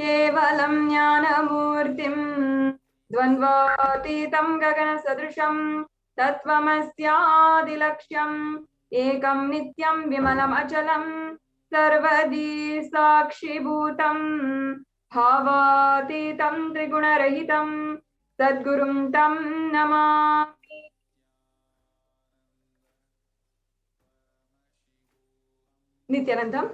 केवलं ज्ञानमूर्तिं द्वन्द्वातीतं गगनसदृशं तत्त्वमस्यादिलक्ष्यम् एकं नित्यं विमलम् अचलं सर्वदी साक्षिभूतं भावातीतं त्रिगुणरहितं सद्गुरुं तं Namami. Nithyanandam.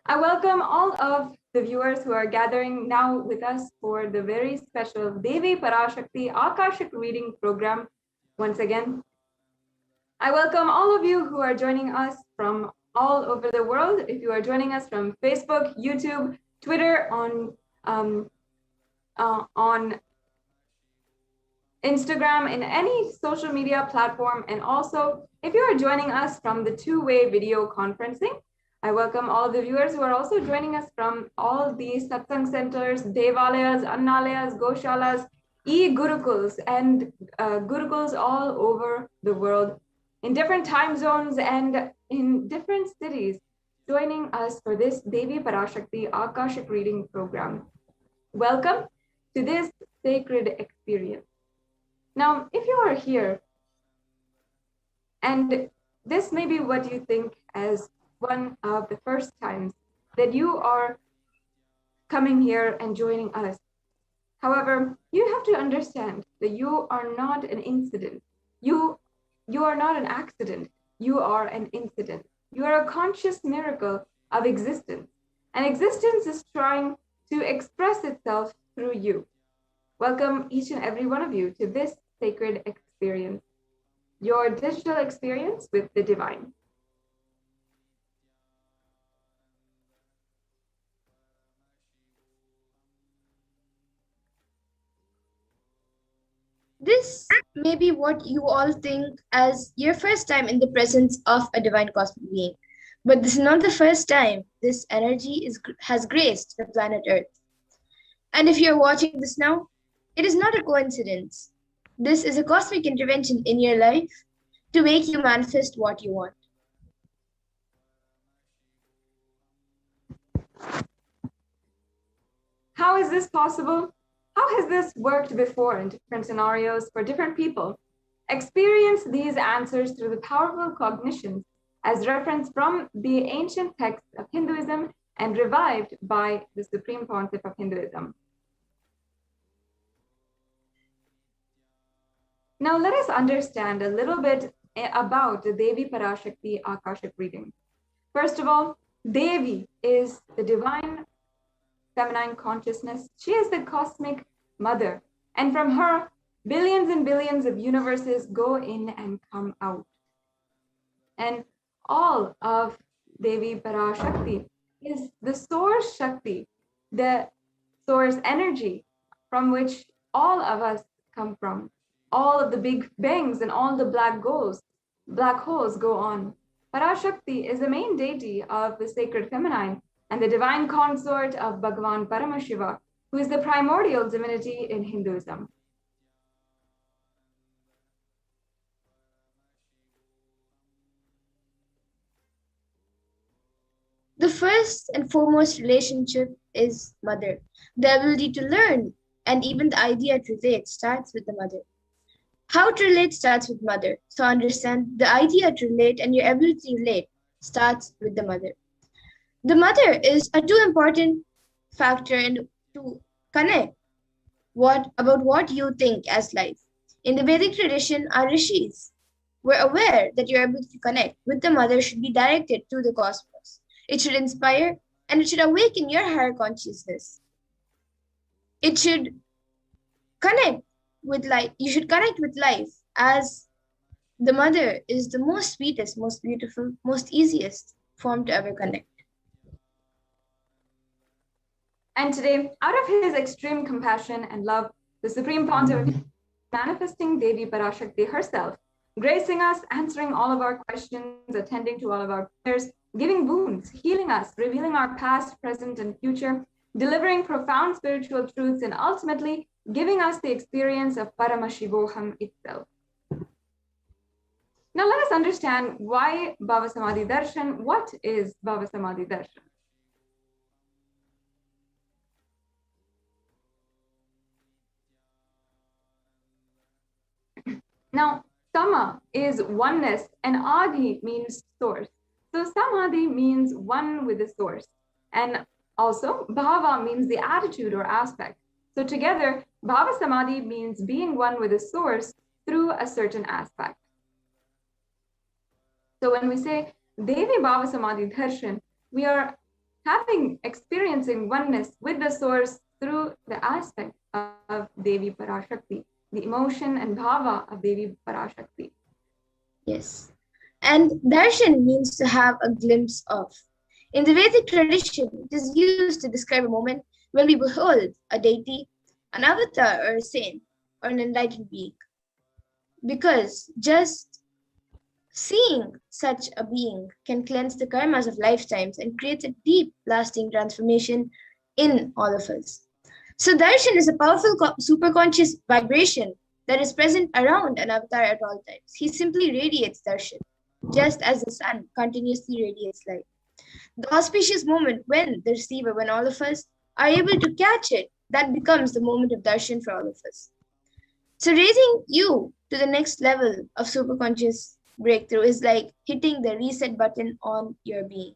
I welcome all of the viewers who are gathering now with us for the very special Devi Parashakti Akashic reading program once again. I welcome all of you who are joining us from all over the world. If you are joining us from Facebook, YouTube, Twitter, on Instagram, in any social media platform, and also if you are joining us from the two-way video conferencing, I welcome all the viewers who are also joining us from all these satsang centers, devalayas, annalayas, goshalas, e-gurukuls, and gurukuls all over the world in different time zones and in different cities, joining us for this Devi Parashakti Akashic reading program. Welcome to this sacred experience. Now, if you are here, and this may be what you think as one of the first times that you are coming here and joining us. However, you have to understand that you are not an incident. You are not an accident. You are an incident. You are a conscious miracle of existence. And existence is trying to express itself through you. Welcome each and every one of you to this sacred experience, your digital experience with the divine. This may be what you all think as your first time in the presence of a divine cosmic being. But this is not the first time this energy has graced the planet Earth. And if you're watching this now, it is not a coincidence. This is a cosmic intervention in your life to make you manifest what you want. How is this possible? How has this worked before in different scenarios for different people? Experience these answers through the powerful cognitions as referenced from the ancient texts of Hinduism and revived by the supreme concept of Hinduism. Now let us understand a little bit about the Devi Parashakti Akashic reading. First of all, Devi is the divine feminine consciousness. She is the cosmic mother. And from her, billions and billions of universes go in and come out. And all of Devi Parashakti is the source Shakti, the source energy from which all of us come from. All of the big bangs and all the black holes go on. Parashakti is the main deity of the sacred feminine and the divine consort of Bhagavan Paramashiva, who is the primordial divinity in Hinduism. The first and foremost relationship is mother. The ability to learn and even the idea to relate starts with the mother. How to relate starts with mother. So understand the idea to relate and your ability to relate starts with the mother. The mother is a too important factor in to connect about what you think as life. In the Vedic tradition, our rishis were aware that your ability to connect with the mother should be directed to the cosmos. It should inspire and it should awaken your higher consciousness. It should connect with life. You should connect with life as the mother is the most sweetest, most beautiful, most easiest form to ever connect. And today, out of his extreme compassion and love, the Supreme Pontiff is manifesting Devi Parashakti herself, gracing us, answering all of our questions, attending to all of our prayers, giving boons, healing us, revealing our past, present, and future, delivering profound spiritual truths, and ultimately giving us the experience of Paramashivoham itself. Now let us understand why Bhava Samadhi Darshan. What is Bhava Samadhi Darshan? Now, Sama is oneness and Adi means source. So Samadhi means one with the source. And also Bhava means the attitude or aspect. So together, Bhava Samadhi means being one with the source through a certain aspect. So when we say Devi Bhava Samadhi Darshan, we are experiencing oneness with the source through the aspect of Devi Parashakti, the emotion and bhava of Devi Parashakti. Yes. And darshan means to have a glimpse of. In the Vedic tradition, it is used to describe a moment when we behold a deity, an avatar or a saint, or an enlightened being. Because just seeing such a being can cleanse the karmas of lifetimes and create a deep, lasting transformation in all of us. So darshan is a powerful superconscious vibration that is present around an avatar at all times. He simply radiates darshan, just as the sun continuously radiates light. The auspicious moment when the receiver, when all of us are able to catch it, that becomes the moment of darshan for all of us. So raising you to the next level of superconscious breakthrough is like hitting the reset button on your being.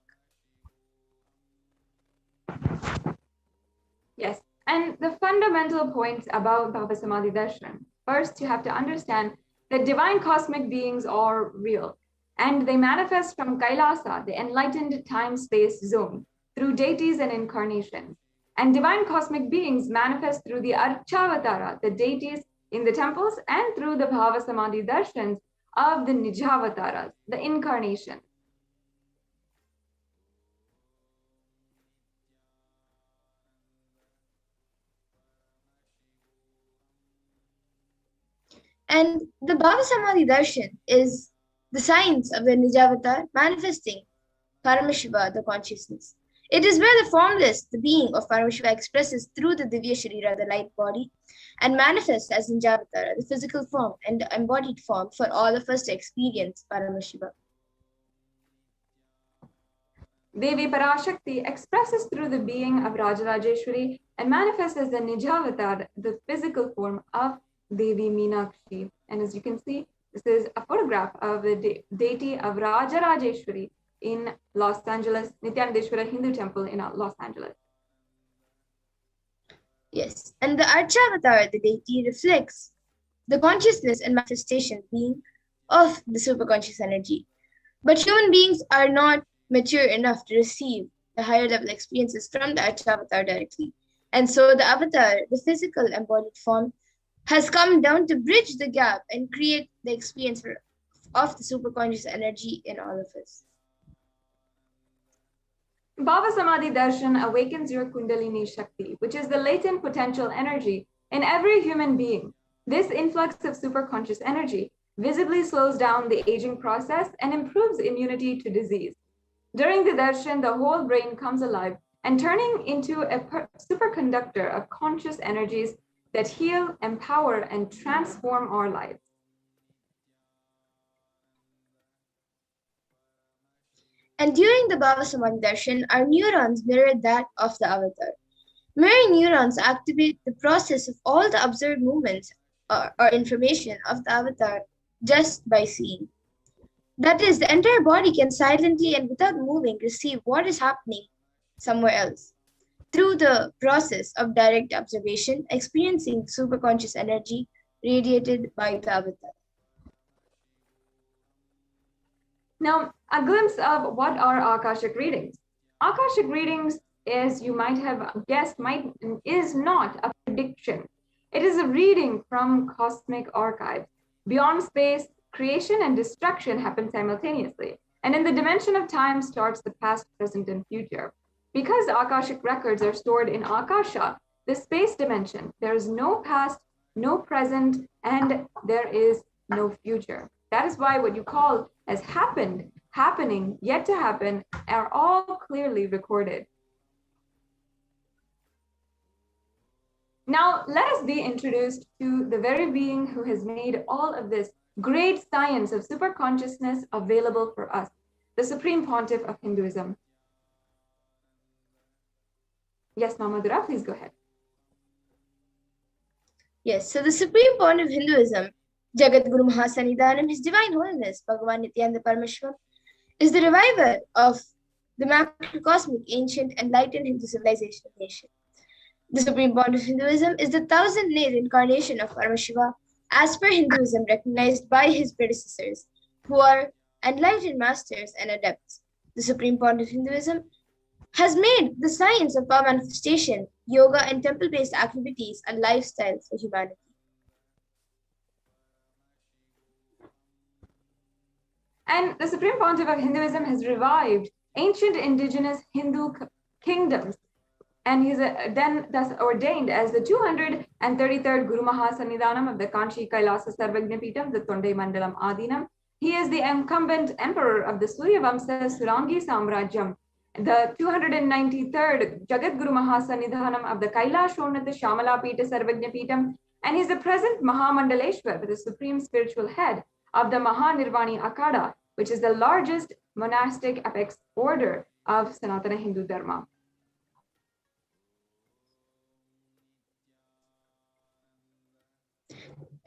Yes, and the fundamental points about Bhava Samadhi Darshan. First, you have to understand that divine cosmic beings are real, and they manifest from Kailasa, the enlightened time-space zone, through deities and incarnations. And divine cosmic beings manifest through the Archavatara, the deities in the temples, and through the Bhava Samadhi Darshans of the Nijavataras, the incarnations. And the Bhava Samadhi Darshan is the science of the Nijavatar manifesting Paramashiva, the consciousness. It is where the formless, the being of Paramashiva, expresses through the Divya Sharira, the light body, and manifests as Nijavatar, the physical form and the embodied form for all of us to experience Paramashiva. Devi Parashakti expresses through the being of Rajarajeshwari and manifests as the Nijavatar, the physical form of Devi Meenakshi. And as you can see, this is a photograph of the deity of Rajarajeshwari in Los Angeles, Nithyanandeshwara Hindu temple in Los Angeles. Yes, and the Archavatar, the deity, reflects the consciousness and manifestation being of the superconscious energy. But human beings are not mature enough to receive the higher level experiences from the Archavatar directly. And so the avatar, the physical embodied form, has come down to bridge the gap and create the experience of the superconscious energy in all of us. Bhava Samadhi Darshan awakens your Kundalini Shakti, which is the latent potential energy in every human being. This influx of superconscious energy visibly slows down the aging process and improves immunity to disease. During the darshan, the whole brain comes alive and turning into a superconductor of conscious energies that heal, empower, and transform our lives. And during the Bhava Samadhi Darshan, our neurons mirror that of the avatar. Mirroring neurons activate the process of all the observed movements or information of the avatar just by seeing. That is, the entire body can silently and without moving receive what is happening somewhere else. Through the process of direct observation, experiencing superconscious energy radiated by the avatar. Now, a glimpse of what are Akashic readings. Akashic readings, as you might have guessed, is not a prediction. It is a reading from cosmic archives. Beyond space, creation and destruction happen simultaneously. And in the dimension of time starts the past, present, and future. Because Akashic records are stored in Akasha, the space dimension, there is no past, no present, and there is no future. That is why what you call as happened, happening, yet to happen, are all clearly recorded. Now, let us be introduced to the very being who has made all of this great science of superconsciousness available for us, the Supreme Pontiff of Hinduism. Yes, Mamadura, please go ahead. Yes, so the Supreme Pontiff of Hinduism, Jagat Guru Mahasannidhanam, His Divine Holiness, Bhagavan Nithyananda Paramashivam, is the reviver of the macrocosmic, ancient, enlightened Hindu civilization of nation. The Supreme Pontiff of Hinduism is the 1000th incarnation of Paramashiva, as per Hinduism, recognized by his predecessors, who are enlightened masters and adepts. The Supreme Pontiff of Hinduism has made the science of power manifestation, yoga, and temple-based activities a lifestyle for humanity. And the Supreme Pontiff of Hinduism has revived ancient indigenous Hindu kingdoms, and he's then thus ordained as the 233rd Guru Mahasannidhanam of the Kanchi Kailasa Sarvagnapitam, the Tondai Mandalam Adinam. He is the incumbent emperor of the Surya Vamsa Surangi Samrajyam, the 293rd Jagat Guru Mahasannidhanam of the Kailashonata Shamala Pita Sarvagnapitam, and he's the present Mahamandaleshwar, the supreme spiritual head of the Mahanirvani Akada, which is the largest monastic apex order of Sanatana Hindu Dharma.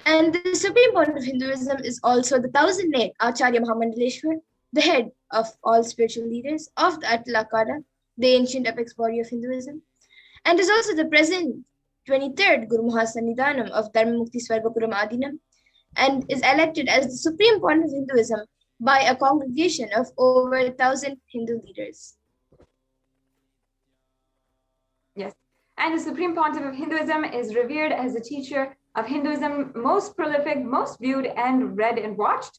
And the Supreme Pontiff of Hinduism is also the 1008th Acharya Mahamandaleshwar, the head of all spiritual leaders of the Atla Akada, the ancient apex body of Hinduism, and is also the present 23rd Guru Mahasannidhanam of Dharmamukti Swargapuram Adinam, and is elected as the Supreme Pontiff of Hinduism by a congregation of over 1,000 Hindu leaders. Yes, and the Supreme Pontiff of Hinduism is revered as a teacher of Hinduism, most prolific, most viewed and read and watched,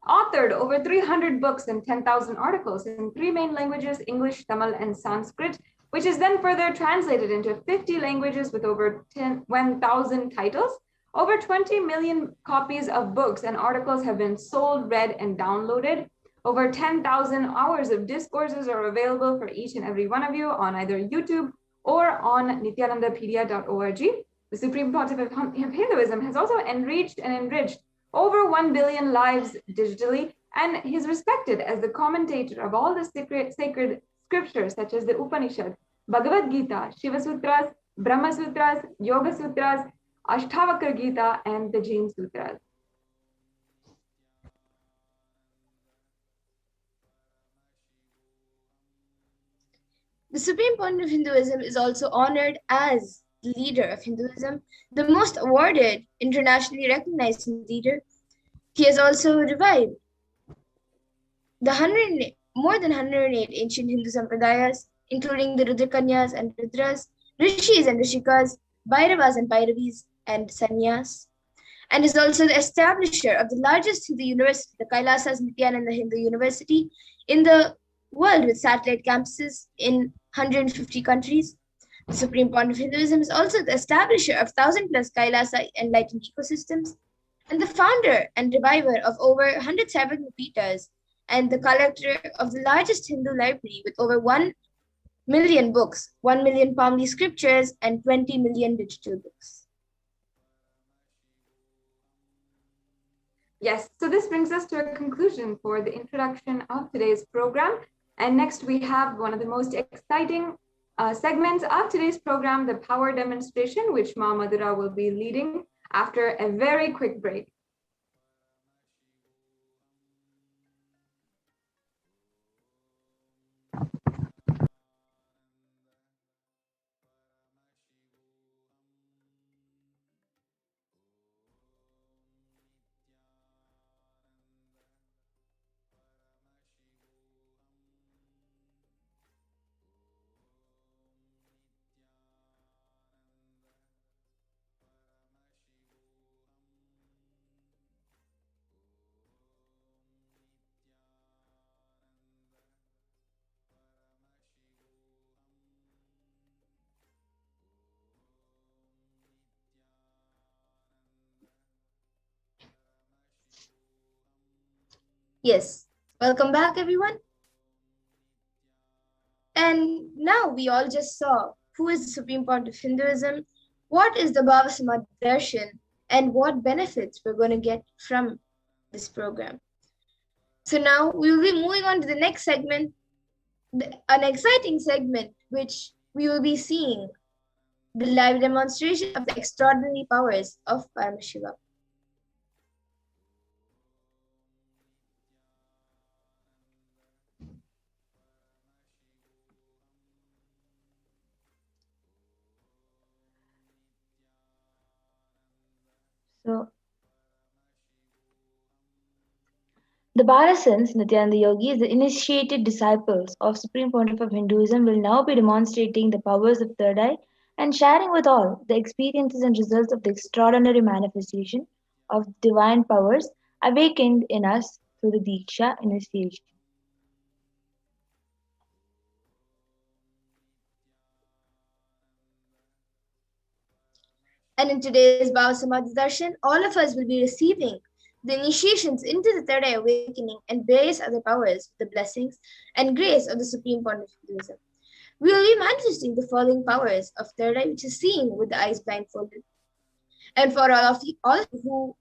authored over 300 books and 10,000 articles in 3 main languages, English, Tamil, and Sanskrit, which is then further translated into 50 languages with over 1,000 titles. Over 20 million copies of books and articles have been sold, read, and downloaded. Over 10,000 hours of discourses are available for each and every one of you on either YouTube or on nithyanandapedia.org. The Supreme Pontiff of Hinduism has also enriched and enriched over 1 billion lives digitally, and he's respected as the commentator of all the sacred scriptures such as the Upanishad, Bhagavad Gita, Shiva Sutras, Brahma Sutras, Yoga Sutras, Ashtavakra Gita, and the Jain Sutras. The Supreme Pontiff of Hinduism is also honored as the leader of Hinduism, the most awarded, internationally recognized leader. He has also revived the more than 108 ancient Hindu sampradayas, including the Rudrakanyas and Rudras, Rishis and Rishikas, Bhairavas and Bhairavis, and Sannyas, and is also the establisher of the largest Hindu university, the Kailasa's Nithyananda Hindu University, in the world with satellite campuses in 150 countries. The Supreme Pontiff of Hinduism is also the establisher of 1,000+ Kailasa enlightened ecosystems, and the founder and reviver of over 100 Sarvagnapitas, and the collector of the largest Hindu library with over 1 million books, 1 million Pamli scriptures, and 20 million digital books. Yes, so this brings us to a conclusion for the introduction of today's program. And next we have one of the most exciting segments of today's program, the power demonstration, which Ma Madhura will be leading after a very quick break. Yes, welcome back, everyone. And now we all just saw who is the Supreme Pontiff of Hinduism, what is the Bhava Samadhi Darshan, and what benefits we're going to get from this program. So now we will be moving on to the next segment, an exciting segment which we will be seeing the live demonstration of the extraordinary powers of Paramashiva. So, the Parasans, Nithyananda Yogis, the initiated disciples of Supreme Pontiff of Hinduism, will now be demonstrating the powers of third eye and sharing with all the experiences and results of the extraordinary manifestation of divine powers awakened in us through the Diksha initiation. And in today's Bhava Samadhi Darshan, all of us will be receiving the initiations into the third eye awakening and various other powers, the blessings and grace of the Supreme Pontiff of Hinduism. We will be manifesting the following powers of third eye, which is seeing with the eyes blindfolded. And for all of you who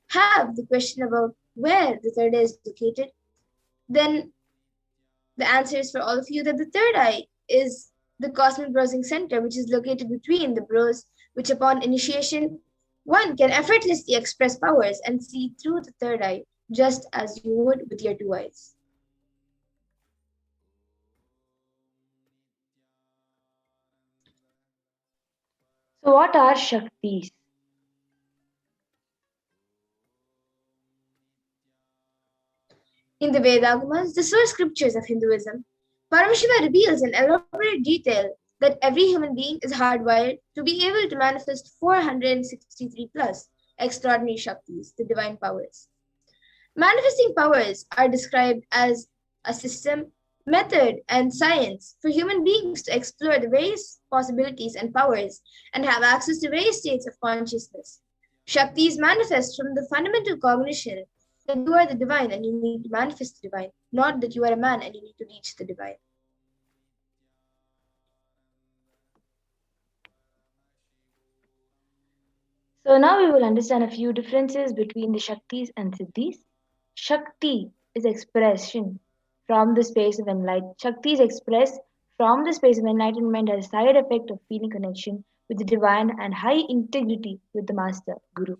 have the question about where the third eye is located, then the answer is for all of you that the third eye is the cosmic browsing center, which is located between the brows, which upon initiation, one can effortlessly express powers and see through the third eye, just as you would with your two eyes. So, what are Shaktis? In the Vedagamas, the source scriptures of Hinduism, Paramashiva reveals in elaborate detail that every human being is hardwired to be able to manifest 463 plus extraordinary Shaktis, the divine powers. Manifesting powers are described as a system, method, and science for human beings to explore the various possibilities and powers and have access to various states of consciousness. Shaktis manifest from the fundamental cognition that you are the divine and you need to manifest the divine, not that you are a man and you need to reach the divine. So, now we will understand a few differences between the Shaktis and Siddhis. Shakti is expression from the space of enlightenment. Shakti is expressed from the space of enlightenment as a side effect of feeling connection with the divine and high integrity with the master, Guru.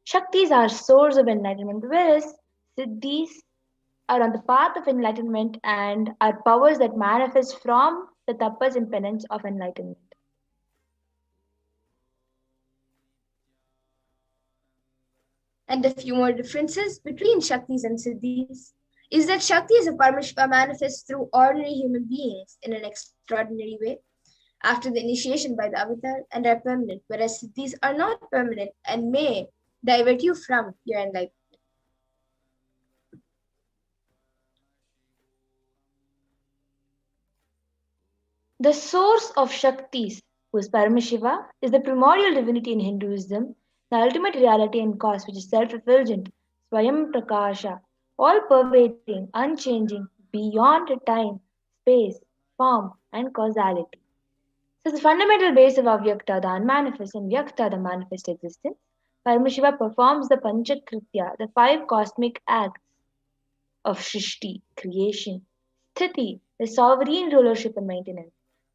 Shaktis are source of enlightenment, whereas Siddhis are on the path of enlightenment and are powers that manifest from the tapas and penance of enlightenment. And a few more differences between Shaktis and Siddhis is that Shaktis of Paramashiva manifest through ordinary human beings in an extraordinary way after the initiation by the avatar and are permanent, whereas Siddhis are not permanent and may divert you from your enlightenment. The source of Shaktis, who is Paramashiva, is the primordial divinity in Hinduism, the ultimate reality and cause which is self effulgent, Swayam Prakasha, all pervading, unchanging, beyond time, space, form, and causality. So, the fundamental base of Avyakta, the unmanifest, and Vyakta, the manifest existence, Paramashiva performs the Panchakritya, the five cosmic acts of Shrishti, creation, Sthiti, the sovereign rulership and maintenance,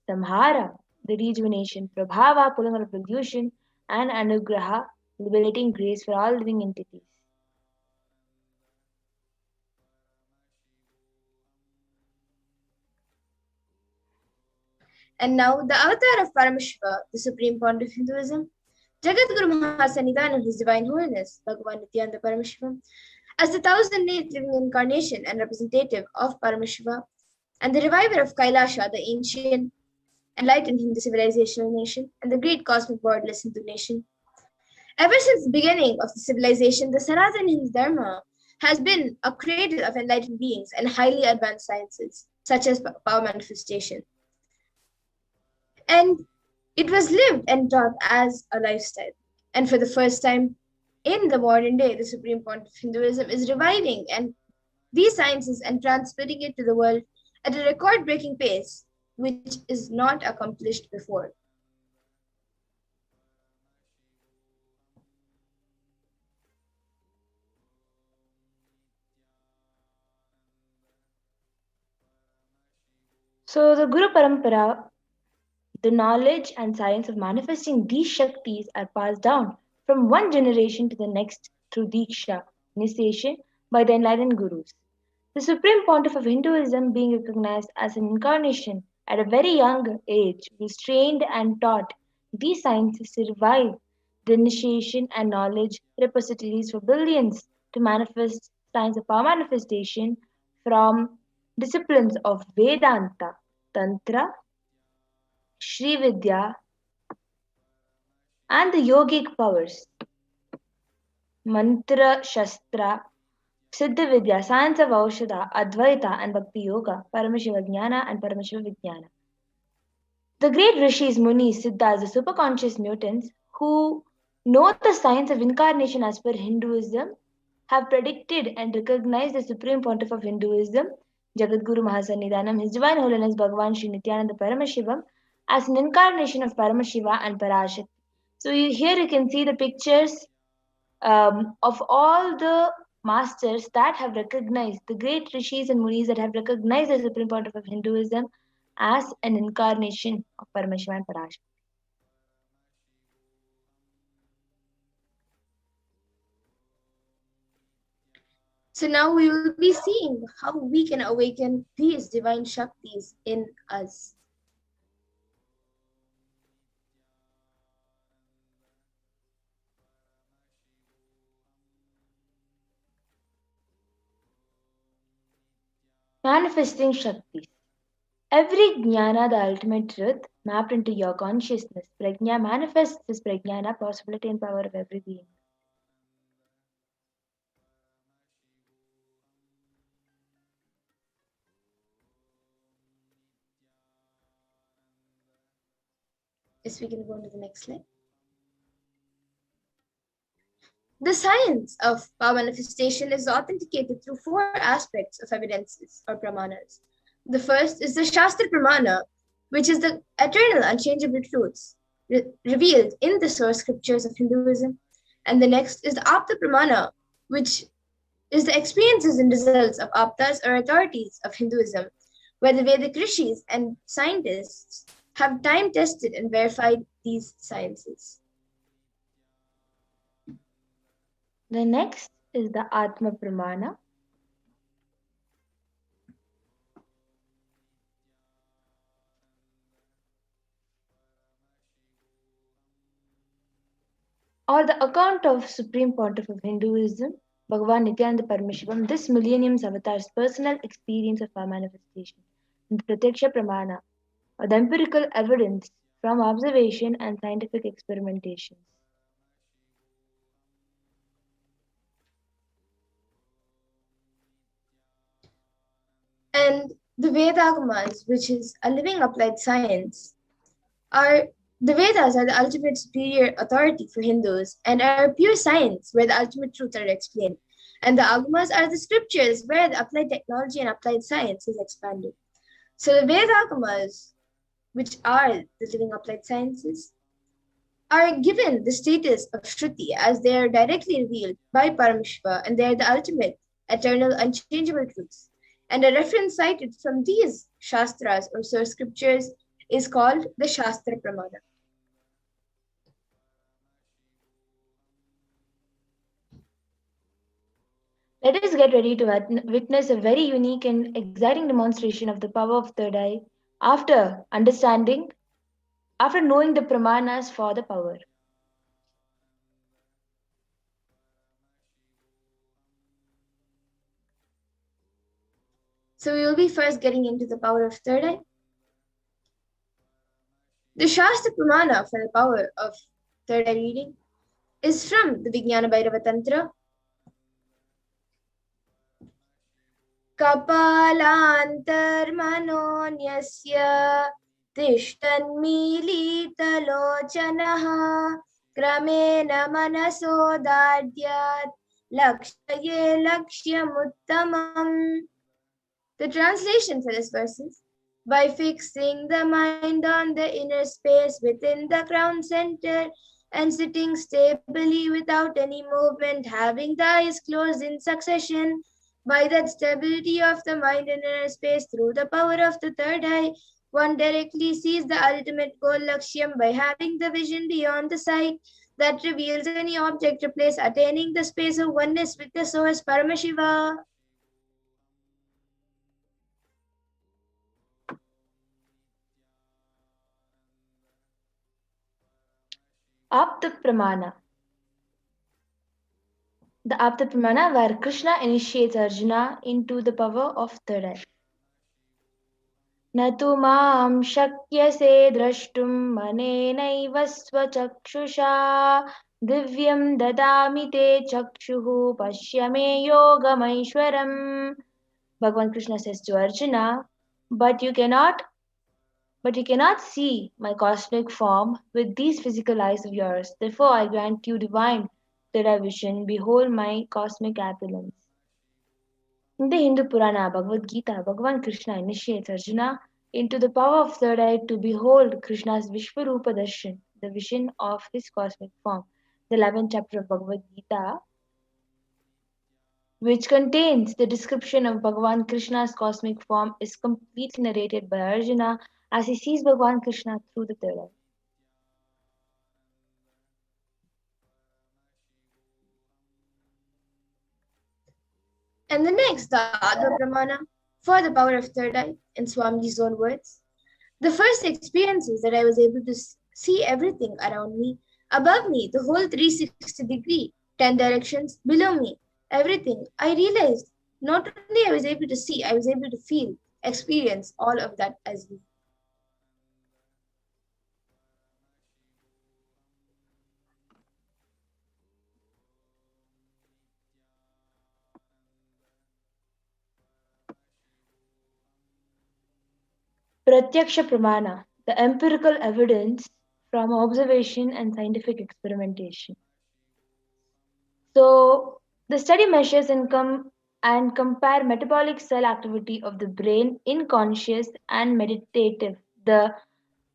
Samhara, the rejuvenation, Prabhava, pulling out of illusion, and Anugraha, liberating grace for all living entities. And now the avatar of Paramashiva, the supreme point of Hinduism, Jagadguru Mahasannidhanam, His Divine Holiness, Bhagavan Nithyananda Paramashivam, as the thousand-eighth living incarnation and representative of Paramashiva, and the reviver of Kailasa, the ancient enlightened Hindu civilizational nation, and the great cosmic borderless Hindu nation. Ever since the beginning of the civilization, the Sanatana Hindu Dharma has been a cradle of enlightened beings and highly advanced sciences, such as power manifestation. And it was lived and taught as a lifestyle. And for the first time in the modern day, the supreme point of Hinduism is reviving and these sciences and transmitting it to the world at a record-breaking pace, which is not accomplished before. So the Guru Parampara, the knowledge and science of manifesting these Shaktis are passed down from one generation to the next through Diksha, initiation by the enlightened Gurus. The Supreme Pontiff of Hinduism, being recognized as an incarnation at a very young age, was trained and taught these sciences to revive the initiation and knowledge repositories for billions to manifest science of power manifestation from disciplines of Vedanta, Tantra, Sri Vidya, and the yogic powers, Mantra, Shastra, Siddha Vidya, science of Aushadha, Advaita, and Bhakti Yoga, Paramashiva Jnana, and Paramashiva Vijnana. The great rishis, munis, siddhas, the superconscious mutants who know the science of incarnation as per Hinduism have predicted and recognized the Supreme Pontiff of Hinduism, Jagadguru Mahasannidhanam, His Divine Holiness Bhagavan Sri Nithyananda Paramashivam, as an incarnation of Paramashiva and Parashakti. So here you can see the pictures of all the masters that have recognized, the great rishis and munis that have recognized the Supreme Pontiff of Hinduism as an incarnation of Paramashiva and Parashakti. So now we will be seeing how we can awaken these divine Shaktis in us. Manifesting Shaktis. Every jnana, the ultimate truth, mapped into your consciousness, prajna manifests this prajnana, possibility and power of every being. Yes, we can go on to the next slide. The science of power manifestation is authenticated through four aspects of evidences or pramanas. The first is the Shastra Pramana, which is the eternal unchangeable truths revealed in the source scriptures of Hinduism. And the next is the Apta Pramana, which is the experiences and results of Aptas or authorities of Hinduism, where the Vedic rishis and scientists have time tested and verified these sciences. The next is the Atma Pramana. Or the account of Supreme Pontiff of Hinduism, Bhagavan Nithyananda Paramashivam, this millennium's avatar's personal experience of our manifestation. And the Pratyaksha Pramana, or the empirical evidence from observation and scientific experimentations. And the Vedagamas, which is a living applied science, are the Vedas are the ultimate superior authority for Hindus and are pure science where the ultimate truths are explained. And the Agamas are the scriptures where the applied technology and applied science is expanded. So the Vedagamas, which are the living applied sciences, are given the status of Shruti as they are directly revealed by Paramashiva and they are the ultimate, eternal, unchangeable truths. And a reference cited from these Shastras or source scriptures is called the Shastra Pramana. Let us get ready to witness a very unique and exciting demonstration of the power of third eye after knowing the pramanas for the power. So we will be first getting into the power of third eye. The Shastra Pramana for the power of third eye reading is from the Vijnana Bhairava Tantra. Kapalantarmanonyasya tishtanmilitalochanaha kramena manasodadyat lakshye lakshyamuttamam. The translation for this verse is, by fixing the mind on the inner space within the crown center and sitting stably without any movement, having the eyes closed in succession, By that stability of the mind in inner space through the power of the third eye, one directly sees the ultimate goal Lakshyam by having the vision beyond the sight that reveals any object or place, attaining the space of oneness with the source Paramashiva. Apta Pramana. The Apta Pramana where Krishna initiates Arjuna into the power of third eye. न तु मां शक्यसे द्रष्टुं मनेनैव स्वचक्षुषा दिव्यं ददामि ते चक्षुः पश्य मे योगमैश्वरम्. Bhagavan Krishna says to Arjuna, but you cannot see my cosmic form with these physical eyes of yours. Therefore I grant you divine third eye vision. Behold my cosmic opulence. In the Hindu Purana Bhagavad Gita, Bhagavan Krishna initiates Arjuna into the power of third eye to behold Krishna's Vishwarupa Darshan, the vision of his cosmic form. The 11th chapter of Bhagavad Gita, which contains the description of Bhagavan Krishna's cosmic form, is completely narrated by Arjuna as he sees Bhagavan Krishna through the third eye. And the next, the Atma Pramana, for the power of third eye, in Swamiji's own words. The first experience is that I was able to see everything around me, above me, the whole 360 degree, 10 directions below me, everything. I realized not only I was able to see, I was able to feel, experience all of that as well. Pratyaksha Pramana, the empirical evidence from observation and scientific experimentation. So, the study measures and compare metabolic cell activity of the brain in conscious and meditative, the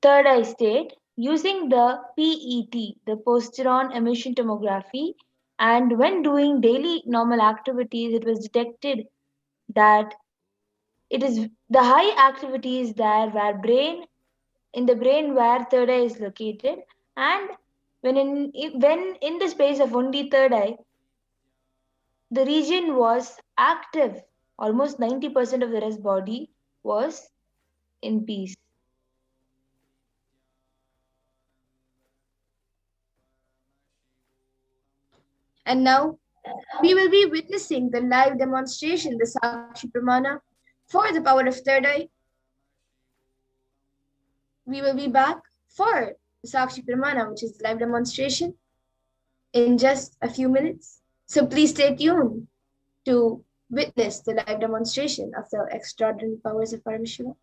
third eye state, using the PET, the positron emission tomography, and when doing daily normal activities, it was detected that it is the high activity is there where in the brain where third eye is located, and when in the space of only third eye, the region was active. Almost 90% of the rest body was in peace. And now we will be witnessing the live demonstration, the Sakshi Pramana, for the power of third eye. We will be back for the Sakshi Pramana, which is live demonstration, in just a few minutes. So please stay tuned to witness the live demonstration of the extraordinary powers of Paramashivoham.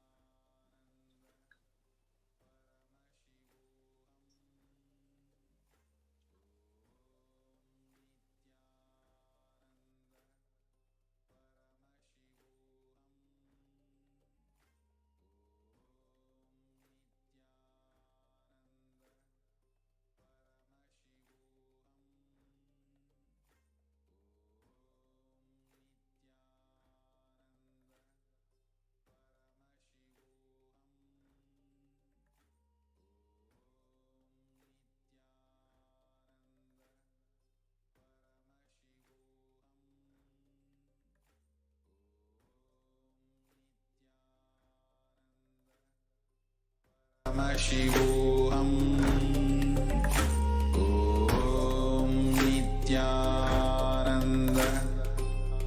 Paramashivoham. Om Nithyananda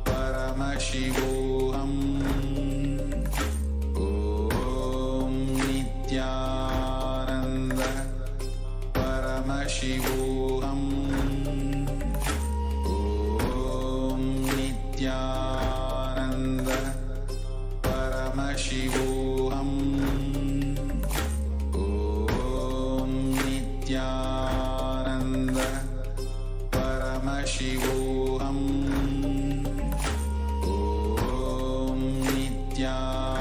Paramashivoham. Om Nithyananda Paramashivoham. Om Nithyananda Paramashivoham. Nithyananda Paramashivoham. Om Nithyananda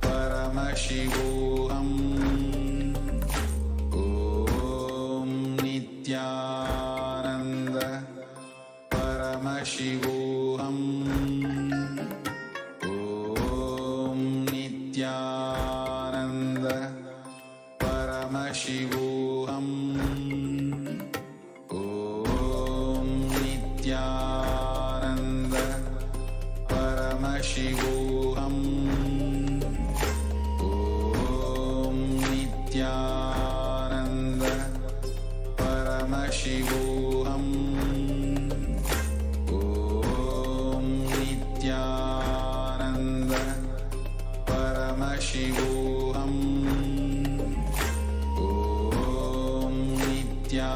Paramashivoham. Om Nithyananda Paramashivoham. Paramashivoham. Om Nithyananda Paramashivoham. Om Nithyananda Paramashivoham. Om Nithyananda Paramashivoham. Om Nithyananda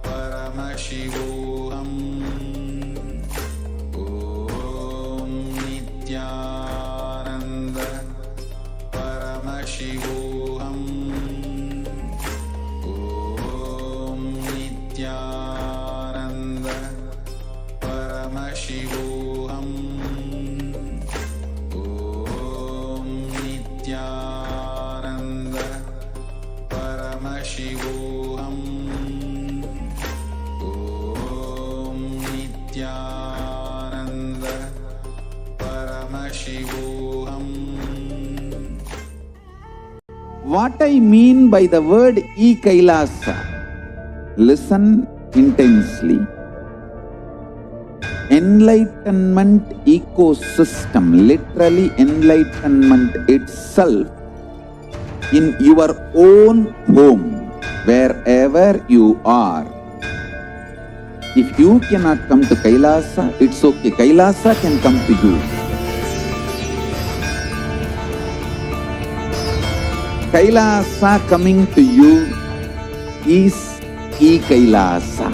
Paramashivoham. Om Nithyananda Paramashivoham. Om Nithyananda Paramashivoham. Om Nithyananda Paramashivoham. Om Nithyananda Paramashivoham. What I mean by the word Kailasa, listen intensely. Enlightenment ecosystem, literally enlightenment itself, in your own home, wherever you are. If you cannot come to Kailasa, it's okay. Kailasa can come to you. Kailasa coming to you is Kailasa.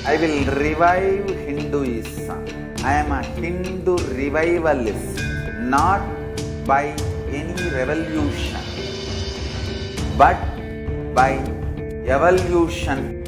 I will revive Hinduism. I am a Hindu revivalist, not by any revolution, but by evolution.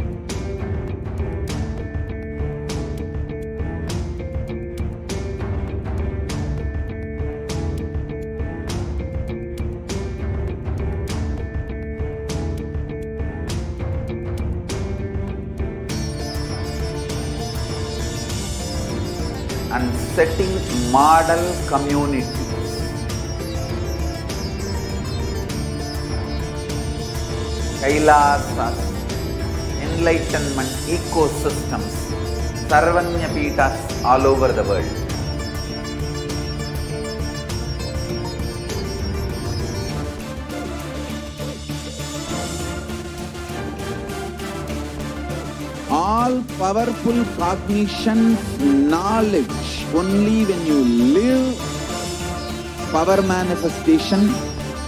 And setting model communities. Kailasas, enlightenment ecosystems, Sarvanya Pitas all over the world. All powerful cognition, knowledge, only when you live, power manifestation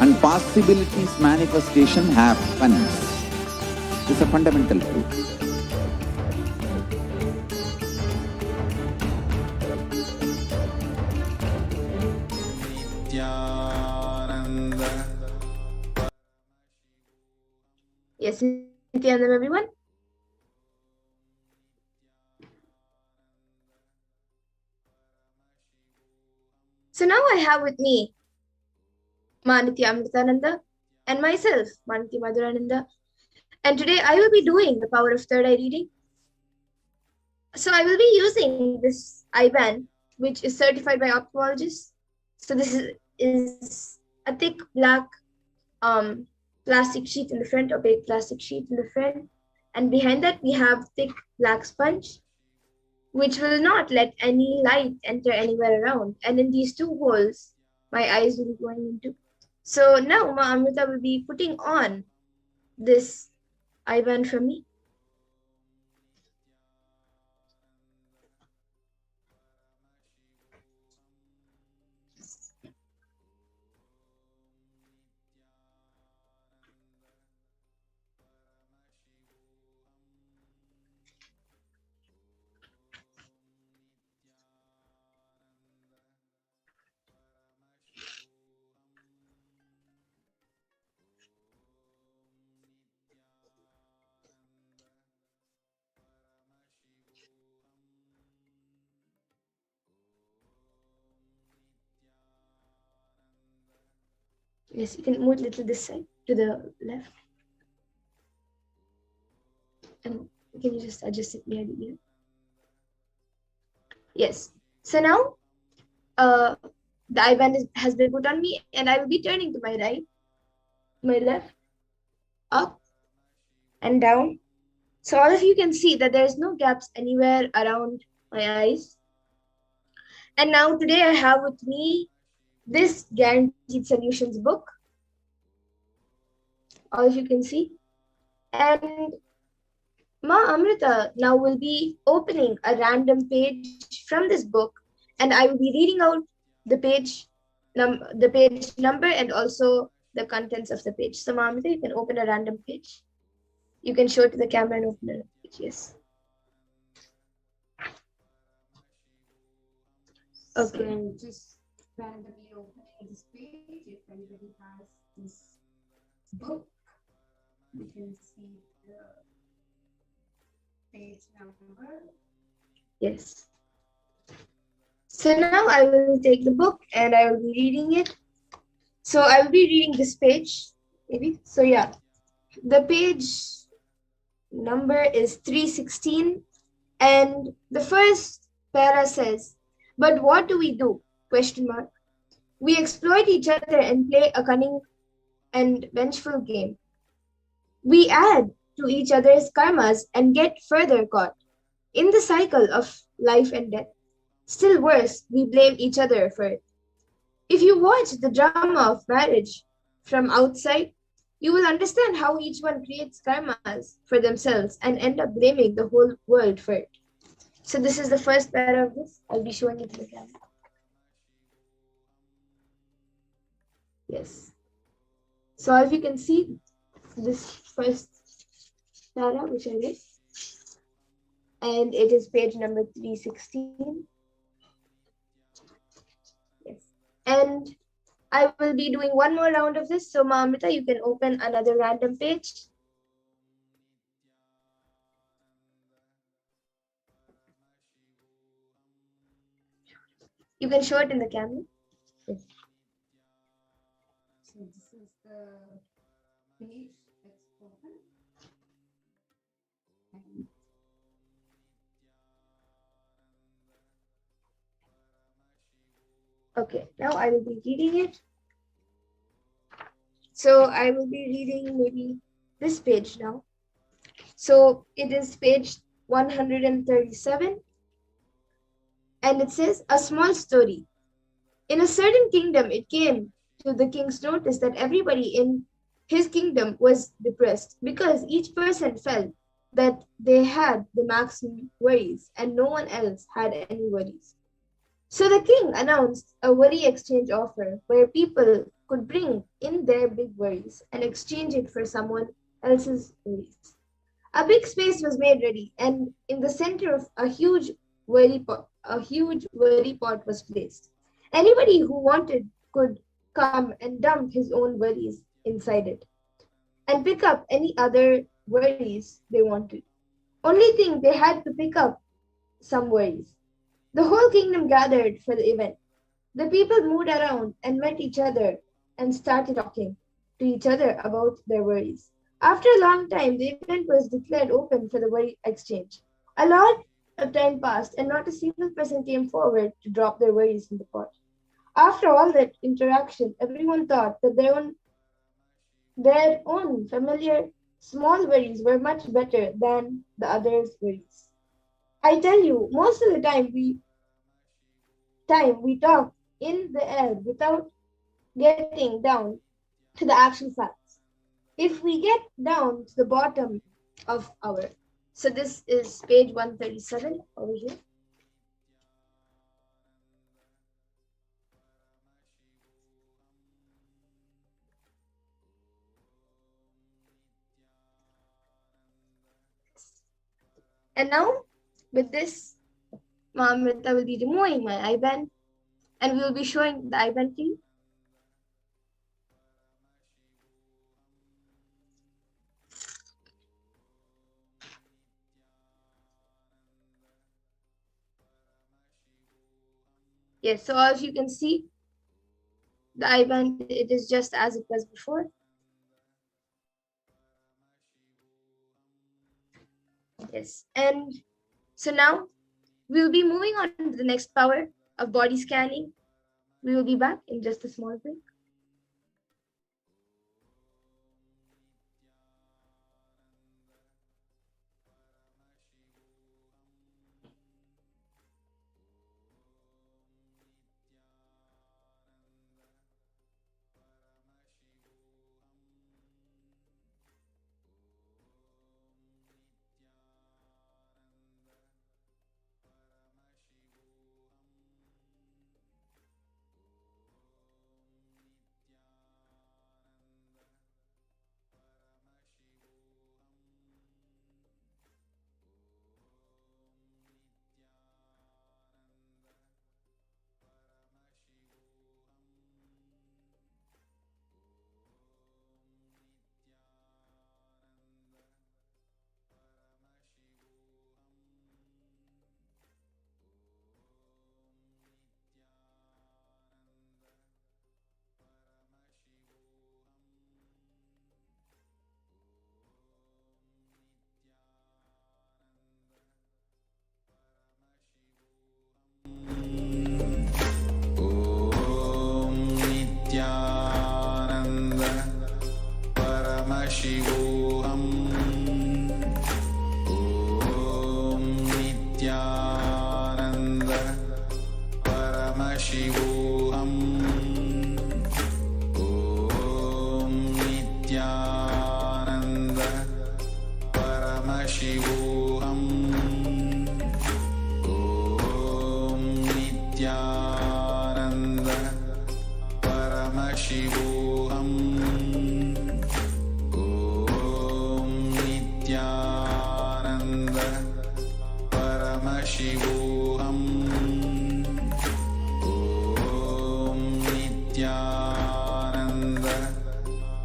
and possibilities manifestation happens. It's a fundamental truth. Yes, Nithyananda, everyone. So now I have with me Nithyananda and myself, Manitya Madhurananda. And today I will be doing the Power of Third Eye reading. So I will be using this eye band, which is certified by ophthalmologists. So this is a thick black plastic sheet in the front, opaque plastic sheet in the front. And behind that we have thick black sponge, which will not let any light enter anywhere around. And in these two holes, my eyes will be going into. So now Ma Amrita will be putting on this eye band for me. Yes, you can move a little this side to the left. And can you just adjust it near the ear? Yes. So now the has been put on me, and I will be turning to my right, my left, up and down. So all of you can see that there is no gaps anywhere around my eyes. And now today I have with me this Guaranteed Solutions book. All of you can see. And Ma Amrita now will be opening a random page from this book, and I will be reading out the page number and also the contents of the page. So Ma Amrita, you can open a random page. You can show it to the camera and open a page. Yes. Okay. So just randomly opening this page. If anybody has this book, you can see the page number. Yes. So now I will take the book and I will be reading it. So I will be reading this page, maybe. So yeah, the page number is 316, and the first para says, "But what do we do?" Question mark. We exploit each other and play a cunning and vengeful game. We add to each other's karmas and get further caught in the cycle of life and death. Still worse, we blame each other for it. If you watch the drama of marriage from outside, you will understand how each one creates karmas for themselves and end up blaming the whole world for it. So this is the first para of this. I'll be showing it to the camera. Yes. So as you can see, this first para which I read, and it is page number 316. Yes. And I will be doing one more round of this. So Ma Amrita, you can open another random page. You can show it in the camera. Yes. So this is the page that's open. And Okay, now I will be reading it. So I will be reading maybe this page now. So it is page 137, and it says, "A small story. In a certain kingdom, it came to the king's notice that everybody in his kingdom was depressed because each person felt that they had the maximum worries and no one else had any worries. So the king announced a worry exchange offer where people could bring in their big worries and exchange it for someone else's worries. A big space was made ready, and in the center of a huge worry pot was placed. Anybody who wanted could come and dump his own worries inside it and pick up any other worries they wanted. Only thing they had to pick up some worries. The whole kingdom gathered for the event. The people moved around and met each other and started talking to each other about their worries. After a long time, the event was declared open for the worry exchange. A lot of time passed, and not a single person came forward to drop their worries in the pot. After all that interaction, everyone thought that their own familiar small worries were much better than the others' worries. I tell you, most of the time we talk in the air without getting down to the actual facts. If we get down to the bottom of our, so this is page 137 over here. And now with this, Mamrita will be removing my eyeband and we will be showing the eyeband to you. Yes, so as you can see, The eye band, it is just as it was before. Yes. And so now we'll be moving on to the next power of body scanning. We will be back in just a small break. ॐ नित्यानन्द परमशिवोऽहम् ॐ नित्यानन्द परमशिवोऽहम् ॐ नित्यानन्द परमशिवोऽहम् ॐ नित्यानन्द परमशिवोऽहम् ॐ नित्यानन्द परमशिवोऽहम् ॐ नित्यानन्द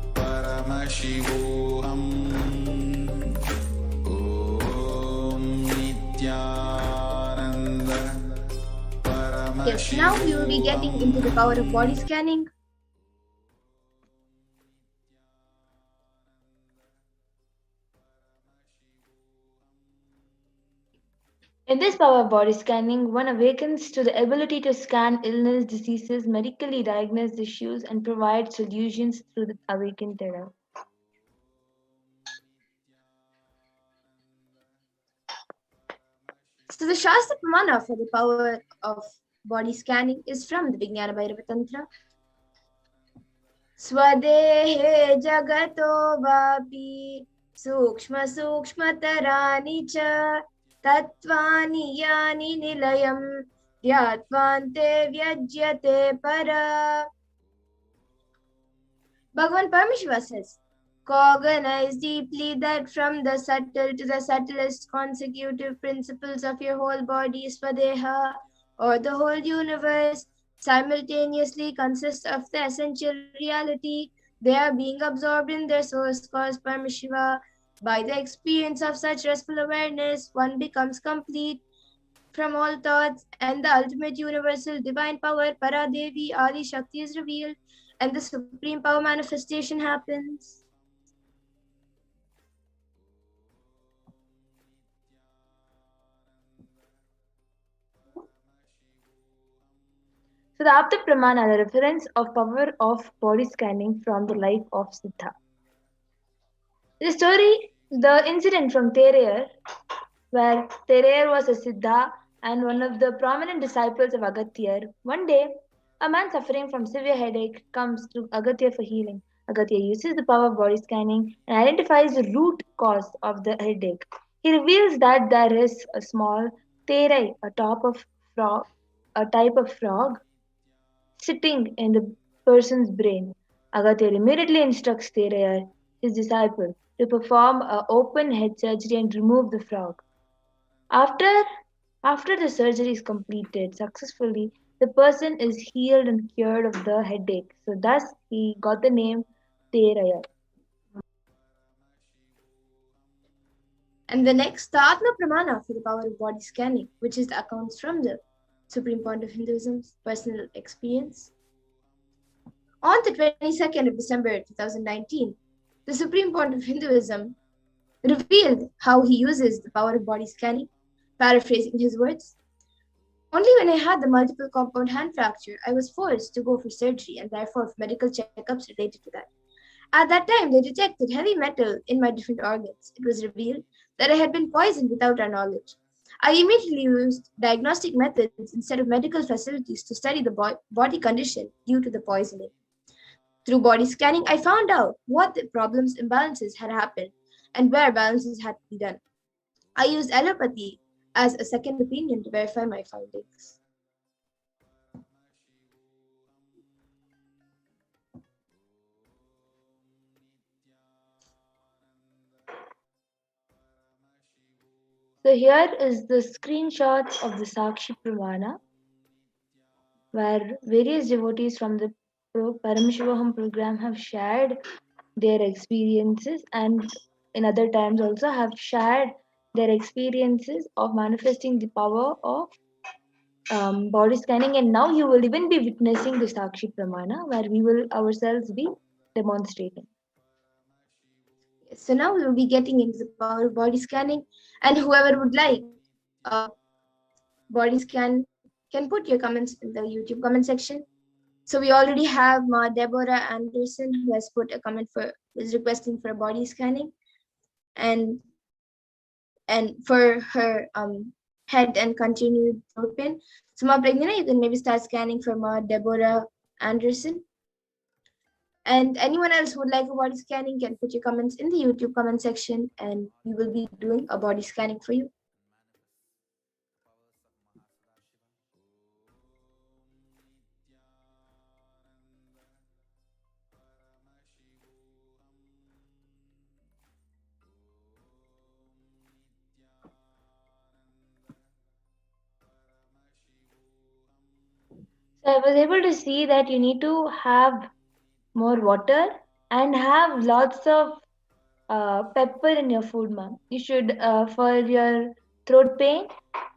परमशिवोऽहम् ॐ Nityanand Yes, now we will be getting into the power of body scanning. In this power of body scanning, one awakens to the ability to scan illness, diseases, medically diagnose issues, and provide solutions through the awakened terror. So the Shastra Pramana for the power of body scanning is from the Vijnana Bhairava Tantra. Swadehe jagato vapi sukshma sukshmatarani cha tattvani yani nilayam vyatvante vyajyate para. Bhagavan Paramashiva says, cognize deeply that from the subtle to the subtlest consecutive principles of your whole body, Swadeha, or the whole universe, simultaneously consist of the essential reality. They are being absorbed in their source cause Paramashiva. By the experience of such restful awareness, one becomes complete from all thoughts, and the ultimate universal divine power, Paradevi Adi Shakti, is revealed, and the supreme power manifestation happens. So the Apta Pramana, the reference of power of body scanning from the life of Siddha. The story, the incident from Terayar, where Terayar was a Siddha and one of the prominent disciples of Agatyar. One day, a man suffering from severe headache comes to Agatyar for healing. Agatyar uses the power of body scanning and identifies the root cause of the headache. He reveals that there is a small terai, a type of frog, sitting in the person's brain. Agathya immediately instructs Terayar, his disciple, to perform an open head surgery and remove the frog. After the surgery is completed successfully, the person is healed and cured of the headache. So thus he got the name Terayar. And the next, the Atma Pramana for the power of body scanning, which is the accounts from the supreme point of Hinduism's personal experience. On the 22nd of December 2019, the Supreme Point of Hinduism revealed how he uses the power of body scanning, paraphrasing his words. Only when I had the multiple compound hand fracture, I was forced to go for surgery and therefore for medical checkups related to that. At that time, they detected heavy metal in my different organs. It was revealed that I had been poisoned without our knowledge. I immediately used diagnostic methods instead of medical facilities to study the body condition due to the poisoning. Through body scanning, I found out what the problems, imbalances had happened and where balances had to be done. I used allopathy as a second opinion to verify my findings. So here is the screenshots of the Sakshi Pramana, where various devotees from the Paramashivoham program have shared their experiences, and in other times also have shared their experiences of manifesting the power of body scanning. And now you will even be witnessing the Sakshi Pramana, where we will ourselves be demonstrating. So now we will be getting into the power of body scanning, and whoever would like body scan can put your comments in the YouTube comment section. So we already have Ma Deborah Anderson, who has put a comment is requesting for a body scanning, and for her head and continued throat pain. So Ma Pragnana, you can maybe start scanning for Ma Deborah Anderson. And anyone else who would like a body scanning can put your comments in the YouTube comment section, and we will be doing a body scanning for you. So I was able to see that you need to have more water and have lots of pepper in your food, ma'am. You should, for your throat pain,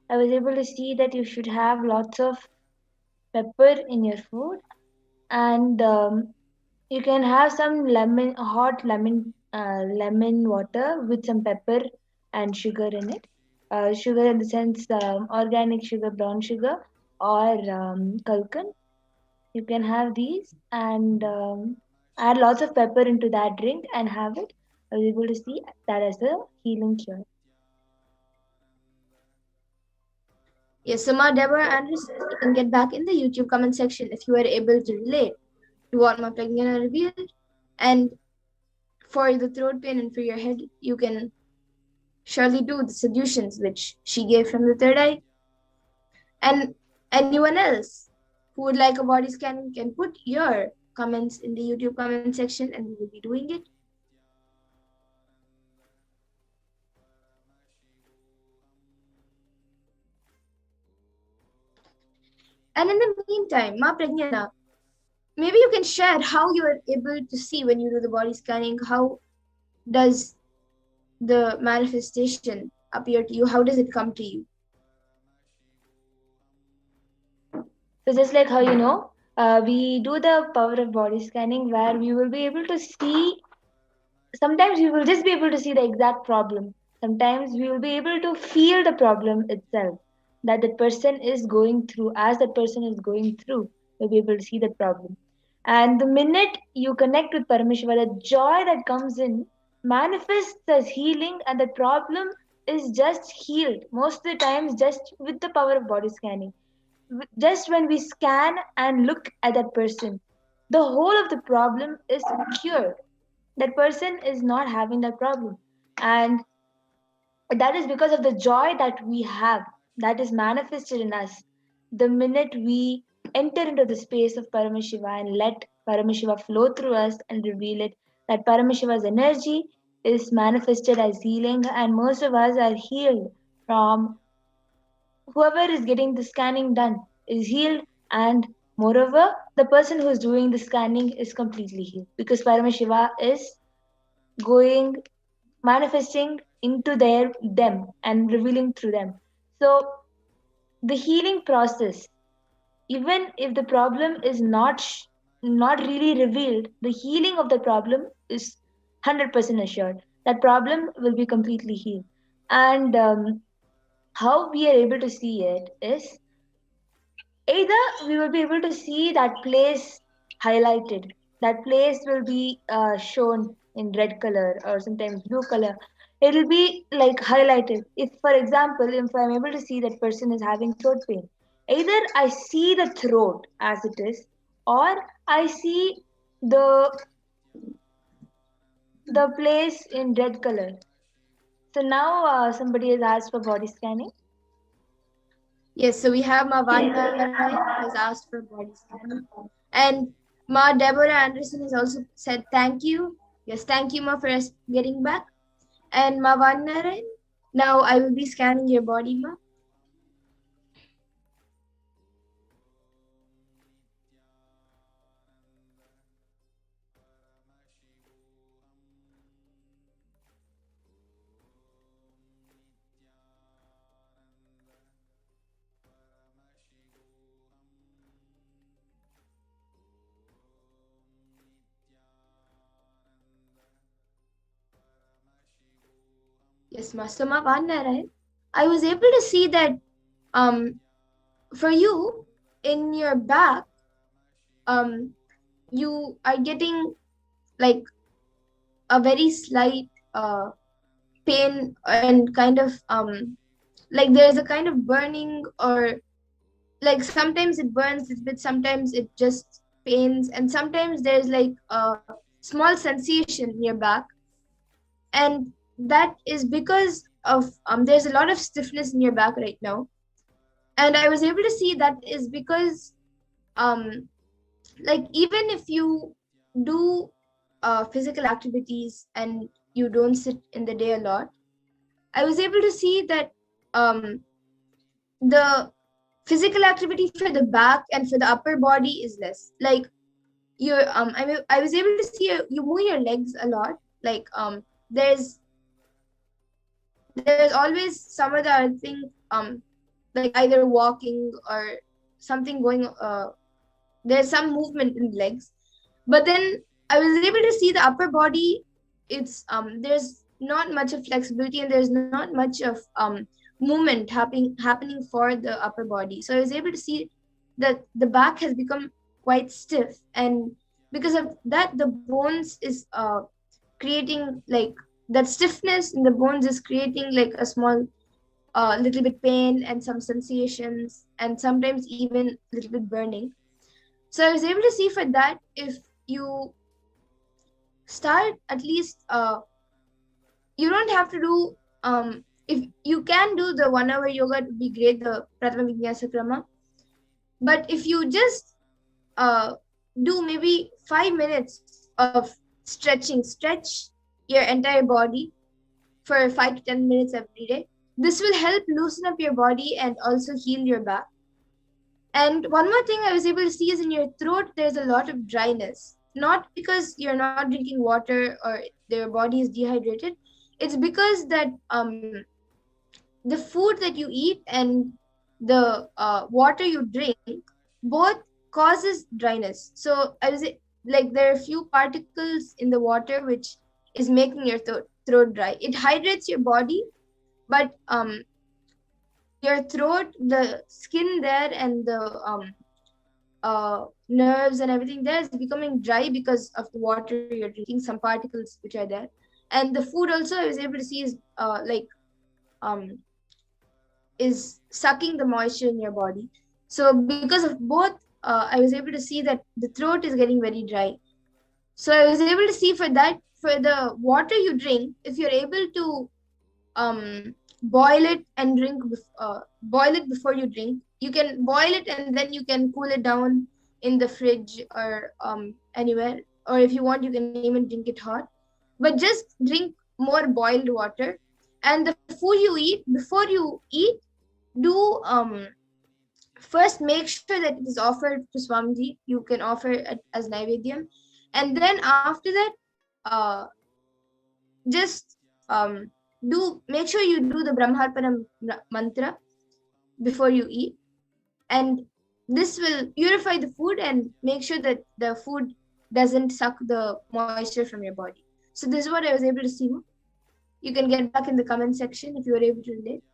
I was able to see that you should have lots of pepper in your food, and you can have some hot lemon water with some pepper and sugar in it. Sugar in the sense organic sugar, brown sugar, or kalkan. You can have these and add lots of pepper into that drink and have it. I was able to see that as a healing cure. Yes, so Ma Deborah Anderson, you can get back in the YouTube comment section if you are able to relate to what Ma Pragnana revealed. And for the throat pain and for your head, you can surely do the solutions which she gave from the third eye. And anyone else who would like a body scan can put your comments in the YouTube comment section, and we will be doing it. And in the meantime, Ma Pragnana, maybe you can share how you are able to see when you do the body scanning. How does the manifestation appear to you? How does it come to you? So just like how we do the power of body scanning, where we will be able to see. Sometimes we will just be able to see the exact problem. Sometimes we will be able to feel the problem itself that the person is going through. As that person is going through, you'll be able to see that problem. And the minute you connect with Parameshwara, the joy that comes in manifests as healing, and the problem is just healed. Most of the times, just with the power of body scanning. Just when we scan and look at that person, the whole of the problem is cured. That person is not having that problem, and that is because of the joy that we have, that is manifested in us the minute we enter into the space of Paramashiva and let Paramashiva flow through us and reveal it. That Paramashiva's energy is manifested as healing, and most of us are healed from whoever is getting the scanning done is healed, and moreover the person who is doing the scanning is completely healed because Paramashiva is going manifesting into them and revealing through them. So the healing process, even if the problem is not not really revealed, the healing of the problem is 100% assured. That problem will be completely healed. And how we are able to see it is either we will be able to see that place highlighted, that place will be shown in red color or sometimes blue color. It'll be like highlighted. If, for example, if I'm able to see that person is having throat pain, either I see the throat as it is, or I see the the place in red color. So now somebody has asked for body scanning. Yes, so we have Ma Vannaran who has asked for body scanning. And Ma Deborah Anderson has also said thank you. Yes, thank you, Ma, for us getting back. And Ma Vannaran, now I will be scanning your body, Ma. Yes, Ma. So Ma Vannaran, I was able to see that for you in your back, you are getting like a very slight pain and kind of like there's a kind of burning, or like sometimes it burns, but sometimes it just pains, and sometimes there's like a small sensation in your back, and that is because of there's a lot of stiffness in your back right now. And I was able to see that is because um like even if you do physical activities and you don't sit in the day a lot, I was able to see that um the physical activity for the back and for the upper body is less. Like you I was able to see you move your legs a lot. Like there's always some other thing, like either walking or something going, there's some movement in the legs. But then I was able to see the upper body, it's there's not much of flexibility, and there's not much of movement happening for the upper body. So I was able to see that the back has become quite stiff, and because of that the bones is creating like that stiffness in the bones is creating like a small little bit pain and some sensations, and sometimes even a little bit burning. So I was able to see for that, if you start at least you don't have to do if you can do the 1 hour yoga, it would be great, the Pratama Vinyasa Krama. But if you just do maybe 5 minutes of stretch your entire body for 5 to 10 minutes every day, this will help loosen up your body and also heal your back. And one more thing I was able to see is in your throat, there's a lot of dryness. Not because you're not drinking water or your body is dehydrated. It's because that the food that you eat and the water you drink both causes dryness. So I was like, there are a few particles in the water which is making your throat dry. It hydrates your body, but your throat, the skin there and the nerves and everything there is becoming dry because of the water you're drinking, some particles which are there. And the food also I was able to see is is sucking the moisture in your body. So because of both, I was able to see that the throat is getting very dry. So I was able to see for that, for the water you drink, if you're able to boil it and boil it before you drink. You can boil it and then you can cool it down in the fridge or anywhere, or if you want you can even drink it hot, but just drink more boiled water. And the food you eat, before you eat, do first make sure that it is offered to Swamiji. You can offer it as Naivedyam, and then after that just make sure you do the Brahmarpanam mantra before you eat. And This will purify the food and make sure that the food doesn't suck the moisture from your body. So this is what I was able to see. You can get back in the comment section if you were able to relate.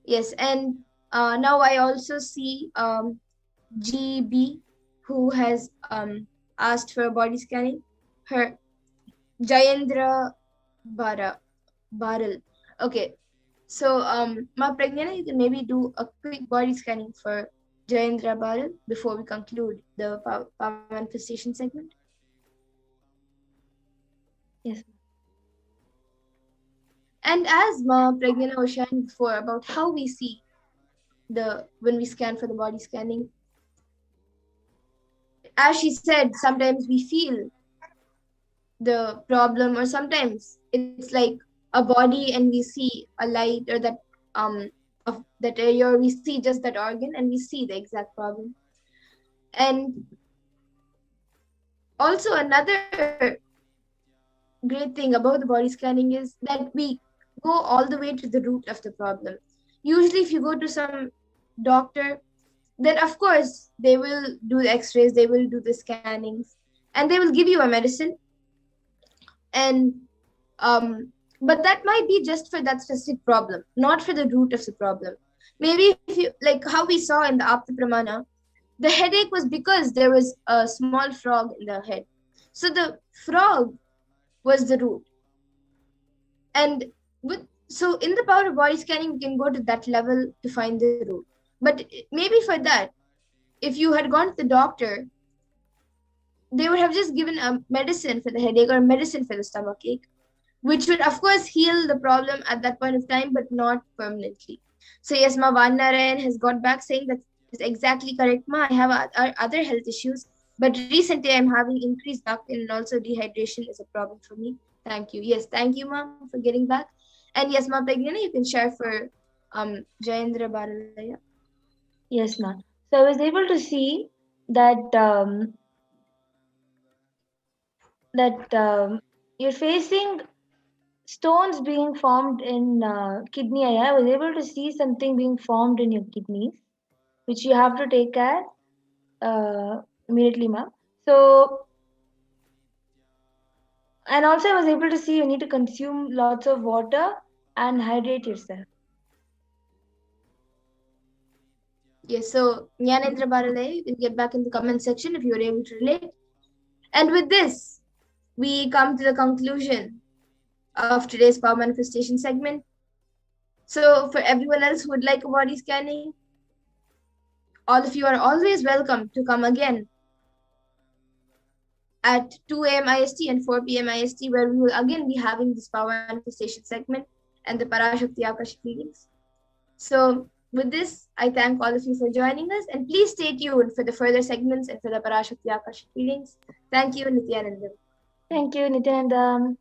Yes, and now I also see GB, who has asked for a body scanning. Her Jayendra Baral. Okay, so Ma Pragnana, you can maybe do a quick body scanning for Jayendra Baral before we conclude the power manifestation segment. Yes. And as Ma Pragnana was sharing before about how we see when we scan for the body scanning, as she said, sometimes we feel the problem, or sometimes it's like a body and we see a light, or that of that area, or we see just that organ and we see the exact problem. And also another great thing about the body scanning is that we go all the way to the root of the problem. Usually if you go to some doctor, then of course they will do the x-rays, they will do the scannings, and they will give you a medicine. And but that might be just for that specific problem, not for the root of the problem. Maybe if you, like how we saw in the Apta Pramana, the headache was because there was a small frog in the head. So the frog was the root. And so in the power of body scanning, we can go to that level to find the root. But maybe for that, if you had gone to the doctor, they would have just given a medicine for the headache or medicine for the stomach ache, which would of course heal the problem at that point of time, but not permanently. So yes, Ma Vannarayan has got back saying that is exactly correct, Ma. I have other health issues, but recently I'm having increased back pain and also dehydration is a problem for me. Thank you. Yes, thank you, Ma, for getting back. And yes, Ma Pragnana, you can share for Jayendra Baralaya. Yes, ma'am. So I was able to see that you're facing stones being formed in kidney. I was able to see something being formed in your kidneys, which you have to take care immediately, ma'am. So, and also I was able to see you need to consume lots of water and hydrate yourself. Yes, so Jnanendra Baralaya, you can get back in the comment section if you were able to relate. And with this, we come to the conclusion of today's power manifestation segment. So for everyone else who would like a body scanning, all of you are always welcome to come again at 2 a.m. IST and 4 p.m. IST, where we will again be having this power manifestation segment and the Parashakti Akashic readings. So with this, I thank all of you for joining us, and please stay tuned for the further segments and for the Parashakti Akashic readings. Thank you, Nithyananda. Thank you, Nityananda.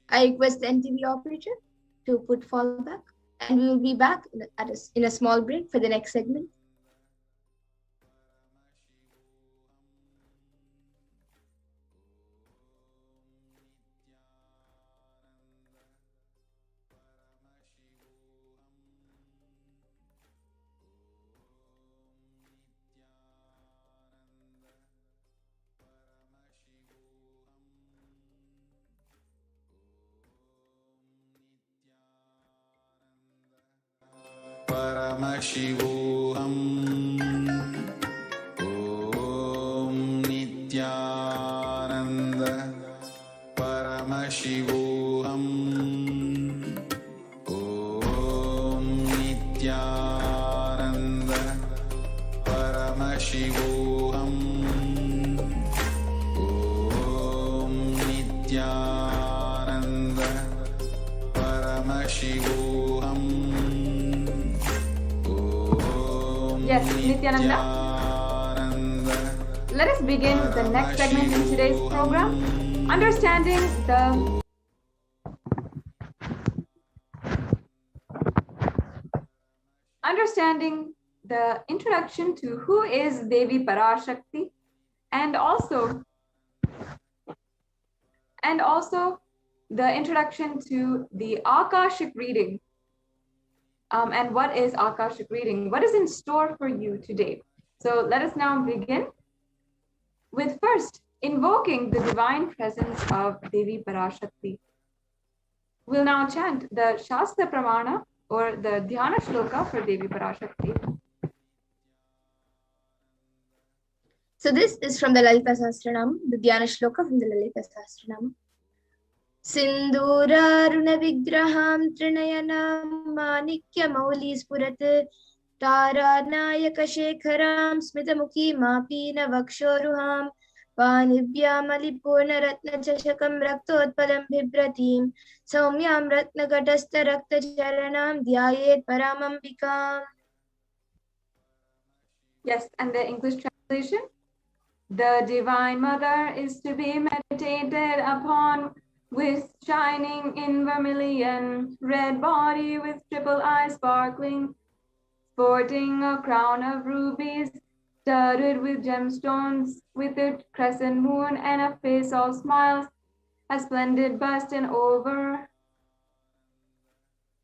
I request the NTV operator to put fallback, and we will be back in a small break for the next segment. Paramashivoham. Om Nithyananda Paramashivoham. Om Nithyananda Paramashivoham. Om Nithyananda Paramashivoham. Yes, Nithyananda. Let us begin the next segment in today's program, understanding the introduction to who is Devi Parashakti, and also the introduction to the Akashic reading. And what is Akashic reading? What is in store for you today? So let us now begin with first invoking the divine presence of Devi Parashakti. We'll now chant the Shastra Pramana or the Dhyana Shloka for Devi Parashakti. So this is from the Lalita Sahasranama, the Dhyana Shloka from the Lalita Sahasranama. Sindhuraruna vigraham trinayanam manikya mauli spurat taranayaka shekharam smitamukhi mapina vakshoruham panibhyam alipurna ratna chashakam raktotpalam bhibratim saumyam ratna gatasta rakta charanam dhyayet paramambikam. Yes, and the English translation. The Divine Mother is to be meditated upon with shining in vermilion, red body with triple eyes sparkling, sporting a crown of rubies, studded with gemstones, with a crescent moon and a face all smiles, a splendid bust and over,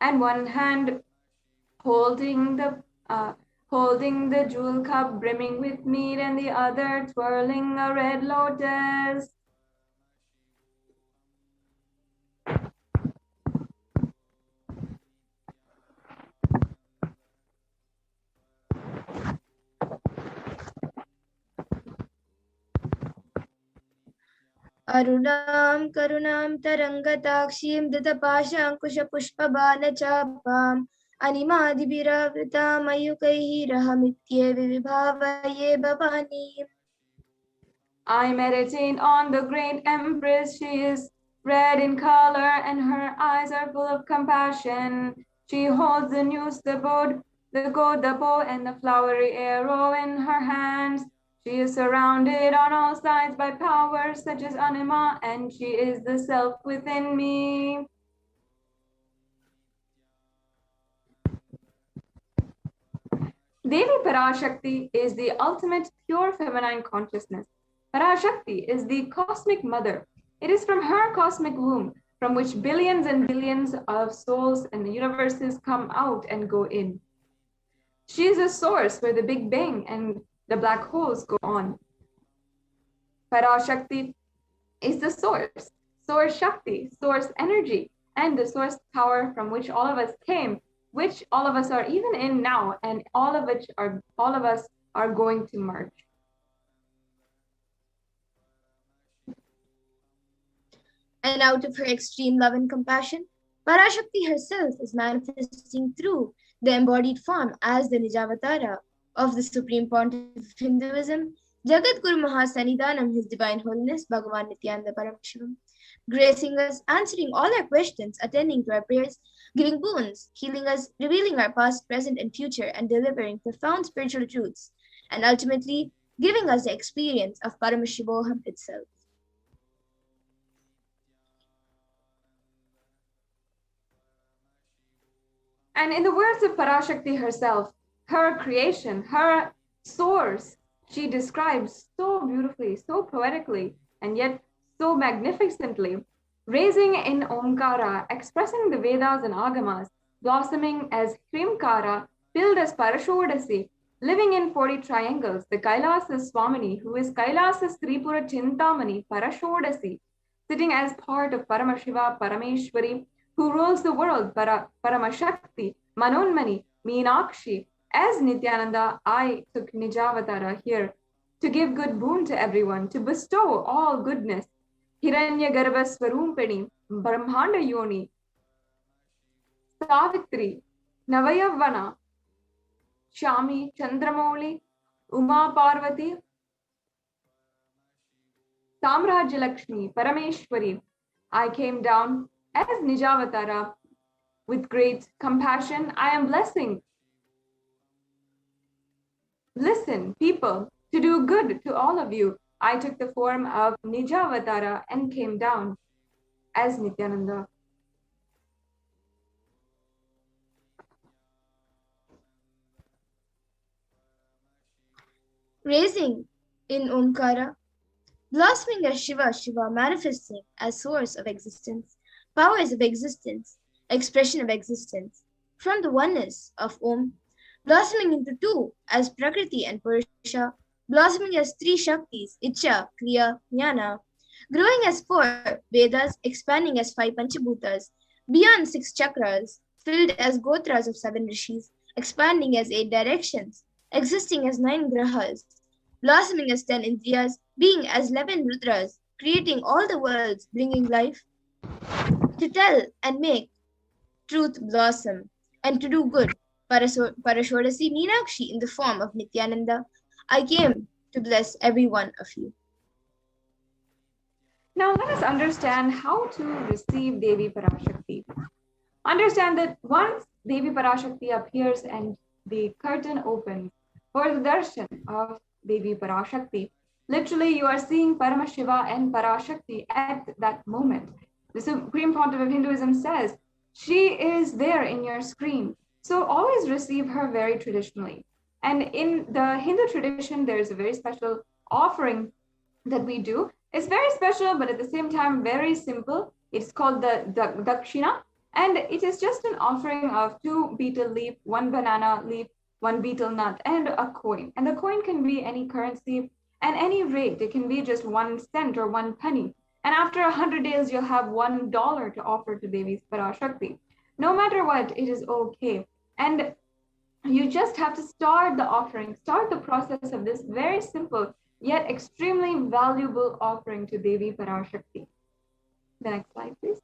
and one hand holding the jewel cup brimming with mead, and the other twirling a red lotus. Arunam karunam tarangatakshim didapashankusha pushpabanachapam animadibiravrita mayukaihi rahamitye vibhavaye bhavani. I meditate on the great Empress. She is red in color and her eyes are full of compassion. She holds the noose, the bow, the bow, and the flowery arrow in her hands. She is surrounded on all sides by powers such as Anima, and she is the self within me. Devi Parashakti is the ultimate pure feminine consciousness. Parashakti is the cosmic mother. It is from her cosmic womb from which billions and billions of souls and the universes come out and go in. She is a source where the Big Bang and the black holes go on. Parashakti is the source Shakti, source energy, and the source power from which all of us came, which all of us are even in now, and all of us are going to merge. And out of her extreme love and compassion, Parashakti herself is manifesting through the embodied form as the Nijavatara of the Supreme Pontiff of Hinduism, Jagat Guru Mahasanidanam, His Divine Holiness, Bhagavan Nithyananda Paramashivam, gracing us, answering all our questions, attending to our prayers, giving boons, healing us, revealing our past, present, and future, and delivering profound spiritual truths, and ultimately giving us the experience of Paramashivoham itself. And in the words of Parashakti herself, her creation, her source, she describes so beautifully, so poetically, and yet so magnificently, raising in Omkara, expressing the Vedas and Agamas, blossoming as Hrimkara, filled as Parashodasi, living in 40 triangles, the Kailasa Swamini, who is Kailasa's Tripura Chintamani, Parashodasi, sitting as part of Paramashiva, Parameshwari, who rules the world, Paramashakti, Manonmani, Meenakshi. As Nithyananda, I took Nijavatara here to give good boon to everyone, to bestow all goodness. Hiranya Garbha Swarumpini, Brahmanda Yoni, Savitri, Navayavana, Shami, Chandramouli, Uma Parvati, Samrajya Lakshmi, Parameshwari. I came down as Nijavatara with great compassion. I am blessing. Listen, people, to do good to all of you. I took the form of Nijavatara and came down as Nithyananda. Raising in Omkara, blossoming as Shiva, Shiva manifesting as source of existence, powers of existence, expression of existence, from the oneness of Om, blossoming into two as Prakriti and Purusha, blossoming as three Shaktis, Icha, Kriya, Jnana, growing as four Vedas, expanding as five Panchabhutas, beyond six chakras, filled as Gotras of seven rishis, expanding as eight directions, existing as nine grahas, blossoming as 10 Indriyas, being as 11 Rudras, creating all the worlds, bringing life, to tell and make truth blossom, and to do good. Parashodasi Meenakshi in the form of Nithyananda, I came to bless every one of you. Now let us understand how to receive Devi Parashakti. Understand that once Devi Parashakti appears and the curtain opens for the darshan of Devi Parashakti, literally you are seeing Paramashiva and Parashakti at that moment. The Supreme Pontiff of Hinduism says, she is there in your screen. So always receive her very traditionally. And in the Hindu tradition, there's a very special offering that we do. It's very special, but at the same time, very simple. It's called the Dakshina. And it is just an offering of 2 betel leaf, 1 banana leaf, 1 betel nut, and a coin. And the coin can be any currency and any rate. It can be just 1 cent or 1 penny. And after 100 days, you'll have $1 to offer to Devi's Parashakti. No matter what, it is okay. And you just have to start the offering, start the process of this very simple yet extremely valuable offering to Devi Parashakti. The next slide, please.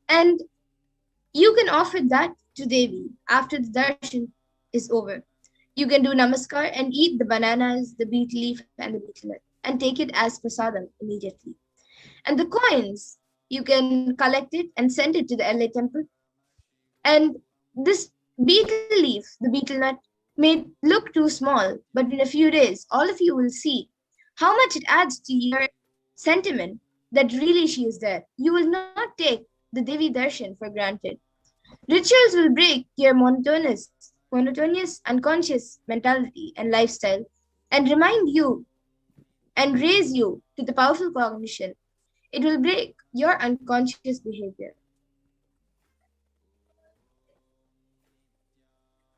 And you can offer that to Devi after the darshan is over. You can do namaskar and eat the bananas, the betel leaf, and the betel nut, and take it as prasadam immediately. And the coins, you can collect it and send it to the LA temple. And this betel leaf, the betel nut, may look too small, but in a few days, all of you will see how much it adds to your sentiment that really she is there. You will not take the Devi darshan for granted. Rituals will break your monotonous, unconscious mentality and lifestyle and remind you and raise you to the powerful cognition. It will break your unconscious behavior.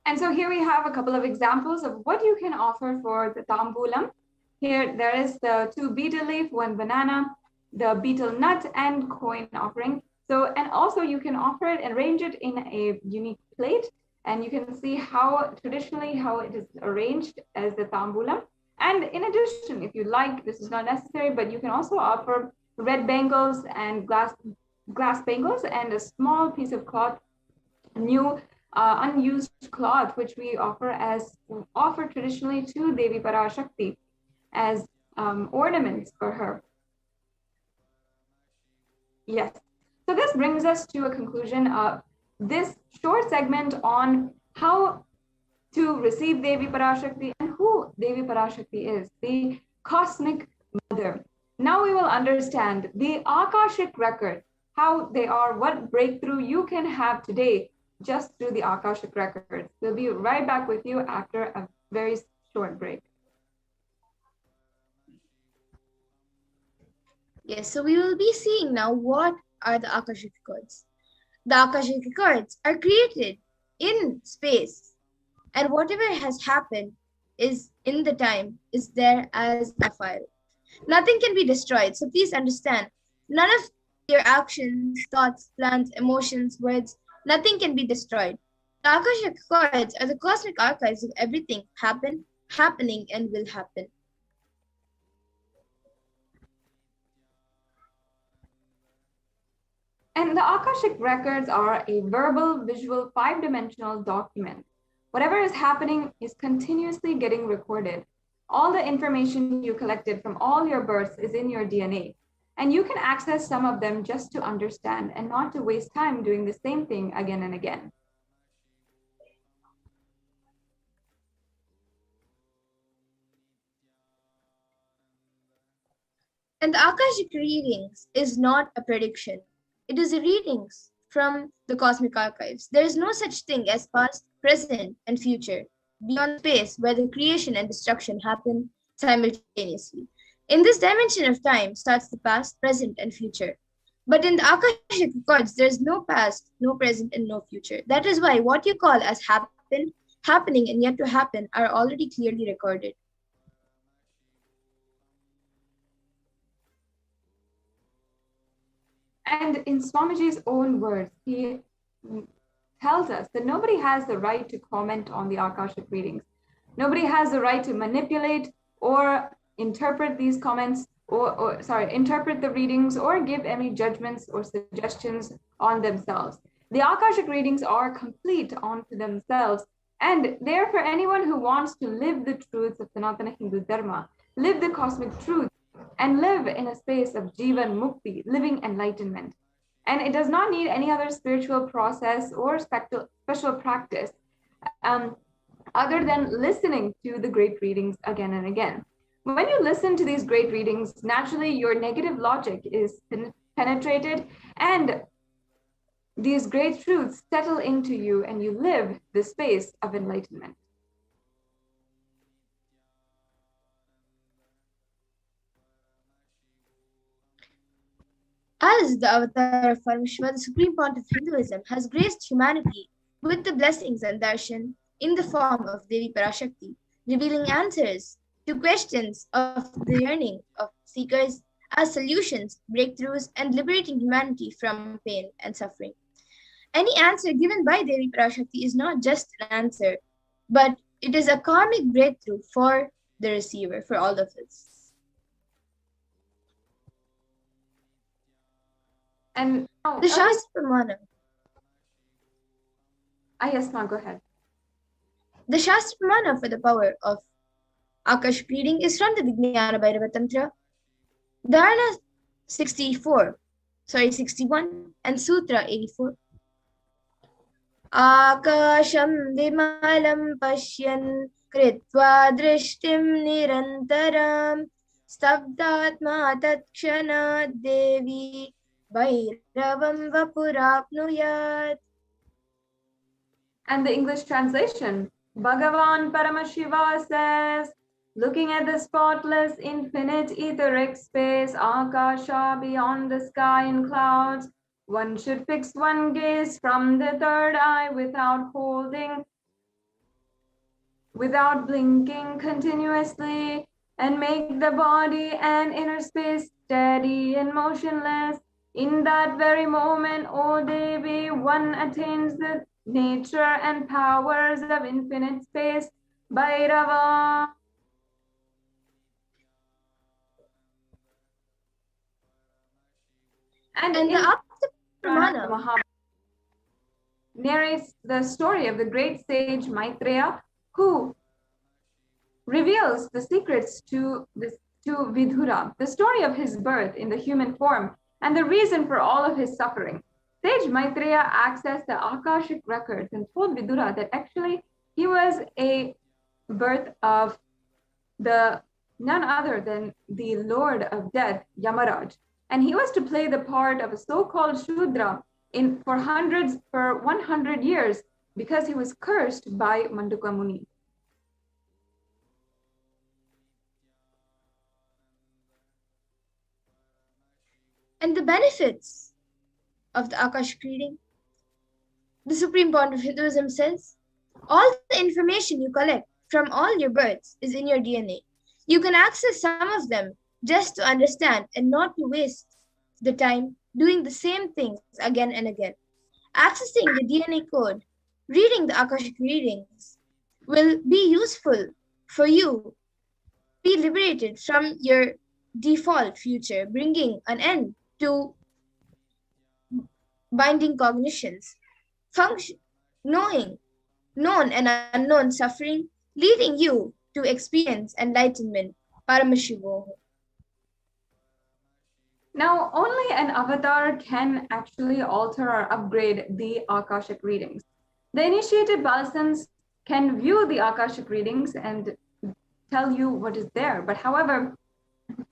And so here we have a couple of examples of what you can offer for the tambulam. Here there is the 2 betel leaf, 1 banana, the betel nut, and coin offering. So, and also you can offer it and arrange it in a unique plate. And you can see how traditionally how it is arranged as the tambulam. And in addition, if you like, this is not necessary, but you can also offer red bangles and glass bangles and a small piece of cloth, new unused cloth, which we offer traditionally to Devi Parashakti as ornaments for her. Yes. So this brings us to a conclusion of this short segment on how to receive Devi Parashakti and who Devi Parashakti is, the cosmic mother. Now we will understand the Akashic record, how they are, what breakthrough you can have today just through the Akashic records. We'll be right back with you after a very short break. Yes, so we will be seeing now what are the Akashic records. The Akashic records are created in space, and whatever has happened is in the time is there as a file. Nothing can be destroyed. So please understand, none of Your actions, thoughts, plans, emotions, words, nothing can be destroyed. The Akashic records are the cosmic archives of everything happening, and will happen. And the Akashic records are a verbal, visual, five-dimensional document. Whatever is happening is continuously getting recorded. All the information you collected from all your births is in your DNA. And you can access some of them just to understand and not to waste time doing the same thing again and again. And the Akashic readings is not a prediction. It is a readings from the cosmic archives. There is no such thing as past, present, and future beyond space where the creation and destruction happen simultaneously. In this dimension of time starts the past, present, and future. But in the Akashic records, there is no past, no present, and no future. That is why what you call as happening, and yet to happen are already clearly recorded. And in Swamiji's own words, he tells us that nobody has the right to comment on the Akashic readings. Nobody has the right to manipulate or interpret these comments, interpret the readings or give any judgments or suggestions on themselves. The Akashic readings are complete onto themselves, and they're for anyone who wants to live the truths of Sanatana Hindu Dharma, live the cosmic truth, and live in a space of Jivan Mukti, living enlightenment. And it does not need any other spiritual process or special practice other than listening to the great readings again and again. When you listen to these great readings, naturally your negative logic is penetrated and these great truths settle into you and you live the space of enlightenment. As the avatar of Paramashiva, the supreme point of Hinduism has graced humanity with the blessings and darshan in the form of Devi Parashakti, revealing answers to questions of the yearning of seekers as solutions, breakthroughs, and liberating humanity from pain and suffering. Any answer given by Devi Parashakti is not just an answer, but it is a karmic breakthrough for the receiver, for all of us. And the Shastra Pramana. Yes, ma'am, go ahead. The Shastra Pramana for the power of Akashic reading is from the Vijnana Bhairava Tantra, Dharana 61 and Sutra 84. Akasham vimalam pashyan kritva drishtim nirantaram stabdatma tatkshanat devi Bhairavam vapurapnuyat. And the English translation, Bhagavan Paramashiva says, looking at the spotless, infinite etheric space, Akasha beyond the sky and clouds, one should fix one gaze from the third eye without blinking continuously, and make the body and inner space steady and motionless. In that very moment, O Devi, one attains the nature and powers of infinite space, Bhairava. And the Apta Pramana narrates the story of the great sage Maitreya, who reveals the secrets to Vidura, the story of his birth in the human form, and the reason for all of his suffering. Sage Maitreya accessed the Akashic records and told Vidura that actually he was a birth of none other than the Lord of Death, Yamaraj. And he was to play the part of a so-called Shudra for 100 years because he was cursed by Manduka Muni. And the benefits of the Akashic reading. The Supreme Point of Hinduism says, all the information you collect from all your births is in your DNA. You can access some of them just to understand and not to waste the time doing the same things again and again. Accessing the DNA code, reading the Akashic readings will be useful for you to be liberated from your default future, bringing an end to binding cognitions, function, knowing, known and unknown suffering, leading you to experience enlightenment. Paramashivoham. Now, only an avatar can actually alter or upgrade the Akashic readings. The initiated Balasans can view the Akashic readings and tell you what is there. But however,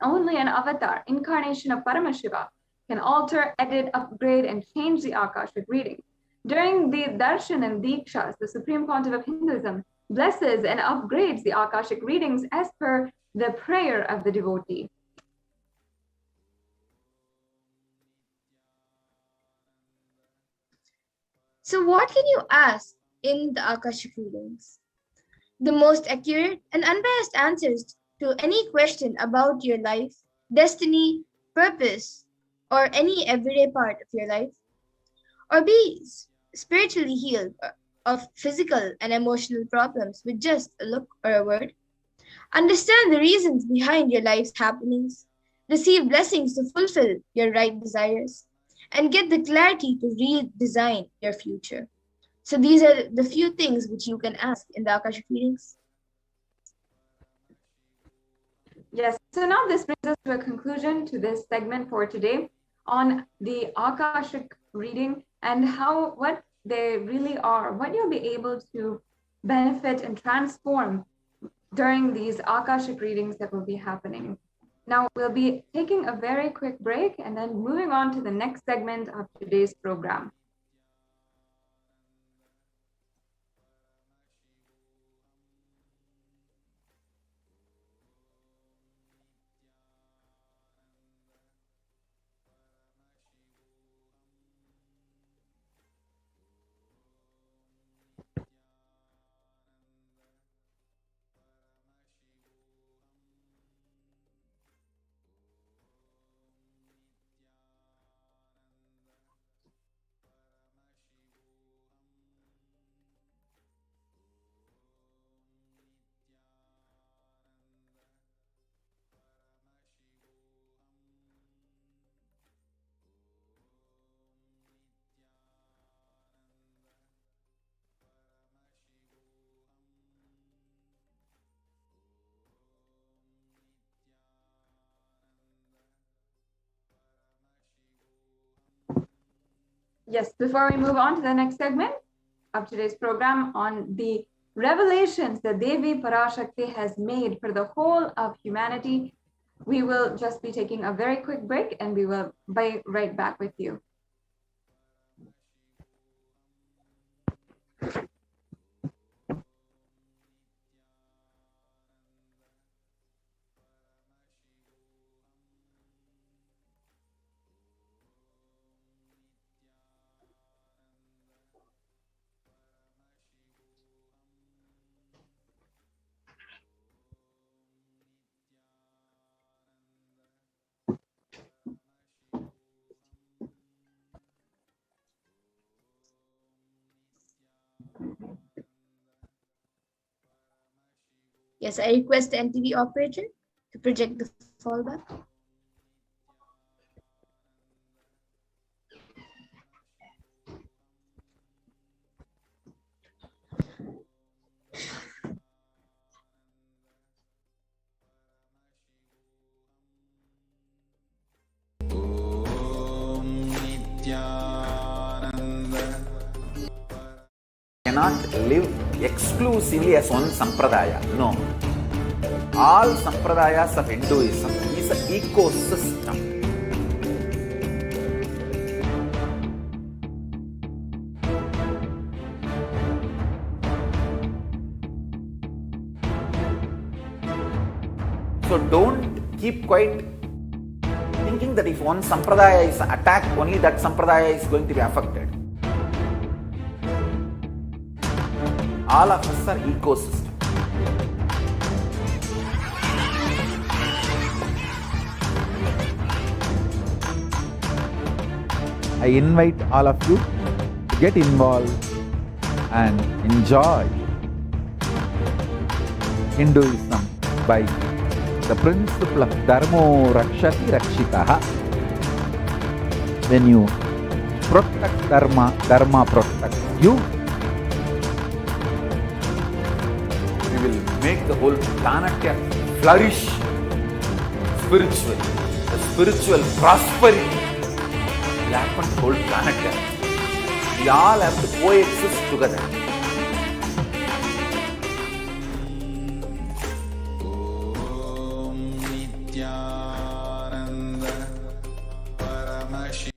only an avatar, incarnation of Paramashiva, can alter, edit, upgrade, and change the Akashic reading. During the Darshan and Dikshas, the Supreme Pontiff of Hinduism blesses and upgrades the Akashic readings as per the prayer of the devotee. So, what can you ask in the Akashic readings? The most accurate and unbiased answers to any question about your life, destiny, purpose, or any everyday part of your life, or be spiritually healed of physical and emotional problems with just a look or a word. Understand the reasons behind your life's happenings, receive blessings to fulfill your right desires, and get the clarity to redesign your future. So these are the few things which you can ask in the Akashic readings. Yes, so now this brings us to a conclusion to this segment for today on the Akashic reading and what they really are, what you'll be able to benefit and transform during these Akashic readings that will be happening. Now we'll be taking a very quick break and then moving on to the next segment of today's program. Yes, before we move on to the next segment of today's program on the revelations that Devi Parashakti has made for the whole of humanity, we will just be taking a very quick break and we will be right back with you. Yes, I request the NTV operator to project the fallback. Cannot live exclusively as one sampradaya. No. All sampradayas of Hinduism is an ecosystem. So don't keep quiet thinking that if one sampradaya is attacked, only that sampradaya is going to be affected. All of us are ecosystem. I invite all of you to get involved and enjoy Hinduism by the principle of Dharmo Rakshati Rakshitaha. When you protect Dharma, Dharma protects you. We will make the whole planet flourish spiritually. The spiritual prosperity will happen to the whole planet. We all have to coexist together. Om Nithyananda Paramashivam.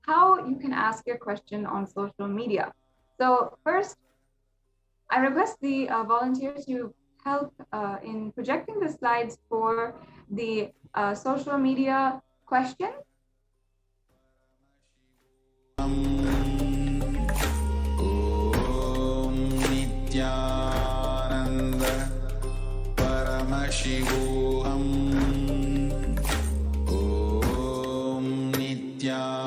How you can ask your question on social media. So first, I request the volunteers to help in projecting the slides for the social media question. Om Nithyananda Paramashivoham. Om Nithyananda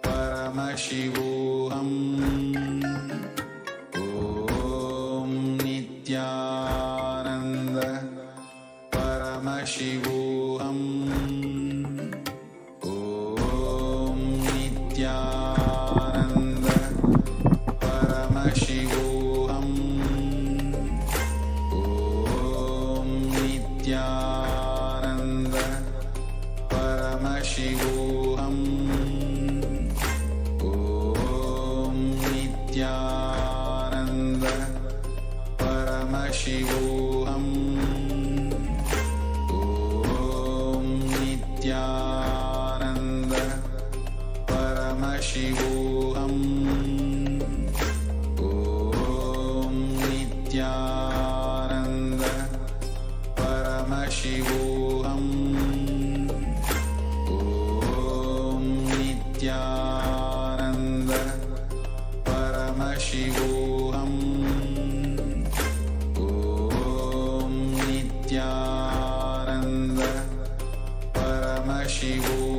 Paramashivoham. Om Nithyananda Paramashivoham. Om Nithyananda Paramashivoham. Om Nithyananda Paramashivoham. Om Nithyananda Paramashivoham. Om Nithyananda Paramashivoham. Om Nithyananda Paramashivoham. Om Nithyananda Paramashivoham. Om Nithyananda Paramashivoham. Om Nithyananda Paramashivoham.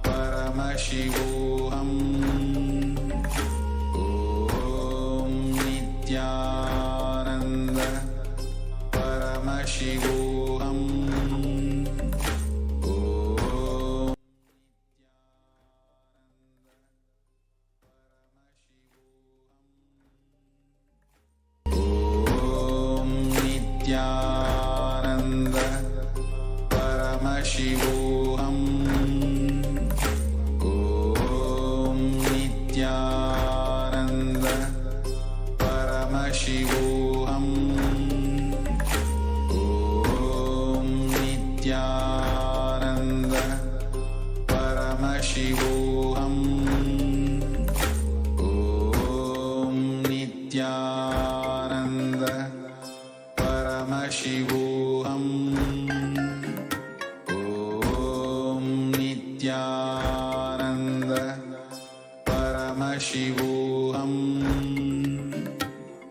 Paramashivoham. Om Nithyananda Paramashivoham. Om Nithyananda Paramashivoham. Om Paramashivoham. Om Nithyananda Paramashivoham. Om Nithyananda Paramashivoham. Om Nithyananda Paramashivoham.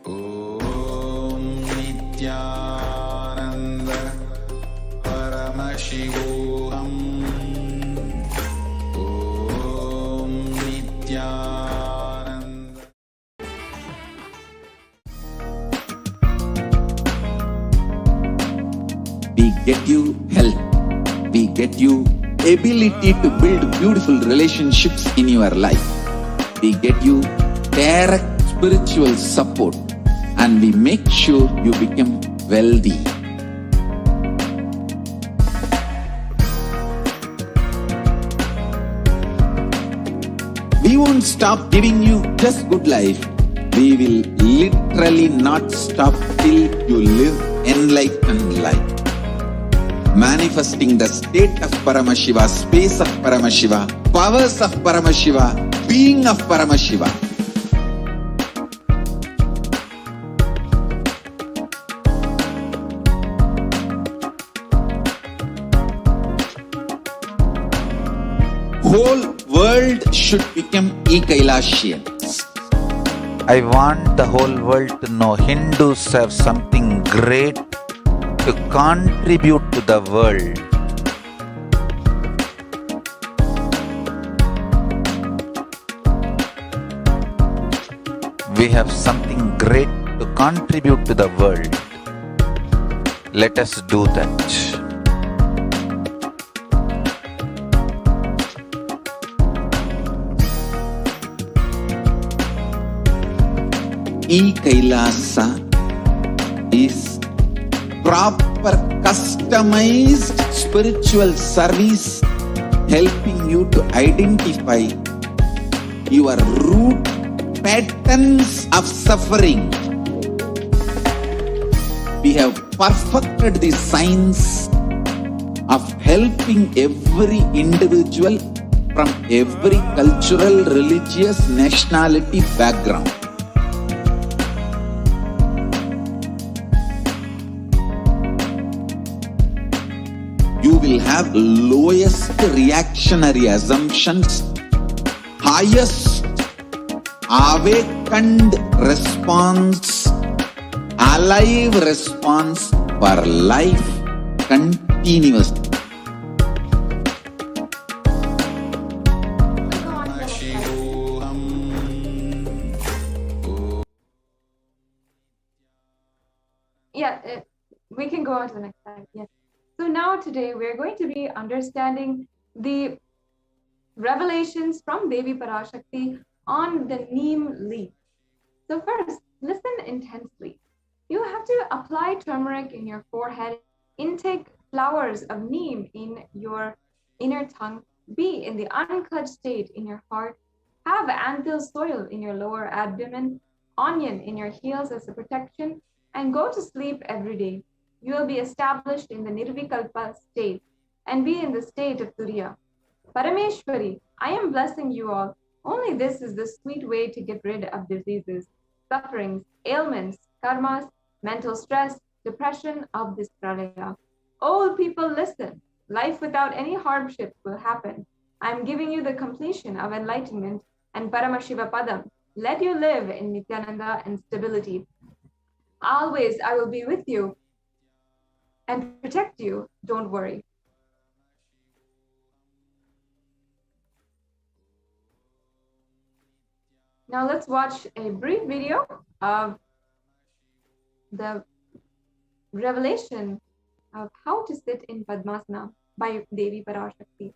Om Nithyananda Paramashivoham. Om Nithyananda. We get you health. We get you ability to build beautiful relationships in your life. We get you direct spiritual support, and we make sure you become wealthy. We won't stop giving you just good life. We will literally not stop till you live enlightened life. Manifesting the state of Paramashiva, space of Paramashiva, powers of Paramashiva, being of Paramashiva. Whole world should become Kailasians. I want the whole world to know Hindus have something great to contribute to the world. We have something great to contribute to the world. Let us do that. Kailasa is proper customized spiritual service helping you to identify your root patterns of suffering. We have perfected the science of helping every individual from every cultural, religious, nationality background. You will have lowest reactionary assumptions, highest awakened response, alive response for life continuously. Yeah, we can go on to the next slide. Yes. So now today we're going to be understanding the revelations from Devi Parashakti on the neem leaf. So first, listen intensely. You have to apply turmeric in your forehead, intake flowers of neem in your inner tongue, be in the unclutched state in your heart, have anthil soil in your lower abdomen, onion in your heels as a protection, and go to sleep every day. You will be established in the Nirvikalpa state and be in the state of Turiya. Parameshwari, I am blessing you all. Only this is the sweet way to get rid of diseases, sufferings, ailments, karmas, mental stress, depression of this pralaya. All people listen. Life without any hardship will happen. I am giving you the completion of enlightenment and Paramashiva Padam. Let you live in Nithyananda and stability. Always I will be with you and protect you. Don't worry. Now let's watch a brief video of the revelation of how to sit in Padmasana by Devi Parashakti.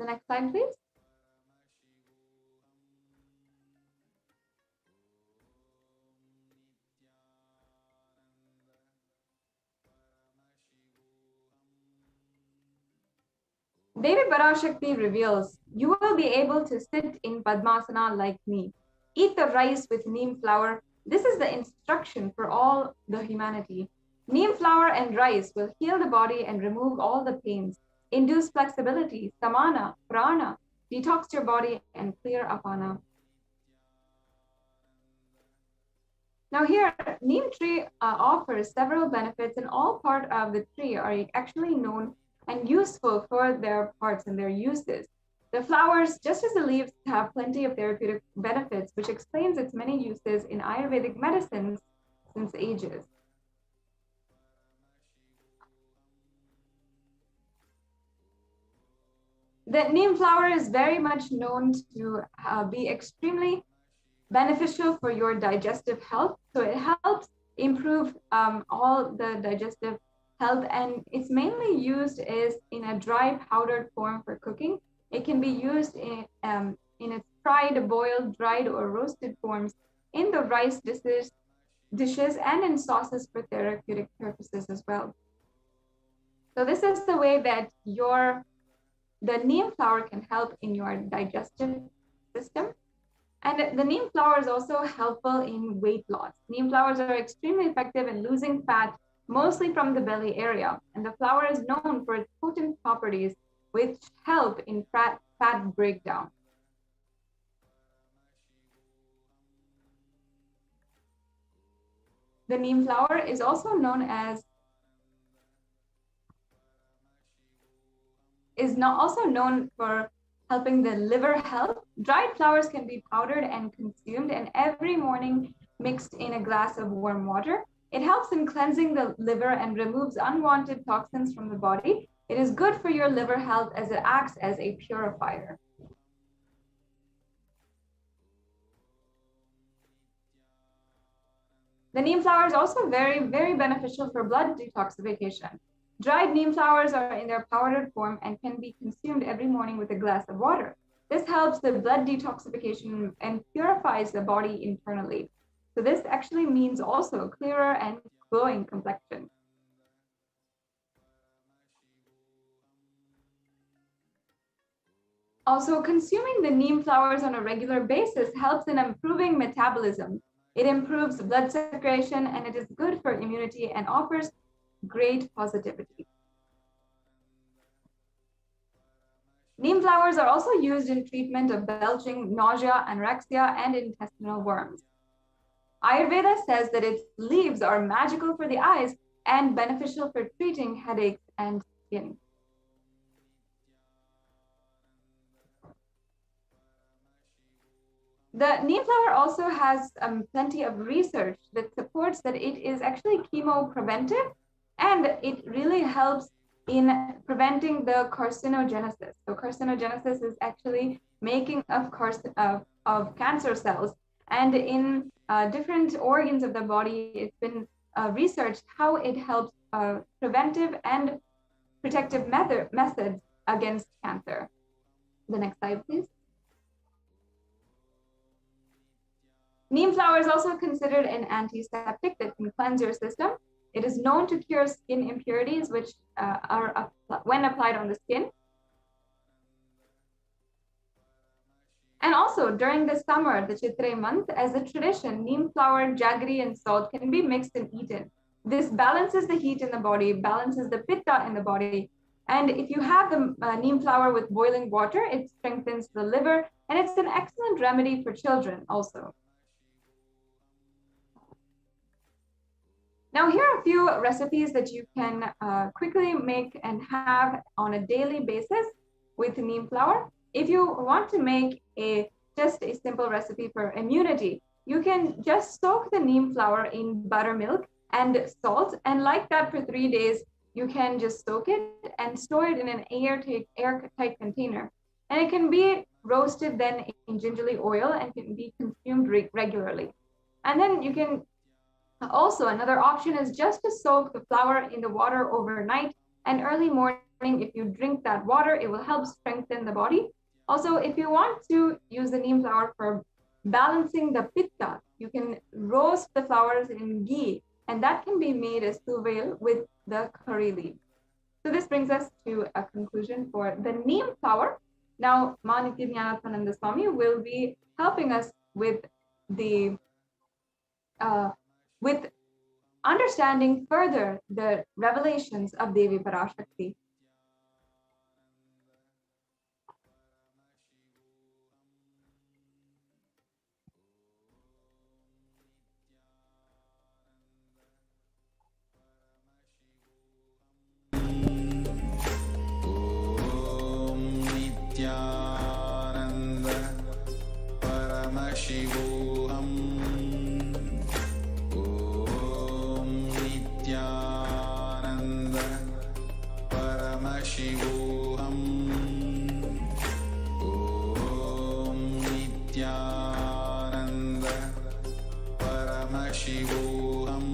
The next slide, please. Devi Parashakti reveals, you will be able to sit in Padmasana like me. Eat the rice with neem flour. This is the instruction for all the humanity. Neem flour and rice will heal the body and remove all the pains, induce flexibility, samana, prana, detox your body and clear apana. Now here, neem tree offers several benefits, and all part of the tree are actually known and useful for their parts and their uses. The flowers, just as the leaves, have plenty of therapeutic benefits, which explains its many uses in Ayurvedic medicines since ages. The neem flower is very much known to be extremely beneficial for your digestive health. So it helps improve all the digestive health, and it's mainly used is in a dry powdered form for cooking. It can be used in its fried, boiled, dried, or roasted forms in the rice dishes and in sauces for therapeutic purposes as well. So this is the way that the neem flower can help in your digestive system. And the neem flower is also helpful in weight loss. Neem flowers are extremely effective in losing fat, mostly from the belly area. And the flower is known for its potent properties, which help in fat breakdown. The neem flower is also known as also known for helping the liver health. Dried flowers can be powdered and consumed, and every morning mixed in a glass of warm water. It helps in cleansing the liver and removes unwanted toxins from the body. It is good for your liver health as it acts as a purifier. The neem flower is also very, very beneficial for blood detoxification. Dried neem flowers are in their powdered form and can be consumed every morning with a glass of water. This helps the blood detoxification and purifies the body internally. So this actually means also clearer and glowing complexion. Also, consuming the neem flowers on a regular basis helps in improving metabolism. It improves blood circulation, and it is good for immunity and offers great positivity. Neem flowers are also used in treatment of belching, nausea, anorexia, and intestinal worms. Ayurveda says that its leaves are magical for the eyes and beneficial for treating headaches and skin. The neem flower also has plenty of research that supports that it is actually chemopreventive, and it really helps in preventing the carcinogenesis. So carcinogenesis is actually making of cancer cells, and in different organs of the body, it's been researched how it helps preventive and protective methods against cancer. The next slide, please. Neem flower is also considered an antiseptic that can cleanse your system. It is known to cure skin impurities, which are when applied on the skin. And also during the summer, the Chaitre month, as a tradition, neem flower, jaggery, and salt can be mixed and eaten. This balances the heat in the body, balances the pitta in the body. And if you have the neem flower with boiling water, it strengthens the liver, and it's an excellent remedy for children also. Now, here are a few recipes that you can quickly make and have on a daily basis with neem flower. If you want to make just a simple recipe for immunity, you can just soak the neem flower in buttermilk and salt, and like that for 3 days, you can just soak it and store it in an airtight container. And it can be roasted then in gingerly oil and can be consumed regularly. And then you can also, another option is just to soak the flower in the water overnight And early morning, if you drink that water, it will help strengthen the body. Also, if you want to use the neem flower for balancing the pitta, you can roast the flowers in ghee, and that can be made as tuvail with the curry leaf. So this brings us to a conclusion for the neem flower. Now, Ma Nithyananda Swami will be helping us with the with understanding further the revelations of Devi Parashakti. Nithyananda Paramashivoham. Om Nithyananda Paramashivoham. Om Nithyananda Paramashivoham.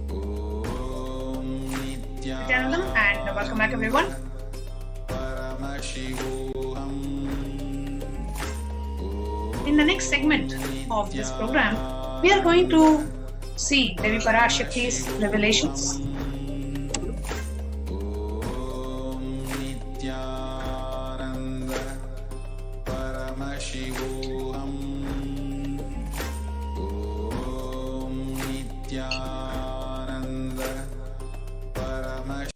Om Nithyanandam, and welcome back everyone. In the next segment of this program, we are going to see Devi Parashakti's revelations. Om Nithyananda Paramashivoham. Om Nithyananda Paramashivoham.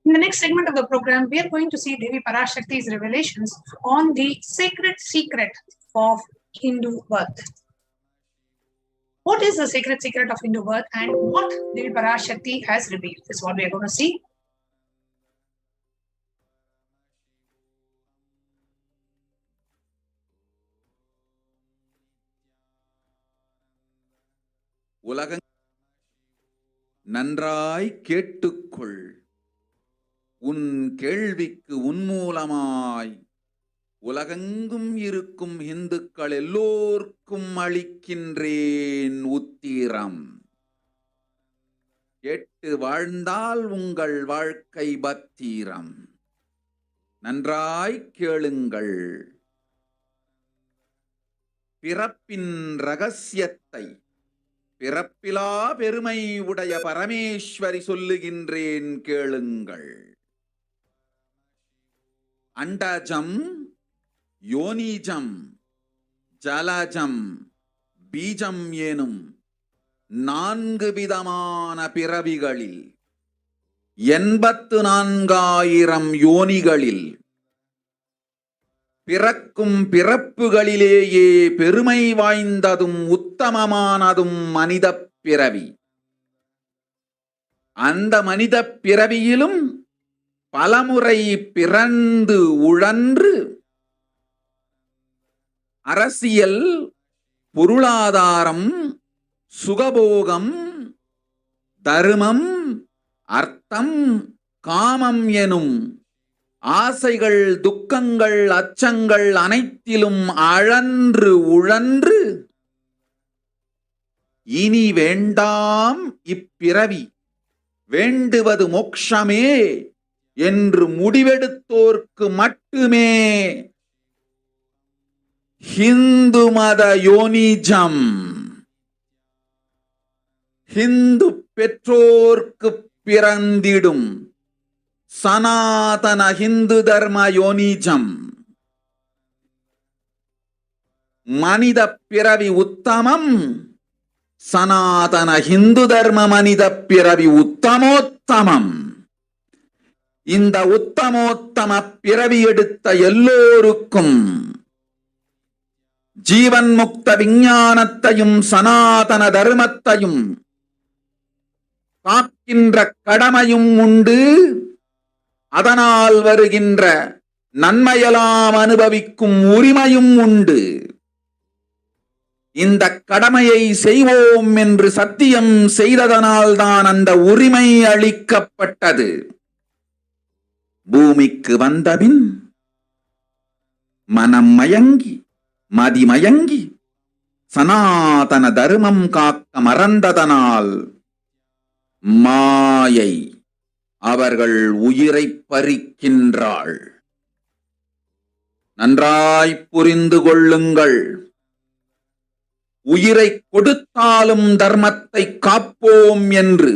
In the next segment of the program, we are going to see Devi Parashakti's revelations on the sacred secret of Hindu birth. What is the sacred secret of Hindu birth and what Devi Parashakti has revealed is what we are going to see. உலகம் நன்றாய் கேட்டுக்கொள், உன் கேள்விக்கு உன்மூலமாய் உலகெங்கும் இருக்கும் இந்துக்கள் எல்லோர்க்கும் அளிக்கின்றேன் உத்திரம். கேட்டு வாழ்ந்தால் உங்கள் வாழ்க்கை பத்திரம். நன்றாய் கேளுங்கள். பிறப்பின் ரகசியத்தை பிறப்பிலா பெருமை உடைய பரமேஸ்வரி சொல்லுகின்றேன் கேளுங்கள். அண்டஜம், யோனிஜம், ஜலஜம், பீஜம் எனும் 4 விதமான பிறவிகளில் 84,000 யோனிகளில் பிறக்கும் பிறப்புகளிலேயே பெருமை வாய்ந்ததும் உத்தமமானதும் மனித பிறவி. அந்த மனித பிறவியிலும் பலமுறை பிறந்து உழன்று அரசியல், பொருளாதாரம், சுகபோகம், தர்மம், அர்த்தம், காமம் எனும் ஆசைகள், துக்கங்கள், அச்சங்கள் அனைத்திலும் அழன்று உழன்று இனி வேண்டாம் இப்பிறவி, வேண்டுவது மோட்சமே என்று முடிவெடுத்தோர்க்கு மட்டுமே ஹிந்து மத யோனிஜம், ஹிந்து பெற்றோர்க்கு பிறந்திடும் சனாதன ஹிந்து தர்ம யோனிஜம். மனித பிறவி உத்தமம், சனாதன ஹிந்து தர்ம மனித பிறவி உத்தமோத்தமம். இந்த உத்தமோத்தம பிறவி எடுத்த எல்லோருக்கும் ஜீவன் முக்த விஞ்ஞானத்தையும் சனாதன தர்மத்தையும் காக்கின்ற கடமையும் உண்டு. அதனால் வருகின்ற நன்மையெல்லாம் அனுபவிக்கும் உரிமையும் உண்டு. இந்த கடமையை செய்வோம் என்று சத்தியம் செய்ததனால்தான் அந்த உரிமை அளிக்கப்பட்டது. பூமிக்கு வந்தபின் மனம் மயங்கி மதிமயங்கி சனாதன தர்மம் காக்க மறந்ததனால் மாயை அவர்கள் உயிரை பறிக்கின்றாள். நன்றாய் புரிந்து கொள்ளுங்கள். உயிரை கொடுத்தாலும் தர்மத்தை காப்போம் என்று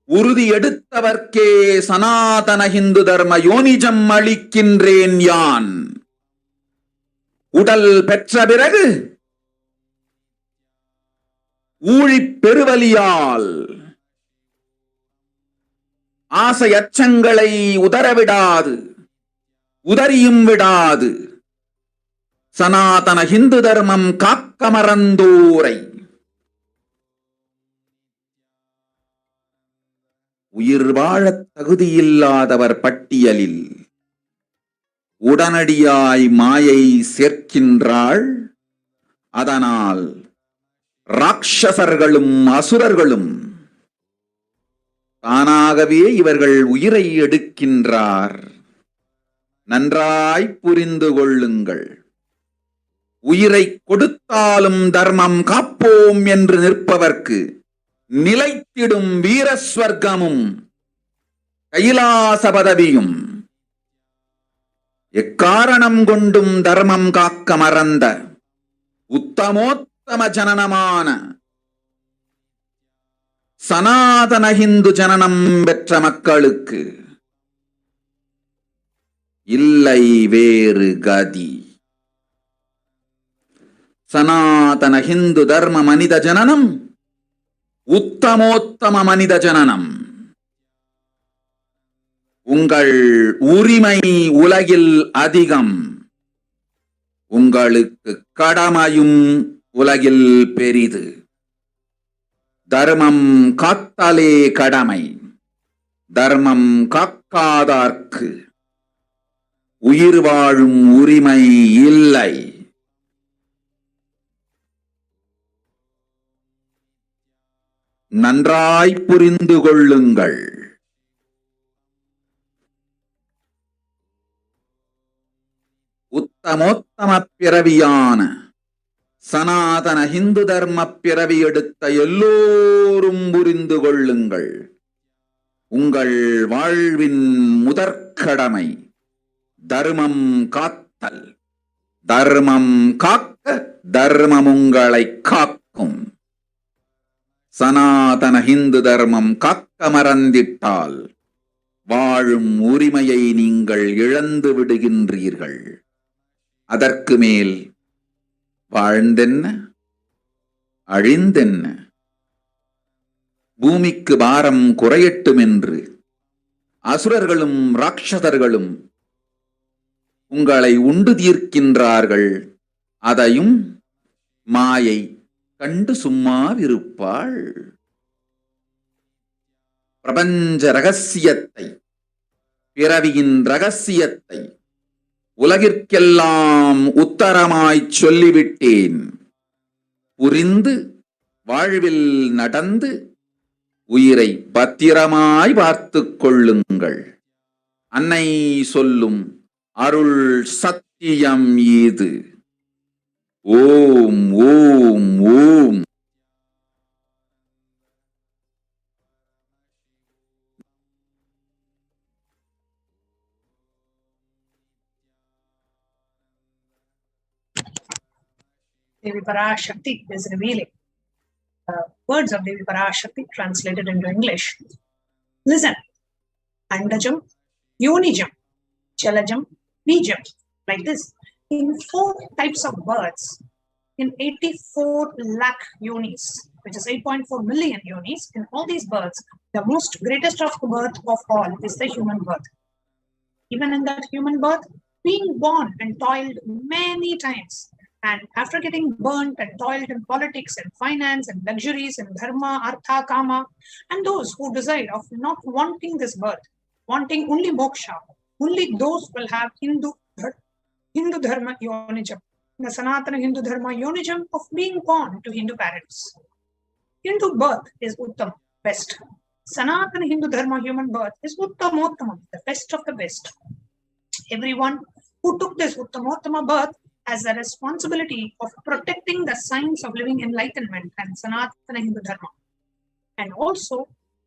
உறுதி எடுத்தவர்க்கே சனாதன இந்து தர்ம யோனிஜம் அளிக்கின்றேன் யான். உடல் பெற்ற பிறகு ஊழிப் பெருவலியால் ஆசை அச்சங்களை உதறவிடாது, உதறியும் விடாது சனாதன இந்து தர்மம் காக்க மறந்தோரை உயிர் வாழத் தகுதியில்லாதவர் பட்டியலில் உடனடியாய் மாயை சேர்க்கின்றாள். அதனால் ராட்சசர்களும் அசுரர்களும் தானாகவே இவர்கள் உயிரை எடுக்கின்றார். நன்றாய் புரிந்து கொள்ளுங்கள். உயிரை கொடுத்தாலும் தர்மம் காப்போம் என்று நிற்பவர்க்கு நிலைத்திடும் வீரஸ்வர்க்கமும் கைலாச பதவியும், எக்காரணம் கொண்டும் தர்மம் காக்க மறந்த உத்தமோத்தம ஜனனமான சனாதன இந்து ஜனனம் பெற்ற மக்களுக்கு இல்லை வேறு கதி. சனாதன இந்து தர்ம மனித ஜனனம் உத்தமோத்தம மனித ஜனனம். உங்கள் உரிமை உலகில் அதிகம், உங்களுக்கு கடமையும் உலகில் பெரிது. தர்மம் காத்தாலே கடமை, தர்மம் காக்காதார்க்கு உயிர் வாழும் உரிமை இல்லை. நன்றாய் புரிந்து கொள்ளுங்கள். உத்தமோத்தம பிறவியான சனாதன இந்து தர்ம பிறவி எடுத்த எல்லோரும் புரிந்து கொள்ளுங்கள். உங்கள் வாழ்வின் முதற்கடமை தர்மம் காத்தல். தர்மம் காக்க தர்மம் உங்களை காக்கும். சனாதன இந்து தர்மம் காக்க மறந்திட்டால் வாழும் உரிமையை நீங்கள் இழந்து விடுகின்றீர்கள். அதற்கு மேல் வாழ்ந்தென்ன அழிந்தென்ன? பூமிக்கு பாரம் குறையட்டும் என்று அசுரர்களும் ராட்சசர்களும் உங்களை உண்டு தீர்க்கின்றார்கள். அதையும் மாயை கண்டு சும்மாவிருப்பாள். பிரபஞ்ச ரகசியத்தை, பிறவியின் ரகசியத்தை உலகிற்கெல்லாம் உத்தரமாய்ச் சொல்லிவிட்டேன். புரிந்து வாழ்வில் நடந்து உயிரை பத்திரமாய் பார்த்துக் கொள்ளுங்கள். அன்னை சொல்லும் அருள் சத்தியம் இது. ஓம் ஓம் ஓம். Devi Parashakti is revealing words of Devi Parashakti translated into English. Listen. Andajam, Yonijam, Chalajam, Nijam. Like this. In 4 types of births, in 84 lakh yonis, which is 8.4 million yonis, in all these births, the most greatest of the birth of all is the human birth. Even in that human birth, being born and toiled many times, and after getting burnt and toiled in politics and finance and luxuries and dharma, artha, kama, and those who decide of not wanting this birth, wanting only moksha, only those will have Hindu Dharma Yonijam, the Sanatana Hindu Dharma Yonijam of being born to Hindu parents. Hindu birth is Uttam, best. Sanatana Hindu Dharma human birth is Uttamottamam, the best of the best. Everyone who took this Uttamottama birth has the responsibility of protecting the signs of living enlightenment and Sanatana Hindu Dharma. And also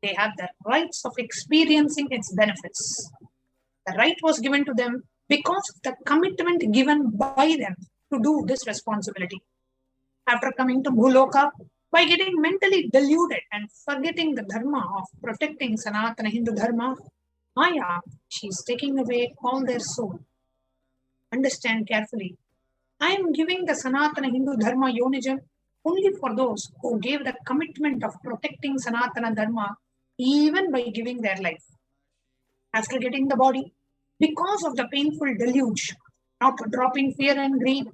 They have the rights of experiencing its benefits. The right was given to them because of the commitment given by them to do this responsibility. After coming to Bhuloka, by getting mentally deluded and forgetting the dharma of protecting Sanatana Hindu Dharma, Maya, she is taking away all their soul. Understand carefully. I am giving the Sanatana Hindu Dharma Yonijam only for those who gave the commitment of protecting Sanatana Dharma even by giving their life. After getting the body, because of the painful deluge, not dropping fear and greed,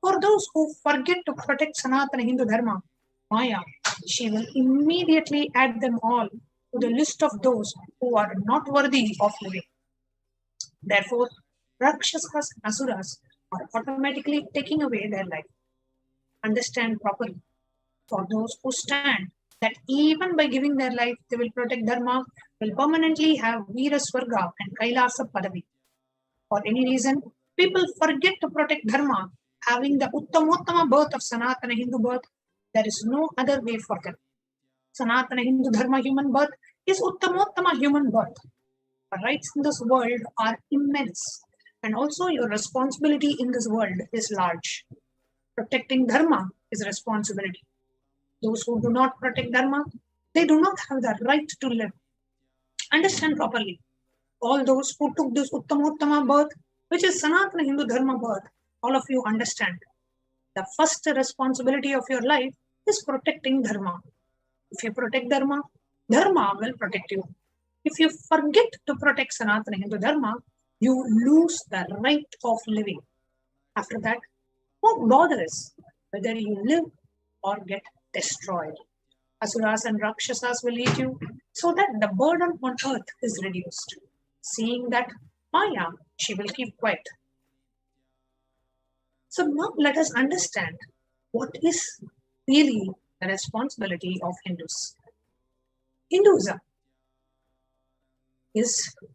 for those who forget to protect Sanatana Hindu Dharma, Maya, she will immediately add them all to the list of those who are not worthy of living. Therefore, Rakshasas and Asuras are automatically taking away their life. Understand properly. For those who stand that even by giving their life, they will protect Dharma, will permanently have Veera Swarga and Kailasa Padavi. For any reason, people forget to protect Dharma, having the Uttamottama birth of Sanatana Hindu birth. There is no other way for them. Sanatana Hindu Dharma human birth is Uttamottama human birth. The rights in this world are immense, and also your responsibility in this world is large. Protecting Dharma is a responsibility. Those who do not protect Dharma, they do not have the right to live. Understand properly. All those who took this Uttamottama birth, which is Sanatana Hindu Dharma birth, all of you understand. The first responsibility of your life is protecting Dharma. If you protect Dharma, Dharma will protect you. If you forget to protect Sanatana Hindu Dharma, you lose the right of living. After that, what bother is whether you live or get destroyed. Asuras and Rakshasas will eat you so that the burden on earth is reduced. Seeing that, Maya, she will keep quiet. So now let us understand what is really the responsibility of Hindus. Hinduism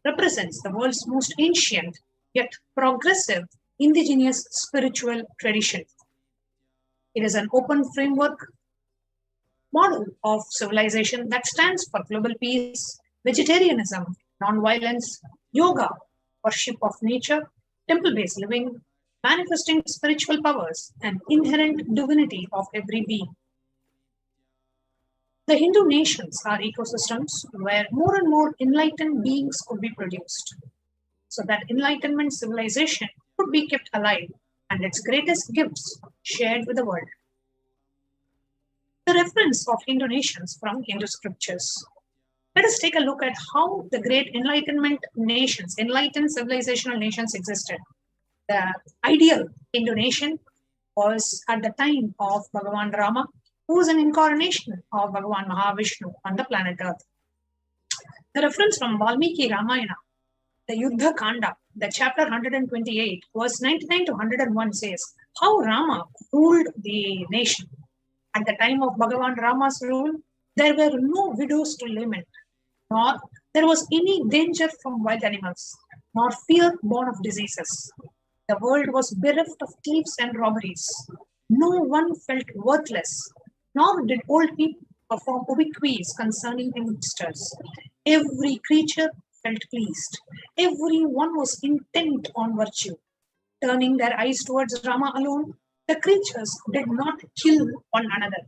represents the world's most ancient yet progressive indigenous spiritual tradition. It is an open framework model of civilization that stands for global peace, vegetarianism, non-violence, yoga, worship of nature, temple-based living, manifesting spiritual powers, and inherent divinity of every being. The Hindu nations are ecosystems where more and more enlightened beings could be produced, so that Enlightenment civilization could be kept alive and its greatest gifts shared with the world. The reference of Hindu nations from Hindu scriptures. Let us take a look at how the great Enlightenment nations, enlightened civilizational nations existed. The ideal Hindu nation was at the time of Bhagavan Rama, who was an incarnation of Bhagavan Mahavishnu on the planet Earth. The reference from Valmiki Ramayana, the Yuddha Kanda, the chapter 128, verse 99 to 101 says how Rama ruled the nation. At the time of Bhagavan Rama's rule, there were no widows to lament, nor there was any danger from wild animals, nor fear born of diseases. The world was bereft of thieves and robberies. No one felt worthless, nor did old people perform obsequies concerning youngsters. Every creature felt pleased. Everyone was intent on virtue. Turning their eyes towards Rama alone, the creatures did not kill one another.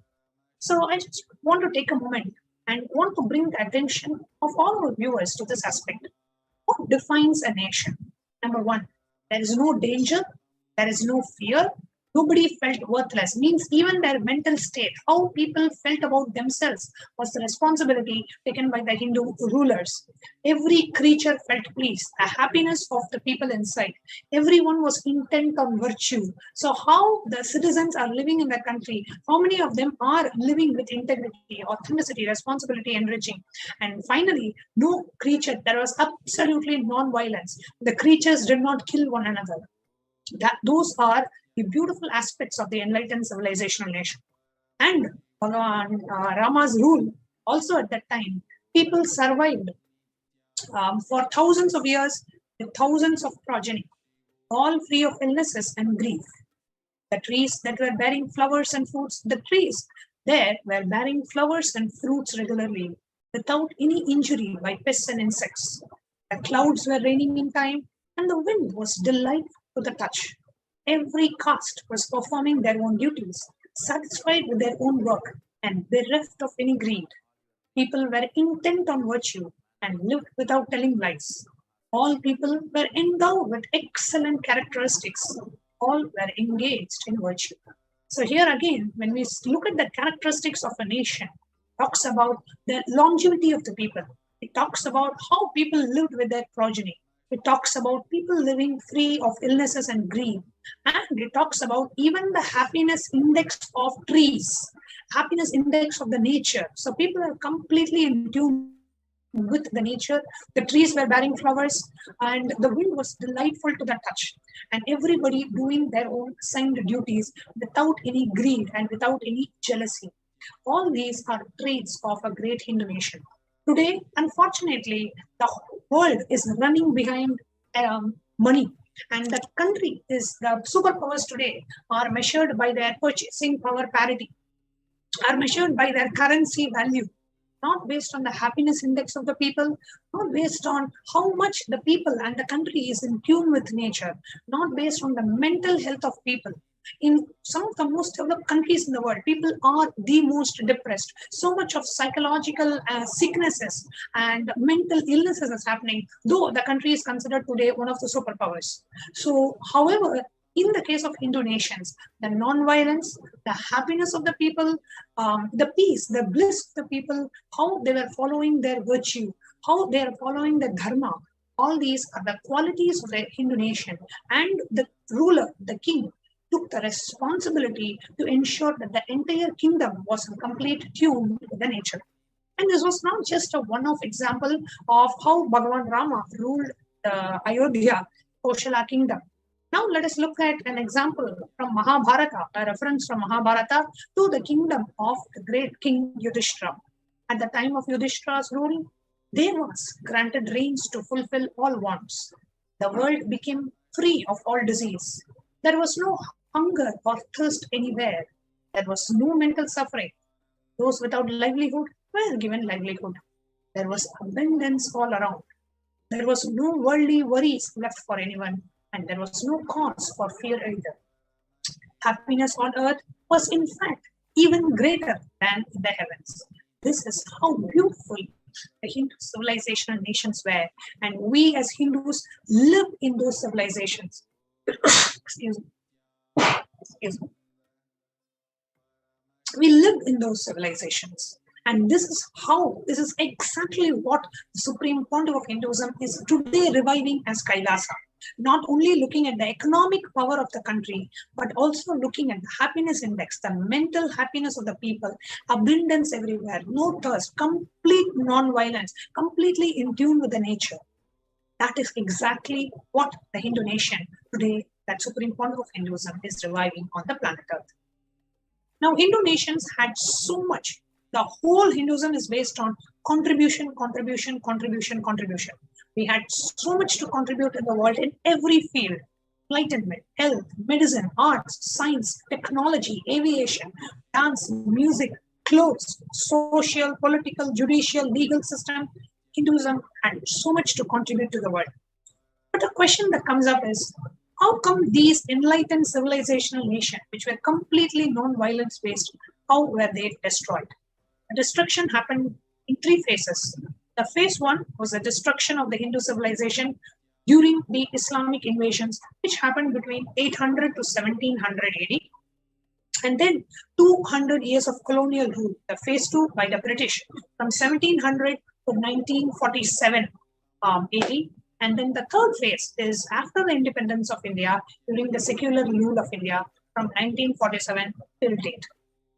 So I just want to take a moment and want to bring the attention of all our viewers to this aspect. What defines a nation? Number one, there is no danger, there is no fear, nobody felt worthless. Means even their mental state, how people felt about themselves was the responsibility taken by the Hindu rulers. Every creature felt pleased, the happiness of the people inside. Everyone was intent on virtue. So how the citizens are living in the country, how many of them are living with integrity, authenticity, responsibility, enriching. And finally, no creature, there was absolutely non-violence. The creatures did not kill one another. Those are the beautiful aspects of the enlightened civilizational nation. And Rama's rule, also at that time, people survived for thousands of years with thousands of progeny, all free of illnesses and grief. The trees that were bearing flowers and fruits, the trees there were bearing flowers and fruits regularly. without any injury by pests and insects. The clouds were raining in time, and the wind was delightful to the touch. Every caste was performing their own duties, satisfied with their own work, and bereft of any greed. People were intent on virtue and lived without telling lies. All people were endowed with excellent characteristics. All were engaged in virtue. So here again, when we look at the characteristics of a nation, it talks about the longevity of the people. It talks about how people lived with their progeny. It talks about people living free of illnesses and grief. And it talks about even the happiness index of trees, happiness index of the nature. So people are completely in tune with the nature. The trees were bearing flowers and the wind was delightful to the touch. And everybody doing their own assigned duties without any greed and without any jealousy. All these are traits of a great Hindu nation. Today, unfortunately, the world is running behind money. And the country is, the superpowers today are measured by their purchasing power parity, are measured by their currency value, not based on the happiness index of the people, not based on how much the people and the country is in tune with nature, not based on the mental health of people. In some of the most developed countries in the world, people are the most depressed. So much of psychological sicknesses and mental illnesses is happening, though the country is considered today one of the superpowers. So, however, in the case of Hindu nations, the non-violence, the happiness of the people, the peace, the bliss of the people, how they were following their virtue, how they are following the dharma, all these are the qualities of the Hindu nation. And the ruler, the king, took the responsibility to ensure that the entire kingdom was in complete tune with the nature. And this was not just a one-off example of how Bhagavan Rama ruled the Ayodhya, Koshala kingdom. Now let us look at an example from Mahabharata, a reference from Mahabharata to the kingdom of the great king Yudhishthira. At the time of Yudhishthira's rule, Devas granted rains to fulfill all wants. The world became free of all disease. There was no hunger or thirst anywhere. There was no mental suffering. Those without livelihood were given livelihood. There was abundance all around. There was no worldly worries left for anyone, and there was no cause for fear either. Happiness on earth was in fact even greater than in the heavens. This is how beautiful the Hindu civilization and nations were, and we as Hindus live in those civilizations. Excuse me. We live in those civilizations, and this is exactly what the Supreme Pontiff of Hinduism is today reviving as Kailasa. Not only looking at the economic power of the country, but also looking at the happiness index, the mental happiness of the people, abundance everywhere, no thirst, complete non-violence, completely in tune with the nature. That is exactly what the Hindu nation today, that Supreme Pontiff of Hinduism, is reviving on the planet Earth. Now, Hindu nations had so much. The whole Hinduism is based on contribution, contribution, contribution, contribution. We had so much to contribute in the world in every field: enlightenment, health, medicine, arts, science, technology, aviation, dance, music, clothes, social, political, judicial, legal system. Hinduism had so much to contribute to the world. But the question that comes up is, how come these enlightened civilizational nations, which were completely non-violence based, how were they destroyed? The destruction happened in three phases. The phase one was the destruction of the Hindu civilization during the Islamic invasions, which happened between 800 to 1700 AD. And then 200 years of colonial rule, the phase two by the British, from 1700 to 1947 AD. And then the third phase is after the independence of India, during the secular rule of India from 1947 till date.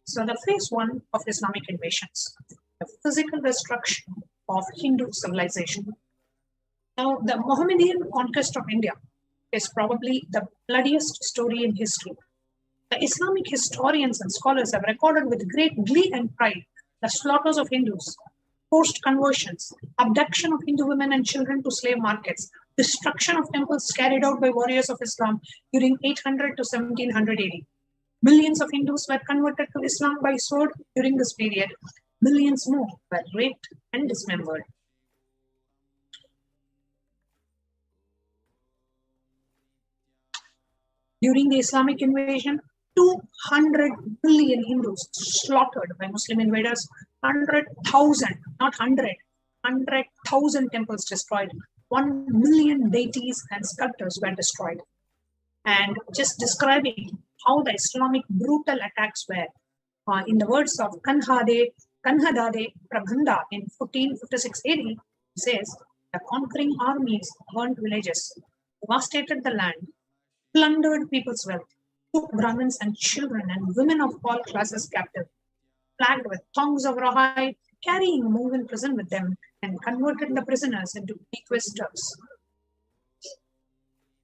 So the phase one of Islamic invasions, the physical destruction of Hindu civilization. Now, the Mohammedan conquest of India is probably the bloodiest story in history. The Islamic historians and scholars have recorded with great glee and pride the slaughters of Hindus, forced conversions, abduction of Hindu women and children to slave markets, destruction of temples carried out by warriors of Islam during 800 to 1700 AD. Millions of Hindus were converted to Islam by sword during this period. Millions more were raped and dismembered. During the Islamic invasion, 200 million Hindus slaughtered by Muslim invaders, 100,000, not 100, 100,000 temples destroyed, 1 million deities and sculptures were destroyed. And just describing how the Islamic brutal attacks were, in the words of Kanhadade Prabhanda in 1456 AD, he says, the conquering armies burnt villages, devastated the land, plundered people's wealth, took Brahmins and children and women of all classes captive, flagged with thongs of rawhide, carrying them in prison with them, and converted the prisoners into bequesters.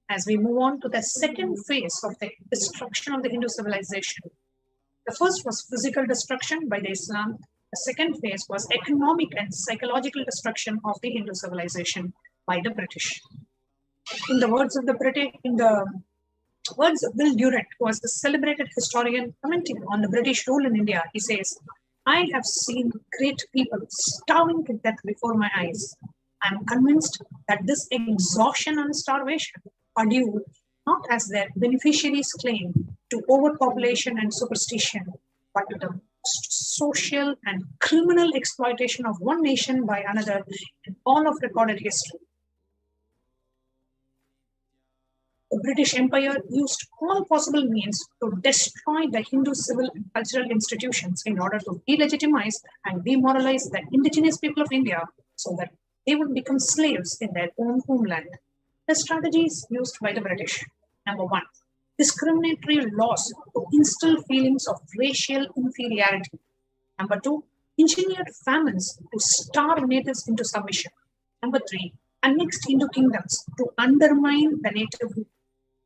As we move on to the second phase of the destruction of the Hindu civilization, the first was physical destruction by the Islam. The second phase was economic and psychological destruction of the Hindu civilization by the British. In the words of Bill Durrett, who was the celebrated historian commenting on the British rule in India, he says, I have seen great people starving to death before my eyes. I am convinced that this exhaustion and starvation are due, not as their beneficiaries claim, to overpopulation and superstition, but to the social and criminal exploitation of one nation by another in all of recorded history. The British Empire used all possible means to destroy the Hindu civil and cultural institutions in order to delegitimize and demoralize the indigenous people of India so that they would become slaves in their own homeland. The strategies used by the British: number one, discriminatory laws to instill feelings of racial inferiority. Number two, engineered famines to starve natives into submission. Number three, annexed Hindu kingdoms to undermine the native.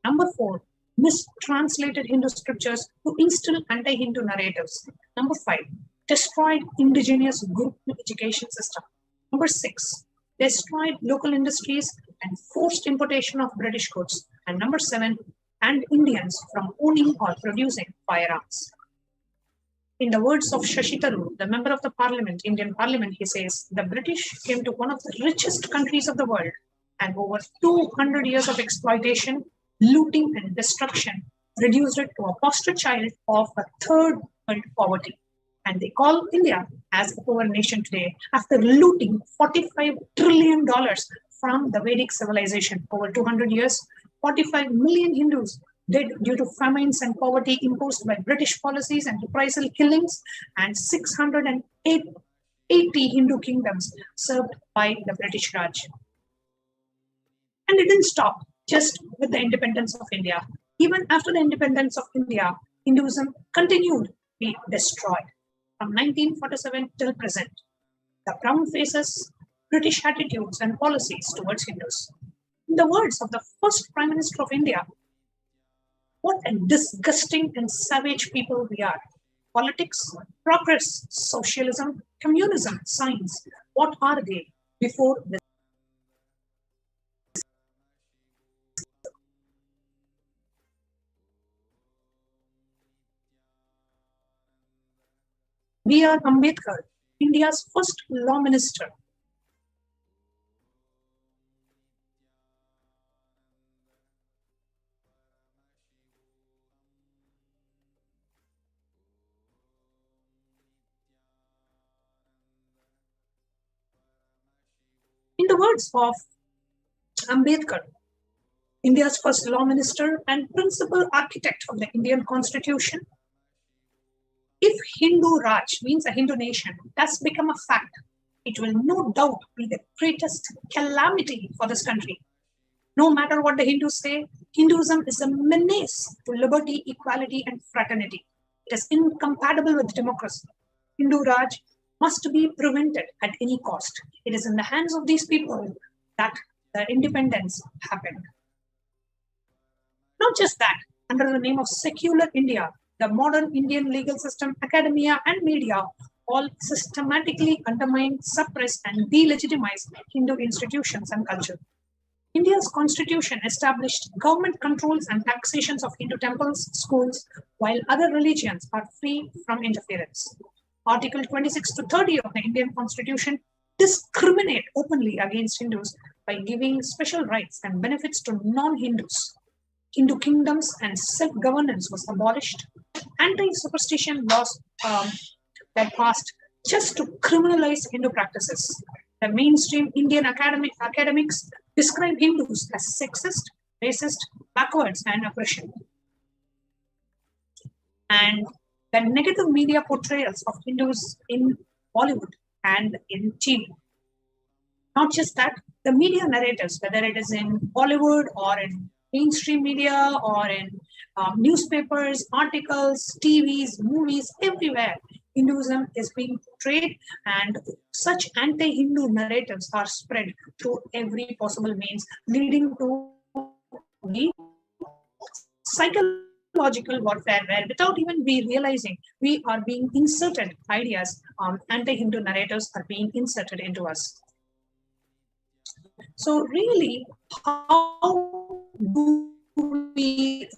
Number four, mistranslated Hindu scriptures to instill anti-Hindu narratives. Number five, destroyed indigenous group education system. Number six, destroyed local industries and forced importation of British goods. And number seven, banned Indians from owning or producing firearms. In the words of Shashi Tharoor, the member of the Parliament, Indian Parliament, he says, the British came to one of the richest countries of the world, and over 200 years of exploitation, looting and destruction reduced it to a poster child of a third world poverty. And they call India as a poor nation today after looting $45 trillion from the Vedic civilization. Over 200 years, 45 million Hindus dead due to famines and poverty imposed by British policies and reprisal killings, and 680 Hindu kingdoms served by the British Raj. And it didn't stop just with the independence of India. Even after the independence of India, Hinduism continued to be destroyed. From 1947 till present, the Crown faces British attitudes and policies towards Hindus. In the words of the first Prime Minister of India, what a disgusting and savage people we are. Politics, progress, socialism, communism, science, what are they before this? B.R. Ambedkar, India's first law minister. In the words of Ambedkar, India's first law minister and principal architect of the Indian Constitution, if Hindu Raj means a Hindu nation does become a fact, it will no doubt be the greatest calamity for this country. No matter what the Hindus say, Hinduism is a menace to liberty, equality, and fraternity. It is incompatible with democracy. Hindu Raj must be prevented at any cost. It is in the hands of these people that the independence happened. Not just that, under the name of secular India, the modern Indian legal system, academia, and media all systematically undermine, suppress, and delegitimize Hindu institutions and culture. India's constitution established government controls and taxations of Hindu temples, schools, while other religions are free from interference. Article 26 to 30 of the Indian Constitution discriminate openly against Hindus by giving special rights and benefits to non-Hindus. Hindu kingdoms and self-governance was abolished. Anti-superstition laws were passed just to criminalize Hindu practices. The mainstream Indian academics describe Hindus as sexist, racist, backwards, and oppression. And the negative media portrayals of Hindus in Bollywood and in TV. Not just that, the media narratives, whether it is in Bollywood or in mainstream media or in newspapers, articles, TVs, movies, everywhere, Hinduism is being portrayed, and such anti-Hindu narratives are spread through every possible means, leading to the psychological warfare where, without even we realizing, we are being inserted ideas, anti-Hindu narratives are being inserted into us. So really, how do we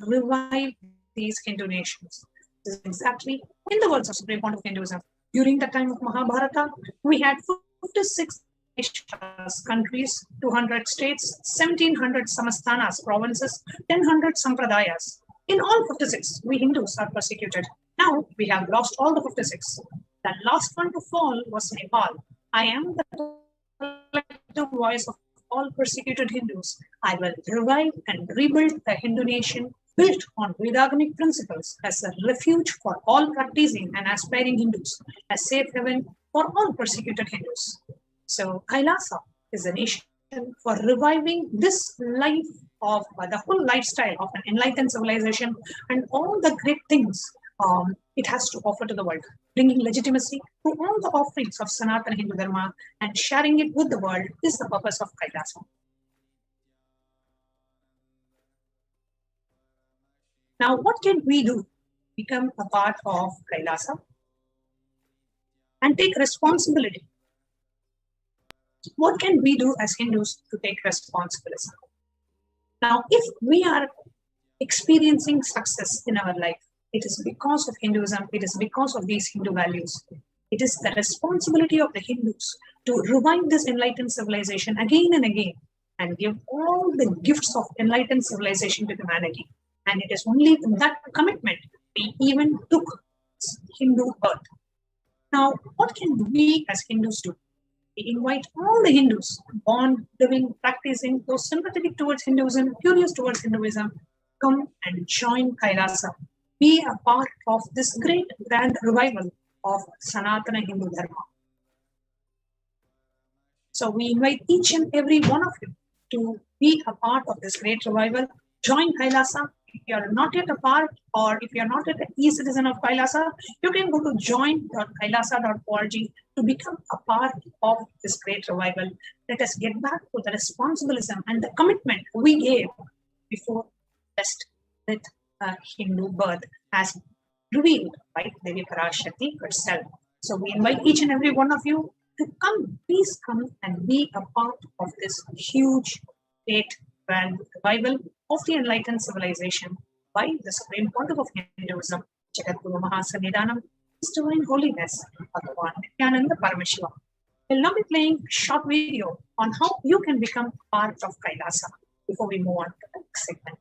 revive these Hindu nations? This is exactly in the words of Supreme Point of Hinduism. During the time of Mahabharata, we had 56 countries, 200 states, 1700 samasthanas, provinces, 1000 sampradayas. In all 56, we Hindus are persecuted. Now we have lost all the 56. The last one to fall was Nepal. I am the collective voice of all persecuted Hindus. I will revive and rebuild the Hindu nation built on Vedagamic principles as a refuge for all practicing and aspiring Hindus, a safe haven for all persecuted Hindus. So Kailasa is a nation for reviving this life of the whole lifestyle of an enlightened civilization and all the great things it has to offer to the world, bringing legitimacy to all the offerings of Sanatana Hindu Dharma and sharing it with the world is the purpose of Kailasa. Now, what can we do? Become a part of Kailasa and take responsibility. What can we do as Hindus to take responsibility? Now, if we are experiencing success in our life, it is because of Hinduism, it is because of these Hindu values. It is the responsibility of the Hindus to revive this enlightened civilization again and again and give all the gifts of enlightened civilization to humanity. And it is only in that commitment we even took Hindu birth. Now, what can we as Hindus do? We invite all the Hindus, born, living, practicing, those sympathetic towards Hinduism, curious towards Hinduism, come and join Kailasa. Be a part of this great grand revival of Sanatana Hindu Dharma. So we invite each and every one of you to be a part of this great revival. Join Kailasa. If you are not yet a part, or if you are not yet an e-citizen of Kailasa, you can go to join.kailasa.org to become a part of this great revival. Let us get back to the responsibilism and the commitment we gave before just with Hindu birth as revealed by Devi Parashakti herself. So we invite each and every one of you to come, please come and be a part of this huge, great, grand revival of the enlightened civilization by the Supreme Pontiff of Hinduism, Jagadguru Mahasannidhanam, His Divine Holiness, Bhagavan Nithyananda Paramashivam. We'll now be playing a short video on how you can become part of Kailasa before we move on to the next segment.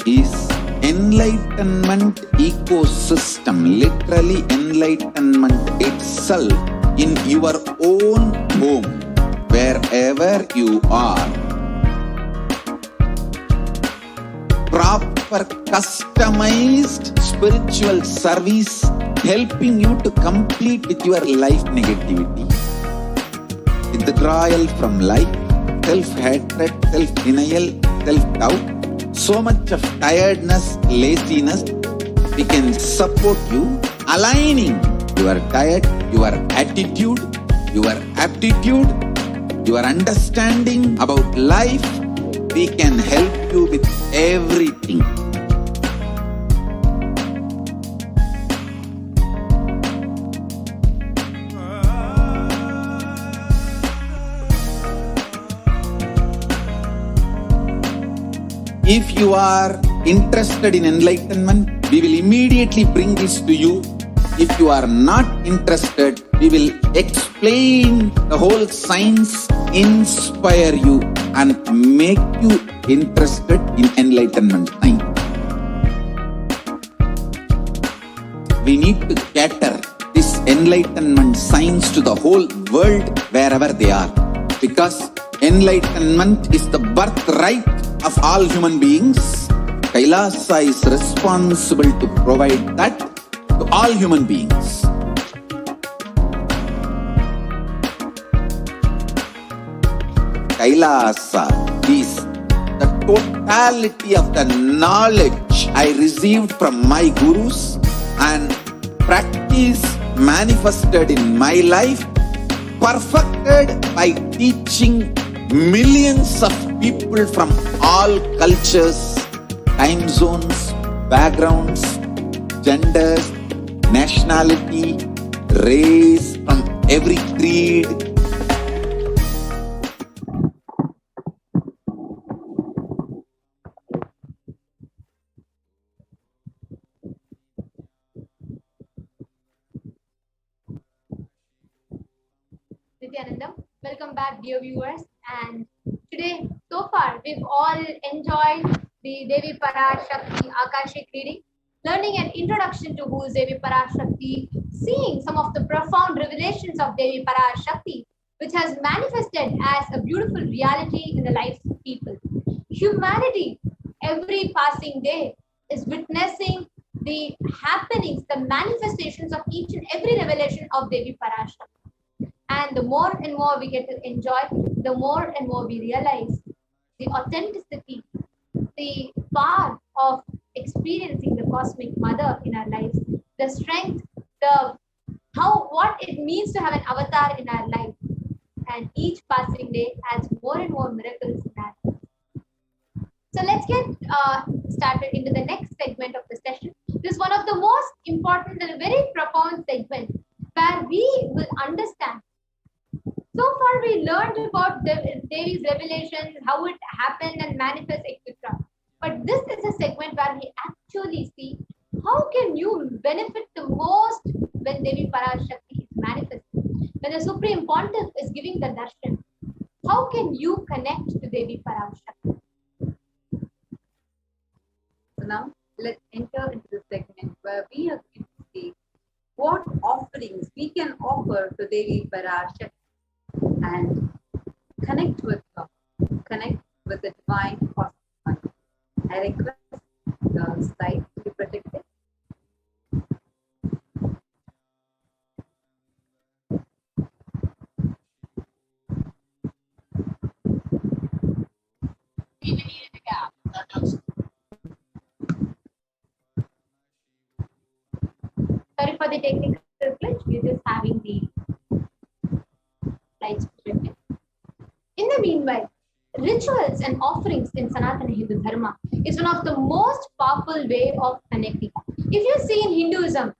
Is enlightenment ecosystem, literally enlightenment itself in your own home, wherever you are. Proper customized spiritual service helping you to complete with your life negativity. Withdrawal from life, self-hatred, self-denial, self-doubt, so much of tiredness, laziness, we can support you, aligning your diet, your attitude, your aptitude, your understanding about life. We can help you with everything. If you are interested in enlightenment, we will immediately bring this to you. If you are not interested, we will explain the whole science, inspire you and make you interested in enlightenment science. We need to cater this enlightenment science to the whole world wherever they are. Because enlightenment is the birthright of all human beings. Kailasa is responsible to provide that to all human beings. Kailasa is the totality of the knowledge I received from my gurus and practice manifested in my life, perfected by teaching millions of people from all cultures, time zones, backgrounds, genders, nationality, race, from every creed. Nithyanandam, welcome back, dear viewers. And today, so far, we've all enjoyed the Devi Parashakti Akashic reading, learning an introduction to who is Devi Parashakti, seeing some of the profound revelations of Devi Parashakti, which has manifested as a beautiful reality in the lives of people. Humanity, every passing day, is witnessing the happenings, the manifestations of each and every revelation of Devi Parashakti. And the more and more we get to enjoy, the more and more we realize the authenticity, the power of experiencing the cosmic mother in our lives, the strength, what it means to have an avatar in our life. And each passing day adds more and more miracles in our lives. So let's get started into the next segment of the session. This is one of the most important and very profound segments where we will understand. So far, we learned about Devi's revelations, how it happened and manifests, etc. But this is a segment where we actually see how can you benefit the most when Devi Parashakti is manifested. When the Supreme Pontiff is giving the darshan, how can you connect to Devi Parashakti? So now, let's enter into the segment where we are going to see what offerings we can offer to Devi Parashakti and connect with her, connect with the divine cosmic mother. I request the slide to be protected. Sorry for the technical glitch, we're just having the slides projected. In the meanwhile, rituals and offerings in Sanatana Hindu Dharma is one of the most powerful way of connecting. If you see in Hinduism,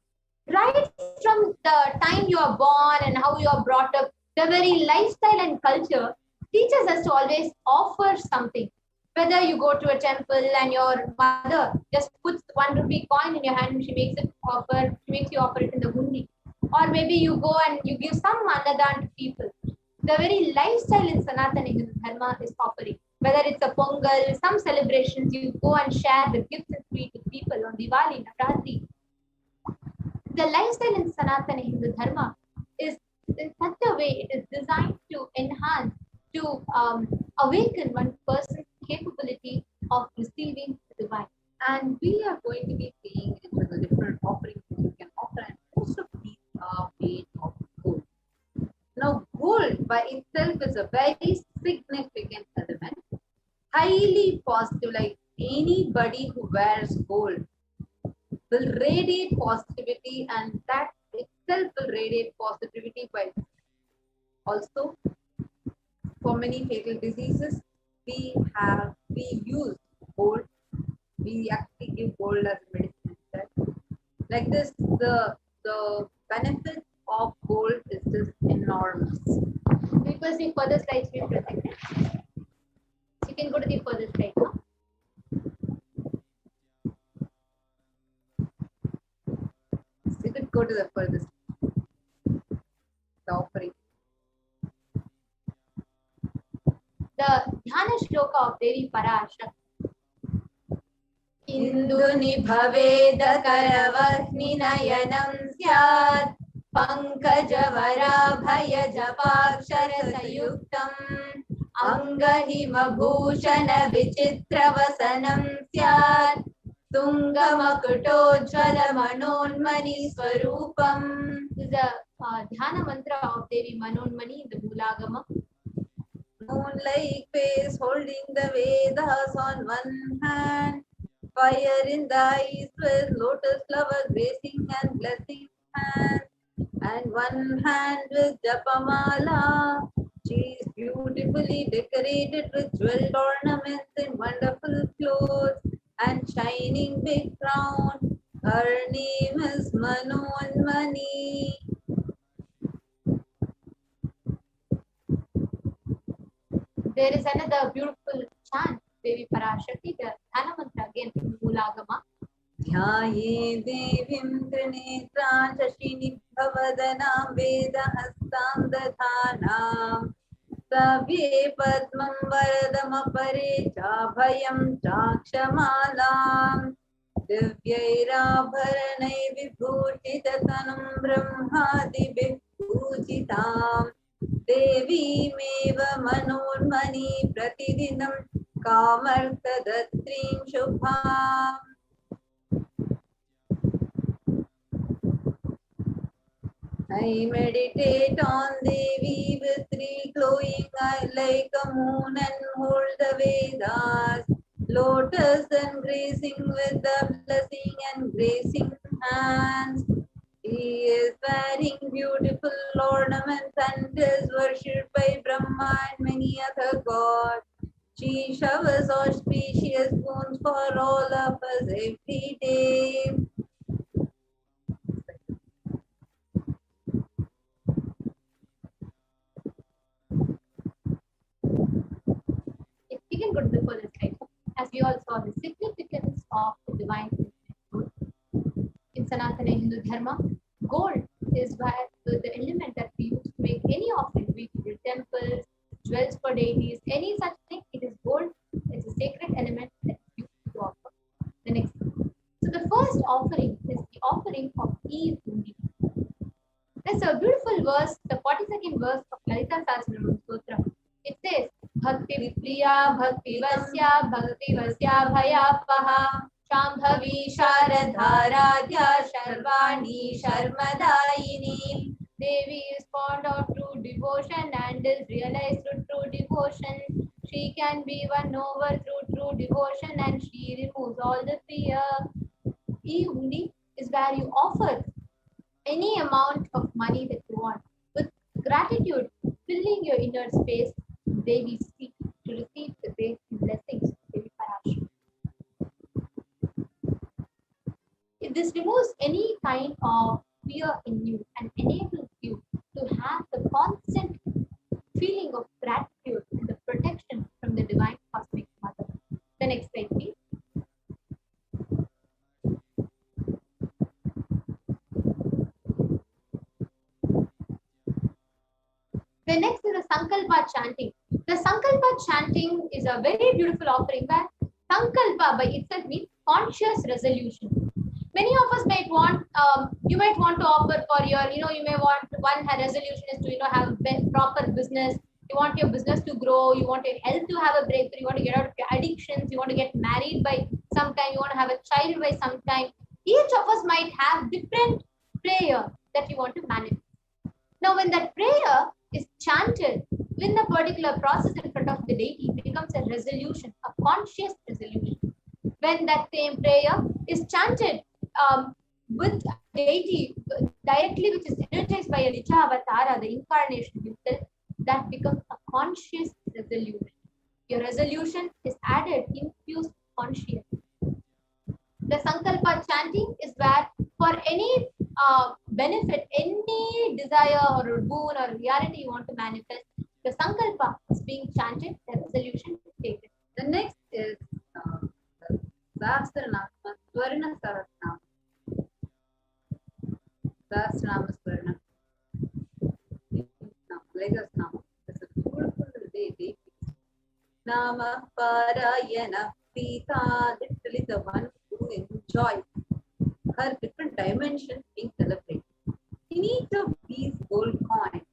right from the time you are born and how you are brought up, the very lifestyle and culture teaches us to always offer something. Whether you go to a temple and your mother just puts 1 rupee coin in your hand and she makes you offer it in the gundi. Or maybe you go and you give some annadan to people. The very lifestyle in Sanatana Hindu Dharma is offering. Whether it's a Pongal, some celebrations, you go and share the gifts and sweets with people on Diwali, Navratri. The lifestyle in Sanatana Hindu Dharma is in such a way, it is designed to enhance, to awaken one person's capability of receiving the divine. And we are going to be seeing into the different offerings that you can offer, and most of these are made of gold. Now, gold by itself is a very significant element, highly positive, like anybody who wears gold will radiate positivity, and that itself will radiate positivity by also for many fatal diseases. We use gold. We actually give gold as medicine instead. Like this, the benefits of gold is just enormous. Because the further slides we protected. You can go to the further slide now. go to the furthest. The offering. The Dhyana Shloka of Devi Parashakti. Induni bhaveda karavahni nayanam syad pankajavara bhaya japakshara sayuktam angahima bhushana vichitra vasanam syad tungamakutojjvala manonmani swarupam. This is the Dhyana mantra of Devi Manonmani in the Moolagama. Moon-like face holding the Vedas on one hand, fire in the eyes with lotus flower gracing and blessing hand, and one hand with Japamala. She is beautifully decorated with jeweled ornaments in wonderful clothes and shining big crown. Her name is Manonmani. There is another beautiful chant, Devi Parashakti, the Dhyana mantra again in Moolagama. ध्याये देवीं त्रिनेत्रां शशिनिभवदनां वेदहस्तां दधानां सव्ये पद्मं वरदमपरे चाभयं चाक्षमालां दिव्यैराभरणैः विभूषिततनुं ब्रह्मादिभिः पूजितां देवीमेव मनोन्मनी प्रतिदिनं कामर्थदत्रीं शुभाम्. I meditate on Devi with three glowing eyes like a moon and hold the Vedas, lotus and gracing with the blessing and gracing hands. He is wearing beautiful ornaments and is worshipped by Brahma and many other gods. She showers auspicious boons for all of us every day. If we can go to the furthest slide, as we all saw the significance of the divine gold. In Sanatana Hindu Dharma, gold is where the element that we use to make any offering, be it temples, jewels for deities, any such thing, it is gold. It's a sacred element that is used to offer. The next. So the first offering is the offering of Eve Undi. There's a beautiful verse, the 42nd verse of Lalita Sahasranam Stotra. It says, Bhakti Vipriya Bhakti Vasya Bhayapaha Shambhavi Sharadharadhya Sharvani Sharmadayini. Devi is fond of true devotion and is realized through true devotion. She can be won over through true devotion and she removes all the fear. Undi is where you offer any amount of money that you want with gratitude, filling your inner space. Devi seek to receive the great blessings of Devi Parashakti. If this removes any kind of fear in you and enables you to have the constant feeling of gratitude and the protection from the divine cosmic mother. The next slide, please. The next is the Sankalpa chanting. The Sankalpa chanting is a very beautiful offering where Sankalpa by itself means conscious resolution. Many of us might want, you might want to offer for your, you may want, one resolution is to, have a proper business. You want your business to grow. You want your health to have a breakthrough. You want to get out of your addictions. You want to get married by some time. You want to have a child by some time. Each of us might have different prayer that you want to manifest. Now, when that prayer is chanted within a particular process in front of the deity, it becomes a resolution, a conscious resolution. When that same prayer is chanted with deity directly, which is energized by a Nicha Avatara, the incarnation himself, that becomes a conscious resolution. Your resolution is added, infused conscious. The Sankalpa chanting is where for any benefit, any desire or a boon or reality you want to manifest, the Sankalpa is being chanted, the resolution is taken. The next is Sahasranama, Swarna Saratnama. Sahasranama Smaranam. Let us now. It's a beautiful day. Nama Parayana Pita, literally the one who enjoys her different dimensions being celebrated. In each of these gold coins,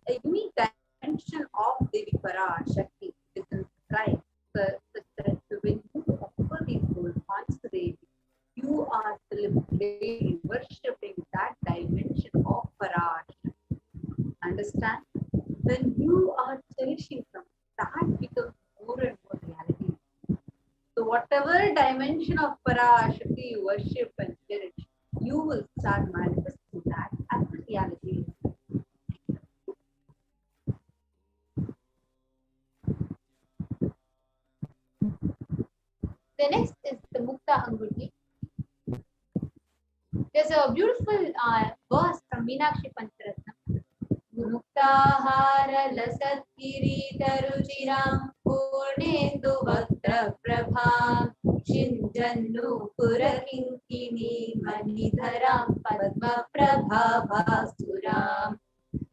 a unique dimension of Devi Parashakti is inscribed. Such that when you offer these gold coins to Devi, you are celebrating, worshipping that dimension of Parashakti. Understand? When you are cherishing them, that becomes more and more reality. So whatever dimension of Parashakti you worship and cherish, you will start manifesting that as a reality. The next is the Mukta Anguti. There's a beautiful verse from Meenakshi Pancharatnam. Muktahara lasat kiritaruchiram purnendu vaktra prabham shinjannu purakinkini manidharam padma prabhavasturam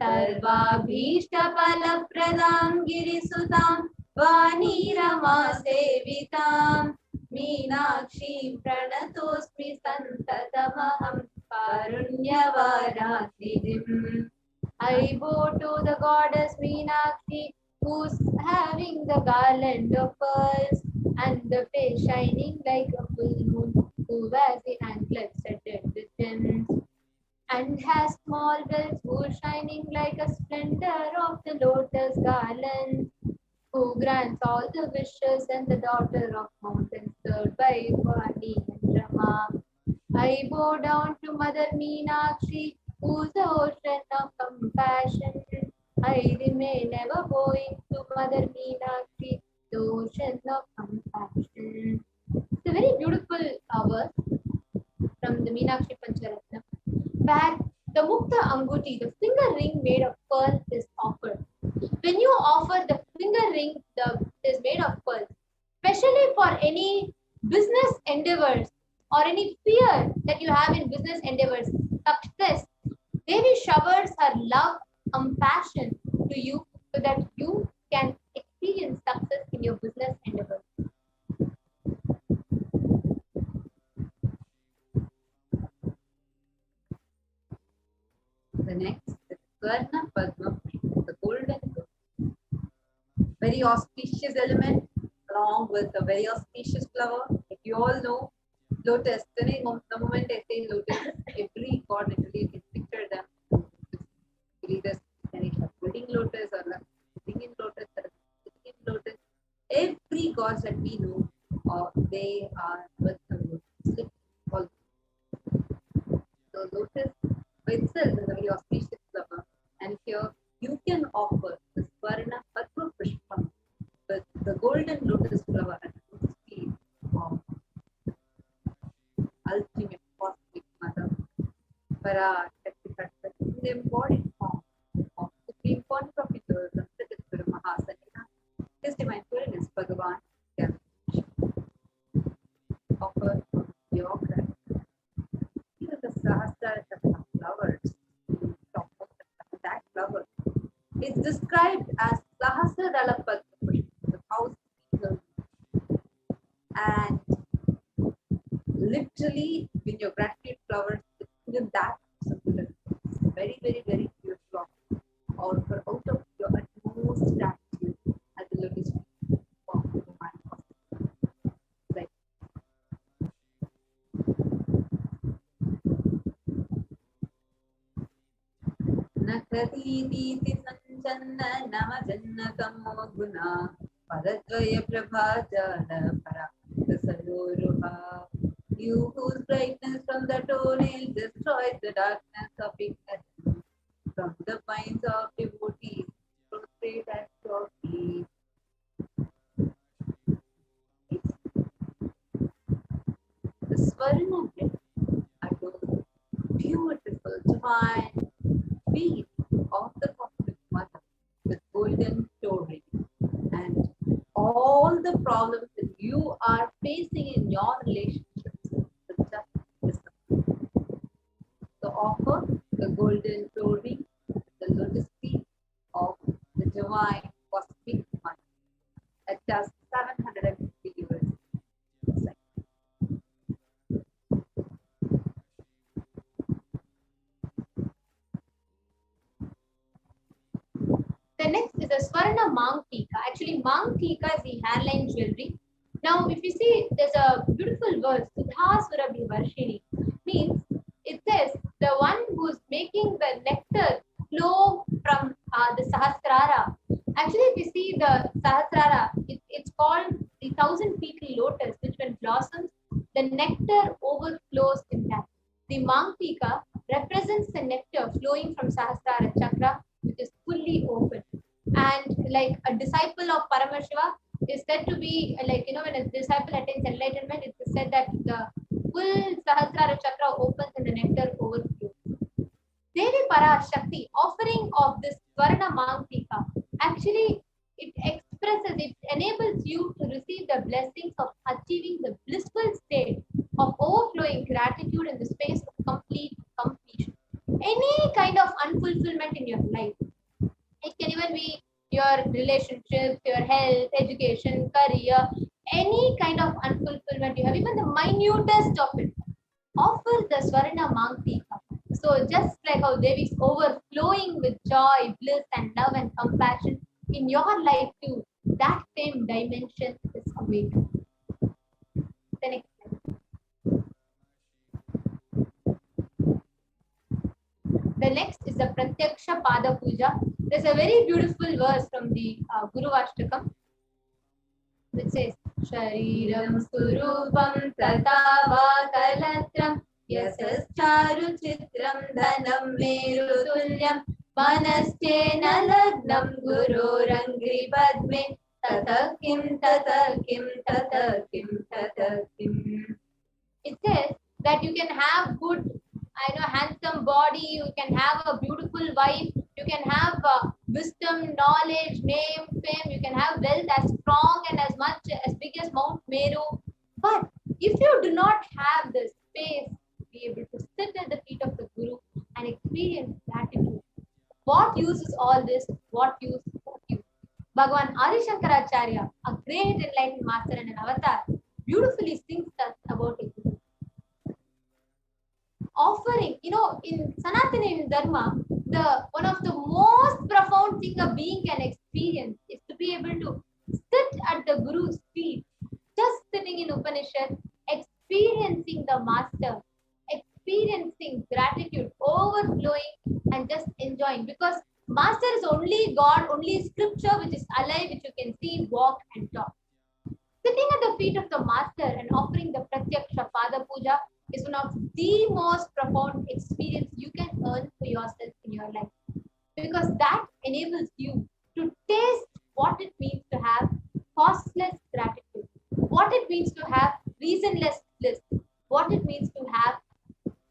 sarvabhishta palapradam girisutam vanirama sevitam Meenakshi pranatosmi santatamaham karunyavarasidhim. I bow to the goddess Meenakshi, who's having the garland of pearls and the face shining like a full moon, who wears the anklets studded with gems and has small bells, who's shining like a splendor of the lotus garland, who grants all the wishes and the daughter of mountains, served by Vani and Rama. I bow down to Mother Meenakshi, who's the ocean of compassion. I remain ever bowing to Mother Meenakshi, the ocean of compassion. It's a very beautiful verse from the Meenakshi Pancharatnam, where the Mukta Anguti, the finger ring made of pearl, is offered. When you offer the finger ring that is made of pearl, especially for any business endeavors or any fear that you have in business endeavors, success, Devi showers her love, compassion to you so that you can experience success in your business endeavors. The next is Swarna Padma, the golden rose. Very auspicious element along with a very auspicious flower. If you all know, lotus, the moment I say lotus, every god literally can picture them. Either wedding lotus or sitting in lotus or sitting in lotus. Every god that we know, they are with the lotus. So lotus by itself is a very auspicious flower, and here you can offer the Swarna Padma Pushpam with the golden lotus flower at the feet of ultimate cosmic mother, Parashakti, in the embodied form of Supreme Pontifical Guru Mahasanina, His Divine Holiness Bhagavan, offer your gratitude. Even the Sahasrara flowers, top of that flower, is described as Sahasrara Padma, the house eagle. And literally, when your gratitude flowers, even that is very, very, very beautiful. Offer out of your utmost gratitude as a lotus form of divine. Right. Nakaditi Sanchanna Nama Jannatamo Guna Padadvaya Prabhajana Parasaluruha. You whose brightness from the toenail destroys the darkness of ignorance. From the minds of devotees, prostrate at your feet. The Swarna are those beautiful, divine feet of the Cosmic Mother with golden toe ring. And all the problems that you are facing in your relationships will just disappear. So offer the golden flooring, the lotus feet of the divine cosmic mind. It does 750 years. The next is a Swarna Mang Tika. Actually, Mang Tika is the hairline jewelry. Now, if you see, there's a beautiful verse, Sudha Surabhi Varshini, means it says the one who's making the nectar flow from the Sahasrara. Actually, if you see the Sahasrara, it's called the 1,000-petal lotus, which when blossoms, the nectar overflows in that. The Mang Tika represents the nectar flowing from Sahasrara chakra, which is fully open. And like a disciple of Paramashiva is said to be like, when a disciple attains enlightenment, it is said that the full Sahasrara chakra opens and the nectar overflows. Devi Parashakti, offering of this Swarna Mang Tika, actually it expresses, it enables you to receive the blessings of achieving the blissful state of overflowing gratitude in the space of complete completion. Any kind of unfulfillment in your life, it can even be your relationships, your health, education, career, any kind of unfulfillment you have, even the minutest of it, offer the Swarna Mang Tika. So just like how Devi is overflowing with joy, bliss and love and compassion, in your life too, that same dimension is awakened. The next slide. The next is the Pratyaksha Pada Puja. There's a very beautiful verse from the Guru Ashtakam, which says, Shariram Surupam Tatava Kalatram Yasascharu Chitram Dhanam Merutulyam Manaste Nalagnam Guru Rangri Padme Tatakim Tatakim Tatakim Tatakim. It says that you can have good, handsome body, you can have a beautiful wife, you can have wisdom, knowledge, name, fame, you can have wealth as strong and as much as big as Mount Meru. But if you do not have the space to be able to sit at the feet of the Guru and experience gratitude, what use is all this? What use? What use? Bhagavan Adi Shankaracharya, a great enlightened master and an avatar, beautifully sings us about it. Offering, in Sanatana Dharma, one of the most profound thing a being can experience is to be able to sit at the Guru's feet, just sitting in Upanishad, experiencing the master, experiencing gratitude, overflowing and just enjoying. Because master is only God, only scripture which is alive, which you can see, walk and talk. Sitting at the feet of the master and offering the Pratyaksha Pada Puja is one of the most profound experience you can earn for yourself in your life. Because that enables you to taste what it means to have costless gratitude, what it means to have reasonless bliss, what it means to have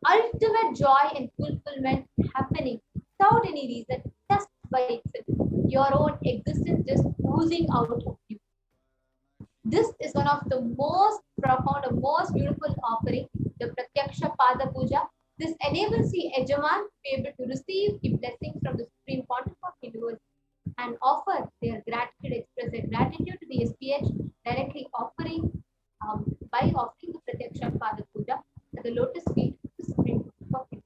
ultimate joy and fulfillment happening without any reason, just by itself, your own existence just oozing out of you. This is one of the most profound and most beautiful offering, the Pratyaksha Pada Puja. This enables the Ejaman to be able to receive the blessings from the Supreme Pontiff of Hinduism and offer their gratitude, express their gratitude to the SPH, directly offering, by offering the Pratyaksha Pada Puja at the lotus feet of the Supreme Pontiff of Hinduism.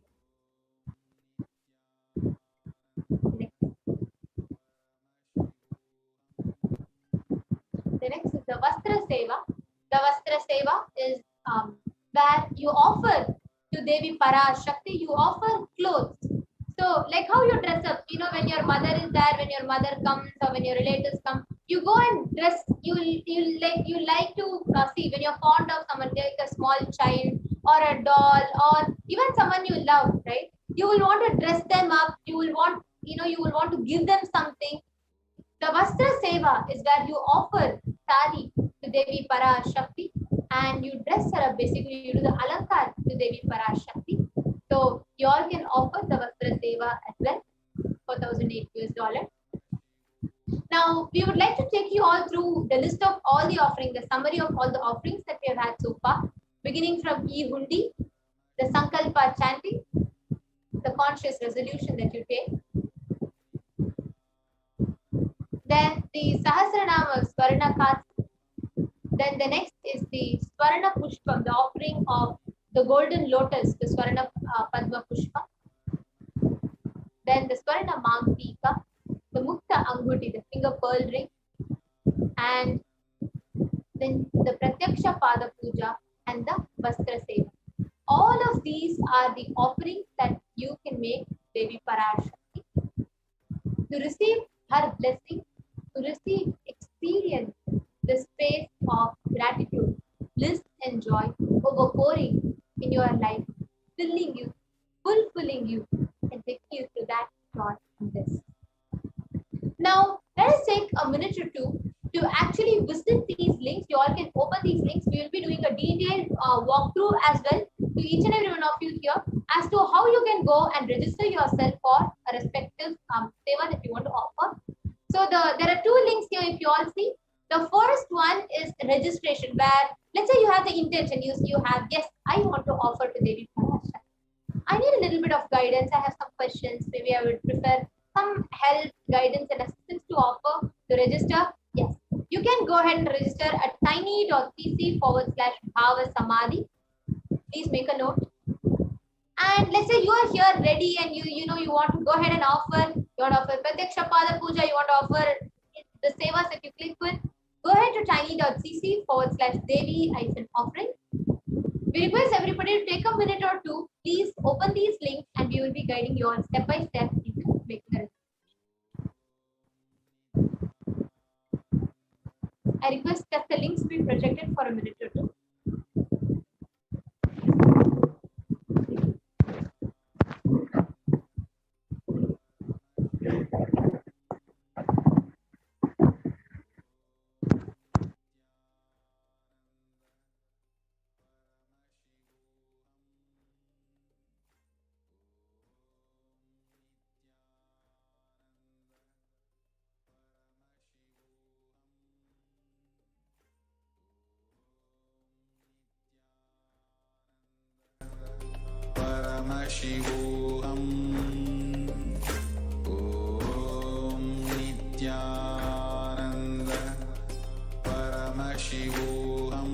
The next is the Vastra Seva. The Vastra Seva is where you offer to Devi Parashakti, you offer clothes. So, like how you dress up, when your mother is there, when your mother comes or when your relatives come, you go and dress. You like to see when you're fond of someone, like a small child or a doll or even someone you love, right? You will want to dress them up. You will want to give them something. The Vastra Seva is where you offer sari to Devi Parashakti and you dress her up. Basically, you do the alankar to Devi Parashakti. So you all can offer the Vastra Seva as well for $1,008. Now, we would like to take you all through the list of all the offerings, the summary of all the offerings that we have had so far, beginning from E Hundi, the Sankalpa chanting, the conscious resolution that you take. Then the Sahasranama Swarna Kasi. Then the next is the Swarna Pushpam, the offering of the golden lotus, the Swarna Padma Pushpa. Then the Swarna Mangtika, the Mukta Anghuti, the finger pearl ring. And then the Pratyaksha Pada Puja and the Vastra Seva. All of these are the offerings that you can make Devi Parashakti to receive her blessing, to receive, experience the space of gratitude, bliss and joy overpouring in your life, filling you, fulfilling you, and taking you to that joy and bliss. Now, let us take a minute or two to actually visit these links. You all can open these links. We will be doing a detailed walkthrough as well to each and every one of you here as to how you can go and register yourself for a respective seva that you want to offer. So there are two links here if you all see. The first one is registration, where let's say you have the intention, you have, yes, I want to offer to Devi Parashakti. I need a little bit of guidance. I have some questions. Maybe I would prefer some help, guidance, and assistance to offer to register. Yes, you can go ahead and register at tiny.cc/Bhava Samadhi. Please make a note. And let's say you are here ready and you want to go ahead and offer. You want to offer Pratyaksha Pada Puja. You want to offer the sevas that you click with. Go ahead to tiny.cc/Devi-offering. We request everybody to take a minute or two. Please open these links and we will be guiding you on step by step into making a. I request that the links be projected for a minute or two. Paramashivoham. Om Nithyananda Paramashivoham.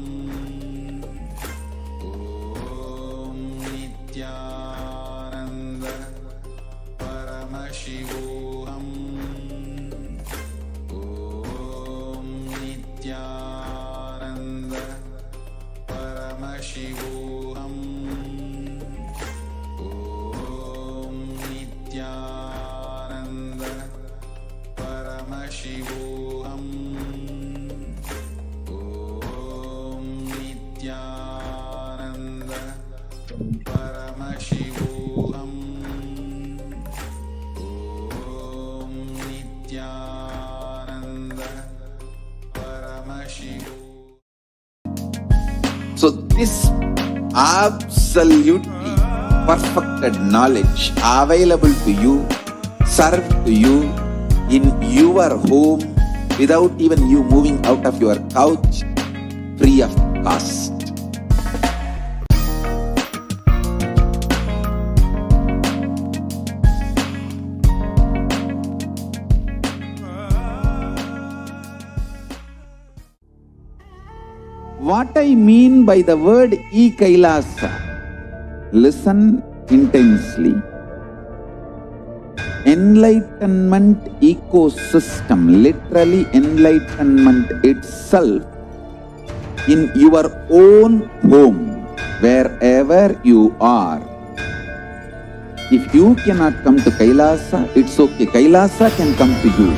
Om Nithyananda Paramashivoham. Om Nithyananda Paramashivoham. Nithyananda Paramashivoham. Om Nithyananda Paramashivoham. Om Nithyananda Paramashivoham. So this absolutely perfected knowledge available to you, served to you in your home without even you moving out of your couch, free of cost. What I mean by the word Kailasa, listen intensely. Enlightenment ecosystem, literally enlightenment itself, in your own home, wherever you are. If you cannot come to Kailasa, it's okay. Kailasa can come to you.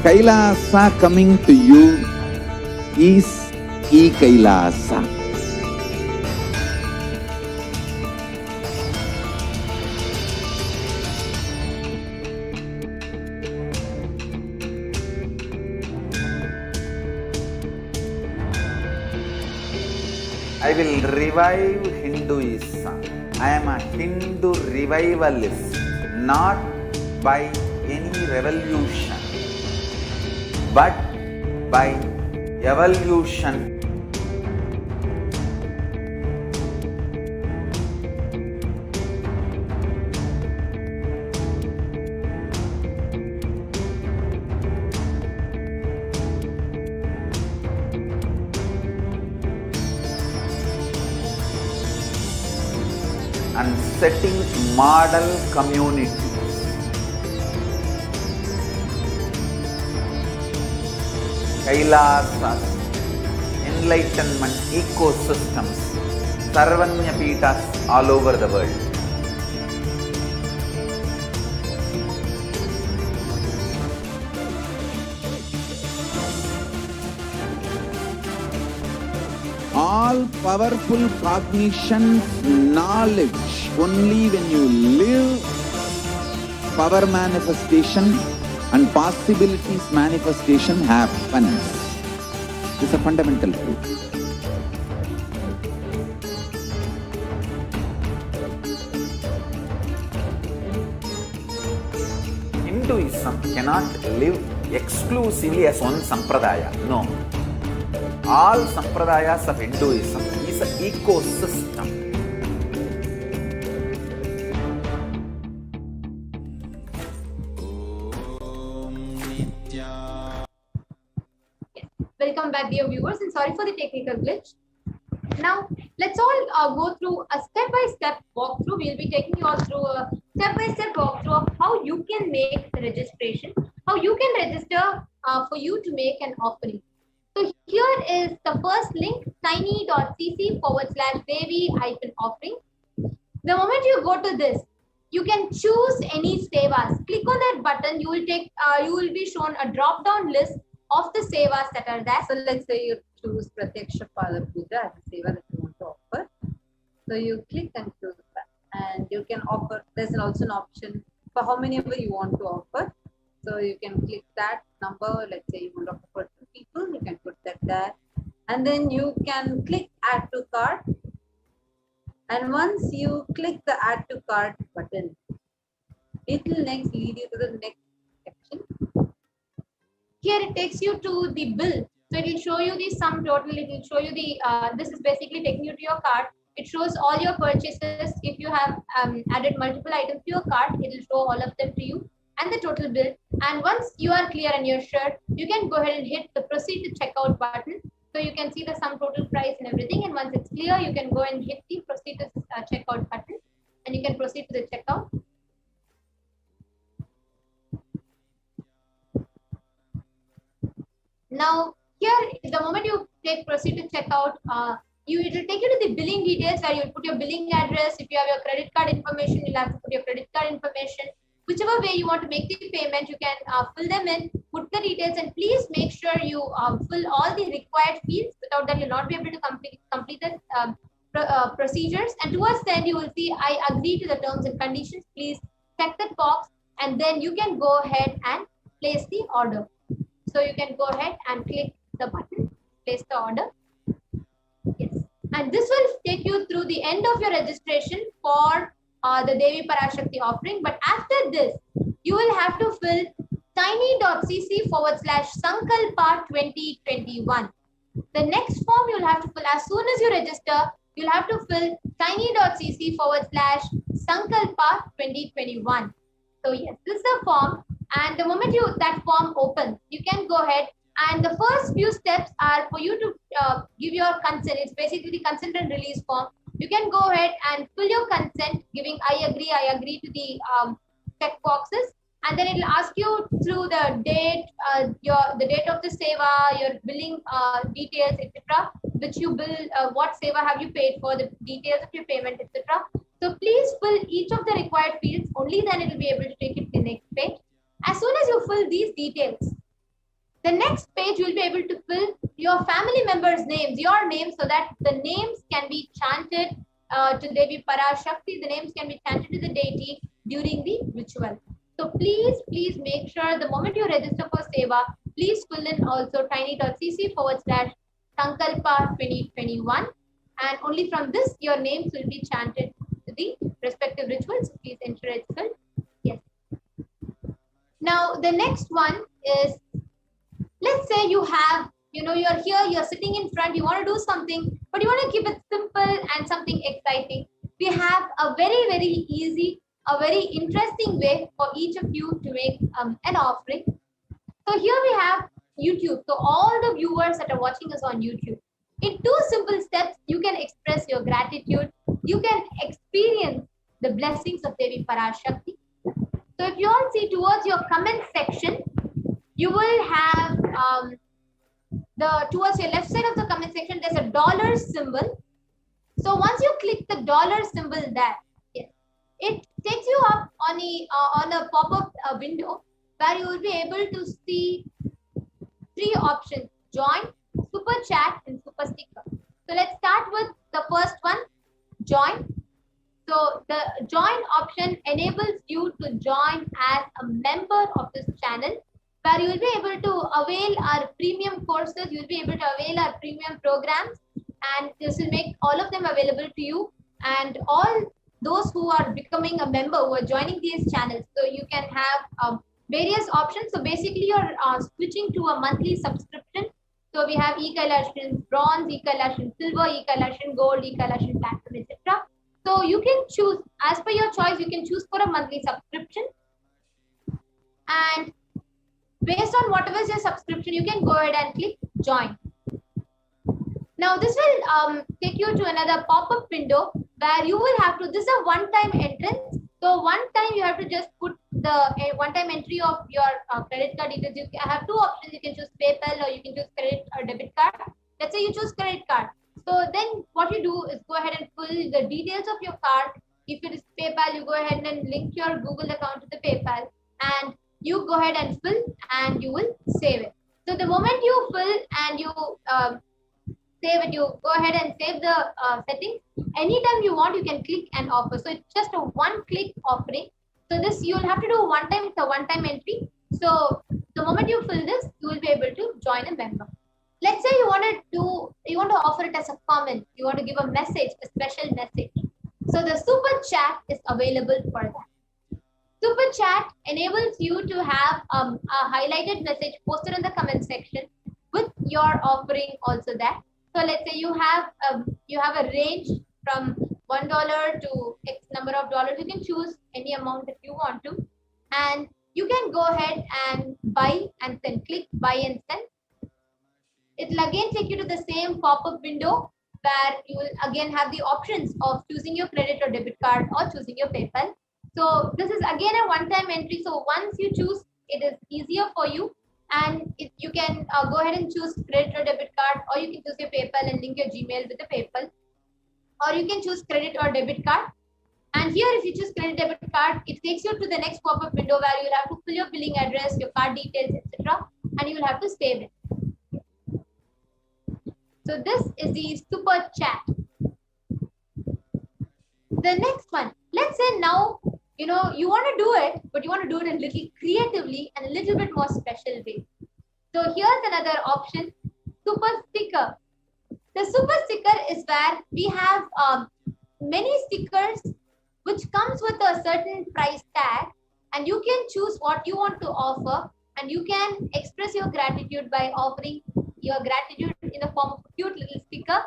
Kailasa coming to you is Kailasa. I will revive Hinduism. I am a Hindu revivalist, not by any revolution, but by evolution. and setting model community. Kailasa, Enlightenment ecosystems, Sarvanya Peethas all over the world. All powerful cognition, knowledge, only when you live, power manifestation and possibilities manifestation happens. This is a fundamental truth. Hinduism cannot live exclusively as one sampradaya. No. All sampradayas of Hinduism is an ecosystem. Welcome back, dear viewers, and sorry for the technical glitch. Now, let's all go through a step-by-step walkthrough. We'll be taking you all through a step-by-step walkthrough of how you can make the registration, how you can register for you to make an offering. So here is the first link, tiny.cc/Devi-offering. The moment you go to this, you can choose any sevas. Click on that button. You will be shown a drop-down list of the sevas that are there. So let's say you choose Pratyaksha Pada Puja as a seva that you want to offer. So you click and choose that. And you can offer, there's also an option for how many ever you want to offer. So you can click that number. Let's say you want to offer 2 people, you can put that there. And then you can click add to cart. And once you click the add to cart button, it will next lead you to the next section. Here it takes you to the bill. So it will show you the sum total. It will show you the, this is basically taking you to your cart. It shows all your purchases. If you have added multiple items to your cart, it will show all of them to you and the total bill. And once you are clear and you're sure, you can go ahead and hit the proceed to checkout button. So you can see the sum total price and everything. And once it's clear, you can go and hit the proceed to checkout button and you can proceed to the checkout. Now, here, the moment you proceed to checkout, it will take you to the billing details where you put your billing address. If you have your credit card information, you'll have to put your credit card information. Whichever way you want to make the payment, you can fill them in, put the details, and please make sure you fill all the required fields. Without that, you'll not be able to complete the procedures. And towards the end, you will see, I agree to the terms and conditions. Please check that box, and then you can go ahead and place the order. So you can go ahead and click the button, place the order. Yes. And this will take you through the end of your registration for the Devi Parashakti offering. But after this, you will have to fill tiny.cc/Sankalpa 2021. The next form you'll have to fill as soon as you register, you'll have to fill tiny.cc/Sankalpa 2021. So yes, this is the form. And the moment that form opens, you can go ahead, and the first few steps are for you to give your consent. It's basically the consent and release form. You can go ahead and fill your consent, giving I agree to the check boxes, and then it will ask you through the date, the date of the seva, your billing details, etc. Which you bill, what seva have you paid for, the details of your payment, etc. So please fill each of the required fields. Only then it will be able to take it to the next page. As soon as you fill these details, the next page you will be able to fill your family members' names, your names, so that the names can be chanted to Devi Parashakti. The names can be chanted to the deity during the ritual. So please make sure the moment you register for seva, please fill in also tiny.cc/Sankalpa 2021. And only from this, your names will be chanted to the respective rituals. Please ensure it's filled. Yes. Now, the next one is, let's say you have, you're here, you're sitting in front, you want to do something, but you want to keep it simple and something exciting. We have a very, very easy, a very interesting way for each of you to make an offering. So here we have YouTube. So all the viewers that are watching us on YouTube, in 2 simple steps, you can express your gratitude. You can experience the blessings of Devi Parashakti. So if you all see towards your comment section, you will have towards your left side of the comment section, there's a dollar symbol. So once you click the dollar symbol there, yes, it takes you up on a pop-up window where you will be able to see 3 options: join, super chat, and super sticker. So let's start with the first one, join. So the join option enables you to join as a member of this channel, where you will be able to avail our premium courses, you will be able to avail our premium programs, and this will make all of them available to you, and all those who are becoming a member, who are joining these channels. So you can have various options. So basically you're switching to a monthly subscription. So we have e-Kailashan bronze, e-Kailashan silver, e-Kailashan gold, e-Kailashan platinum, etc. So you can choose, as per your choice, you can choose for a monthly subscription. And based on whatever is your subscription, you can go ahead and click join. Now this will take you to another pop-up window where you will have to, this is a one-time entrance. So one time you have to just put the one-time entry of your credit card details. You have 2 options. You can choose PayPal or you can choose credit or debit card. Let's say you choose credit card. So then what you do is go ahead and fill the details of your card. If it is PayPal, you go ahead and link your Google account to the PayPal, and you go ahead and fill and you will save it. So the moment you fill and you save it, you go ahead and save the settings. Anytime you want, you can click and offer. So it's just a one-click offering. So this you will have to do one time. It's a one-time entry. So the moment you fill this, you will be able to join a member. Let's say you want to offer it as a comment. You want to give a message, a special message. So the super chat is available for that. Super chat enables you to have a highlighted message posted in the comment section with your offering also there. So let's say you have a range from $1 to X number of dollars. You can choose any amount that you want to, and you can go ahead and buy and then click buy and send. It will again take you to the same pop-up window where you will again have the options of choosing your credit or debit card or choosing your PayPal. So this is again a one-time entry. So once you choose, it is easier for you, and you can go ahead and choose credit or debit card, or you can choose your PayPal and link your Gmail with the PayPal, or you can choose credit or debit card. And here, if you choose credit debit card, it takes you to the next pop-up window where you will have to fill your billing address, your card details, etc., and you will have to save it. So this is the super chat. The next one, let's say now, you want to do it, but you want to do it a little creatively and a little bit more special way. So here's another option, super sticker. The super sticker is where we have many stickers which comes with a certain price tag, and you can choose what you want to offer, and you can express your gratitude by offering your gratitude in the form of a cute little sticker.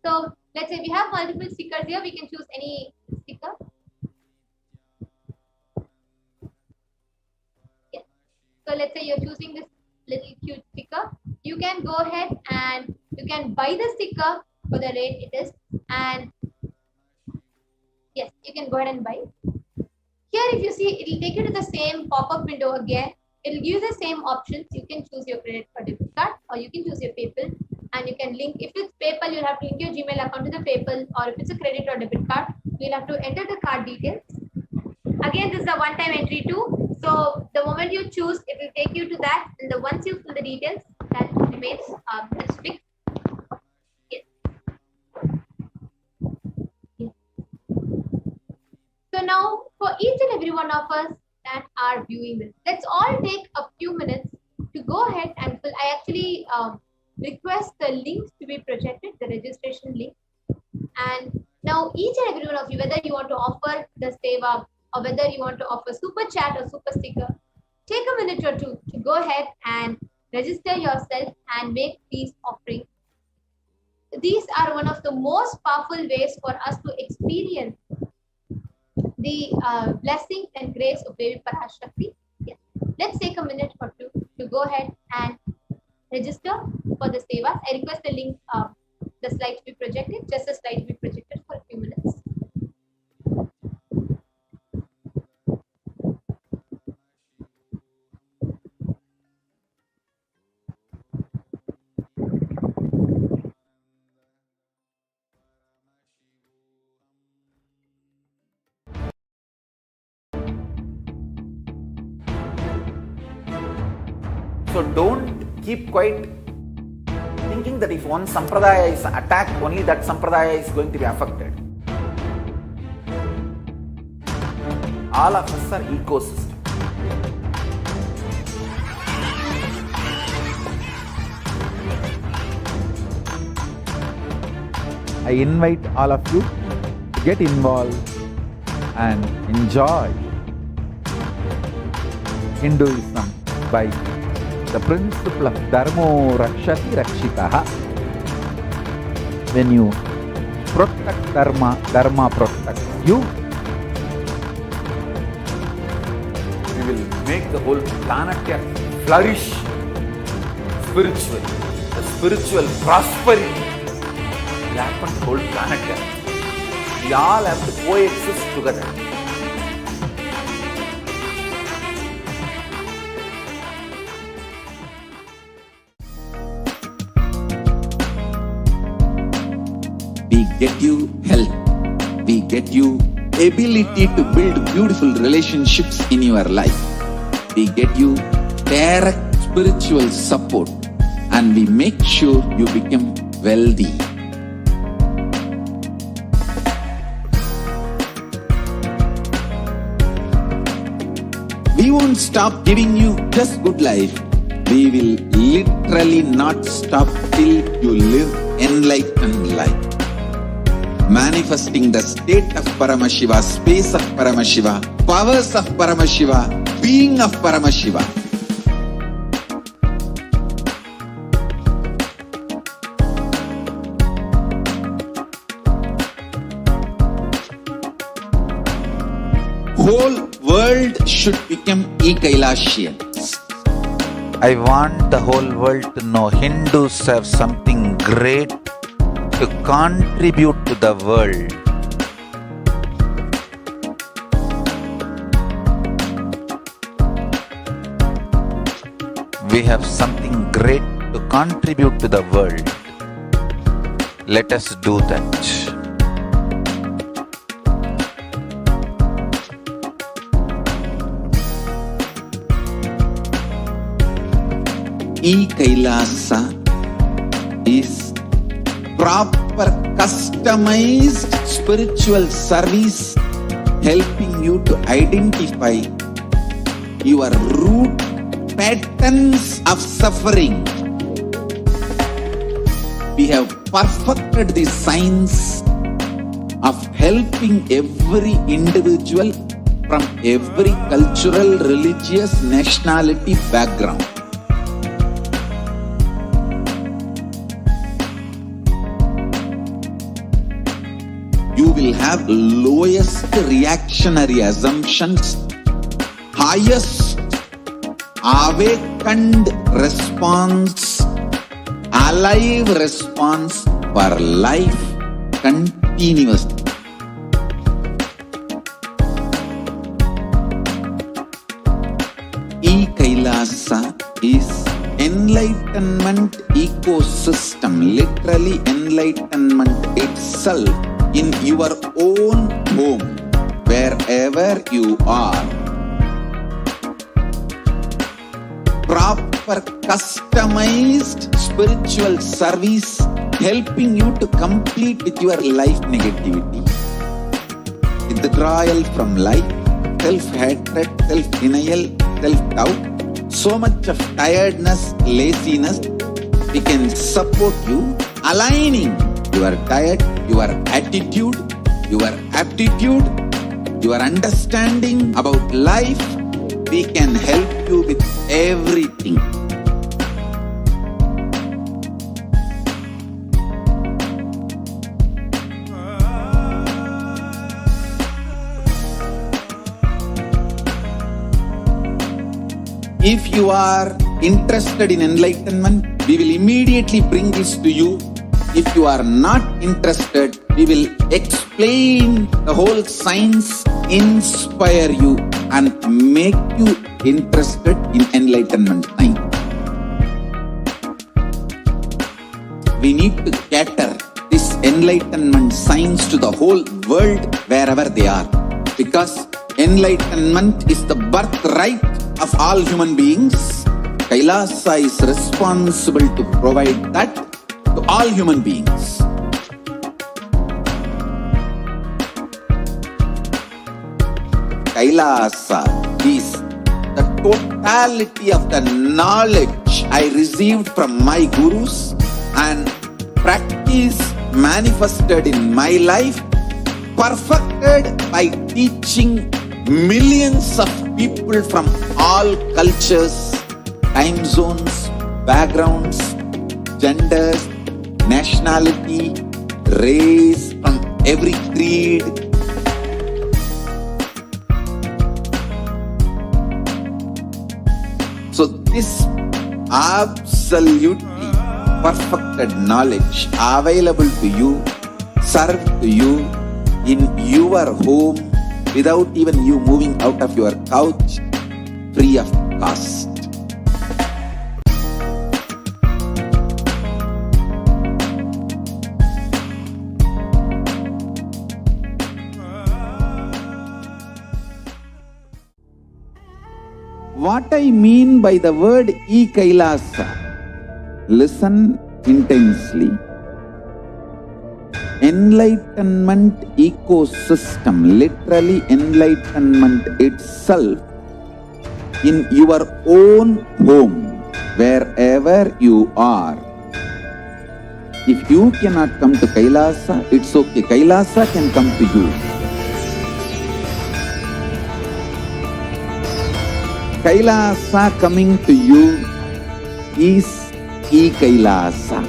So let's say we have multiple stickers here. We can choose any sticker. Yes. So let's say you're choosing this little cute sticker. You can go ahead and you can buy the sticker for the rate it is, and yes, you can go ahead and buy. Here, if you see, it will take you to the same pop-up window again. It will give you the same options. You can choose your credit or debit card, or you can choose your PayPal, and you can link. If it's PayPal, you'll have to link your Gmail account to the PayPal, or if it's a credit or debit card, you'll have to enter the card details. Again, this is a one-time entry too. So the moment you choose, it will take you to that, and once you fill the details, that remains as fixed. Yes. Yes. So now, for each and every one of us that are viewing this, let's all take a few minutes to go ahead and fill. I actually request the links to be projected, the registration link. And now each and every one of you, whether you want to offer the seva or whether you want to offer super chat or super sticker, take a minute or two to go ahead and register yourself and make these offerings. These are one of the most powerful ways for us to experience the blessings and grace of Devi Parashakti. Yes. Let's take a minute or two to go ahead and register for the sevas. I request the link, the slide to be projected, just a slide to be projected for a few minutes. So don't keep quiet thinking that if one sampradaya is attacked, only that sampradaya is going to be affected. All of us are ecosystem. I invite all of you to get involved and enjoy Hinduism by the principle of Dharmo Rakshati Rakshitaha. When you protect Dharma, Dharma protects you. We will make the whole planet flourish spiritually. The spiritual prosperity will happen to the whole planet. We all have to coexist together. We get you health. We get you ability to build beautiful relationships in your life. We get you direct spiritual support, and we make sure you become wealthy. We won't stop giving you just good life. We will literally not stop till you live enlightened life. Manifesting the state of Paramashiva, space of Paramashiva, powers of Paramashiva, being of Paramashiva. Whole world should become Kailasians. I want the whole world to know Hindus have something great to contribute to the world. We have something great to contribute to the world. Let us do that. Kailasa is proper customized spiritual service helping you to identify your root patterns of suffering. We have perfected the science of helping every individual from every cultural, religious, nationality background. You will have lowest reactionary assumptions, highest awakened response, alive response for life continuously. Kailasa is enlightenment ecosystem, literally enlightenment itself in your own home, wherever you are. Proper customized spiritual service helping you to complete with your life negativity. Withdrawal from life, self-hatred, self-denial, self-doubt, so much of tiredness, laziness. We can support you aligning your diet, your attitude, your aptitude, your understanding about life. We can help you with everything. If you are interested in enlightenment, we will immediately bring this to you. If you are not interested, we will explain the whole science, inspire you and make you interested in enlightenment time. We need to cater this enlightenment science to the whole world wherever they are, because enlightenment is the birthright of all human beings. Kailasa is responsible to provide that to all human beings. Kailasa is the totality of the knowledge I received from my gurus and practice manifested in my life, perfected by teaching millions of people from all cultures, time zones, backgrounds, genders, nationality, race, from every creed. So this absolutely perfected knowledge available to you, served to you in your home without even you moving out of your couch, free of cost. What I mean by the word Kailasa, listen intensely. Enlightenment ecosystem, literally enlightenment itself, in your own home, wherever you are. If you cannot come to Kailasa, it's okay. Kailasa can come to you. Kailasa coming to you is Kailasa.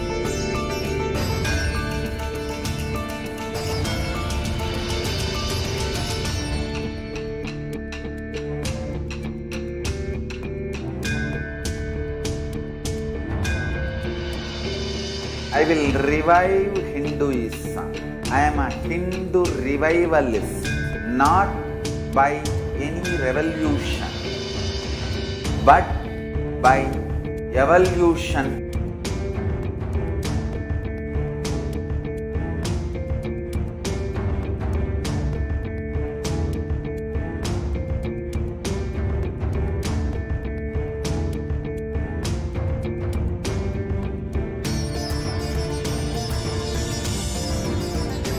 I will revive Hinduism. I am a Hindu revivalist, not by any revolution, but by evolution.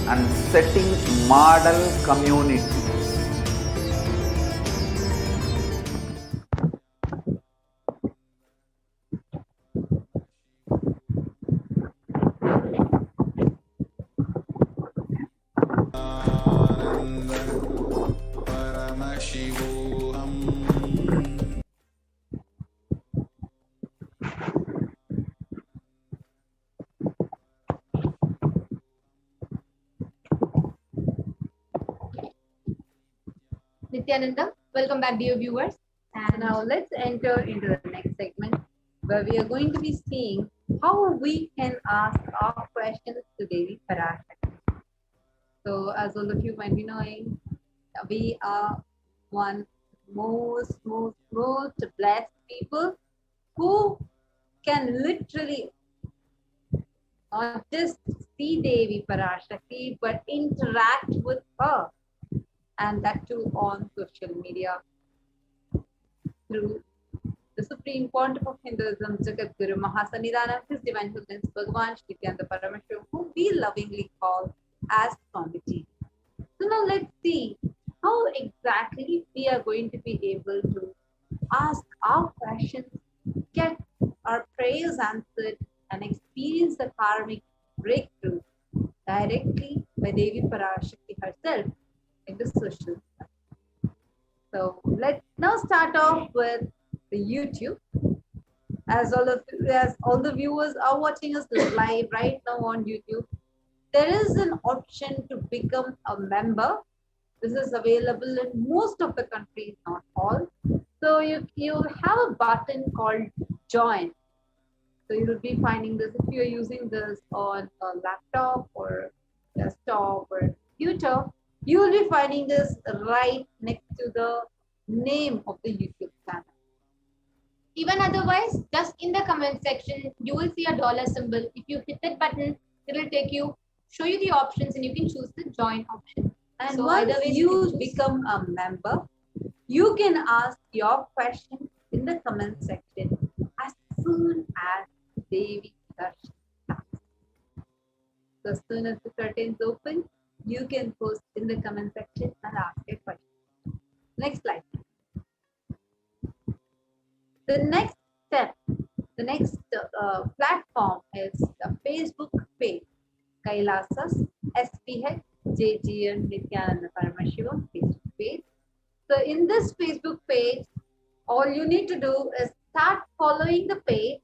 And setting model communities. Paramashivoham. Nithyananda, welcome back, dear viewers. And now let's enter into the next segment where we are going to be seeing how we can ask our questions to Devi Parashakti. So as all of you might be knowing, we are one most blessed people who can literally not just see Devi Parashakti but interact with her, and that too on social media through the Supreme Pontiff of Hinduism, Jagat Guru Mahasannidhanam, His Divine Holiness Bhagavan Shri Nithyananda Paramashivam, whom we lovingly call as Swamiji. So now let's see how exactly we are going to be able to ask our questions, get our prayers answered, and experience the karmic breakthrough directly by Devi Parashakti herself in the social life. So let's now start off with the YouTube. As all the viewers are watching us live right now on YouTube, there is an option to become a member. This is available in most of the countries, not all. So you have a button called Join. So you will be finding this if you are using this on a laptop or desktop or computer. You will be finding this right next to the name of the YouTube channel. Even otherwise, just in the comment section, you will see a dollar symbol. If you hit that button, it will show you the options, and you can choose the join option. And so once either way you become a member, you can ask your question in the comment section, soon as Devi Darshan starts. So as soon as the curtains open, you can post in the comment section and ask a question. Next slide. The next step, the next platform is the Facebook page, Kailasa's HDH Nithyananda Paramashivam Facebook page. So in this Facebook page, all you need to do is start following the page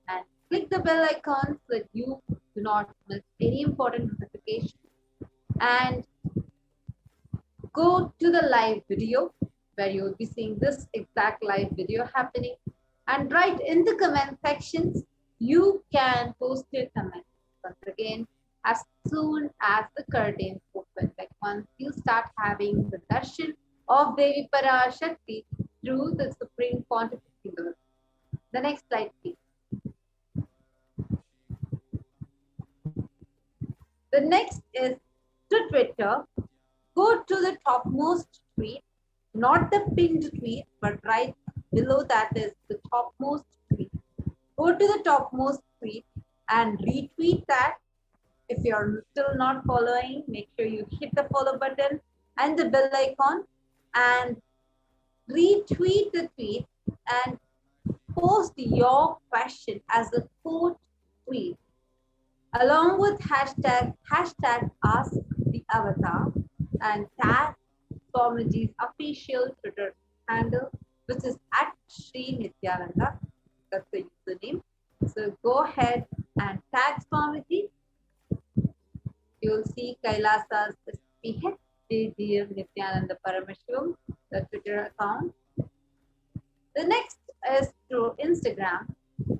and click the bell icon so that you do not miss any important notification. And go to the live video where you will be seeing this exact live video happening. And right in the comment sections, you can post your comments. Once again, as soon as the curtains open, like once you start having the darshan of Devi Parashakti through the Supreme Pontifical Level. The next slide, please. The next is to Twitter. Go to the topmost tweet, not the pinned tweet, but right below that is the topmost tweet. Go to the topmost tweet and retweet that. If you're still not following, make sure you hit the follow button and the bell icon and retweet the tweet and post your question as a quote tweet along with hashtag ask the avatar and tag Swamiji's official Twitter handle, which is at Sri Nithyananda. That's the username. So go ahead and tag Swamiji. You'll see Kailasa's HDH Nithyananda Paramashivam, the Twitter account. The next is through Instagram.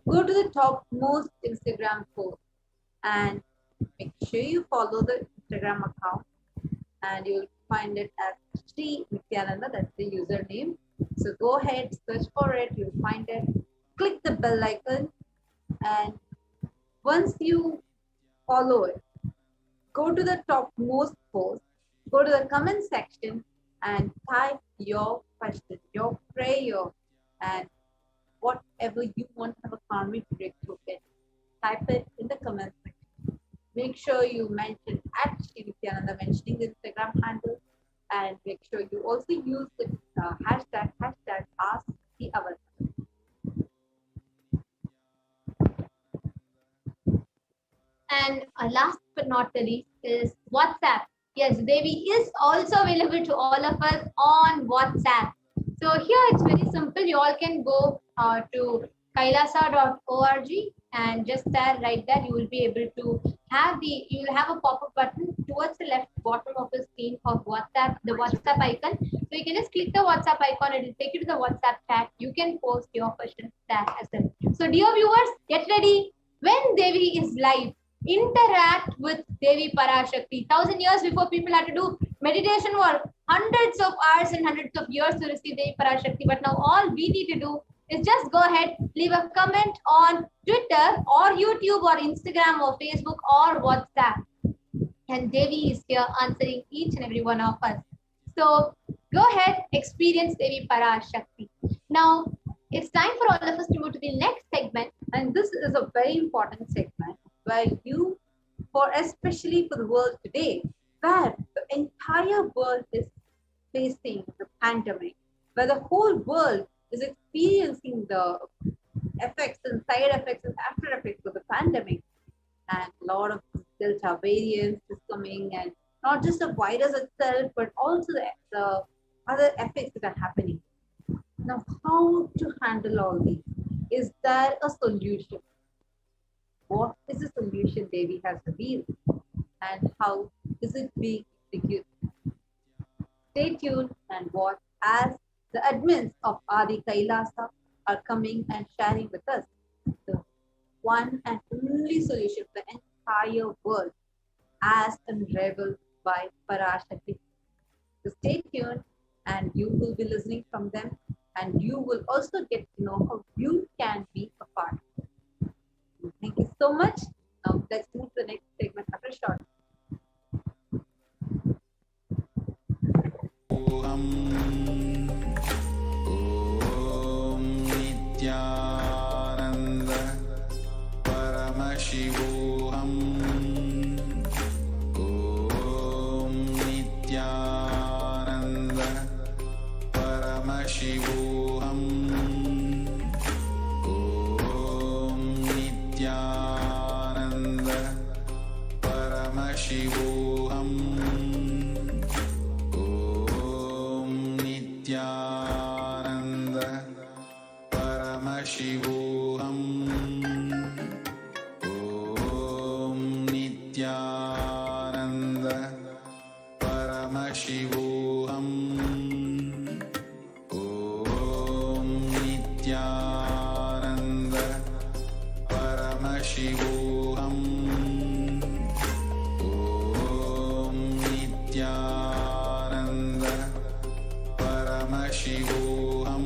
Go to the topmost Instagram post and make sure you follow the Instagram account and you'll find it as Sri Nithyananda, that's the username. So go ahead, search for it, you'll find it. Click the bell icon and once you follow it, go to the topmost post, go to the comment section and type your question, your prayer, and whatever you want to have a karmic breakthrough in. Type it in the comment section. Make sure you mention at Sri Nithyananda, mentioning the Instagram handle, and make sure you also use the hashtag ask the avatar. And last but not the least is WhatsApp. Yes, Devi is also available to all of us on WhatsApp. So here it's very simple. You all can go to kailasa.org and just there, right there, you will be able to have you will have a pop-up button towards the left bottom of the screen of WhatsApp, the WhatsApp icon. So you can just click the WhatsApp icon and it will take you to the WhatsApp chat. You can post your questions there as well. So dear viewers, get ready. When Devi is live, interact with Devi Parashakti. 1,000 years before, people had to do meditation work, hundreds of hours and hundreds of years to receive Devi Parashakti. But now all we need to do is just go ahead, leave a comment on Twitter or YouTube or Instagram or Facebook or WhatsApp. And Devi is here answering each and every one of us. So go ahead, experience Devi Parashakti. Now, it's time for all of us to move to the next segment. And this is a very important segment where especially for the world today, where the entire world is facing the pandemic, where the whole world is experiencing the effects and side effects and after effects of the pandemic. And a lot of Delta variants is coming, and not just the virus itself, but also the other effects that are happening. Now, how to handle all these? Is there a solution? What is the solution Devi has revealed? And how is it being executed? Stay tuned and watch as the admins of Adi Kailasa are coming and sharing with us the one and only solution for the entire world as unraveled by Parashakti. So stay tuned and you will be listening from them and you will also get to know how you can be a part. Thank you so much. Now let's move to the next segment after a short. Om Nithyananda Om Nithyananda Paramashivoham. Om Nithyananda Paramashivoham.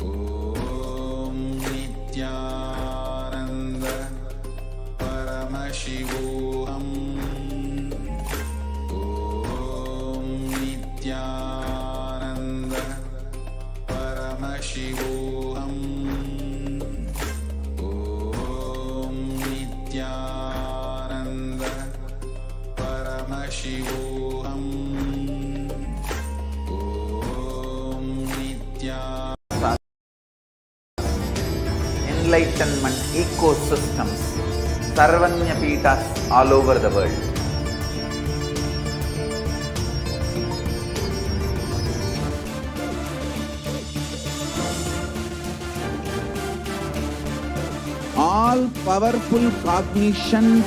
Om Nithyananda Paramashivoham. Om Nithyananda Paramashivoham. Om Nithyananda Paramashivoham. Om Nithyananda. Enlightenment ecosystems, Sarvanya Peethas all over the world. All powerful cognition,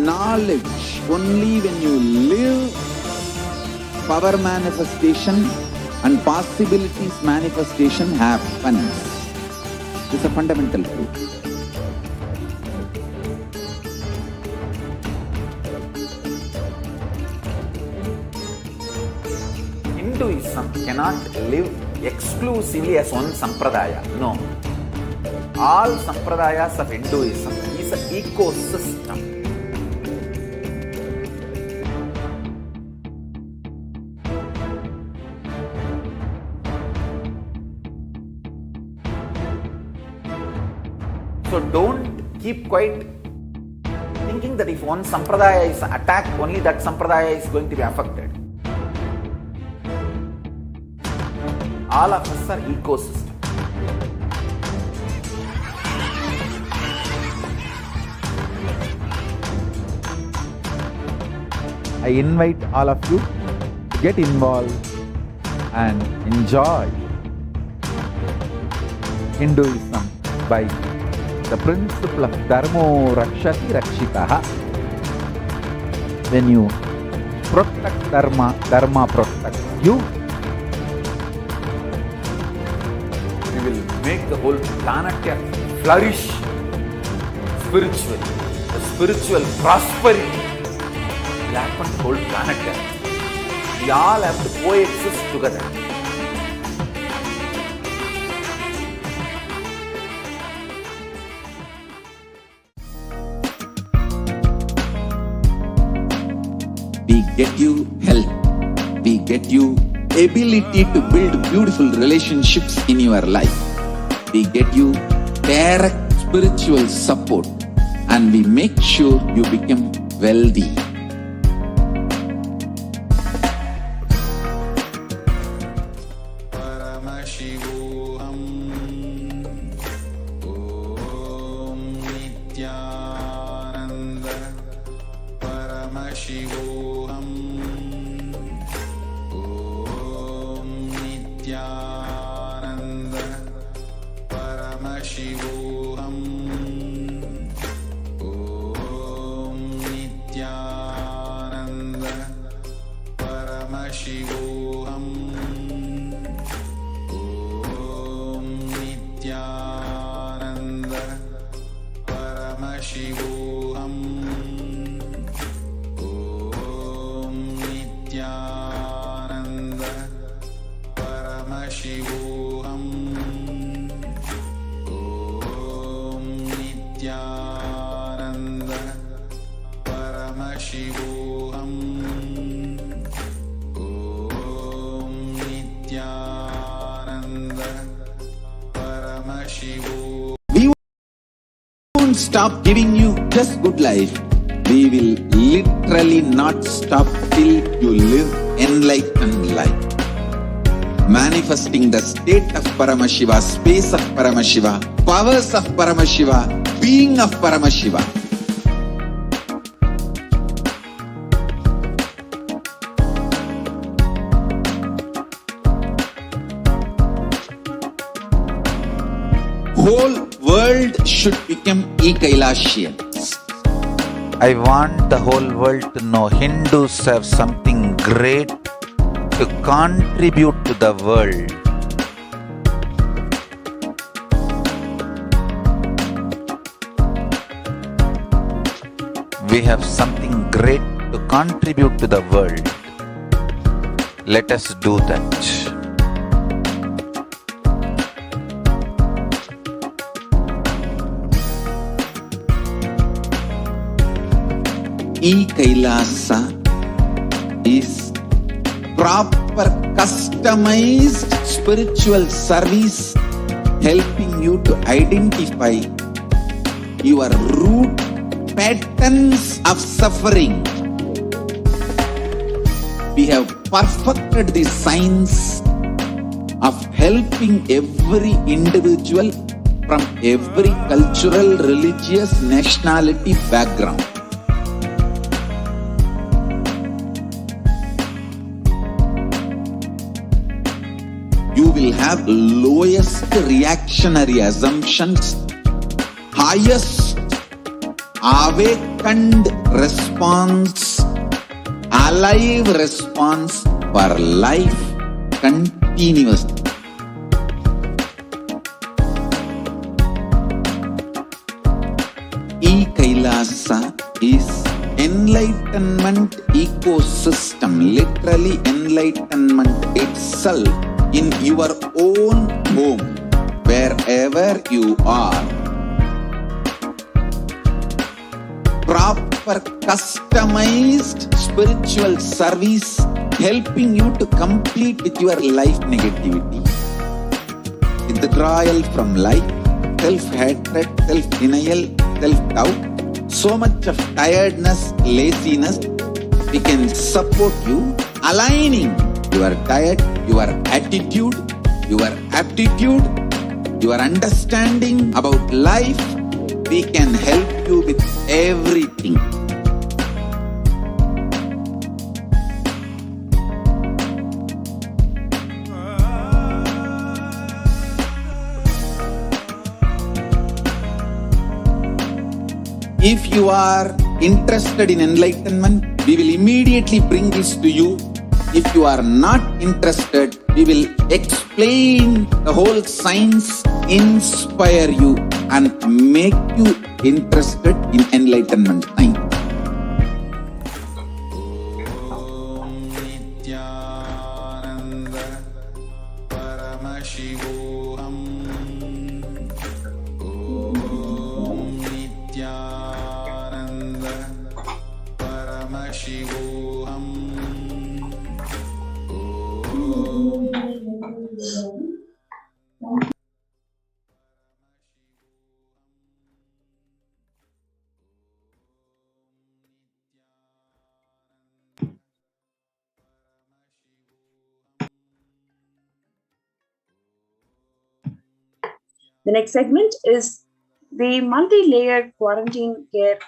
knowledge, only when you live, power manifestation and possibilities manifestation happens. This is a fundamental truth. Hinduism cannot live exclusively as one sampradaya. No. All sampradayas of Hinduism is an ecosystem. So don't keep quiet thinking that if one sampradaya is attacked, only that sampradaya is going to be affected. All of us are ecosystem. I invite all of you to get involved and enjoy Hinduism by the principle of Dharmo Rakshati Rakshitaha. When you protect Dharma, Dharma protects you. We will make the whole planet flourish spiritually. The spiritual prosperity will happen to the whole planet. We all have to coexist together. We get you health. We get you ability to build beautiful relationships in your life. We get you direct spiritual support, and we make sure you become wealthy. Paramashivoham. Om Nithyananda Paramashivoham. Om Nithyananda Paramashivoham. Om Nithyananda Paramashivoham. Om Nithyananda Paramashivoham. Om Nithyananda Paramashivoham. Om Nithyananda Paramashivoham. Om Nithyananda Paramashivoham. We won't stop giving you just good life. We will literally not stop till you live enlightened life. Manifesting the state of Paramashiva, space of Paramashiva, powers of Paramashiva, being of Paramashiva. Whole world should become Kailasians. I want the whole world to know Hindus have something great to contribute to the world. We have something great to contribute to the world. Let us do that. Kailasa is proper customized spiritual service helping you to identify your root patterns of suffering. We have perfected the science of helping every individual from every cultural, religious, nationality background. You will have lowest reactionary assumptions, highest awakened response, alive response for life continuously. Kailasa is enlightenment ecosystem, literally enlightenment itself in your own home, wherever you are. Proper customized spiritual service helping you to complete with your life negativity, withdrawal from life, self-hatred, self-denial, self-doubt, so much of tiredness, laziness. We can support you aligning your diet, your attitude, your aptitude, your understanding about life. We can help you with everything. If you are interested in enlightenment, we will immediately bring this to you. If you are not interested, we will explain the whole science, inspire you and make you interested in enlightenment time. Om Nithyananda Paramashivoham. Om Nithyananda Paramashivoham. The next segment is the multi-layered quarantine care,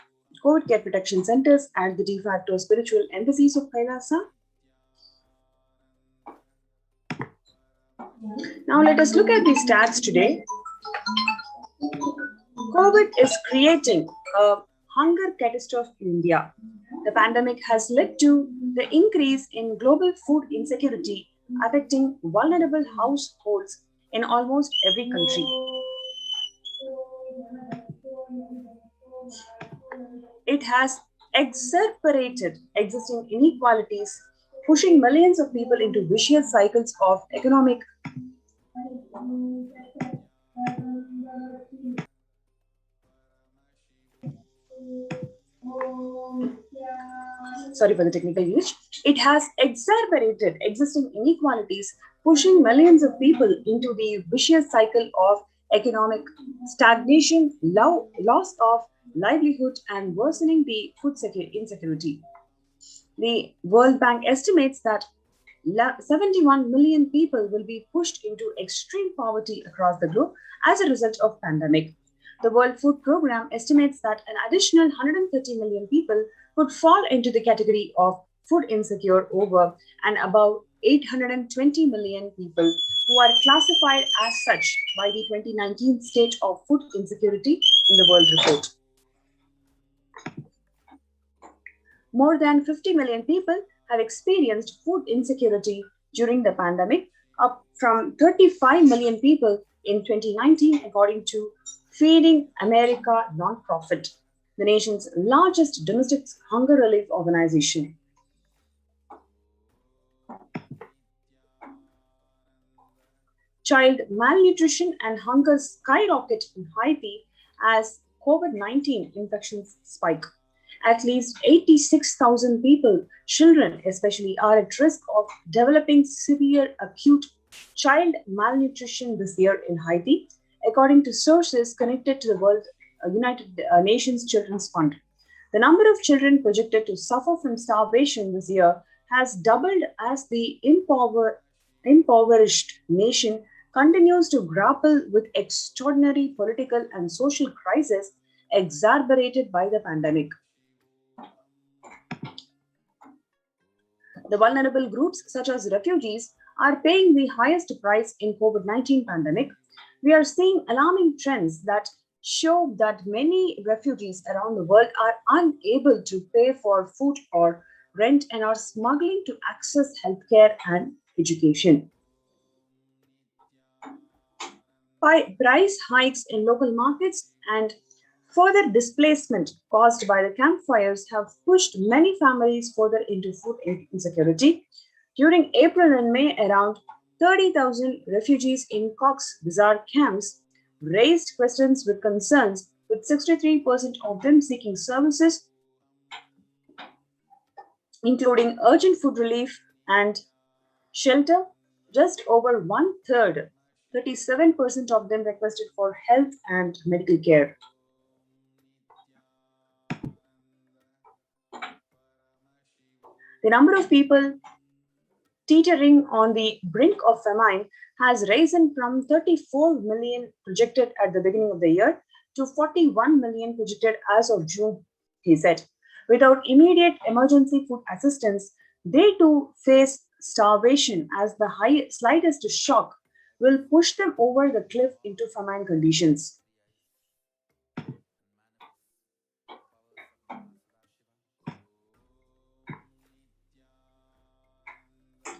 COVID care protection centers and the de facto spiritual embassies of Kailasa. Now let us look at the stats today. COVID is creating a hunger catastrophe in India. The pandemic has led to the increase in global food insecurity affecting vulnerable households in almost every country. It has exacerbated existing inequalities, pushing millions of people into vicious cycles of economic sorry for the technical glitch. It has exacerbated existing inequalities, pushing millions of people into the vicious cycle of economic stagnation, loss of livelihood, and worsening the food insecurity. The World Bank estimates that 71 million people will be pushed into extreme poverty across the globe as a result of pandemic. The World Food Programme estimates that an additional 130 million people could fall into the category of food insecure over and about 820 million people who are classified as such by the 2019 State of Food Insecurity in the World Report. More than 50 million people have experienced food insecurity during the pandemic, up from 35 million people in 2019, according to Feeding America nonprofit, the nation's largest domestic hunger relief organization. Child malnutrition and hunger skyrocket in Haiti as COVID-19 infections spike. At least 86,000 people, children especially, are at risk of developing severe acute child malnutrition this year in Haiti, according to sources connected to the United Nations Children's Fund. The number of children projected to suffer from starvation this year has doubled as the impoverished nation continues to grapple with extraordinary political and social crisis exacerbated by the pandemic. The vulnerable groups, such as refugees, are paying the highest price in COVID-19 pandemic. We are seeing alarming trends that show that many refugees around the world are unable to pay for food or rent and are struggling to access healthcare and education. By price hikes in local markets and further displacement caused by the campfires have pushed many families further into food insecurity. During April and May, around 30,000 refugees in Cox's Bazar camps raised questions with concerns, with 63% of them seeking services, including urgent food relief and shelter. Just over one third, 37% of them requested for health and medical care. The number of people teetering on the brink of famine has risen from 34 million projected at the beginning of the year to 41 million projected as of June, he said. Without immediate emergency food assistance, they too face starvation, as the slightest shock will push them over the cliff into famine conditions.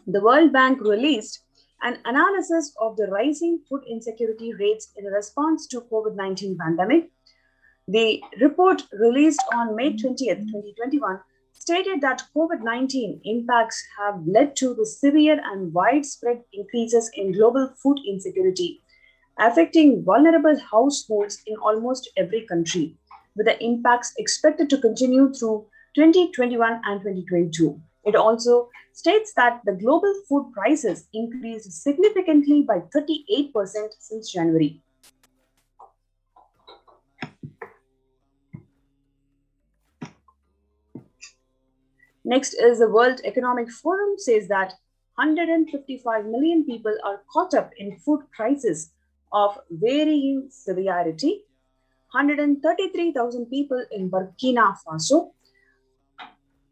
The World Bank released an analysis of the rising food insecurity rates in response to COVID-19 pandemic. The report, released on May 20th, 2021, stated that COVID-19 impacts have led to the severe and widespread increases in global food insecurity, affecting vulnerable households in almost every country, with the impacts expected to continue through 2021 and 2022. It also states that the global food prices increased significantly by 38% since January. Next is the World Economic Forum says that 155 million people are caught up in food crisis of varying severity. 133,000 people in Burkina Faso,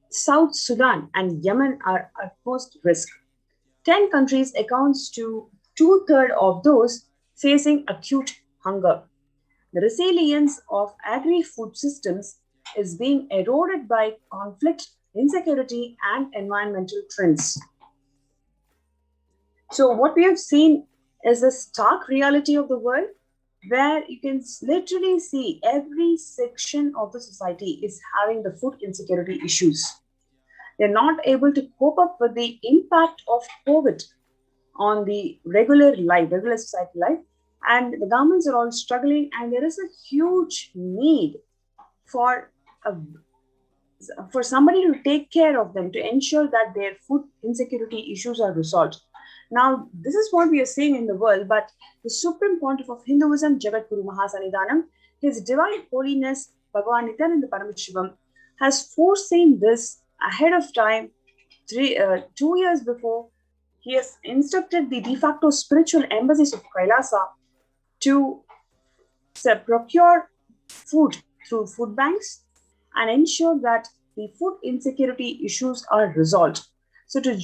South Sudan, and Yemen are at most risk. 10 countries accounts to 2/3 of those facing acute hunger. The resilience of agri-food systems is being eroded by conflict, insecurity, and environmental trends. So what we have seen is the stark reality of the world, where you can literally see every section of the society is having the food insecurity issues. They're not able to cope up with the impact of COVID on the regular society life, and the governments are all struggling, and there is a huge need for somebody to take care of them, to ensure that their food insecurity issues are resolved. Now, this is what we are seeing in the world, but the Supreme Pontiff of Hinduism, Jagadguru Mahasannidhanam, His Divine Holiness Bhagavan Nithyananda Paramashivam, has foreseen this ahead of time. 2 years before, he has instructed the de facto spiritual embassies of Kailasa to procure food through food banks and ensure that the food insecurity issues are resolved. So to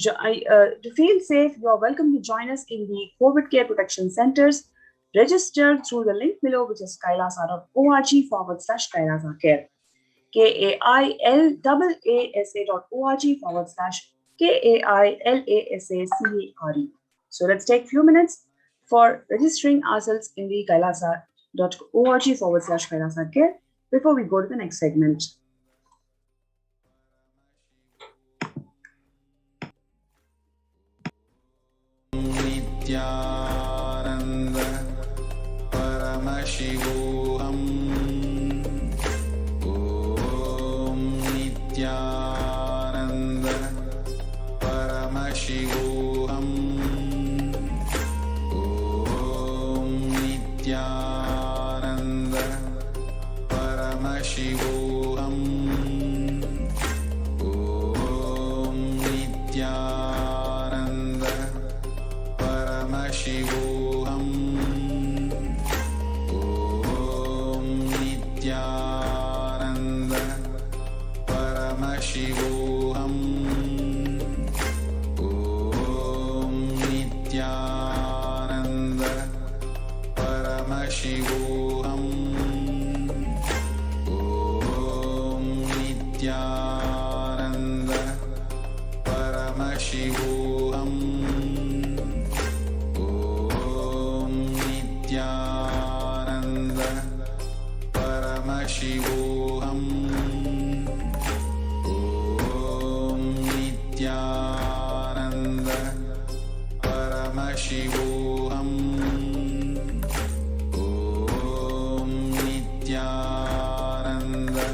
feel safe, you are welcome to join us in the COVID care protection centers. Register through the link below, which is kailasa.org/Kailasa care. KAILAASA.org/ KAILASACARE. So let's take a few minutes for registering ourselves in the kailasa.org/Kailasa Care before we go to the next segment. Nithyananda Paramashivoham. Om Nithyananda Paramashivoham. Om Nithyananda Paramashivoham. Om Nithyananda Paramashivoham. Om Nithyananda Paramashivoham. Om Nithyananda Paramashivoham. Om Nithyananda Paramashivoham. Om Nithyananda Paramashivoham. Om Nithyananda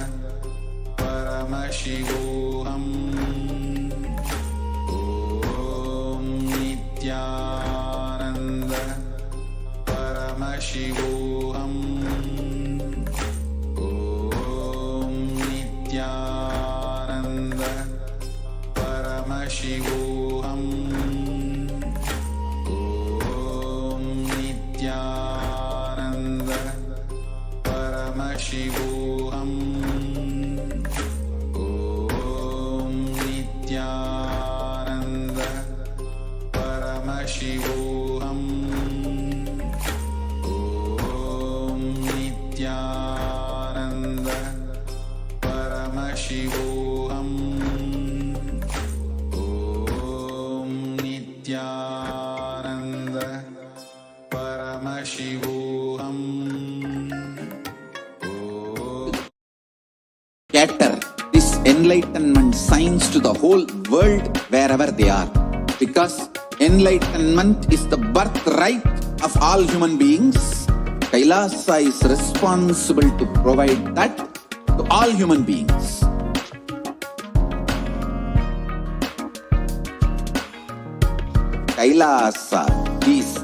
Paramashivoham. Om Nithyananda Paramashivoham. Om Nithyananda Paramashivoham. Om Nithyananda Paramashivoham. Om Nithyananda Paramashivoham. Om Nithyananda Paramashivoham. Om Nithyananda Paramashivoham. Om Nithyananda Paramashivoham. Scatter this enlightenment signs to the whole world wherever they are. Because enlightenment is the birthright of all human beings. Kailasa is responsible to provide that to all human beings. Kailasa is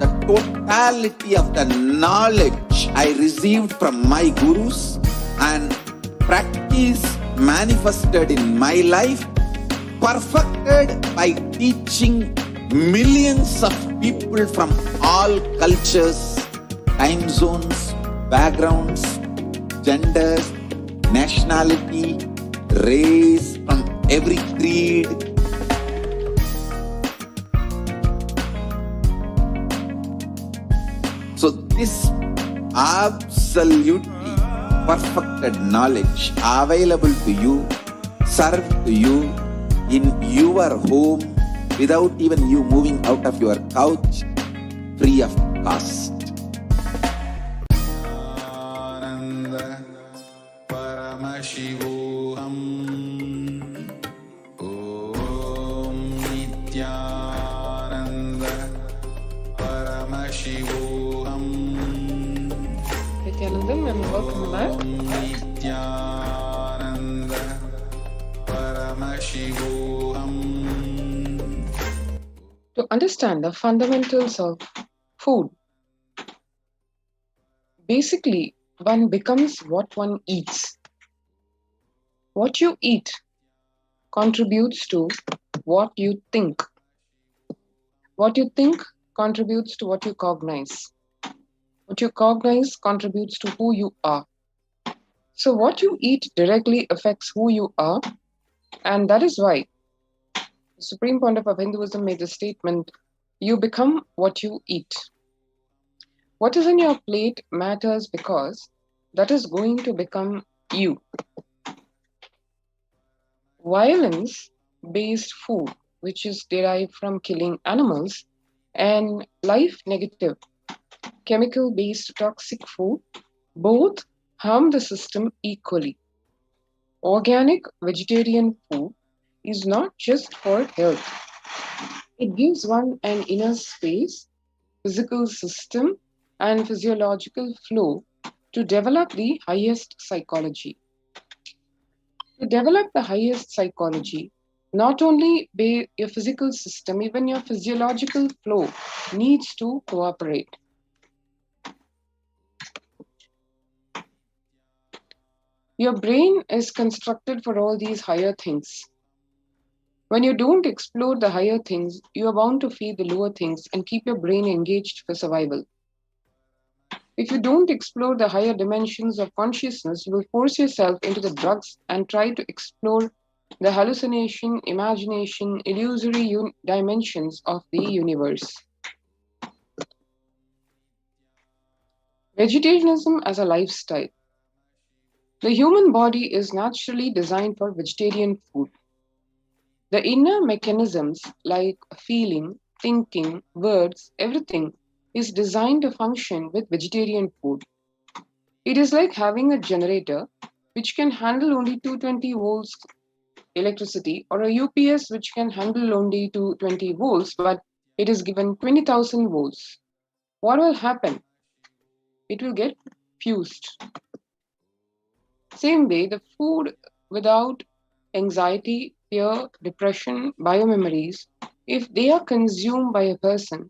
the totality of the knowledge I received from my gurus and practice manifested in my life, perfected by teaching millions of people from all cultures, time zones, backgrounds, genders, nationality, race, from every creed. So this absolutely perfected knowledge available to you, served to you in your home without even you moving out of your couch, free of cost. Nithyananda Paramashivoham. Om Nithyananda Paramashivoham. Nithyanandam, and welcome back. Nithyananda Paramashivoham. To understand the fundamentals of food, basically, one becomes what one eats. What you eat contributes to what you think. What you think contributes to what you cognize. What you cognize contributes to who you are. So what you eat directly affects who you are, and that is why the Supreme Pontiff of Hinduism made the statement, you become what you eat. What is in your plate matters because that is going to become you. Violence based food, which is derived from killing animals, and life negative, chemical based toxic food, both harm the system equally. Organic vegetarian food is not just for health, it gives one an inner space, physical system, and physiological flow to develop the highest psychology. To develop the highest psychology, not only your physical system, even your physiological flow needs to cooperate. Your brain is constructed for all these higher things. When you don't explore the higher things, you are bound to feed the lower things and keep your brain engaged for survival. If you don't explore the higher dimensions of consciousness, you will force yourself into the drugs and try to explore the hallucination, imagination, illusory dimensions of the universe. Vegetarianism as a lifestyle. The human body is naturally designed for vegetarian food. The inner mechanisms like feeling, thinking, words, everything is designed to function with vegetarian food. It is like having a generator which can handle only 220 volts electricity, or a UPS which can handle only 220 volts, but it is given 20,000 volts. What will happen? It will get fused. Same way, the food without anxiety, fear, depression, biomemories, if they are consumed by a person,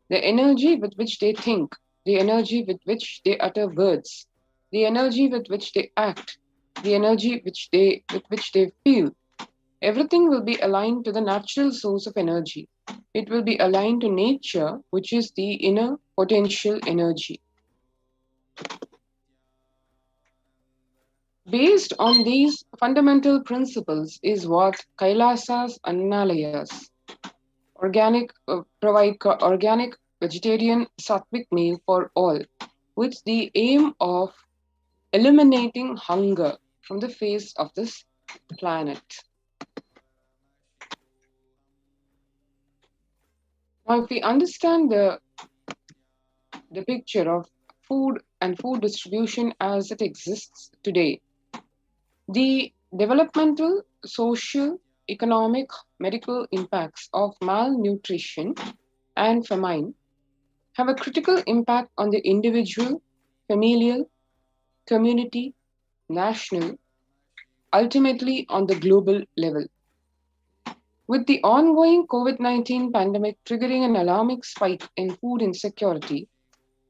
the energy with which they think, the energy with which they utter words, the energy with which they act, the energy with which they feel, everything will be aligned to the natural source of energy. It will be aligned to nature, which is the inner potential energy. Based on these fundamental principles is what Kailasa's Annalayas provide organic vegetarian sattvic meal for all, with the aim of eliminating hunger from the face of this planet. Now, if we understand the picture of food and food distribution as it exists today, the developmental, social, economic, medical impacts of malnutrition and famine have a critical impact on the individual, familial, community, national, ultimately on the global level. With the ongoing COVID-19 pandemic triggering an alarming spike in food insecurity,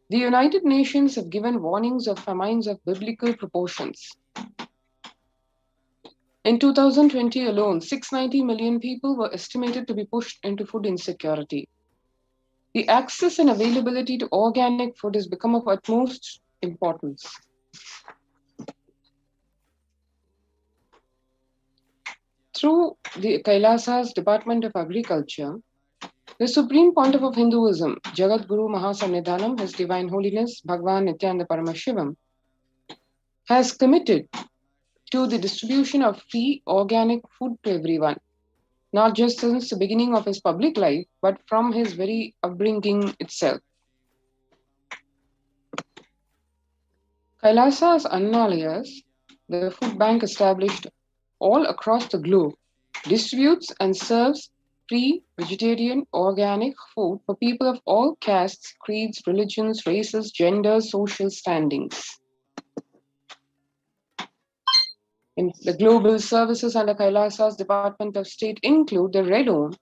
the United Nations have given warnings of famines of biblical proportions. In 2020 alone, 690 million people were estimated to be pushed into food insecurity. The access and availability to organic food has become of utmost importance. Through the Kailasa's Department of Agriculture, the Supreme Pontiff of Hinduism, Jagat Guru Mahasannidhanam, His Divine Holiness Bhagwan Nithyananda Paramashivam, has committed to the distribution of free organic food to everyone, not just since the beginning of his public life, but from his very upbringing itself. Kailasa's Annalayas, the food bank established all across the globe, distributes and serves free vegetarian organic food for people of all castes, creeds, religions, races, genders, social standings. In the global services under Kailasa's Department of State include the Red Zone,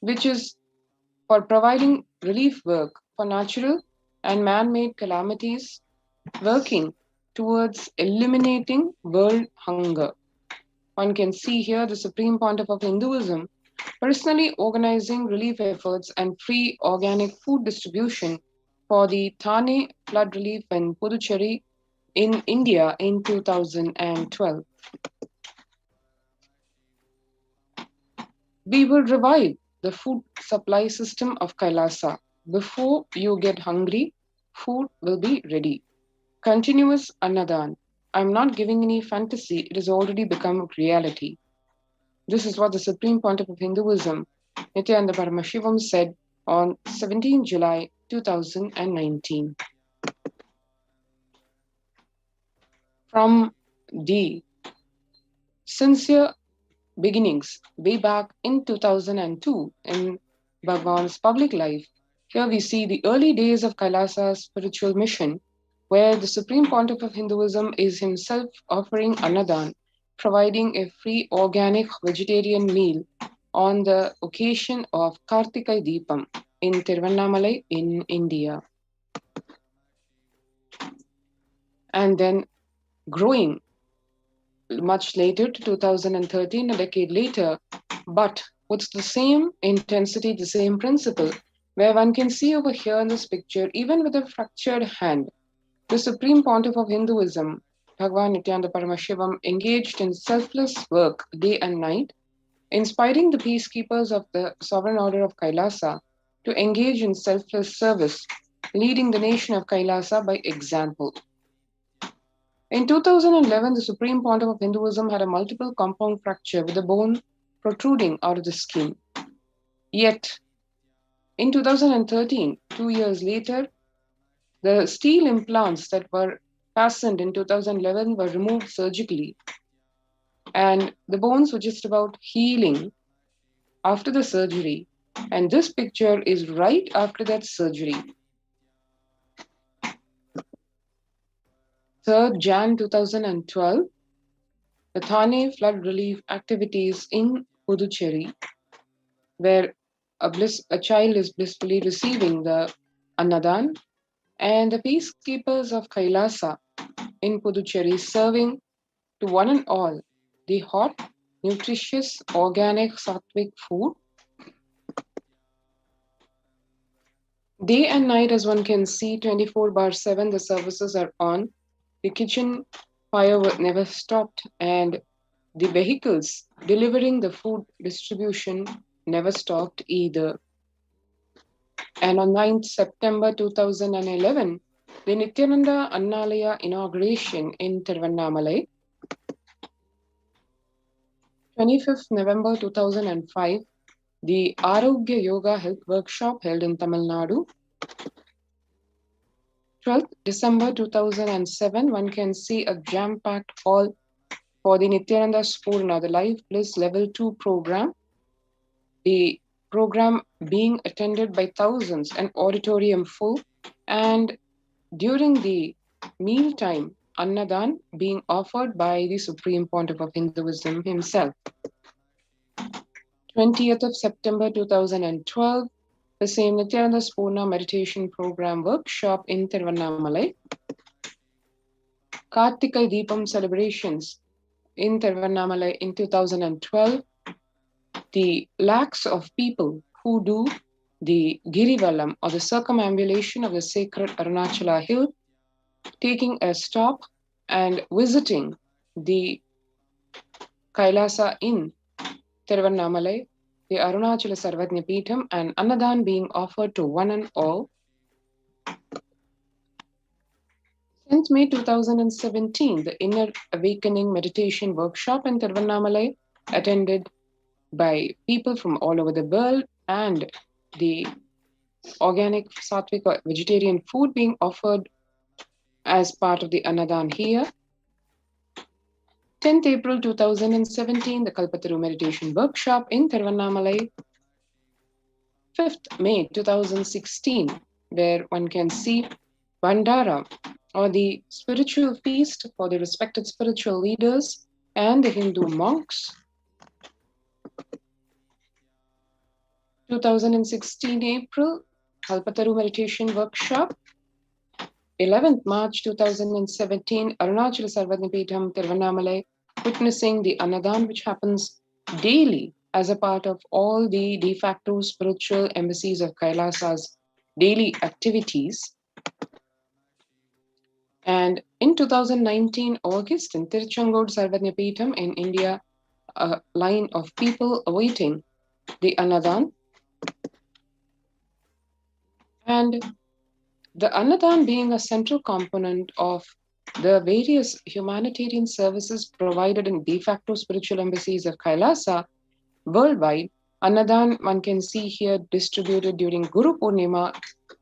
which is for providing relief work for natural and man-made calamities, working towards eliminating world hunger. One can see here the Supreme Pontiff of Hinduism personally organizing relief efforts and free organic food distribution for the Thane flood relief in Puducherry in India in 2012. We will revive the food supply system of Kailasa. Before you get hungry, food will be ready. Continuous Annadan. I'm not giving any fantasy, it has already become reality. This is what the Supreme Pontiff of Hinduism, Nithyananda Paramashivam, said on 17 July 2019. From the sincere beginnings way back in 2002 in Bhagwan's public life, here we see the early days of Kailasa's spiritual mission, where the Supreme Pontiff of Hinduism is himself offering Annadan, providing a free organic vegetarian meal on the occasion of Kartikai Deepam in Tiruvannamalai in India. And then growing much later to 2013, a decade later, but with the same intensity, the same principle, where one can see over here in this picture, even with a fractured hand, the Supreme Pontiff of Hinduism, Bhagwan Nithyananda Paramashivam, engaged in selfless work day and night, inspiring the peacekeepers of the Sovereign Order of Kailasa to engage in selfless service, leading the nation of Kailasa by example. In 2011, the Supreme Pontiff of Hinduism had a multiple compound fracture with the bone protruding out of the skin. Yet, in 2013, 2 years later, the steel implants that were fastened in 2011 were removed surgically, and the bones were just about healing after the surgery. And this picture is right after that surgery. 3rd Jan 2012, the Thane flood relief activities in Puducherry, where a child is blissfully receiving the Annadan, and the peacekeepers of Kailasa in Puducherry serving to one and all the hot, nutritious, organic, sattvic food. Day and night, as one can see, 24/7, the services are on. The kitchen fire never stopped, and the vehicles delivering the food distribution never stopped either. And on 9th September 2011, the Nithyananda Annalaya inauguration in Tiruvannamalai. 25th November 2005, the Arogya Yoga Health Workshop held in Tamil Nadu. 12th December 2007, one can see a jam-packed hall for the Nithyananda Spurna, the Life Bliss Level 2 program. The program being attended by thousands, an auditorium full, and during the mealtime, Annadan being offered by the Supreme Pontiff of Hinduism himself. 20th of September 2012, the same Nithyananda Spurna meditation program workshop in Tiruvannamalai. Kartikai Deepam celebrations in Tiruvannamalai in 2012. The lakhs of people who do the Girivalam, or the circumambulation of the sacred Arunachala hill, taking a stop and visiting the Kailasa in Tiruvannamalai, the Arunachala Sarvajna Peetham, and Annadan being offered to one and all. Since May 2017, the Inner Awakening Meditation Workshop in Tiruvannamalai, attended by people from all over the world, and the organic, sattvic, or vegetarian food being offered as part of the Annadan here. 10th April 2017, the Kalpataru Meditation Workshop in Tiruvannamalai. 5th May 2016, where one can see Bandara, or the spiritual feast for the respected spiritual leaders and the Hindu monks. 2016 April, Kalpataru Meditation Workshop. 11th March 2017, Arunachala Sarvajna Peetham, Tiruvannamalai, witnessing the Annadan, which happens daily as a part of all the de facto spiritual embassies of Kailasa's daily activities. And in 2019 August, in Tiruchengodu Sarvajna Peetham in India, a line of people awaiting the Annadan. And the Annadan being a central component of the various humanitarian services provided in de facto spiritual embassies of Kailasa, Worldwide, Annadan one can see here distributed during Guru Purnima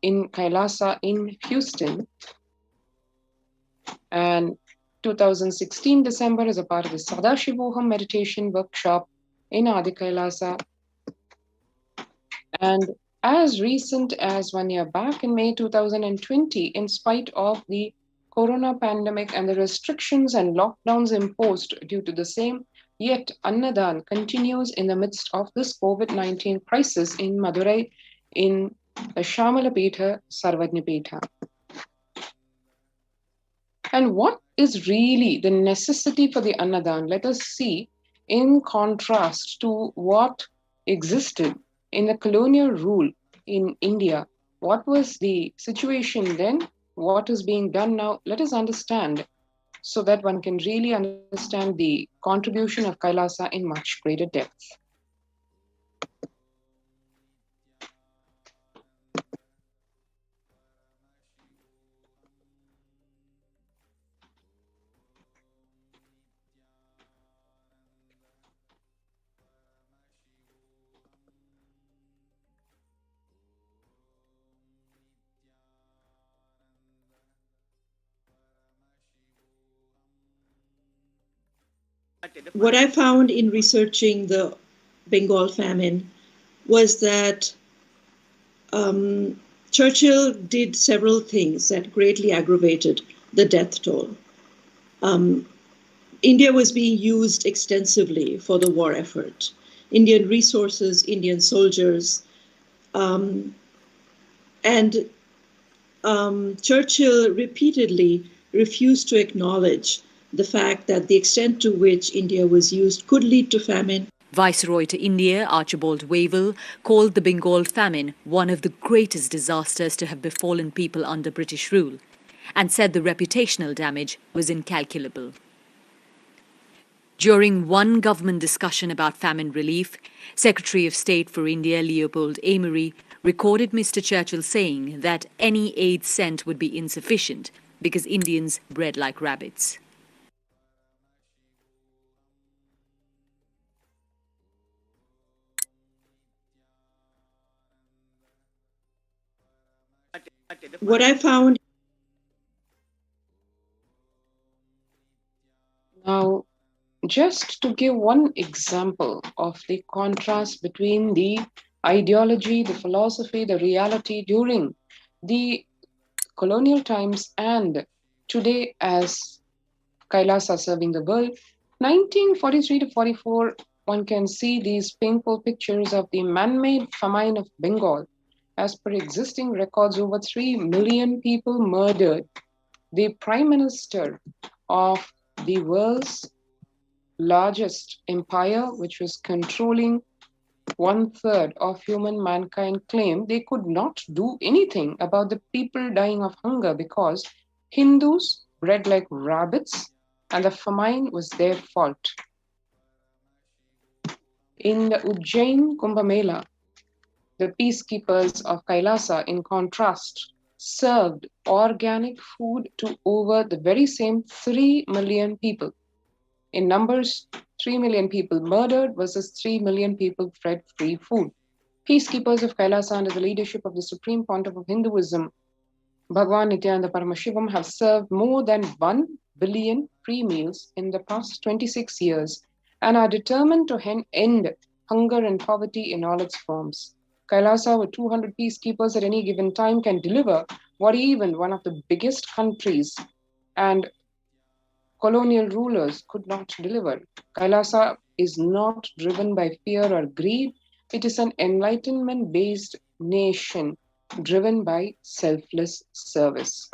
in Kailasa in Houston, and 2016 December as a part of the Sadashivoham meditation workshop in Adi Kailasa. And as recent as 1 year back in May 2020, in spite of the corona pandemic and the restrictions and lockdowns imposed due to the same, yet Annadan continues in the midst of this COVID-19 crisis in Madurai in the Shamalapetha Sarvajñapetha. And what is really the necessity for the Annadan? Let us see in contrast to what existed in the colonial rule in India. What was the situation then? What is being done now? Let us understand so that one can really understand the contribution of Kailasa in much greater depth. What I found in researching the Bengal famine was that Churchill did several things that greatly aggravated the death toll. India was being used extensively for the war effort. Indian resources, Indian soldiers, and Churchill repeatedly refused to acknowledge the fact that the extent to which India was used could lead to famine. Viceroy to India, Archibald Wavell, called the Bengal famine one of the greatest disasters to have befallen people under British rule, and said the reputational damage was incalculable. During one government discussion about famine relief, Secretary of State for India Leopold Amery recorded Mr. Churchill saying that any aid sent would be insufficient because Indians bred like rabbits. What I found. Now, just to give one example of the contrast between the ideology, the philosophy, the reality during the colonial times and today as Kailasa serving the world, 1943 to 44, one can see these painful pictures of the man-made famine of Bengal. As per existing records, over 3 million people murdered. The Prime Minister of the world's largest empire, which was controlling 1/3 of human mankind, claimed they could not do anything about the people dying of hunger because Hindus bred like rabbits and the famine was their fault. In the Ujjain Kumbh Mela, the peacekeepers of Kailasa, in contrast, served organic food to over the very same 3 million people. In numbers, 3 million people murdered versus 3 million people fed free food. Peacekeepers of Kailasa under the leadership of the Supreme Pontiff of Hinduism, Bhagwan Nithyananda Paramashivam, have served more than 1 billion free meals in the past 26 years and are determined to end hunger and poverty in all its forms. Kailasa, with 200 peacekeepers at any given time, can deliver what even one of the biggest countries and colonial rulers could not deliver. Kailasa is not driven by fear or greed. It is an enlightenment-based nation driven by selfless service.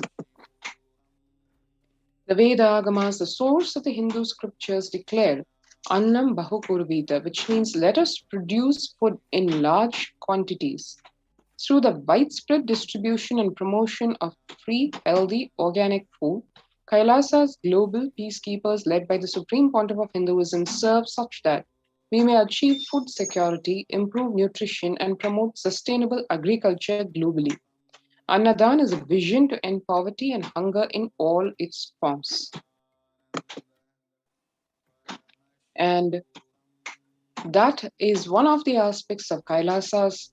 The Veda Agamas, the source of the Hindu scriptures, declare Annam Bahukurvita, which means let us produce food in large quantities. Through the widespread distribution and promotion of free, healthy, organic food, Kailasa's global peacekeepers led by the Supreme Pontiff of Hinduism serve such that we may achieve food security, improve nutrition, and promote sustainable agriculture globally. Annadan is a vision to end poverty and hunger in all its forms. And That is one of the aspects of Kailasa's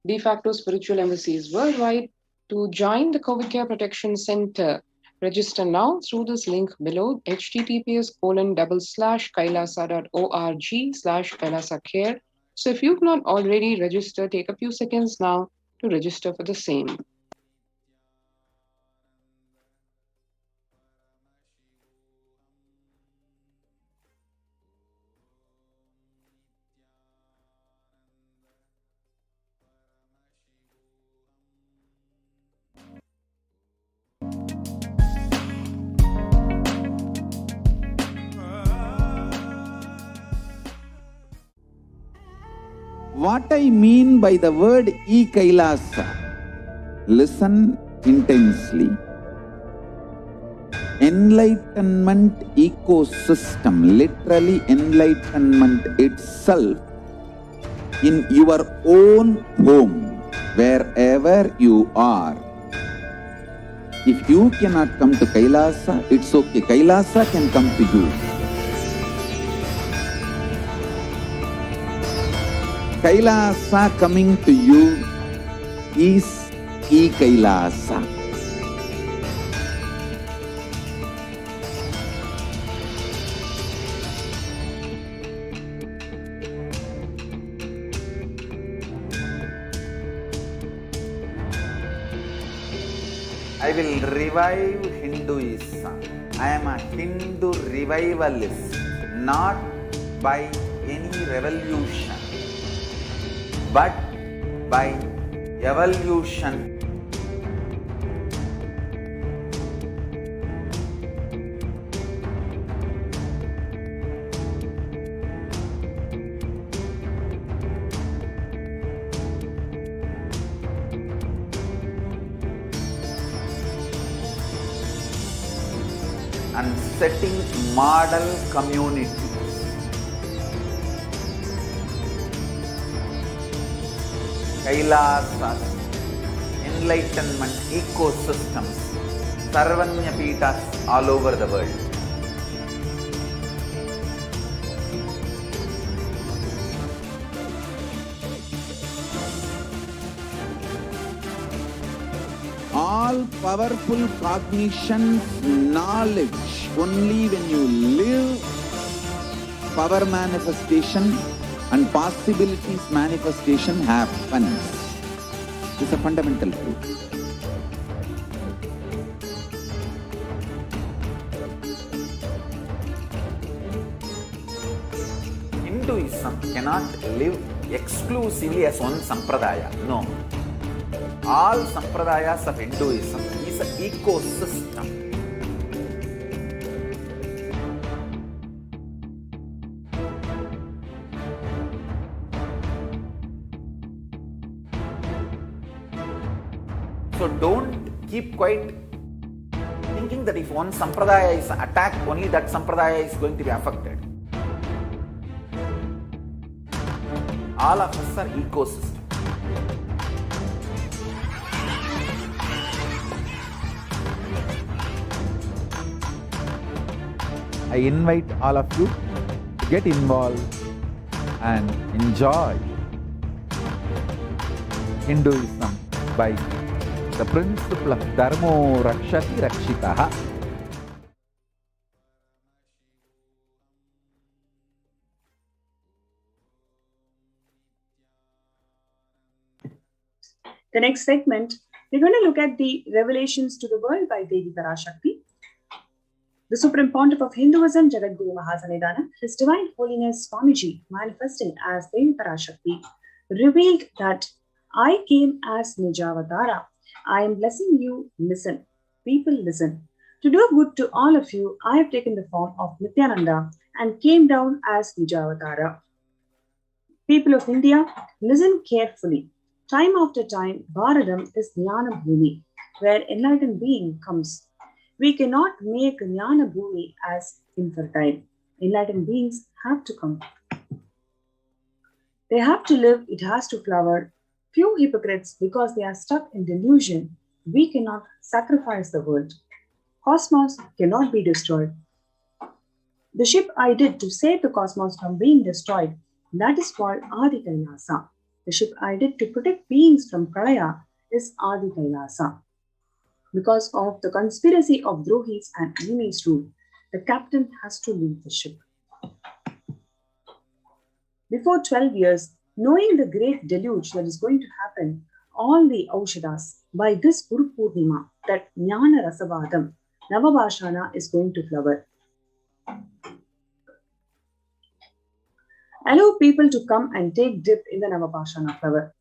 de facto spiritual embassies worldwide. To join the COVID Care Protection Center, register now through this link below, https://kailasa.org/Kailasa So if you've not already registered, take a few seconds now to register for the same. What I mean by the word Kailasa, listen intensely. Enlightenment ecosystem, literally enlightenment itself, in your own home, wherever you are. If you cannot come to Kailasa, it's okay. Kailasa can come to you. Kailasa coming to you is Kailasa. I will revive Hinduism. I am a Hindu revivalist, not by any revolution, but by evolution. And setting model communities. Kailasas, enlightenment ecosystems, Sarvanya Pitas all over the world. All powerful cognition, knowledge, only when you live, power manifestation and possibilities manifestation happens. This is a fundamental truth. Hinduism cannot live exclusively as one sampradaya. No. All sampradayas of Hinduism is an ecosystem. So don't keep quiet thinking that if one sampradaya is attacked, only that sampradaya is going to be affected. All of us are ecosystem. I invite all of you to get involved and enjoy Hinduism by the principle of Dharmo Rakshati Rakshitaha. The next segment, we're going to look at the revelations to the world by Devi Parashakti. The Supreme Pontiff of Hinduism, Jagadguru Mahasanidana, His Divine Holiness Swamiji, manifesting as Devi Parashakti, revealed that I came as Nijavatara. I am blessing you. Listen. People, listen. To do good to all of you, I have taken the form of Nithyananda and came down as Nijavatara. People of India, listen carefully. Time after time, Bharadam is Jnana Bhumi, where enlightened being comes. We cannot make Jnana Bhumi as infertile. Enlightened beings have to come. They have to live, it has to flower. Few hypocrites, because they are stuck in delusion, we cannot sacrifice the world. Cosmos cannot be destroyed. The ship I did to save the cosmos from being destroyed That is called Adi Kailasa. The ship I did to protect beings from Pralaya is Adi Kailasa. Because of the conspiracy of Drohis and enemies' rule, the captain has to leave the ship. Before 12 years, knowing the great deluge that is going to happen, all the Aushadas, by this Guru Purnima, that Jnana Rasavadam, Navabhashana is going to flower. Allow people to come and take dip in the Navabhashana flower.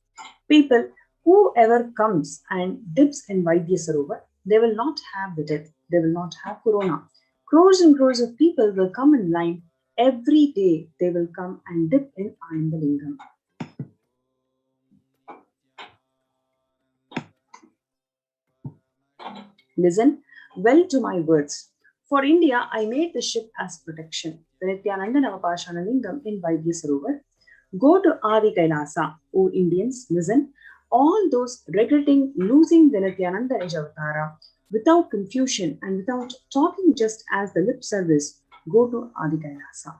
People, whoever comes and dips in Vaidya Sarovar, they will not have the death, they will not have corona. Crores and crores of people will come in line. Every day they will come and dip in Anandalingam. Listen well to my words. For India, I made the ship as protection. The Nithyananda Navapashana Lingam in Vaidya Sarovar. Go to Adi Kailasa, O Indians, listen. All those regretting losing the Nithyananda Nijavatara, without confusion and without talking just as the lip service, go to Adi Kailasa.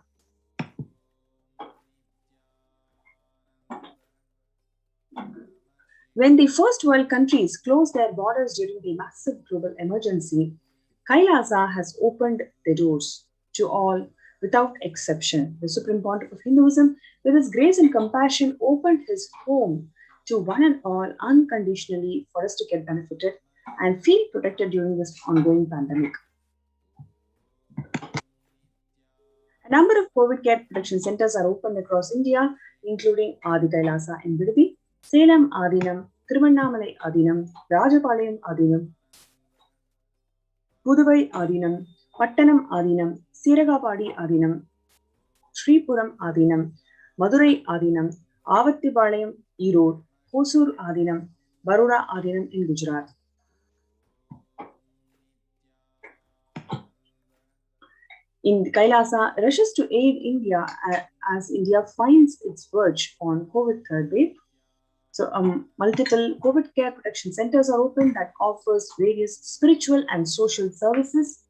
When the first world countries closed their borders during the massive global emergency, Kailasa has opened the doors to all without exception. The Supreme Pontiff of Hinduism, with his grace and compassion, opened his home to one and all unconditionally for us to get benefited and feel protected during this ongoing pandemic. A number of COVID care protection centers are opened across India, including Adi Kailasa in Vidadi, Salem Adinam, Thiruvannamalai Adinam, Rajapalayam Adinam, Puduvai Adinam, Pattanam Adinam, Siragapadi Adinam, Sripuram Adinam, Madurai Adinam, Avattipalayam Erode, Hosur Adinam, Baroda Adinam in Gujarat. In Kailasa rushes to aid India as India finds its verge on COVID third wave. So multiple COVID care protection centers are open that offers various spiritual and social services.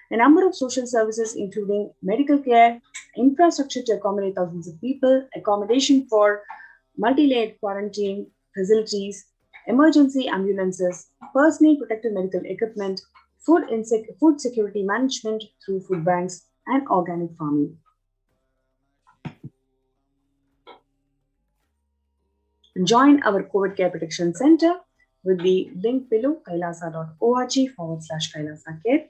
A number of social services including medical care, infrastructure to accommodate thousands of people, accommodation for multi-layered quarantine facilities, emergency ambulances, personal protective medical equipment, food security management through food banks, and organic farming. Join our COVID Care Protection Center with the link below, kailasa.org/Kailasa Care,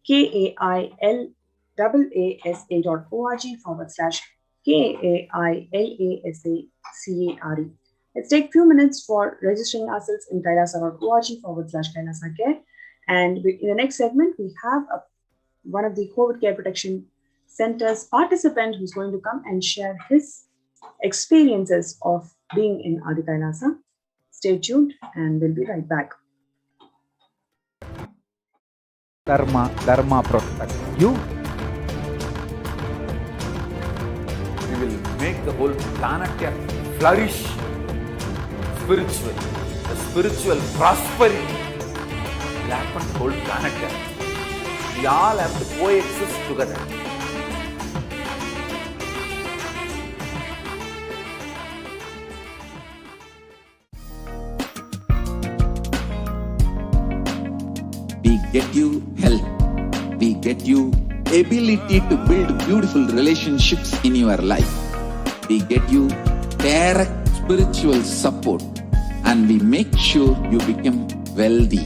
KAILASA.org/KAILASACARE. Let's take a few minutes for registering ourselves in kailasa.org/Kailasa Care. And in the next segment, we have one of the COVID Care Protection Center's participant who's going to come and share his experiences of being in Adi Kailasa. Stay tuned and we'll be right back. Dharma protect you. We will make the whole planet flourish spiritually. The spiritual prosperity will happen to the whole planet. We all have to coexist together. We get you health. We get you ability to build beautiful relationships in your life. We get you direct spiritual support, and we make sure you become wealthy.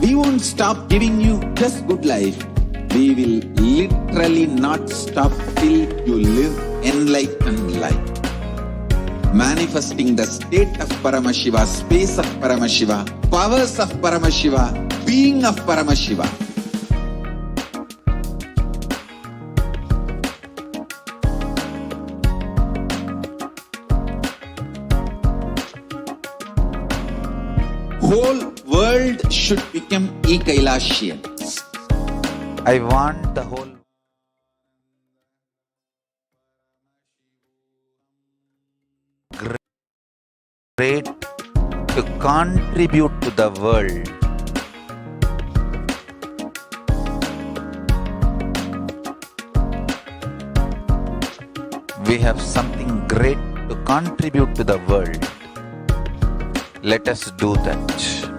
We won't stop giving you just good life. We will literally not stop till you live enlightened life. Manifesting the state of Paramashiva, space of Paramashiva, powers of Paramashiva, being of Paramashiva. Whole world should become e-Kailasians. I want the whole great to contribute to the world. We have something great to contribute to the world. Let us do that.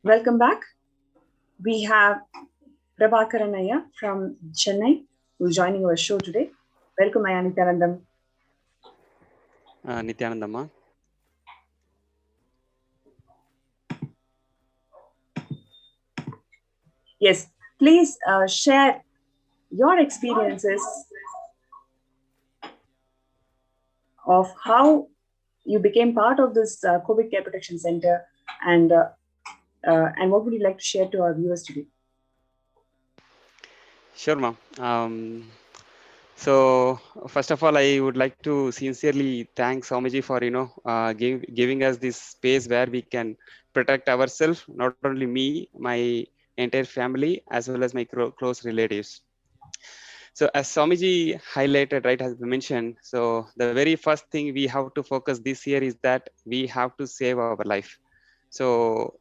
Welcome back. We have Prabhakaran Ayya from Chennai, who is joining our show today. Welcome, Ayya Nithyanandam. Nithyanandamma. Yes, please share your experiences of how you became part of this COVID Care Protection Center, and what would you like to share to our viewers today? Sure, ma'am. So first of all, I would like to sincerely thank Swamiji for giving us this space where we can protect ourselves, not only me, my entire family, as well as my close relatives. So as Swamiji highlighted, right, as mentioned, so the very first thing we have to focus this year is that we have to save our life. So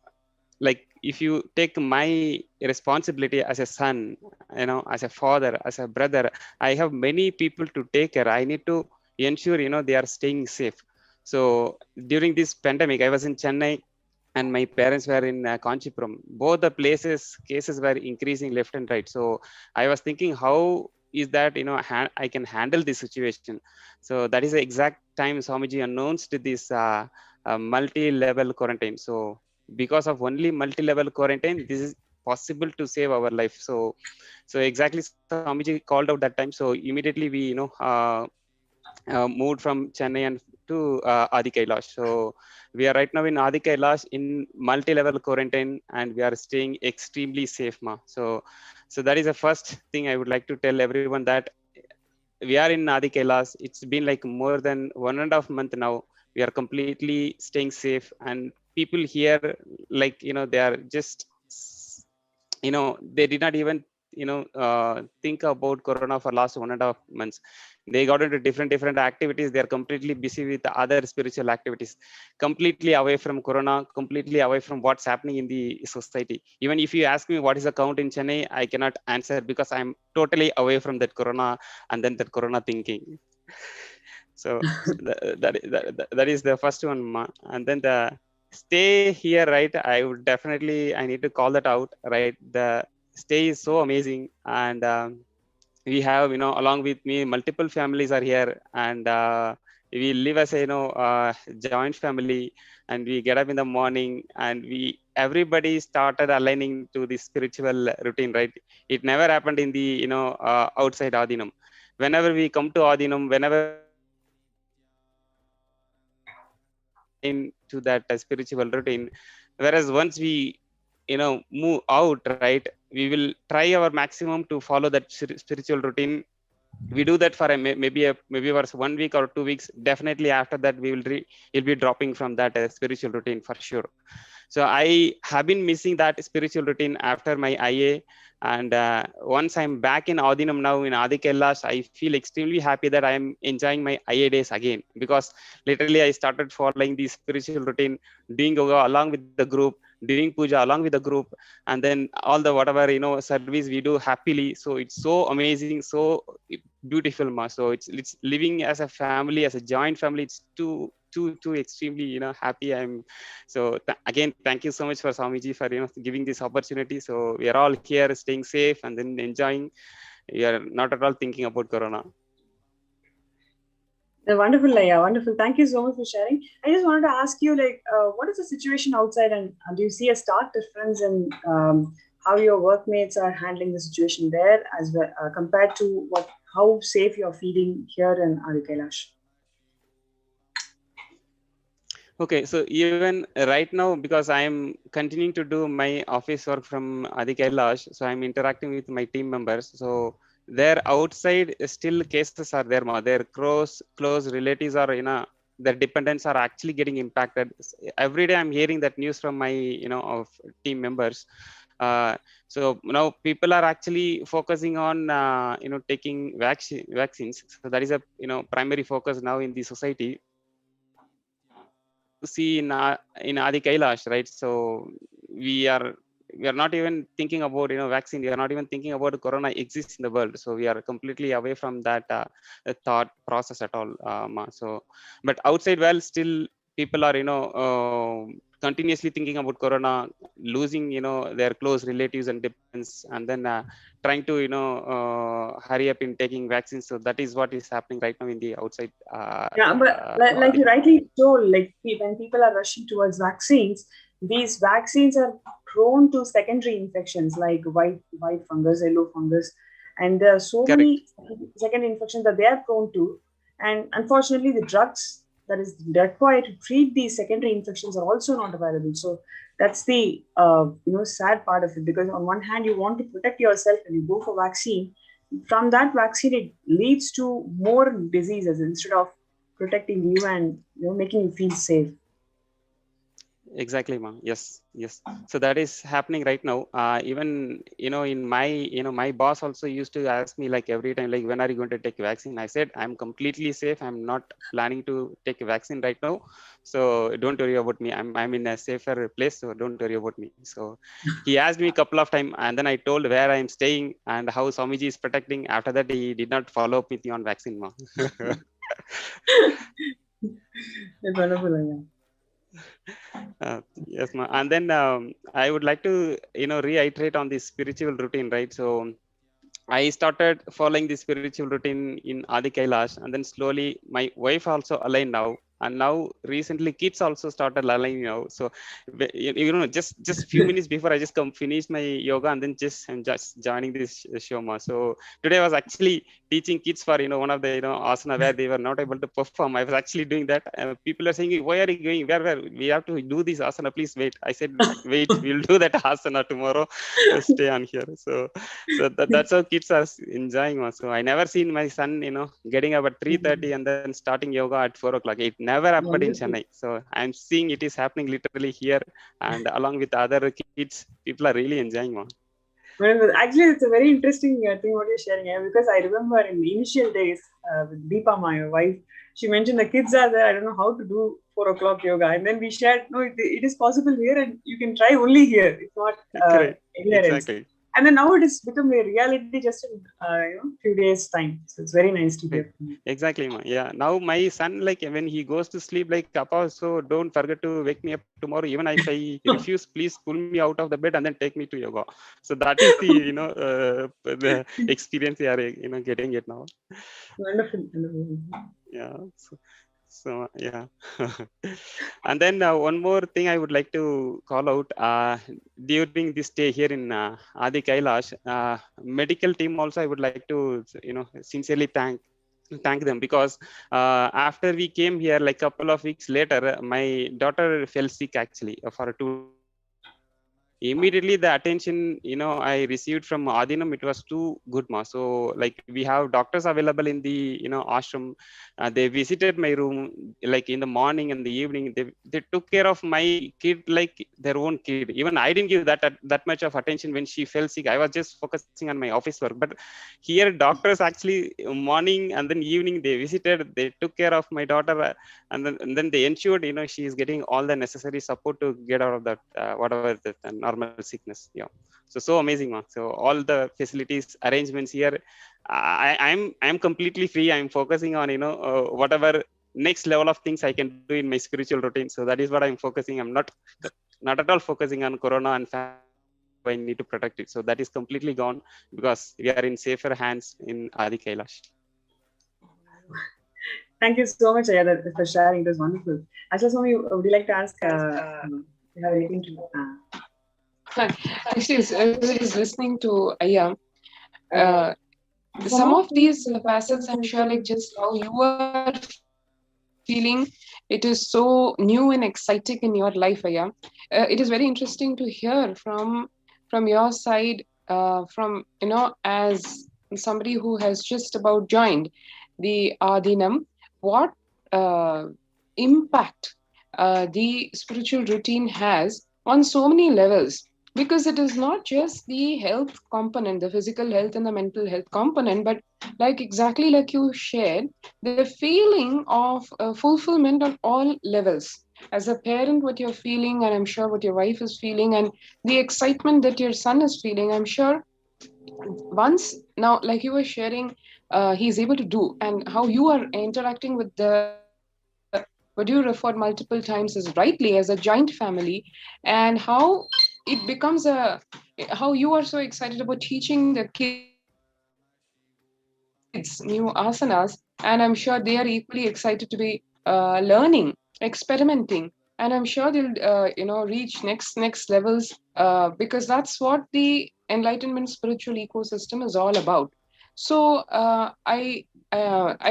like if you take my responsibility as a son, as a father, as a brother, I have many people to take care. I need to ensure they are staying safe. So during this pandemic, I was in Chennai and my parents were in Kanchipuram. Both the cases were increasing left and right. So I was thinking, how is that I can handle this situation? So that is the exact time Swamiji announced this multi-level quarantine. So because of only multi-level quarantine, this is possible to save our life. So exactly Swamiji called out that time. So immediately we moved from Chennai and to Adi Kailash. So we are right now in Adi Kailash in multi-level quarantine, and we are staying extremely safe, ma. So that is the first thing I would like to tell everyone, that we are in Adi Kailash. It's been like more than 1.5 months now. We are completely staying safe, and people here, like they are just they did not even think about corona for last 1.5 months. They got into different activities. They are completely busy with other spiritual activities, completely away from corona, completely away from what's happening in the society. Even if you ask me what is the count in Chennai, I cannot answer, because I'm totally away from that corona and then that corona thinking. So that is the first one, ma. And then the stay here, right? I need to call that out, right? The stay is so amazing, and we have along with me multiple families are here, and we live as a joint family, and we get up in the morning, and everybody started aligning to the spiritual routine, right? It never happened in the outside Adinam. Whenever we come to Adinam, whenever into that spiritual routine, whereas once we move out, right, we will try our maximum to follow that spiritual routine. We do that for maybe for 1 week or 2 weeks. Definitely after that we will be dropping from that spiritual routine for sure. So I have been missing that spiritual routine after my IA, and once I'm back in Adinam now in Adi Kailash, I feel extremely happy that I'm enjoying my IA days again, because literally I started following the spiritual routine, doing yoga along with the group, doing puja along with the group, and then all the whatever service we do happily. So it's so amazing, so beautiful, ma. So it's living as a family, as a joint family. It's too extremely happy. I'm so again, thank you so much for Swamiji for giving this opportunity. So we are all here staying safe and then enjoying. We are not at all thinking about corona. Wonderful, Laya. Wonderful. Thank you so much for sharing. I just wanted to ask you, what is the situation outside, and do you see a stark difference in how your workmates are handling the situation there, as well compared to how safe you're feeling here in Adi Kailash? Okay, so even right now, because I am continuing to do my office work from Adi Kailash, so I'm interacting with my team members. So their outside still cases are there, ma. Their close relatives are, their dependents are actually getting impacted. Every day I'm hearing that news from my, of team members. So now people are actually focusing on, taking vaccines. So that is a, primary focus now in the society. See in Adi Kailash, right? So we are not even thinking about vaccine. We are not even thinking about corona exists in the world. So we are completely away from that thought process at all. So, but outside, well, still people are continuously thinking about corona, losing their close relatives and dependents, and then trying to hurry up in taking vaccines. So that is what is happening right now in the outside. Yeah, but like you rightly told, like when people are rushing towards vaccines, these vaccines are prone to secondary infections like white fungus, yellow fungus, and there are so Correct. many secondary infections that they are prone to. And unfortunately, the drugs that is required to treat these secondary infections are also not available. So that's the sad part of it, because on one hand you want to protect yourself and you go for vaccine. From that vaccine, it leads to more diseases instead of protecting you and making you feel safe. Exactly, ma'am. Yes. So that is happening right now. Even in my my boss also used to ask me like every time, like, when are you going to take a vaccine? I said I'm completely safe. I'm not planning to take a vaccine right now. So don't worry about me. I'm in a safer place. So don't worry about me. So he asked me a couple of times, and then I told where I'm staying and how Swamiji is protecting. After that, he did not follow up with me on vaccine, ma'am. It's wonderful. Yeah. Yes, ma'am. And then I would like to reiterate on this spiritual routine, right? So I started following the spiritual routine in Adi Kailash, and then slowly my wife also aligned now, and now recently kids also started aligning now. So just few minutes before I just finished my yoga, and then I'm just joining this shoma. So today I was actually teaching kids for one of the asana where they were not able to perform. I was actually doing that. People are saying, "Why are you going? Where we have to do this asana? Please wait." I said, "Wait, we'll do that asana tomorrow. Stay on here." So that's how kids are enjoying. So I never seen my son getting up at 3:30 and then starting yoga at 4 o'clock. It never happened in Chennai. So I'm seeing it is happening literally here, and along with other kids, people are really enjoying. Well, actually, it's a very interesting thing what you're sharing here, because I remember in the initial days with Deepa, my wife, she mentioned the kids are there. I don't know how to do 4 o'clock yoga, and then we shared, no, it is possible here, and you can try only here. It's not anywhere Exactly. else. And then now it has become a reality just in few days time. So it's very nice to hear. Exactly, ma. Yeah. Now my son, like when he goes to sleep, like, Papa, so don't forget to wake me up tomorrow. Even if I refuse, please pull me out of the bed and then take me to yoga. So that is the the experience we are getting it now. Wonderful. Yeah. So yeah. And then one more thing I would like to call out during this stay here in Adi Kailash, medical team also I would like to sincerely thank them, because after we came here, like couple of weeks later, my daughter fell sick actually for 2. Immediately the attention I received from Adinam, it was too good, ma. So like we have doctors available in the ashram. They visited my room like in the morning and the evening. They took care of my kid like their own kid. Even I didn't give that much of attention when she fell sick. I was just focusing on my office work. But here doctors actually morning and then evening they visited. They took care of my daughter, and then they ensured she is getting all the necessary support to get out of that whatever the normal sickness. Yeah. So amazing, man. So all the facilities arrangements here, I'm completely free. I'm focusing on whatever next level of things I can do in my spiritual routine. So that is what I'm focusing. I'm not at all focusing on corona and I need to protect it. So that is completely gone, because we are in safer hands in Adi Kailash. Thank you so much, Ayada, for sharing. It was wonderful. Asha Swami, would you like to ask? You have anything to? Actually, I was listening to Aya. Some of these facets, I'm sure, like just how you are feeling it is so new and exciting in your life, Aya. It is very interesting to hear from your side, from as somebody who has just about joined the Adinam, what impact the spiritual routine has on so many levels, because it is not just the health component, the physical health and the mental health component, but like exactly like you shared, the feeling of fulfillment on all levels. As a parent, what you're feeling, and I'm sure what your wife is feeling, and the excitement that your son is feeling, I'm sure once now, like you were sharing, he's able to do, and how you are interacting with the what you referred multiple times as rightly as a joint family, and how it becomes how you are so excited about teaching the kids new asanas, and I'm sure they are equally excited to be learning, experimenting, and I'm sure they'll reach next levels, because that's what the enlightenment spiritual ecosystem is all about. So I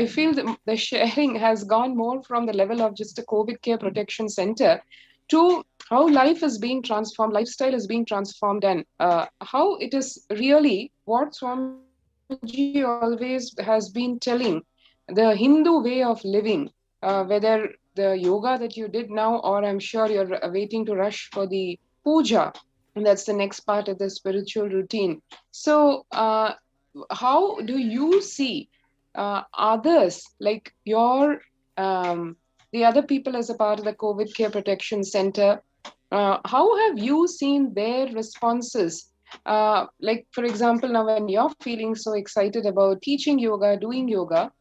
feel the sharing has gone more from the level of just a COVID care protection center to how life is being transformed, lifestyle is being transformed, and how it is really what Swamiji always has been telling, the Hindu way of living, whether the yoga that you did now, or I'm sure you're waiting to rush for the puja. And that's the next part of the spiritual routine. So, how do you see others, like the other people as a part of the COVID Care Protection Center? How have you seen their responses? Like, for example, now when you're feeling so excited about teaching yoga, doing yoga,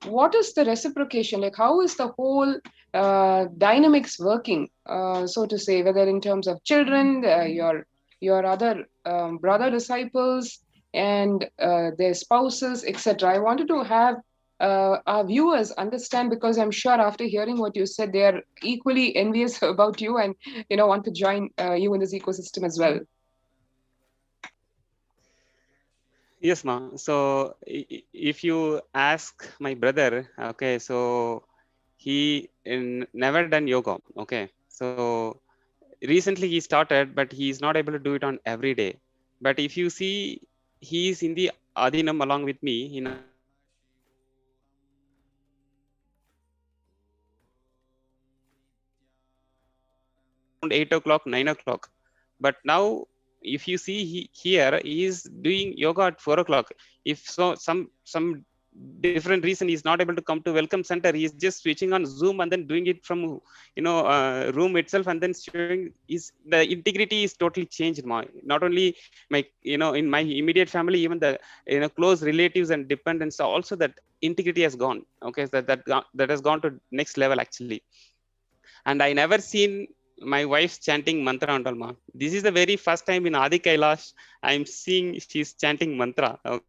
what is the reciprocation? Like, how is the whole dynamics working, so to say, whether in terms of children, your other brother disciples, and their spouses, etc. I wanted to have our viewers understand, because I'm sure after hearing what you said, they are equally envious about you, and want to join you in this ecosystem as well. Yes, ma. So if you ask my brother, okay, so he never done yoga. Okay, so recently he started, but he is not able to do it on every day. But if you see, he is in the Adinam along with me in around 8 o'clock, 9 o'clock. But now, if you see here, he is doing yoga at 4 o'clock. If so, some different reason he's not able to come to welcome center, he is just switching on Zoom and then doing it from room itself, and then showing is the integrity is totally changed. Not only my in my immediate family, even the close relatives and dependents, also that integrity has gone. Okay, so that has gone to next level actually. And I never seen my wife chanting mantra and all, ma. This is the very first time in Adi Kailash I'm seeing she's chanting mantra. Bhagavad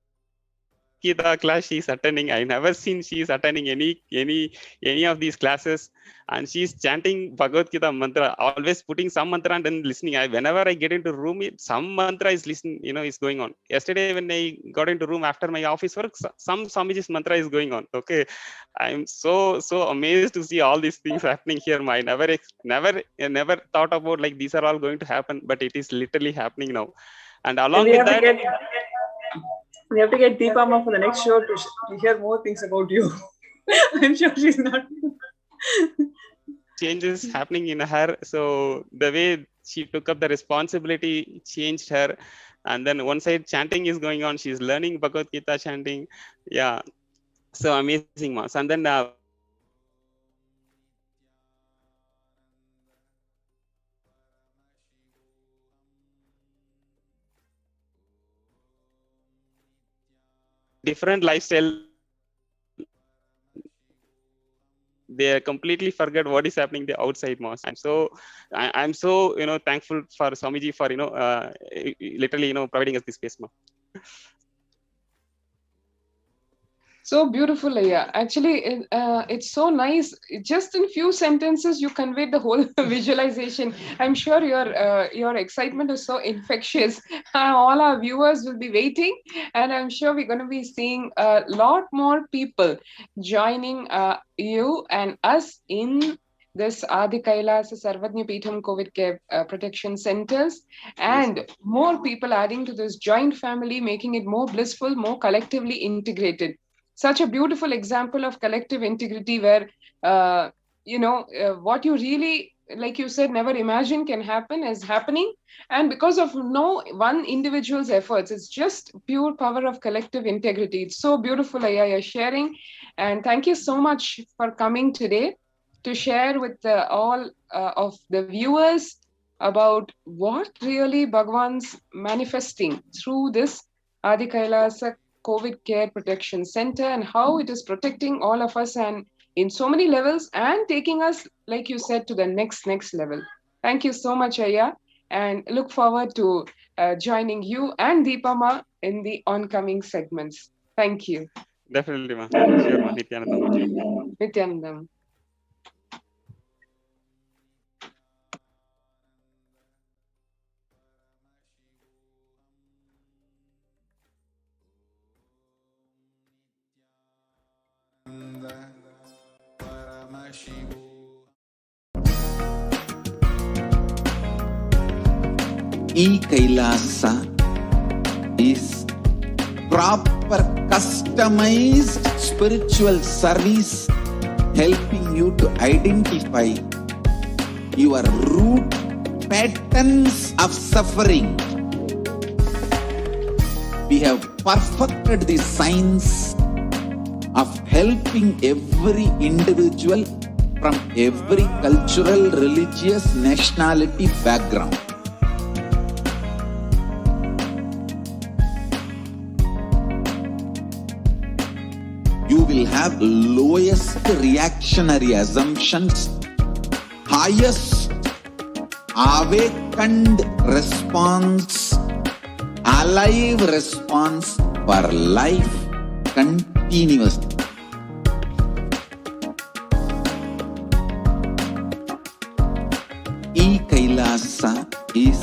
Gita class she's attending. I never seen she's attending any of these classes, and she's chanting Bhagavad Gita mantra, always putting some mantra and then listening. Whenever I get into room, some mantra is listening, is going on. Yesterday when I got into room after my office work, some Swamiji's mantra is going on. Okay, I'm so amazed to see all these things happening here. I never thought about like these are all going to happen, but it is literally happening now. And along with that, we have to get Deepama for the next show to hear more things about you. I'm sure she's not. Changes happening in her. So the way she took up the responsibility changed her. And then one side chanting is going on. She's learning Bhagavad Gita chanting. Yeah. So amazing, Mas. And then different lifestyle, they completely forget what is happening the outside, Mas. I'm so thankful for Swamiji for literally providing us this space, Ma. So beautiful, Aya. Actually, it's so nice. Just in few sentences, you conveyed the whole visualization. I'm sure your excitement is so infectious. All our viewers will be waiting, and I'm sure we're going to be seeing a lot more people joining you and us in this Adi Kailasa Sarvajna Peetham COVID Care Protection Centers, and Yes, more people adding to this joint family, making it more blissful, more collectively integrated. Such a beautiful example of collective integrity where what you really, like you said, never imagine can happen is happening, and because of no one individual's efforts, it's just pure power of collective integrity. It's so beautiful, Aya, you're sharing, and thank you so much for coming today to share with all of the viewers about what really Bhagwan's manifesting through this Adi Kailasa COVID Care Protection Center and how it is protecting all of us and in so many levels and taking us, like you said, to the next level. Thank you so much, Aya, and look forward to joining you and Deepama in the oncoming segments. Thank you. definitely, ma. Sure, ma. Nithyanandam. Nithyanandam. Kailasa is proper customized spiritual service helping you to identify your root patterns of suffering. We have perfected the science of helping every individual from every cultural, religious, nationality background. You will have lowest reactionary assumptions, highest awakened response, alive response for life continuously. Kailasa is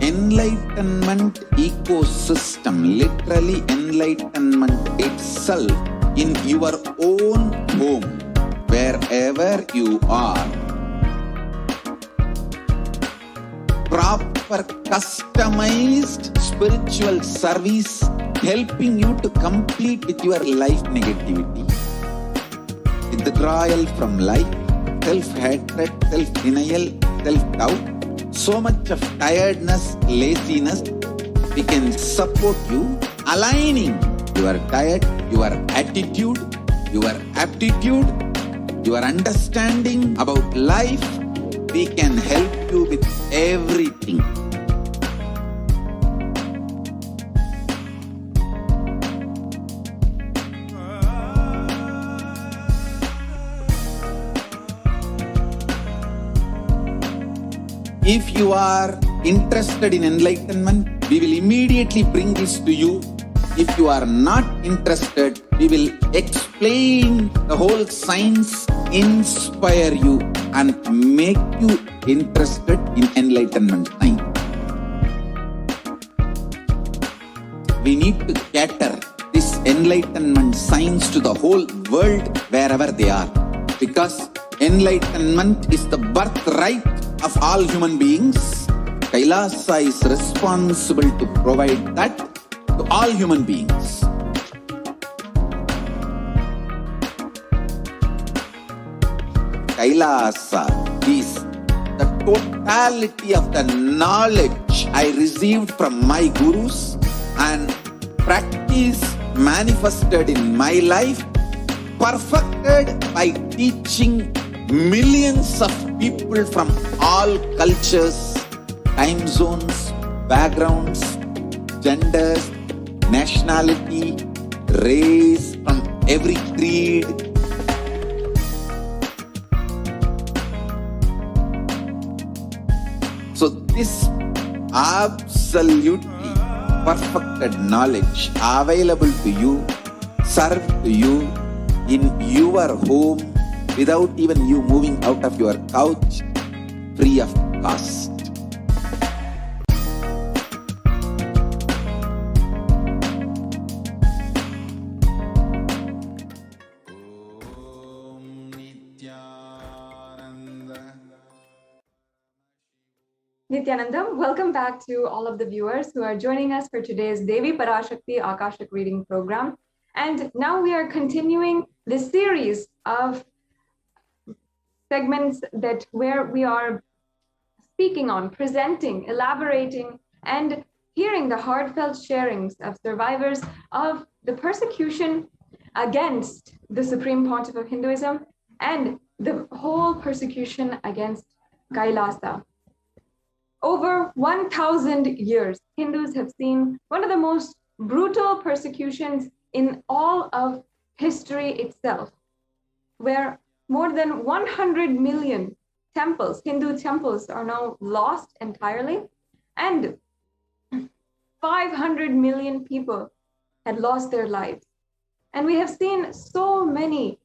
enlightenment ecosystem, literally enlightenment itself in your own home, wherever you are. Proper customized spiritual service helping you to complete with your life negativity, withdrawal from life, self-hatred, self-denial, self-doubt, so much of tiredness, laziness. We can support you aligning your diet, your attitude, your aptitude, your understanding about life. We can help you with everything. If you are interested in enlightenment, we will immediately bring this to you. If you are not interested, we will explain the whole science, inspire you and make you interested in enlightenment time. We need to cater this enlightenment science to the whole world wherever they are, because enlightenment is the birthright of all human beings. Kailasa is responsible to provide that to all human beings. Kailasa is the totality of the knowledge I received from my gurus and practice manifested in my life, perfected by teaching millions of people from all cultures, time zones, backgrounds, genders, nationality, race, from every creed. So this absolutely perfected knowledge available to you serve to you in your home without even you moving out of your couch, free of cost. Nithyanandam, welcome back to all of the viewers who are joining us for today's Devi Parashakti Akashic reading program. And now we are continuing the series of segments where we are speaking on, presenting, elaborating, and hearing the heartfelt sharings of survivors of the persecution against the Supreme Pontiff of Hinduism and the whole persecution against Kailasa. Over 1,000 years, Hindus have seen one of the most brutal persecutions in all of history itself, where more than 100 million temples, Hindu temples, are now lost entirely, and 500 million people had lost their lives. And we have seen so many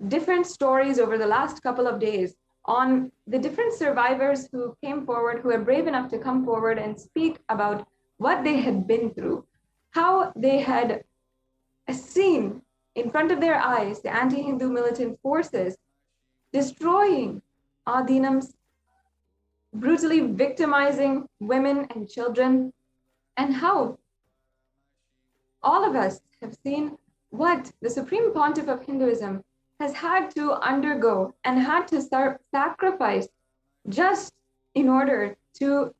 different stories over the last couple of days on the different survivors who came forward, who were brave enough to come forward and speak about what they had been through, how they had seen in front of their eyes the anti-Hindu militant forces destroying Adinams, brutally victimizing women and children, and how all of us have seen what the Supreme Pontiff of Hinduism has had to undergo and had to sacrifice just in order to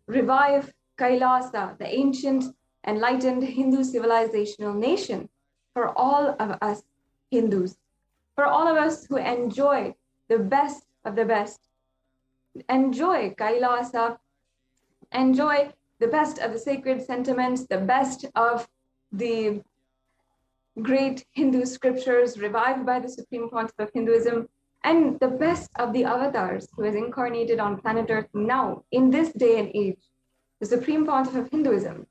revive Kailasa, the ancient, enlightened Hindu civilizational nation, for all of us Hindus, for all of us who enjoy the best of the best, enjoy Kailasa, enjoy the best of the sacred sentiments, the best of the great Hindu scriptures revived by the Supreme Pontiff of Hinduism, and the best of the avatars who has incarnated on planet Earth now, in this day and age, the Supreme Pontiff of Hinduism.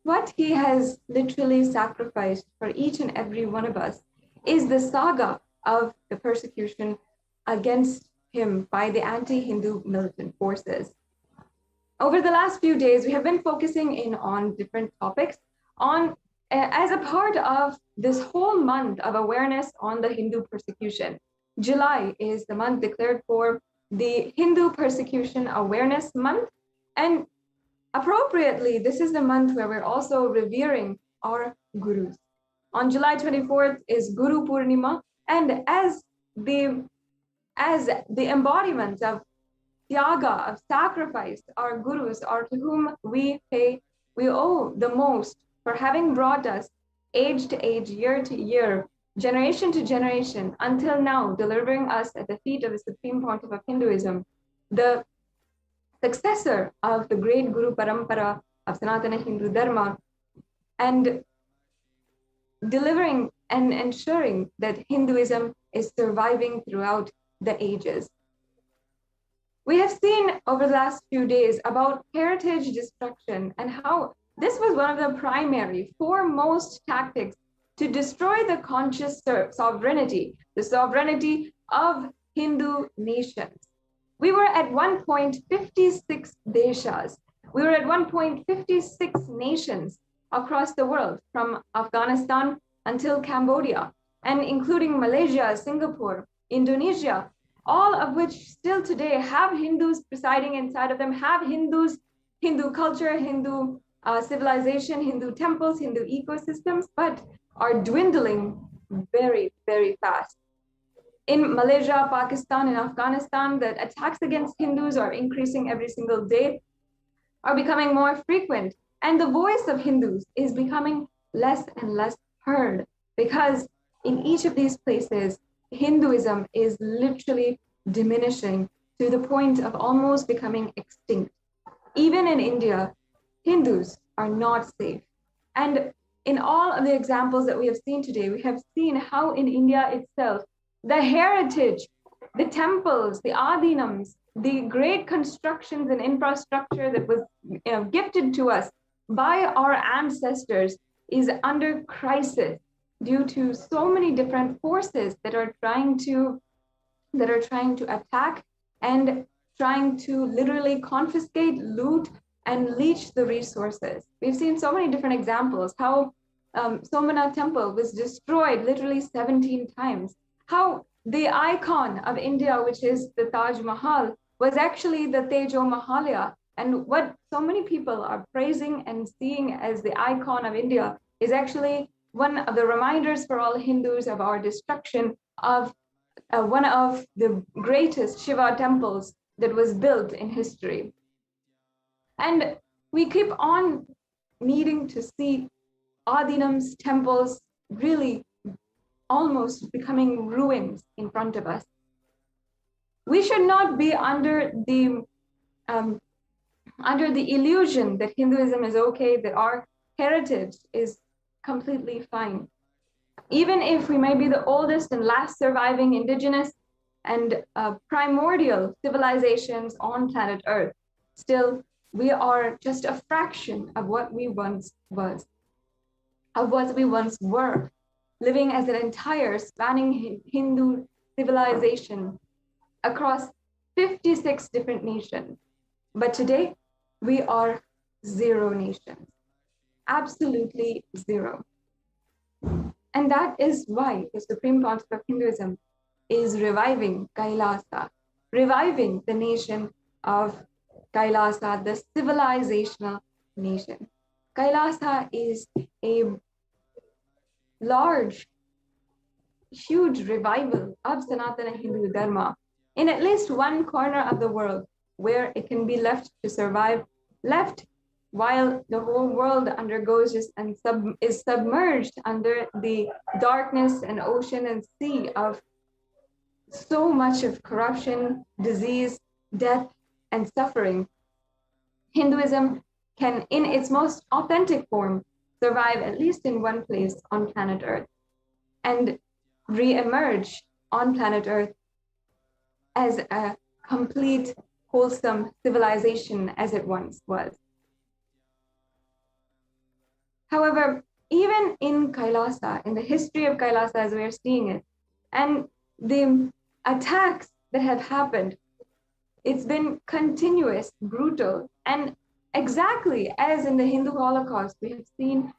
What he has literally sacrificed for each and every one of us is the saga of the persecution against him by the anti-Hindu militant forces. Over the last few days, we have been focusing in on different topics as a part of this whole month of awareness on the Hindu persecution. July is the month declared for the Hindu Persecution Awareness Month. And appropriately, this is the month where we're also revering our gurus. On July 24th is Guru Purnima. And as the embodiment of Tyaga, of sacrifice, our gurus are to whom we owe the most for having brought us age to age, year to year, generation to generation, until now, delivering us at the feet of the Supreme Pontiff of Hinduism, the successor of the great Guru Parampara of Sanatana Hindu Dharma, and delivering and ensuring that Hinduism is surviving throughout the ages. We have seen over the last few days about heritage destruction and how this was one of the primary, foremost tactics to destroy the conscious sovereignty, the sovereignty of Hindu nations. We were at one point 56 deshas. We were at one point 56 nations across the world, from Afghanistan until Cambodia, and including Malaysia, Singapore, Indonesia, all of which still today have Hindus presiding inside of them, have Hindu culture, Hindu civilization, Hindu temples, Hindu ecosystems, but are dwindling very, very fast. In Malaysia, Pakistan, and Afghanistan, the attacks against Hindus are increasing every single day, are becoming more frequent, and the voice of Hindus is becoming less and less heard, because in each of these places, Hinduism is literally diminishing to the point of almost becoming extinct. Even in India, Hindus are not safe. And in all of the examples that we have seen today, we have seen how in India itself, the heritage, the temples, the adinams, the great constructions and infrastructure that was gifted to us by our ancestors is under crisis due to so many different forces that are trying to attack and trying to literally confiscate, loot, and leech the resources. We've seen so many different examples, how Somanath temple was destroyed literally 17 times, how the icon of India, which is the Taj Mahal, was actually the Tejo Mahalya. And what so many people are praising and seeing as the icon of India is actually one of the reminders for all Hindus of our destruction of one of the greatest Shiva temples that was built in history. And we keep on needing to see Adinam's temples really almost becoming ruins in front of us. We should not be under the illusion that Hinduism is okay, that our heritage is completely fine. Even if we may be the oldest and last surviving indigenous and primordial civilizations on planet Earth, still we are just a fraction of what we once was, of what we once were, living as an entire spanning Hindu civilization across 56 different nations. But today, we are 0 nations, absolutely 0. And that is why the Supreme Pontiff of Hinduism is reviving Kailasa, reviving the nation of Kailasa, the civilizational nation. Kailasa is a large, huge revival of Sanatana Hindu Dharma in at least one corner of the world where it can be left to survive, left while the whole world undergoes and is submerged under the darkness and ocean and sea of so much of corruption, disease, death, and suffering. Hinduism can, in its most authentic form, survive at least in one place on planet Earth and re-emerge on planet Earth as a complete, wholesome civilization as it once was. However, even in Kailasa, in the history of Kailasa as we are seeing it, and the attacks that have happened, it's been continuous, brutal, and exactly as in the Hindu Holocaust, we have seen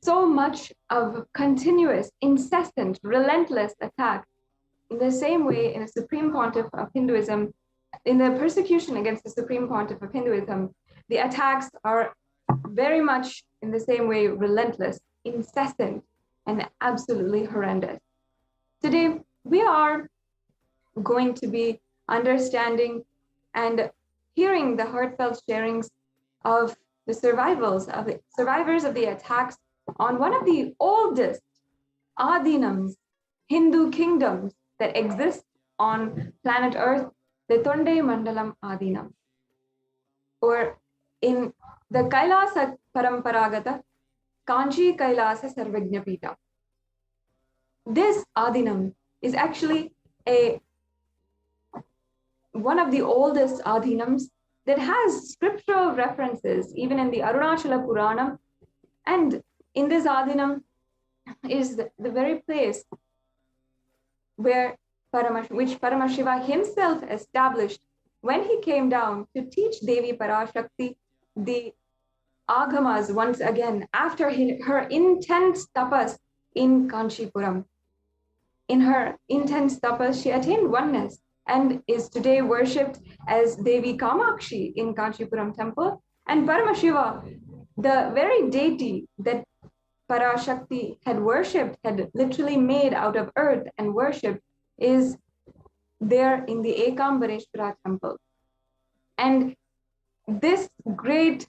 so much of continuous, incessant, relentless attack. In the same way, in a Supreme Pontiff of Hinduism, in the persecution against the Supreme Pontiff of Hinduism, the attacks are very much in the same way relentless, incessant, and absolutely horrendous. Today, we are going to be understanding and hearing the heartfelt sharings of the survivors of the attacks on one of the oldest Adinams, Hindu kingdoms that exist on planet Earth, the Tonde Mandalam Adinam, or in the Kailasa Paramparagata Kanchi Kailasa Sarvajñapita. This Adinam is actually one of the oldest Adinams that has scriptural references, even in the Arunachala Puranam. And in this Adinam is the very place where which Paramashiva himself established when he came down to teach Devi Parashakti the Agamas once again after her intense tapas in Kanchipuram. In her intense tapas, she attained oneness and is today worshipped as Devi Kamakshi in Kanchipuram temple. And Paramashiva, the very deity that Parashakti had worshipped, had literally made out of earth and worshipped, is there in the Ekambareshwara temple. And this great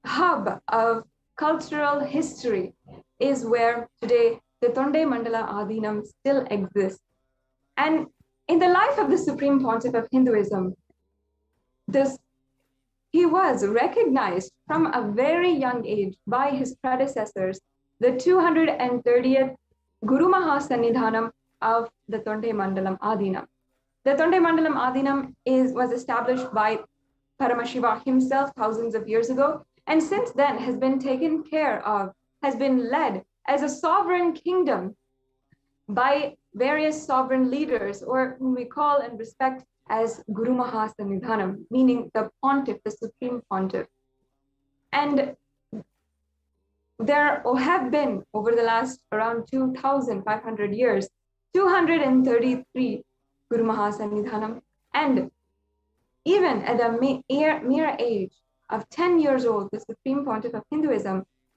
hub of cultural history is where today the Tonde Mandala Adinam still exists. And in the life of the Supreme Pontiff of Hinduism, he was recognized from a very young age by his predecessors, the 230th Guru Mahasannidhanam of the Tonde Mandalam Adinam. The Tonde Mandalam Adinam was established by Paramashiva himself thousands of years ago, and since then has been taken care of, has been led as a sovereign kingdom by various sovereign leaders, or whom we call and respect as Guru Mahasanidhanam, meaning the pontiff, the supreme pontiff. And there have been, over the last around 2,500 years, 233 Guru Mahasanidhanam. And even at the mere age of 10 years old, the Supreme Pontiff of Hinduism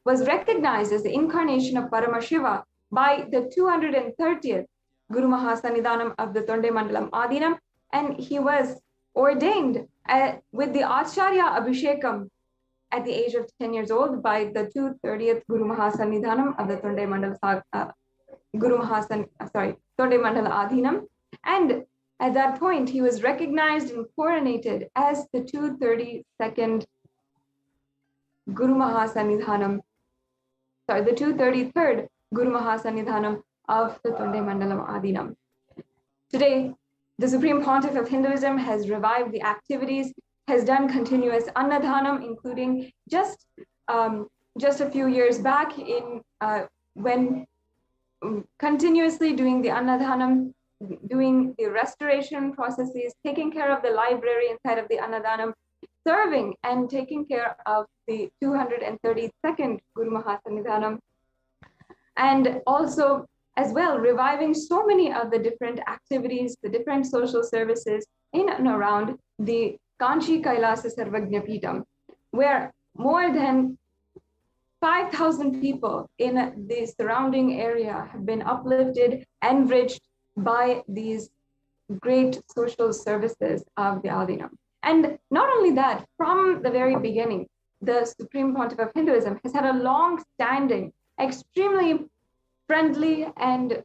was recognized as the incarnation of Paramashiva by the 230th Guru Mahasanidhanam of the Tonde Mandalam Adinam, and he was ordained with the Acharya Abhishekam at the age of 10 years old by the 230th Guru Mahasanidhanam of the Tonde Mandala Tonde Mandala Adinam. And at that point, he was recognized and coronated as the 232nd Guru Mahasanidhanam, the 233rd Guru Mahasanidhanam of the Tonde Mandalam Adinam. Today, the Supreme Pontiff of Hinduism has revived the activities, has done continuous Annadhanam, including just a few years back when continuously doing the Annadhanam, doing the restoration processes, taking care of the library inside of the Annadhanam, serving and taking care of the 232nd Guru Mahasanidhanam, and also as well reviving so many of the different activities, the different social services in and around the Kanchi Kailasa Sarvagna Peetham, where more than 5,000 people in the surrounding area have been uplifted, enriched by these great social services of the Adinam. And not only that, from the very beginning, the Supreme Pontiff of Hinduism has had a long-standing, extremely friendly and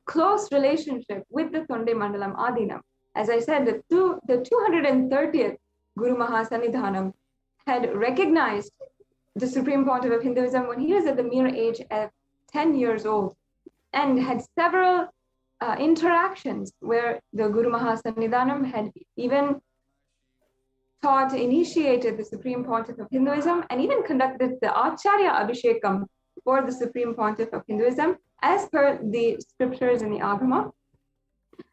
close relationship with the Tonde Mandalam Adinam. As I said, the 230th Guru Mahasanidhanam had recognized the Supreme Pontiff of Hinduism when he was at the mere age of 10 years old, and had several interactions where the Guru Mahasanidhanam had even initiated the Supreme Pontiff of Hinduism, and even conducted the Acharya Abhishekam for the Supreme Pontiff of Hinduism, as per the scriptures in the Agama.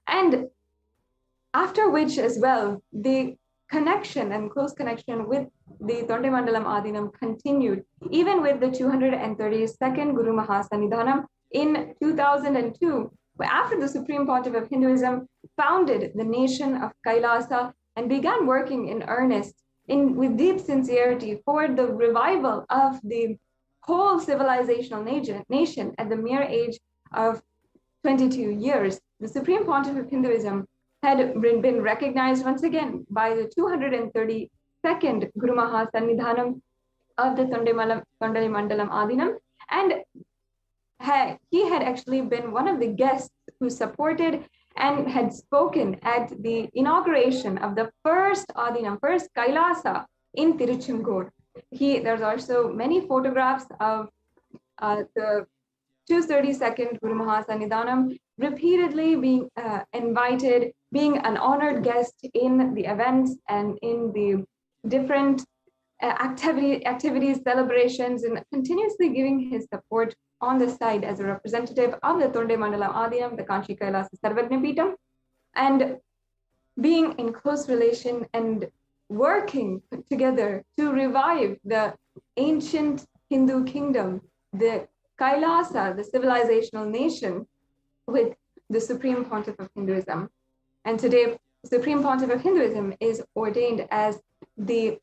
And after which as well, the connection and close connection with the Tonde Mandalam Adinam continued, even with the 232nd Guru Mahasanidhanam in 2002, where after the Supreme Pontiff of Hinduism founded the nation of Kailasa and began working in earnest with deep sincerity for the revival of the whole civilizational nation at the mere age of 22 years. The Supreme Pontiff of Hinduism had been recognized once again by the 232nd Guru Mahasanidhanam of the Tonde Mandalam Adinam, and he had actually been one of the guests who supported and had spoken at the inauguration of the first Adinam, first Kailasa in Tiruchendur. There's also many photographs of the 232nd Guru Mahasanidhanam repeatedly being invited, being an honored guest in the events and in the different activities, celebrations, and continuously giving his support on the side as a representative of the Tonde Mandalam Adinam, the Kanchi Kailasa Sarvagna Peetham, and being in close relation and working together to revive the ancient Hindu kingdom, the Kailasa, the civilizational nation, with the Supreme Pontiff of Hinduism. And today, the Supreme Pontiff of Hinduism is ordained as the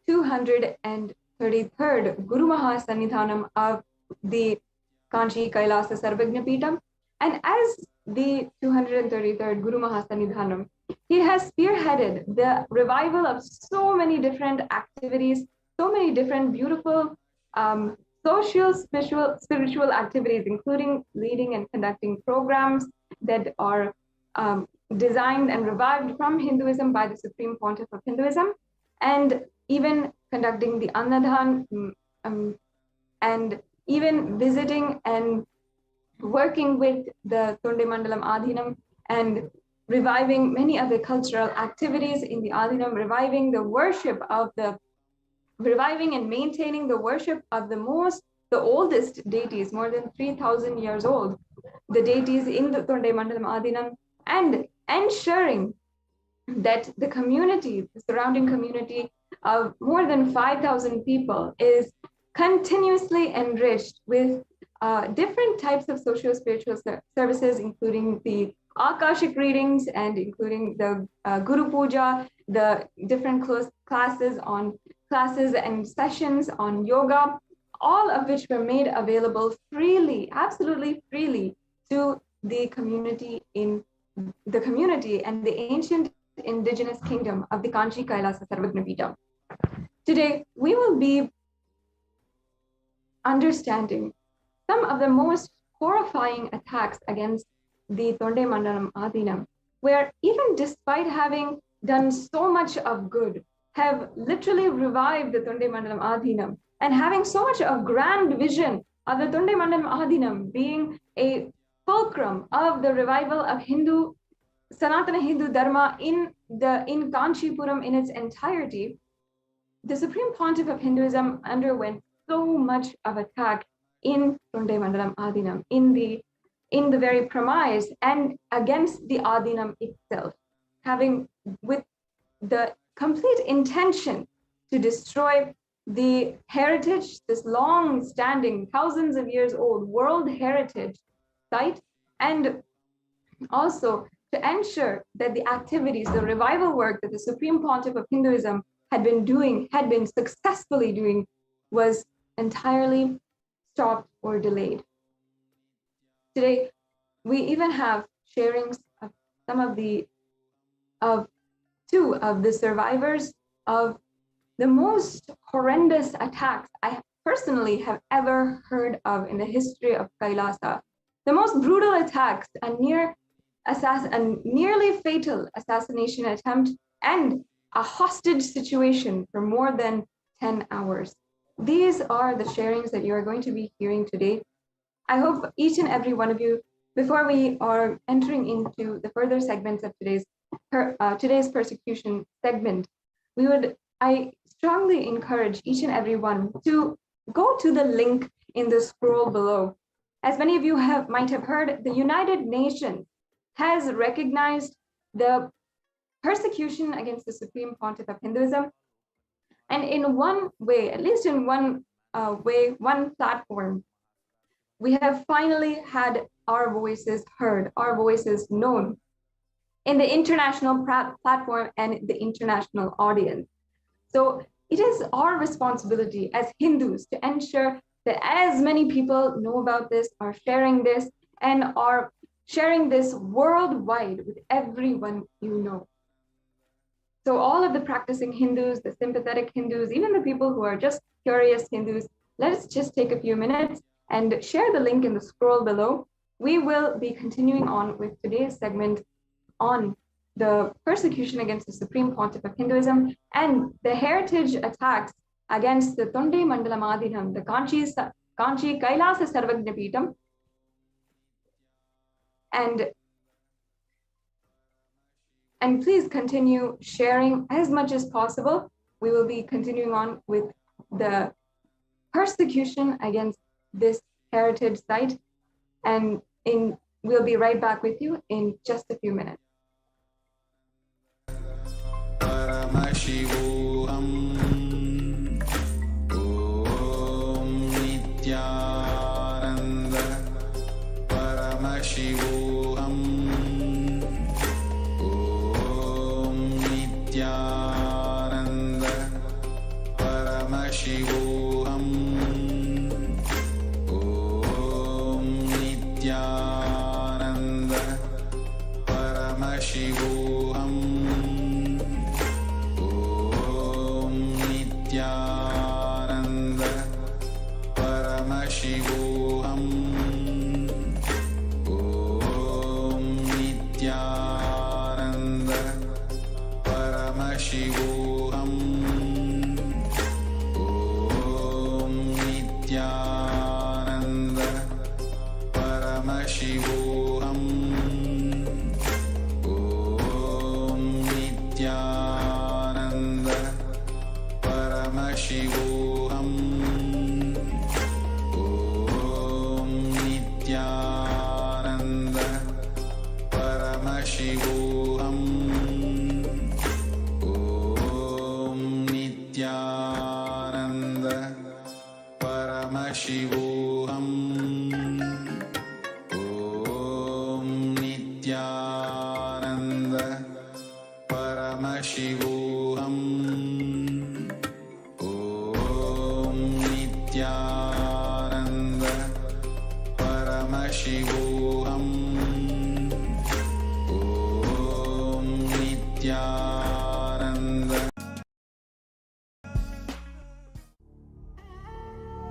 233rd Guru Mahasanidhanam of the Kanchi Kailasa Sarvagna Peetham. And as the 233rd Guru Mahasanidhanam, he has spearheaded the revival of so many different activities, so many different beautiful social, spiritual activities, including leading and conducting programs that are designed and revived from Hinduism by the Supreme Pontiff of Hinduism, and even conducting the Annadhan, and even visiting and working with the Tonde Mandalam Adinam and reviving many other cultural activities in the Adinam, reviving and maintaining the worship of the most the oldest deities, more than 3,000 years old, the deities in the Tonde Mandalam Adinam, and ensuring that the community, the surrounding community of more than 5,000 people is continuously enriched with different types of socio-spiritual services, including the Akashic readings and including the Guru Puja, the different classes and sessions on yoga, all of which were made available freely, absolutely freely, to the community and the ancient indigenous kingdom of the Kanchi Kailasa Sarvagna. Today, we will be understanding some of the most horrifying attacks against the Tonde Mandalam Adinam, where even despite having done so much of good, have literally revived the Tonde Mandalam Adinam, and having so much of grand vision of the Tonde Mandalam Adinam being a fulcrum of the revival of Sanatana Hindu Dharma in Kanchipuram in its entirety, the Supreme Pontiff of Hinduism underwent so much of attack in Tonde Mandalam Adinam, in the very premise and against the Adinam itself, having with the complete intention to destroy the heritage, this long-standing, thousands of years old world heritage site, and also to ensure that the activities, the revival work that the Supreme Pontiff of Hinduism had been successfully doing, was entirely stopped or delayed. Today, we even have sharings of two of the survivors of the most horrendous attacks I personally have ever heard of in the history of Kailasa. The most brutal attacks, a nearly fatal assassination attempt, and a hostage situation for more than 10 hours. These are the sharings that you are going to be hearing today. I hope each and every one of you, before we are entering into the further segments of today's persecution segment, I strongly encourage each and every one to go to the link in the scroll below. As many of you might have heard, the United Nations has recognized the persecution against the Supreme Pontiff of Hinduism. And in one way, at least in one platform, we have finally had our voices heard, our voices known in the international platform and the international audience. So it is our responsibility as Hindus to ensure that as many people know about this, are sharing this, and are sharing this worldwide with everyone you know. So all of the practicing Hindus, the sympathetic Hindus, even the people who are just curious Hindus, let's just take a few minutes and share the link in the scroll below. We will be continuing on with today's segment on the persecution against the Supreme Pontiff of Hinduism and the heritage attacks against the Tonde Mandalam Adinam, the Kanchi Kailasa Sarvagna Peetham. And please continue sharing as much as possible. We will be continuing on with the persecution against this heritage site. And we'll be right back with you in just a few minutes. Paramashivoham. Om Nithyananda Paramashivoham. Om Nithyananda Paramashivoham. Om Nithyananda Paramashivoham. Nithyananda Paramashivoham. Om Nithyananda Paramashivoham. Om Nithyananda Paramashivoham. Om Nithyananda Paramashivoham. Om Paramashivoham. Om Nithyananda Paramashivoham. Om Nithyananda Paramashivoham. Om Nithyananda Paramashivoham. Om Nithyananda.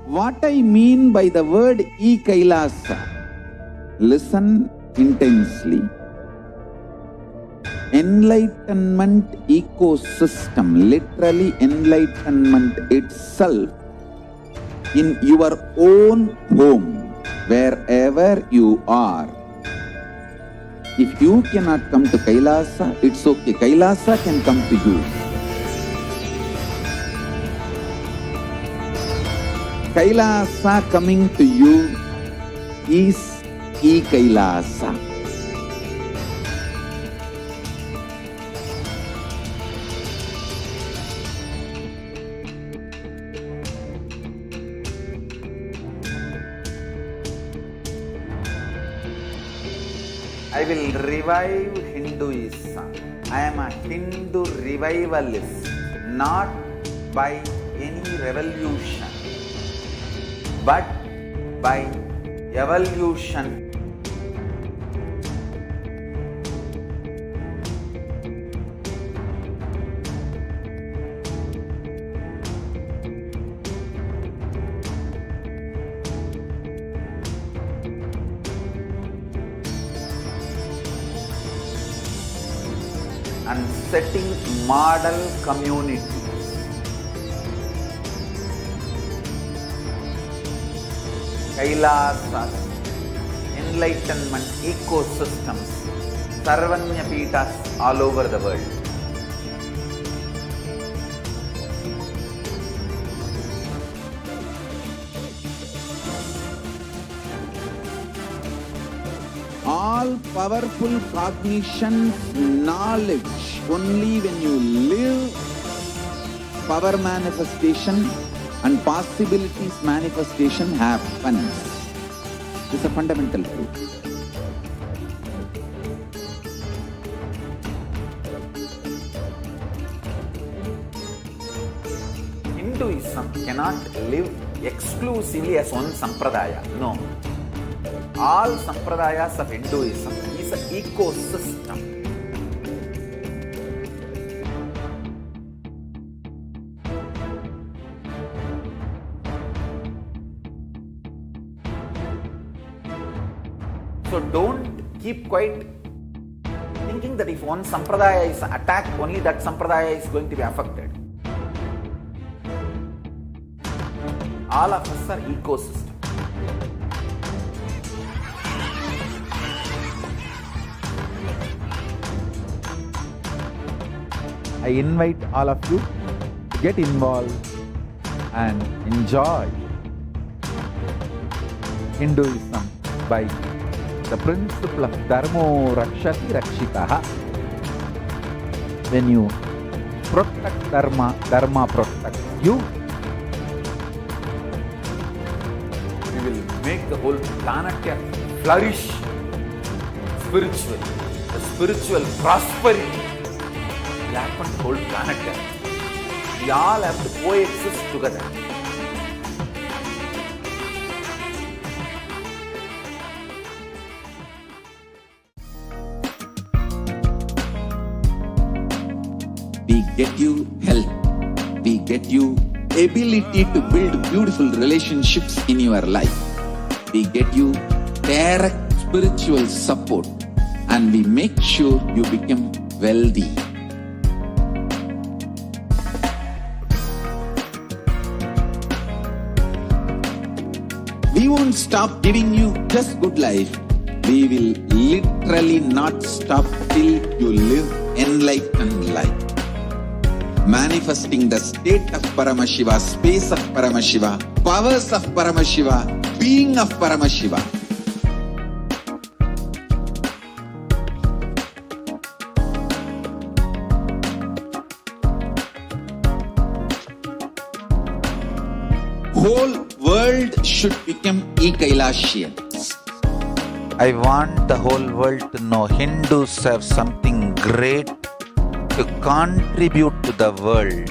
What I mean by the word Kailasa, listen intensely. Enlightenment ecosystem, literally enlightenment itself, in your own home, wherever you are. If you cannot come to Kailasa, it's okay. Kailasa can come to you. Kailasa coming to you is Kailasa. I will revive Hinduism. I am a Hindu revivalist, not by any revolution, but by evolution. And setting model communities. Kailasas, enlightenment ecosystems, Sarvanya Pitas all over the world. All powerful cognition, knowledge, only when you live, power manifestation and possibilities manifestation happens. This is a fundamental truth. Hinduism cannot live exclusively as one sampradaya. No. All sampradayas of Hinduism is an ecosystem. So don't keep quiet thinking that if one sampradaya is attacked, only that sampradaya is going to be affected. All of us are ecosystem. I invite all of you to get involved and enjoy Hinduism by the principle of Dharmo Rakshati Rakshitaha. When you protect Dharma, Dharma protects you. We will make the whole planet flourish spiritually. The spiritual prosperity will happen to the whole planet. We all have to coexist together. We get you health. We get you ability to build beautiful relationships in your life. We get you direct spiritual support, and we make sure you become wealthy. We won't stop giving you just good life. We will literally not stop till you live enlightened life. Manifesting the state of Paramashiva, space of Paramashiva, powers of Paramashiva, being of Paramashiva. whole world should become Kailasians. I want the whole world to know Hindus have something great to contribute to the world.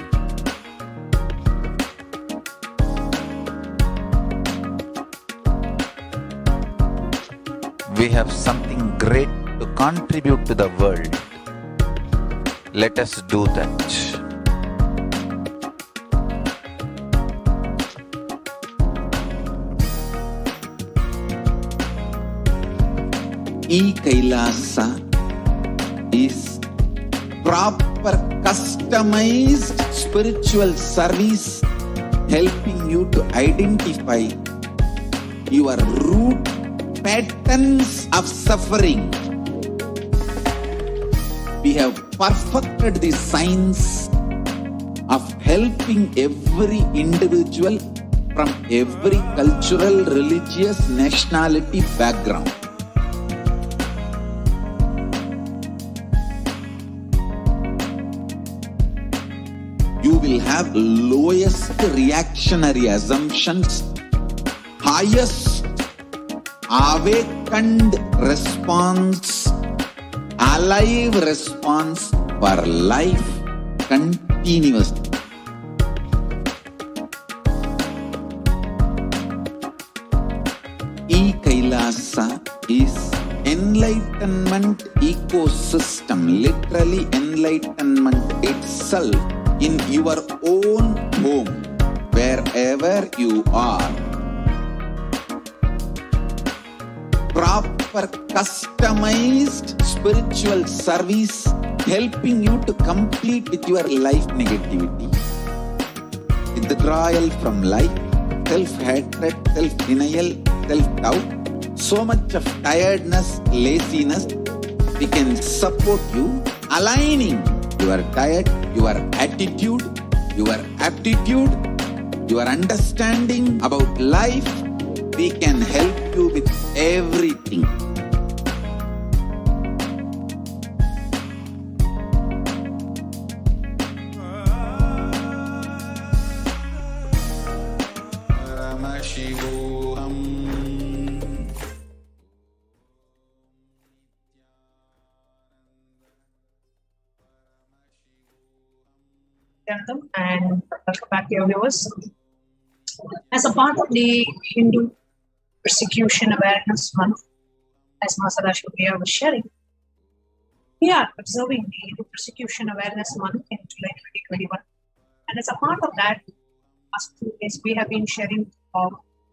We have something great to contribute to the world. Let us do that. Kailasa is proper customized spiritual service helping you to identify your root patterns of suffering. We have perfected the science of helping every individual from every cultural, religious, nationality background. You will have lowest reactionary assumptions, highest awakened response, alive response for life continuously. Kailasa is enlightenment ecosystem, literally enlightenment itself in your own home, wherever you are. Proper customized spiritual service helping you to complete with your life negativity, withdrawal from life, self-hatred, self-denial, self-doubt, so much of tiredness, laziness. We can support you aligning your diet, your attitude, your aptitude, your understanding about life. We can help you with everything. Paramashivoham. And welcome back, dear viewers. As a part of the Hindu Persecution Awareness Month, as Masada Shukriya was sharing, we are observing the Hindu Persecution Awareness Month in July 2021. And as a part of that, last 2 days we have been sharing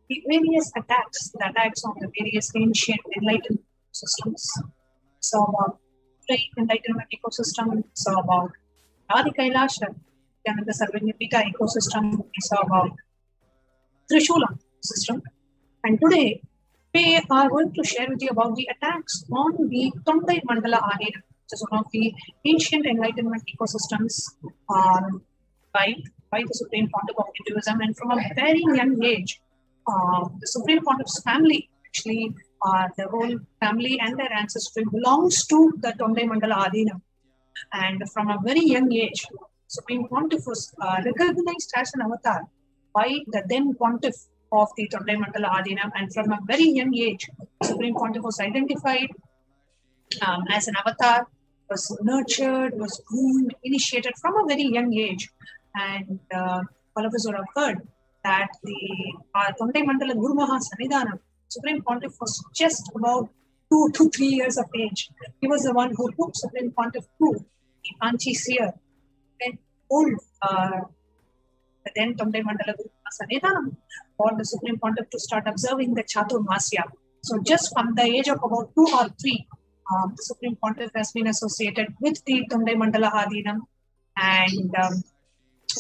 the various attacks, the attacks on the various ancient enlightenment systems. So about great enlightenment ecosystem, so about Adi Kailasa, and the Sarvanyapita ecosystem, we saw about Trishulam system. And today, we are going to share with you about the attacks on the Tondai Mandala Adina, which is one of the ancient enlightenment ecosystems by the Supreme Pontiff of Hinduism. And from a very young age, the Supreme Pontiff's family, actually, the whole family and their ancestry belongs to the Tondai Mandala Adina. And from a very young age, Supreme Pontiff was recognized as an avatar by the then Pontiff of the Tondai Mandala Adina, and from a very young age, Supreme Pontiff was identified as an avatar, was nurtured, was groomed, initiated from a very young age. And all of us would have heard that the Tondai Mandala Guru Maha Sannidhanam, Supreme Pontiff was just about 2 to 3 years of age. He was the one who took Supreme Pontiff to the Kanchi seer and told the then Tondai Mandala Guru Maha Sannidhanam for the Supreme Pontiff to start observing the Chatur Masya. So just from the age of about 2 or 3, the Supreme Pontiff has been associated with the Tondai Mandala Adinam. And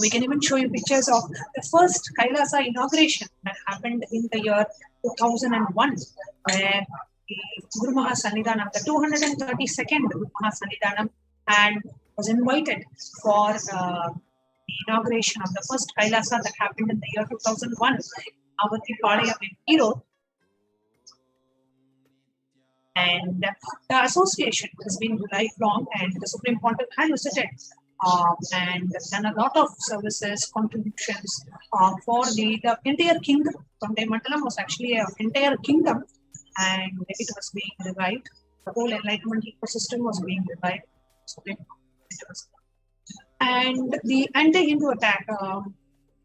we can even show you pictures of the first Kailasa inauguration that happened in the year 2001, where the Guru Maha Sannidhanam, the 232nd Guru Maha Sannidhanam, and was invited for the inauguration of the first Kailasa that happened in the year 2001 Avati Palayam in Erode. And the association has been lifelong, and the Supreme Pontiff had visited and done a lot of services, contributions for the entire kingdom. Tondai Mandalam was actually an entire kingdom, and it was being revived. The whole Enlightenment ecosystem was being revived. And the anti-Hindu attack,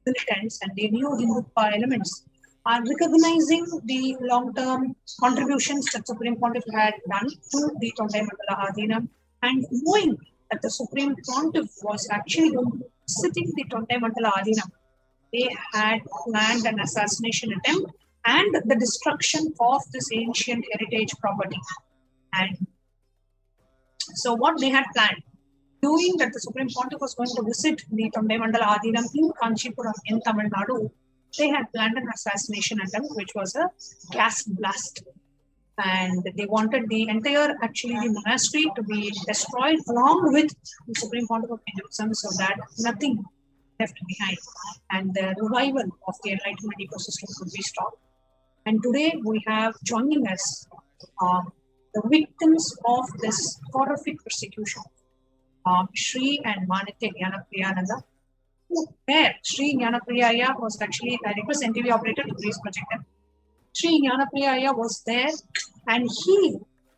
militants and the new Hindu elements are recognizing the long-term contributions that Supreme Pontiff had done to the Tondai Mandala Adhinam, and knowing that the Supreme Pontiff was actually visiting the Tondai Mandala Adhinam, they had planned an assassination attempt and the destruction of this ancient heritage property. And so what they had planned, knowing that the Supreme Pontiff was going to visit the Tondai Mandala Adhinam in Kanchipuram in Tamil Nadu, they had planned an assassination attempt, which was a gas blast. And they wanted the entire, actually the monastery to be destroyed along with the Supreme Pontiff of Hinduism, so that nothing left behind and the revival of the Enlightenment ecosystem could be stopped. And today we have joining us the victims of this horrific persecution, Shri and Manitya Jnanapriyananda, where Shri Jnanapriyaya was actually, I request NTV operator to please project them. Shri Jnanapriyaya was there, and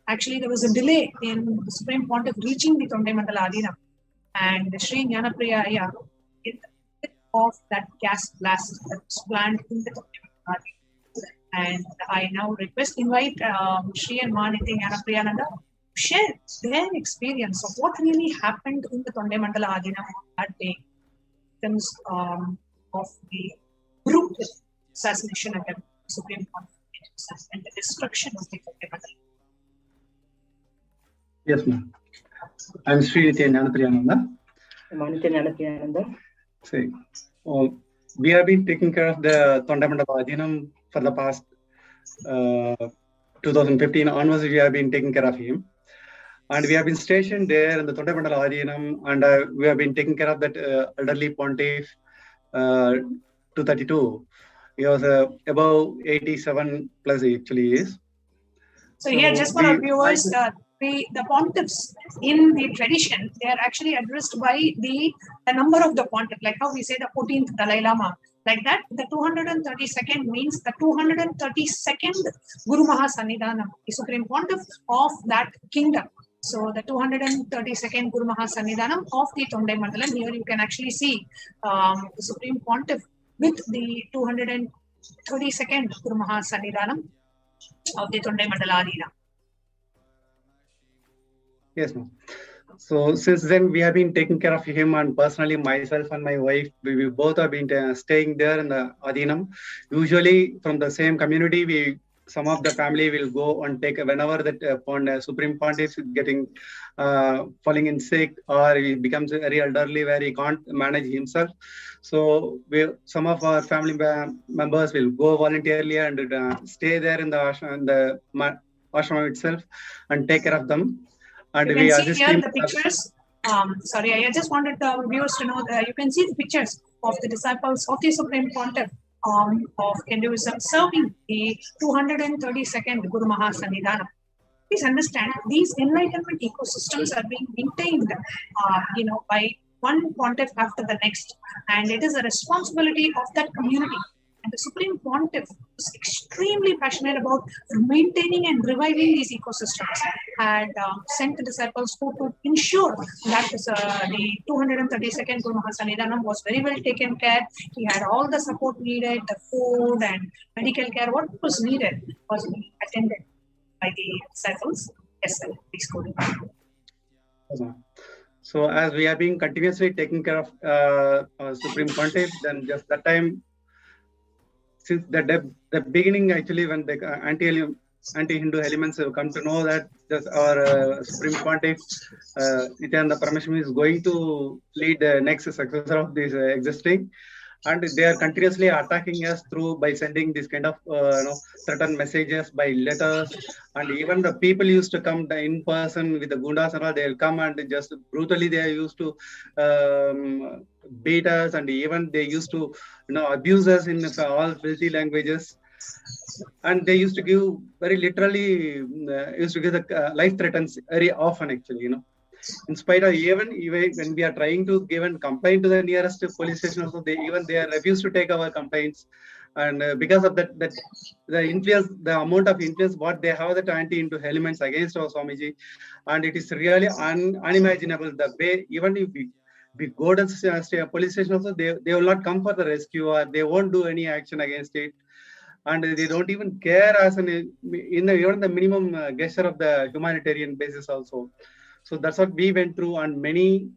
actually there was a delay in the Supreme Pontiff reaching the Tondai Mandala Adhinam, and Shri Jnanapriyaya, in the midst of that gas blast that was planned in the Tondai Mandala Adhinam. And I now invite Shri and Manitya Jnanapriyananda to share their experience of what really happened in the Tondai Mandala Adhinam that day, in terms of the brutal assassination attempt. Supreme Pontiff and the destruction of the Tondai Mandala. Yes, ma'am. I'm Sri Nithyananda Paramashivam. Manitya Jnanapriyananda. See, we have been taking care of the Tondai Mandala Adhinam for the past 2015 onwards. We have been taking care of him, and we have been stationed there in the Tondai Mandala Adhinam, and we have been taking care of that elderly pontiff 232. He was above 87 plus actually is. So here, just for our viewers, the pontiffs in the tradition, they are actually addressed by the number of the pontiff, like how we say the 14th Dalai Lama. Like that, the 232nd means the 232nd Guru Mahasannidhanam, the Supreme Pontiff of that kingdom. So the 232nd Guru Mahasannidhanam of the Tondai Mandalam. Here you can actually see the Supreme Pontiff with the 232nd Guru Mahasannidhanam of the Tondai Mandala Adhinam. Yes, ma'am. So since then we have been taking care of him, and personally myself and my wife, we both have been staying there in the Adhinam. Usually from the same community, some of the family will go and take whenever that Supreme Pontiff is getting falling in sick, or he becomes very elderly where he can't manage himself. So some of our family members will go voluntarily and stay there in the ashram itself and take care of them. And you we can see assist here him. the pictures. Sorry, I just wanted the viewers to know that you can see the pictures of the disciples of the Supreme Pontiff of Hinduism serving the 232nd Guru Mahasannidhanam. Please understand, these enlightenment ecosystems are being maintained, by one pontiff after the next, and it is a responsibility of that community. And the Supreme Pontiff was extremely passionate about maintaining and reviving these ecosystems, and sent the disciples who to ensure that the 232nd Guru Mahasannidhanam was very well taken care. He had all the support needed, the food and medical care, what was needed was attended by the disciples. Yes, sir. Please go ahead. So as we have been continuously taking care of Supreme Pontiff, then just that time, since the beginning, actually, when the anti-Hindu elements have come to know that our Supreme Pontiff, Nithyananda Paramashivam, is going to lead the next successor of this existing, and they are continuously attacking us by sending this kind of threatened messages by letters, and even the people used to come in person with the gundas and all. They will come and just brutally they used to beat us, and even they used to abuse us in all filthy languages, and they used to give very literally used to give the life threats very often actually. In spite of even when we are trying to give a complaint to the nearest police station, also they are refused to take our complaints. And because of that the influence, the amount of influence what they have, that anti-Hindu elements against our Swamiji, and it is really unimaginable the way, even if we go to the police station also, they will not come for the rescue, or they won't do any action against it, and they don't even care as even the minimum gesture of the humanitarian basis also. So that's what we went through, and many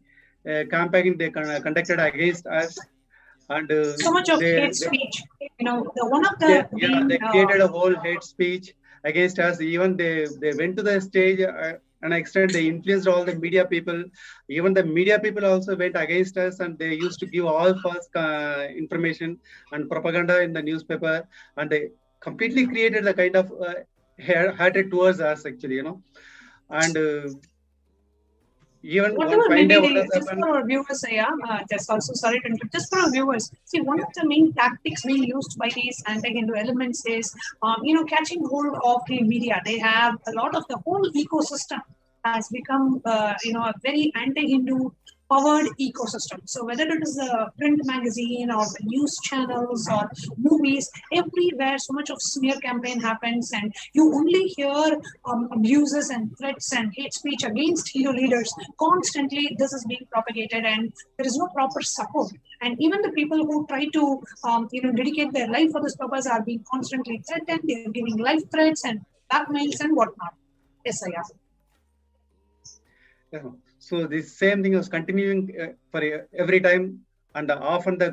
campaigning they conducted against us. And so much of hate speech. One of the they created a whole hate speech against us. Even they went to the stage an extent, they influenced all the media people. Even the media people also went against us, and they used to give all false information and propaganda in the newspaper, and they completely created the kind of hatred towards us, actually, and even whatever one fine day, maybe what has just happened? for our viewers, just also sorry to interrupt, just for our viewers, see, one of the main tactics being used by these anti-Hindu elements is, catching hold of the media. They have a lot of the whole ecosystem has become, a very anti-Hindu powered ecosystem. So whether it is a print magazine or the news channels or movies, everywhere so much of smear campaign happens, and you only hear abuses and threats and hate speech against Hindu leaders. Constantly this is being propagated, and there is no proper support. And even the people who try to dedicate their life for this purpose are being constantly threatened. They are giving life threats and blackmails and whatnot. Yes, I am. Yeah. So this same thing was continuing for every time, and often the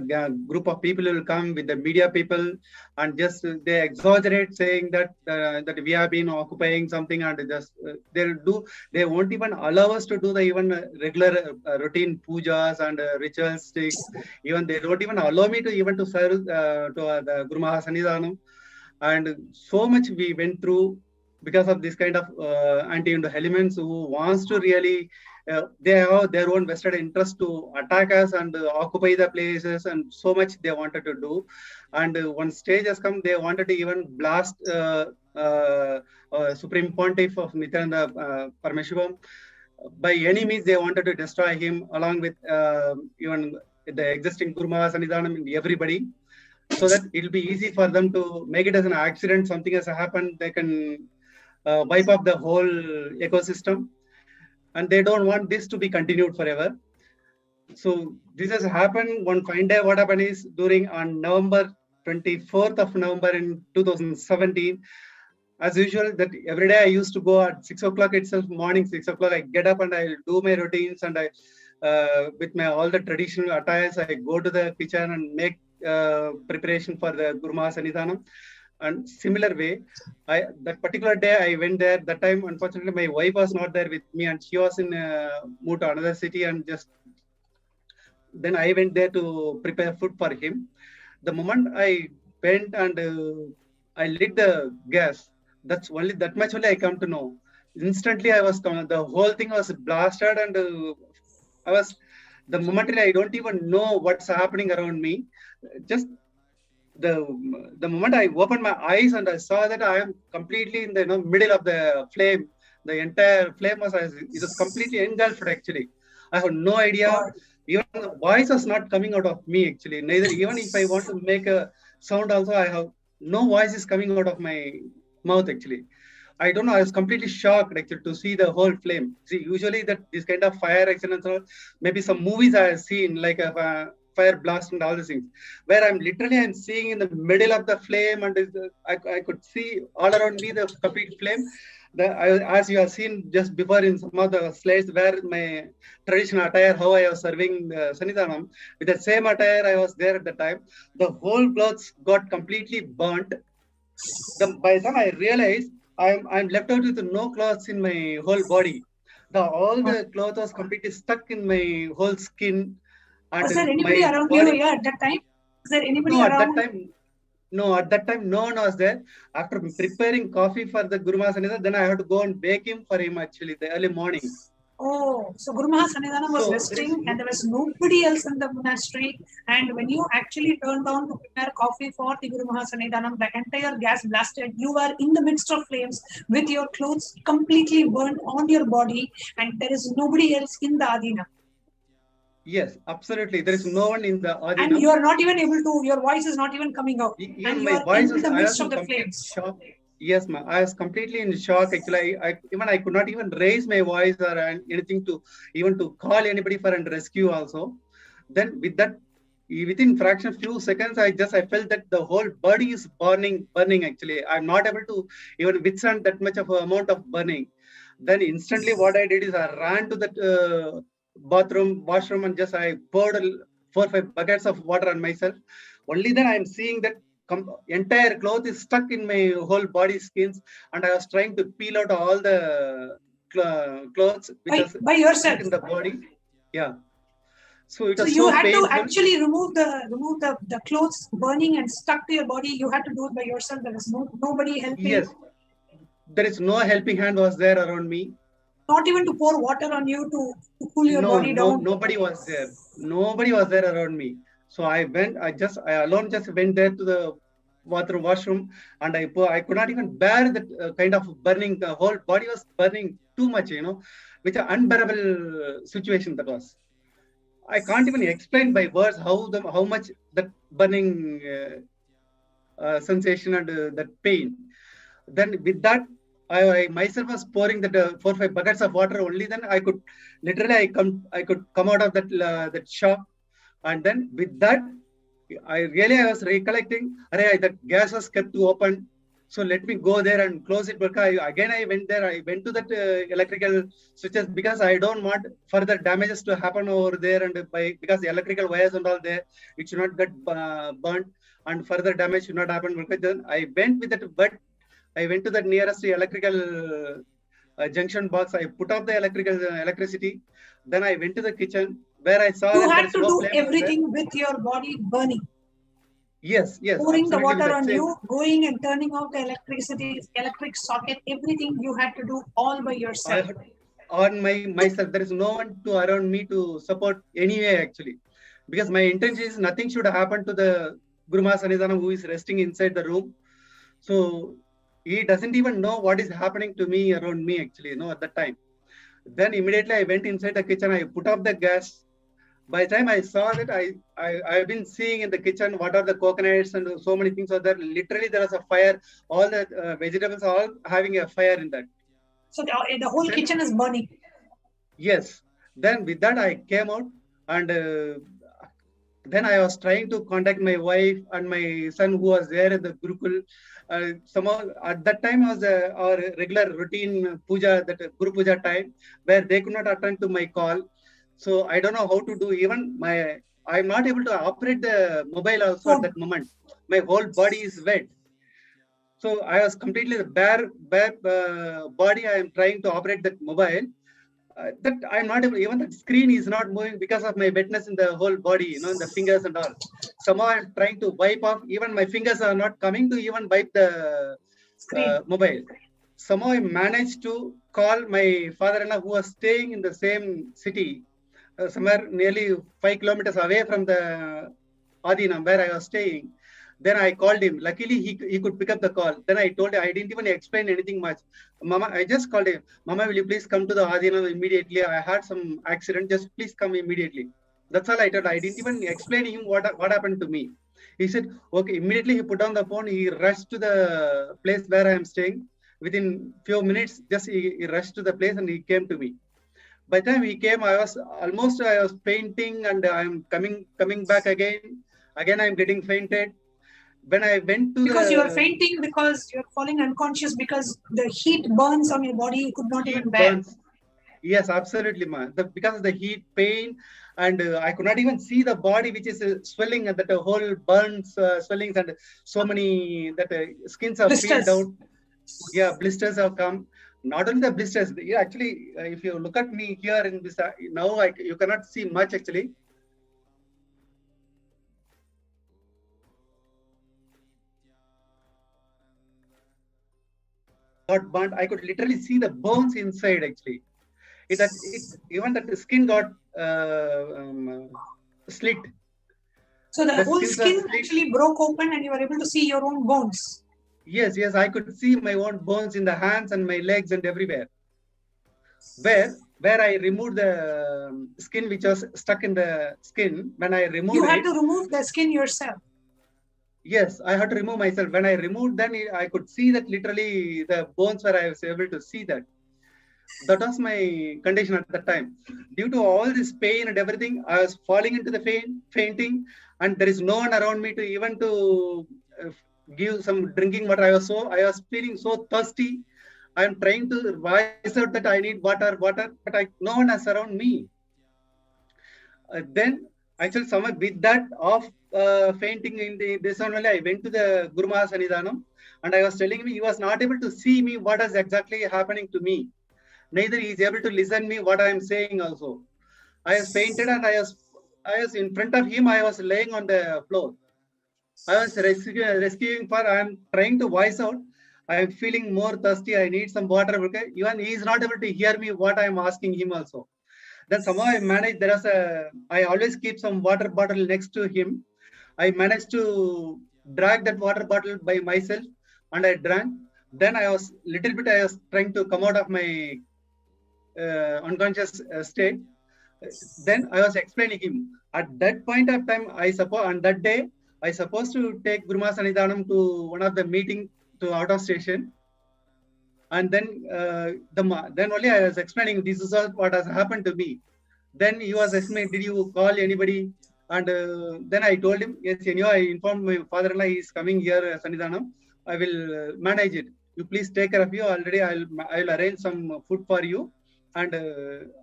group of people will come with the media people, and just they exaggerate, saying that that we have been occupying something, and just they won't even allow us to do the even regular routine pujas and rituals. Even they don't even allow me to even to serve to the Guru Mahasanidhanam, and so much we went through because of this kind of anti-Hindu elements who wants to really they have their own vested interest to attack us and occupy the places, and so much they wanted to do. And one stage has come, they wanted to even blast Supreme Pontiff of Nithyananda Paramashivam. By any means, they wanted to destroy him along with even the existing Guru Mahasanidhanam and everybody, so that it'll be easy for them to make it as an accident. Something has happened, they can wipe up the whole ecosystem, and they don't want this to be continued forever. So this has happened. One fine day, what happened is, on November 24th of November in 2017, as usual, that every day I used to go at 6 o'clock itself, morning 6 o'clock, I get up and I do my routines, and I with my all the traditional attires, I go to the kitchen and make preparation for the Guru Mahasanidhanam. And similar way, that particular day I went there. That time, unfortunately, my wife was not there with me, and she was moved to another city. And just then I went there to prepare food for him. The moment I went and I lit the gas, that's only that much only I come to know. Instantly, the whole thing was blasted, and I was the moment I don't even know what's happening around me. Just the moment I opened my eyes and I saw that I am completely in the middle of the flame. The entire flame was completely engulfed. Actually, I have no idea. Even the voice was not coming out of me. Actually, neither even if I want to make a sound, also I have no voice is coming out of my mouth. Actually, I don't know. I was completely shocked actually to see the whole flame. See, usually that this kind of fire accidents, maybe some movies I have seen, like a fire blast and all these things, where I'm seeing in the middle of the flame, and I could see all around me the complete flame. As you have seen just before in some of the slides, where my traditional attire, how I was serving the Sanidhanam, with the same attire I was there at the time, the whole clothes got completely burnt. By the time I realized I'm left out with no clothes in my whole body. All the clothes was completely stuck in my whole skin. And was there anybody around you here at that time? Is there anybody no, around? At that time, no one was there. After preparing coffee for the Guru Mahasanidhanam, then I had to go and bake him for him actually the early morning. Oh, so Guru Maha Sannidhanam was resting and there was nobody else in the monastery. And when you actually turned on to prepare coffee for the Guru Maha Sannidhanam, the entire gas blasted. You were in the midst of flames with your clothes completely burned on your body, and there is nobody else in the Adina. Yes, absolutely. There is no one in the Adina. And you are not even able to, your voice is not even coming out. And you are in the midst of the flames. Shock. Yes, ma'am. I was completely in shock. Actually, I could not even raise my voice or anything to even to call anybody for a rescue also. Then with that, within fraction few seconds, I felt that the whole body is burning actually. I'm not able to even withstand that much of amount of burning. Then instantly what I did is I ran to that washroom, and just I poured 4 or 5 buckets of water on myself. Only then I'm seeing that entire cloth is stuck in my whole body skins, and I was trying to peel out all the clothes which by yourself in the body. Yeah. So it so was you so had painful. to actually remove the clothes burning and stuck to your body. You had to do it by yourself. There was nobody helping. Yes. There is no helping hand was there around me. Not even to pour water on you to cool your body down. Nobody was there. Nobody was there around me. So I alone just went there to the washroom, and I could not even bear that kind of burning. The whole body was burning too much, which an unbearable situation that was. I can't even explain by words how much that burning sensation and that pain. Then with that, I myself was pouring that 4 or 5 buckets of water. Only then I could literally I could come out of that shock. And then with that, I was recollecting, that gas was kept open. So let me go there and close it. But I went there. I went to that electrical switches because I don't want further damages to happen over there. And because the electrical wires and all there, it should not get burnt, and further damage should not happen. Because then I went with that, but I went to the nearest electrical junction box. I put off the electricity. Then I went to the kitchen where I saw you had to do everything with your body burning. Yes. Pouring the water on you, going and turning off the electric socket, everything you had to do all by yourself. On myself, there is no one to around me to support anyway actually, because my intention is nothing should happen to the Guru Maha Sannidhanam who is resting inside the room. So he doesn't even know what is happening to me around me actually, at that time. Then immediately I went inside the kitchen. I put off the gas. By the time I saw that, I've been seeing in the kitchen what are the coconuts and so many things are there. Literally, there was a fire. All the vegetables are all having a fire in that. So the whole kitchen is burning. Yes. Then with that, I came out, and then I was trying to contact my wife and my son who was there in the Gurukul. Somehow at that time was our regular routine puja, that Guru Puja time, where they could not attend to my call. So I don't know how to do. Even I'm not able to operate the mobile also at that moment. My whole body is wet. So I was completely the bare body. I am trying to operate that mobile. That I'm not able. Even the screen is not moving because of my wetness in the whole body. The fingers and all. Somehow I'm trying to wipe off. Even my fingers are not coming to even wipe the mobile. Somehow I managed to call my father-in-law who was staying in the same city. Somewhere nearly 5 kilometers away from the Adinam where I was staying. Then I called him. Luckily, he could pick up the call. Then I told him, I didn't even explain anything much. Mama, I just called him. Mama, will you please come to the Adinam immediately? I had some accident. Just please come immediately. That's all I told. I didn't even explain him what happened to me. He said, okay. Immediately he put down the phone. He rushed to the place where I am staying. Within few minutes, just he rushed to the place and he came to me. By the time he came, I was painting, and I'm coming back again. Again, I'm getting fainted. When I went to because you are fainting, because you're falling unconscious, because the heat burns on your body, you could not even bear. Burns. Yes, absolutely, man. Because of the heat, pain, and I could not even see the body, which is swelling, and that whole burns, swellings, and so many that skins are peeled out. Yeah, blisters have come. Not only the blisters, actually, if you look at me here in this, now you cannot see much actually. Got burnt. I could literally see the bones inside actually. Even that skin got slit. So the whole skins skin are slit. actually broke open and you were able to see your own bones. Yes, I could see my own bones in the hands and my legs and everywhere. Where I removed the skin which was stuck in the skin, when I removed you had to remove the skin yourself. Yes, I had to remove myself. When I removed, then I could see that literally the bones where I was able to see that. That was my condition at that time. Due to all this pain and everything, I was falling into the fainting, and there is no one around me to even to give some drinking water. I was feeling so thirsty. I am trying to voice out that I need water, but no one is around me. Then actually, somewhere with that of fainting in this only, I went to the Guru Maha Sannidhanam, and I was telling him he was not able to see me what is exactly happening to me. Neither he is able to listen me what I am saying also. I was fainted and I was in front of him. I was laying on the floor. I was rescuing for. I am trying to voice out. I am feeling more thirsty. I need some water. Okay, even he is not able to hear me what I am asking him also. Then somehow I managed. I always keep some water bottle next to him. I managed to drag that water bottle by myself, and I drank. Then I was trying to come out of my unconscious state. Then I was explaining him. At that point of time, on that day, I supposed to take Guru Maha Sannidhanam to one of the meeting to out of station. And then then only I was explaining this is what has happened to me. Then he was asking me, did you call anybody? And then I told him, yes, I informed my father-in-law he is coming here, Sannidhanam. I will manage it. You please take care of you. Already I'll arrange some food for you. And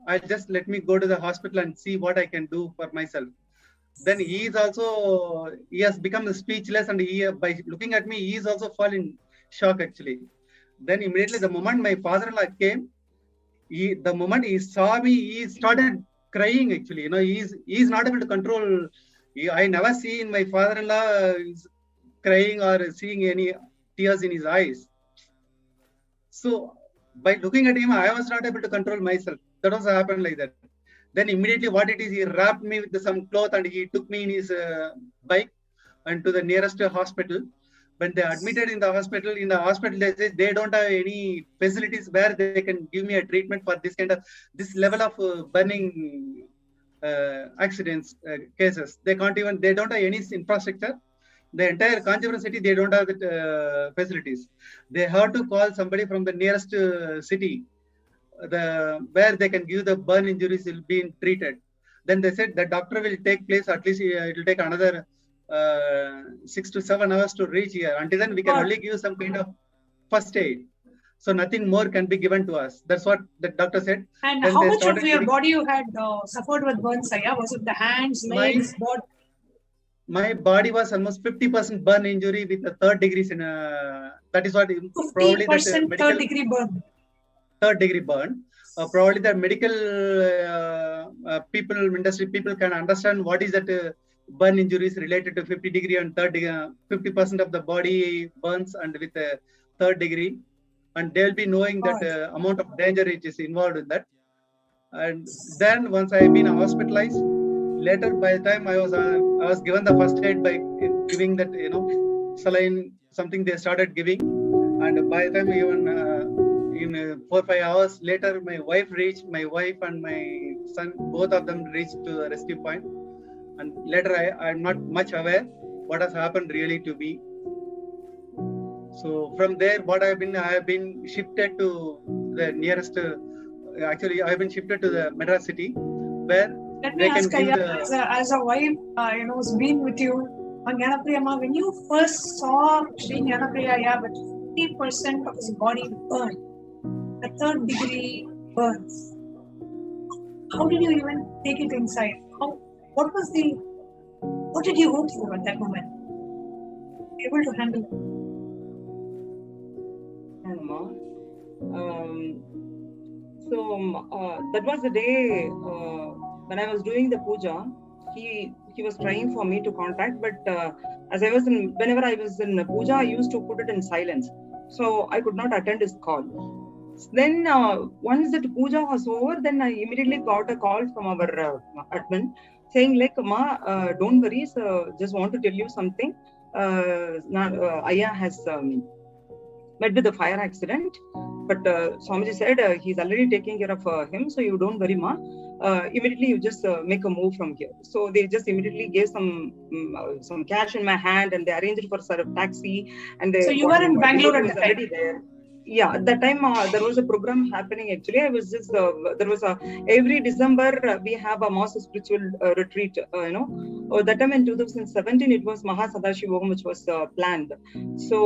I'll just let me go to the hospital and see what I can do for myself. Then he has become speechless, and by looking at me, he is also fallen shock actually. Then immediately the moment my father-in-law came, the moment he saw me, he started crying actually. He is not able to control. I never seen my father-in-law crying or seeing any tears in his eyes. So by looking at him, I was not able to control myself. That also happened like that. Then immediately what it is, he wrapped me with some cloth and he took me in his bike and to the nearest hospital. When they admitted in the hospital, they say they don't have any facilities where they can give me a treatment for this level of burning accidents cases. They don't have any infrastructure. The entire Kanchipuram city, they don't have the facilities. They have to call somebody from the nearest city, where they can give the burn injuries will be treated. Then they said the doctor will take place, at least it will take another 6 to 7 hours to reach here. Until then, we can only give some kind of first aid. So nothing more can be given to us. That's what the doctor said. And then how much of your body you had suffered with burns? Was it the hands, legs, body? My body was almost 50% burn injury with a 3rd degree. That is what 50% probably that medical, 3rd degree burn. 3rd degrry burn. Probably the medical industry people can understand what is that burn injuries related to 50 degree and 3rd degree. 50% of the body burns and with a 3rd degree, and they'll be knowing that amount of danger which is involved in that. And then once I have been hospitalized, later by the time I was given the first aid by giving that saline, something they started giving, and by the time even in 4 or 5 hours later, my wife and my son, both of them reached to the rescue point. And later I'm not much aware what has happened really to me. So from there, I have been shifted to the nearest. Actually, I have been shifted to the Madras city, where let me ask as a wife, who's been with you on Jnanapriyamma, when you first saw Sri Jnanapriya with 50% of his body burned, the 3rd degree burns, how did you even take it inside? What did you go through at that moment? Able to handle it? That was the day when I was doing the puja. He was trying for me to contact, but whenever I was in puja, I used to put it in silence, so I could not attend his call. Then once that puja was over, then I immediately got a call from our admin saying like, "Ma, don't worry, just want to tell you something. Aya has met with a fire accident, but Swamiji said he's already taking care of him, so you don't worry, Ma. Immediately you just make a move from here." So they just immediately gave some cash in my hand, and they arranged for a taxi. And they, so you were in Bangalore at the time? Already there. Yeah, at that time there was a program happening. Actually, I was just there was a every December we have a mass spiritual retreat. That time in 2017 it was Mahasadashivoham which was planned. So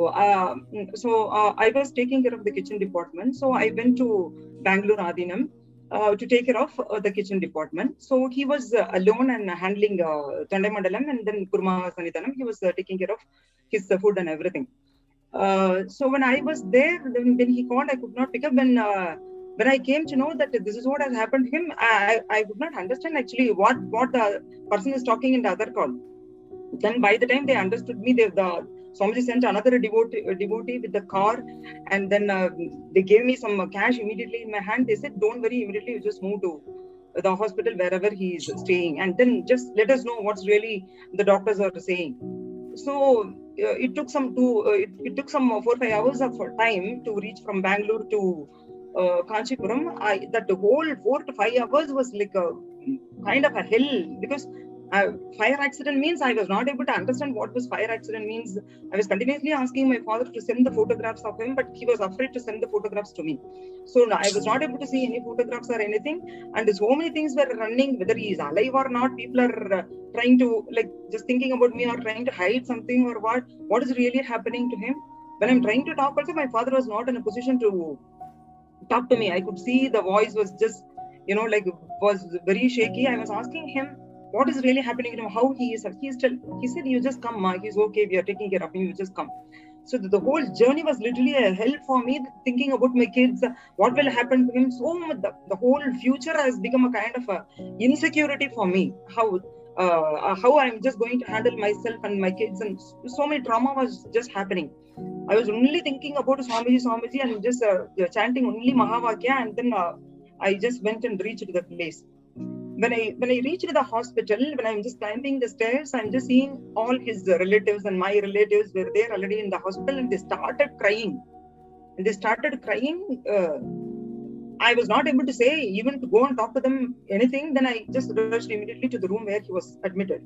I was taking care of the kitchen department. So I went to Bangalore Adinam to take care of the kitchen department. So he was alone and handling Tandai Mandalam and then Kurma Sanithanam. He was taking care of his food and everything. So when I was there, when he called, I could not pick up. When I came to know that this is what has happened to him, I could not understand actually what the person is talking in the other call. Then by the time they understood me, the Swamiji sent another devotee with the car, and then they gave me some cash immediately in my hand. They said, "Don't worry, immediately you just move to the hospital wherever he is staying, and then just let us know what's really the doctors are saying." So it took some 4-5 hours of time to reach from Bangalore to Kanchipuram. That whole 4 to 5 hours was like a kind of a hell, because fire accident means I was not able to understand what was fire accident means. I was continuously asking my father to send the photographs of him, but he was afraid to send the photographs to me. So I was not able to see any photographs or anything. And so many things were running, whether he is alive or not. People are trying to just thinking about me or trying to hide something or what is really happening to him. When I'm trying to talk also, my father was not in a position to talk to me. I could see the voice was just, was very shaky. I was asking him, what is really happening to him, how he is. He said, "You just come, Ma. He's okay. We are taking care of him. You just come." So the whole journey was literally a hell for me, thinking about my kids, what will happen to him. So the whole future has become a kind of a insecurity for me. How I'm just going to handle myself and my kids, and so many trauma was just happening. I was only thinking about Swamiji, and just chanting only Mahavakya, and then I just went and reached the place. When I reached the hospital, when I'm just climbing the stairs, I'm just seeing all his relatives, and my relatives were there already in the hospital, and they started crying. I was not able to say, even to go and talk to them, anything. Then I just rushed immediately to the room where he was admitted.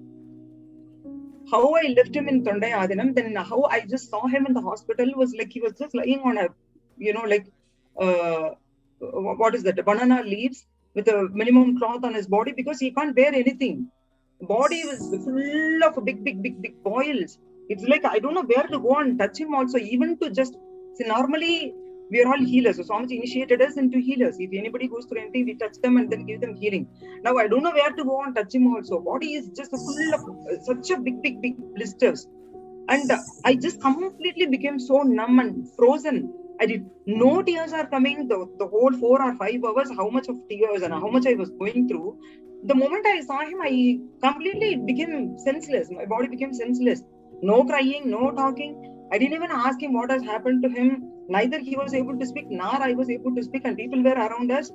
How I left him in Tandai Adinam, then how I just saw him in the hospital was like he was just lying on a, what is that, banana leaves with a minimum cloth on his body, because he can't bear anything. Body was full of big boils. It's like I don't know where to go and touch him also, even to just see. Normally we are all healers, so Swamiji initiated us into healers. If anybody goes through anything, we touch them and then give them healing. Now I don't know where to go and touch him also. Body is just full of such a big blisters, and I just completely became so numb and frozen. I did no tears are coming the whole 4 or 5 hours. How much of tears and how much I was going through. The moment I saw him, I completely became senseless. My body became senseless. No crying, no talking. I didn't even ask him what has happened to him. Neither he was able to speak, nor I was able to speak, and people were around us.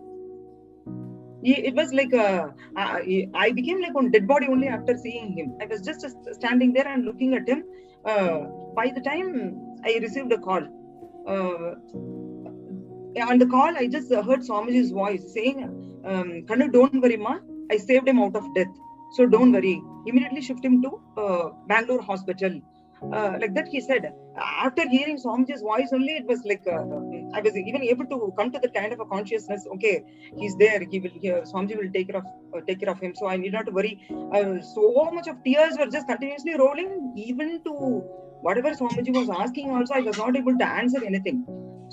It was like I became like on dead body only after seeing him. I was just standing there and looking at him. By the time I received a call, on the call, I just heard Swamiji's voice saying, "Kanu, don't worry, Ma. I saved him out of death. So don't worry. Immediately shift him to Bangalore hospital." Like that he said. After hearing Swamiji's voice only, it was like I was even able to come to that kind of a consciousness. Okay, he's there. Swamiji will take care of him. So I need not to worry. So much of tears were just continuously rolling, even to whatever Swamiji was asking. Also, I was not able to answer anything.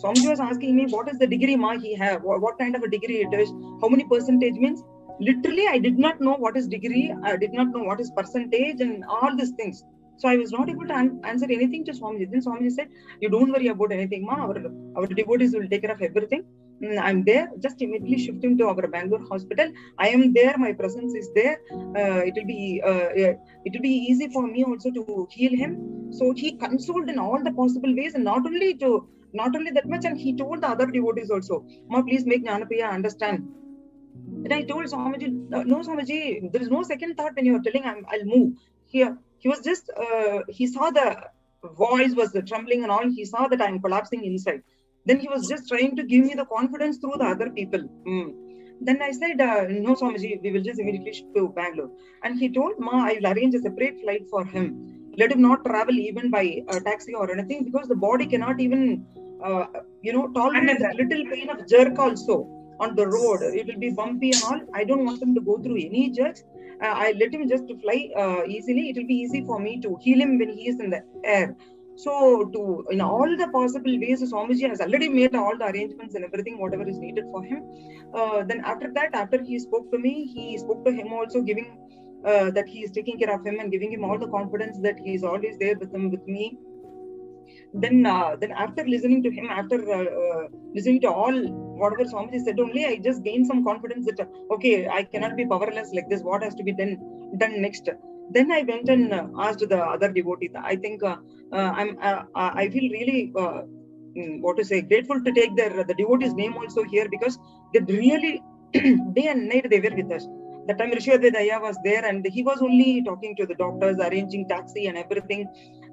Swamiji was asking me, "What is the degree, Ma, he have? What kind of a degree it is? How many percentage means?" Literally, I did not know what is degree. I did not know what is percentage and all these things. So I was not able to answer anything to Swamiji. Then Swamiji said, "You don't worry about anything, Ma. Our devotees will take care of everything. I'm there. Just immediately shift him to our Bangalore hospital. I am there. My presence is there. It will be easy for me also to heal him." So he consoled in all the possible ways, and not only to not only that much, and he told the other devotees also, Ma, please make Jnanapriya understand. Then I told Swamiji, no Swamiji, there is no second thought when you are telling I'll move. Here, he was just, he saw the voice was trembling and all, he saw that I'm collapsing inside. Then he was just trying to give me the confidence through the other people. Then I said, no Swamiji, we will just immediately shift to Bangalore. And he told, Ma, I will arrange a separate flight for him. Let him not travel even by taxi or anything, because the body cannot even, tolerate that little pain of jerk also on the road. It will be bumpy and all. I don't want him to go through any jerks. I let him just to fly easily. It will be easy for me to heal him when he is in the air. So, in all the possible ways, Swamiji has already made all the arrangements and everything, whatever is needed for him. Then after that, after he spoke to me, he spoke to him also, giving that he is taking care of him and giving him all the confidence that he is always there with him, with me. Then after listening to him, after listening to all whatever Swamiji said, only I just gained some confidence that okay, I cannot be powerless like this. What has to be done next? Then I went and asked the other devotee. I think I feel really grateful to take the devotee's name also here, because they really day and night they were with us. That time Rishi Advaita was there, and he was only talking to the doctors, arranging taxi and everything.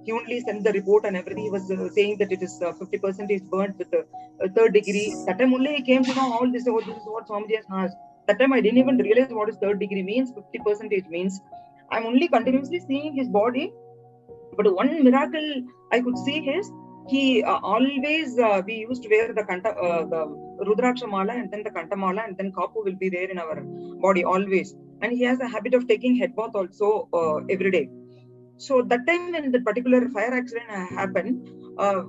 He only sent the report and everything. He was saying that it is 50% burnt with a 3rd degree. That time only he came to know all this. Oh, this is what Swamiji has asked. That time I didn't even realize what is 3rd degree means. 50% means. I'm only continuously seeing his body. But one miracle I could see is he always we used to wear the Rudraksha mala and then the Kanta mala, and then kapu will be there in our body always. And he has a habit of taking head bath also every day. So that time when the particular fire accident happened,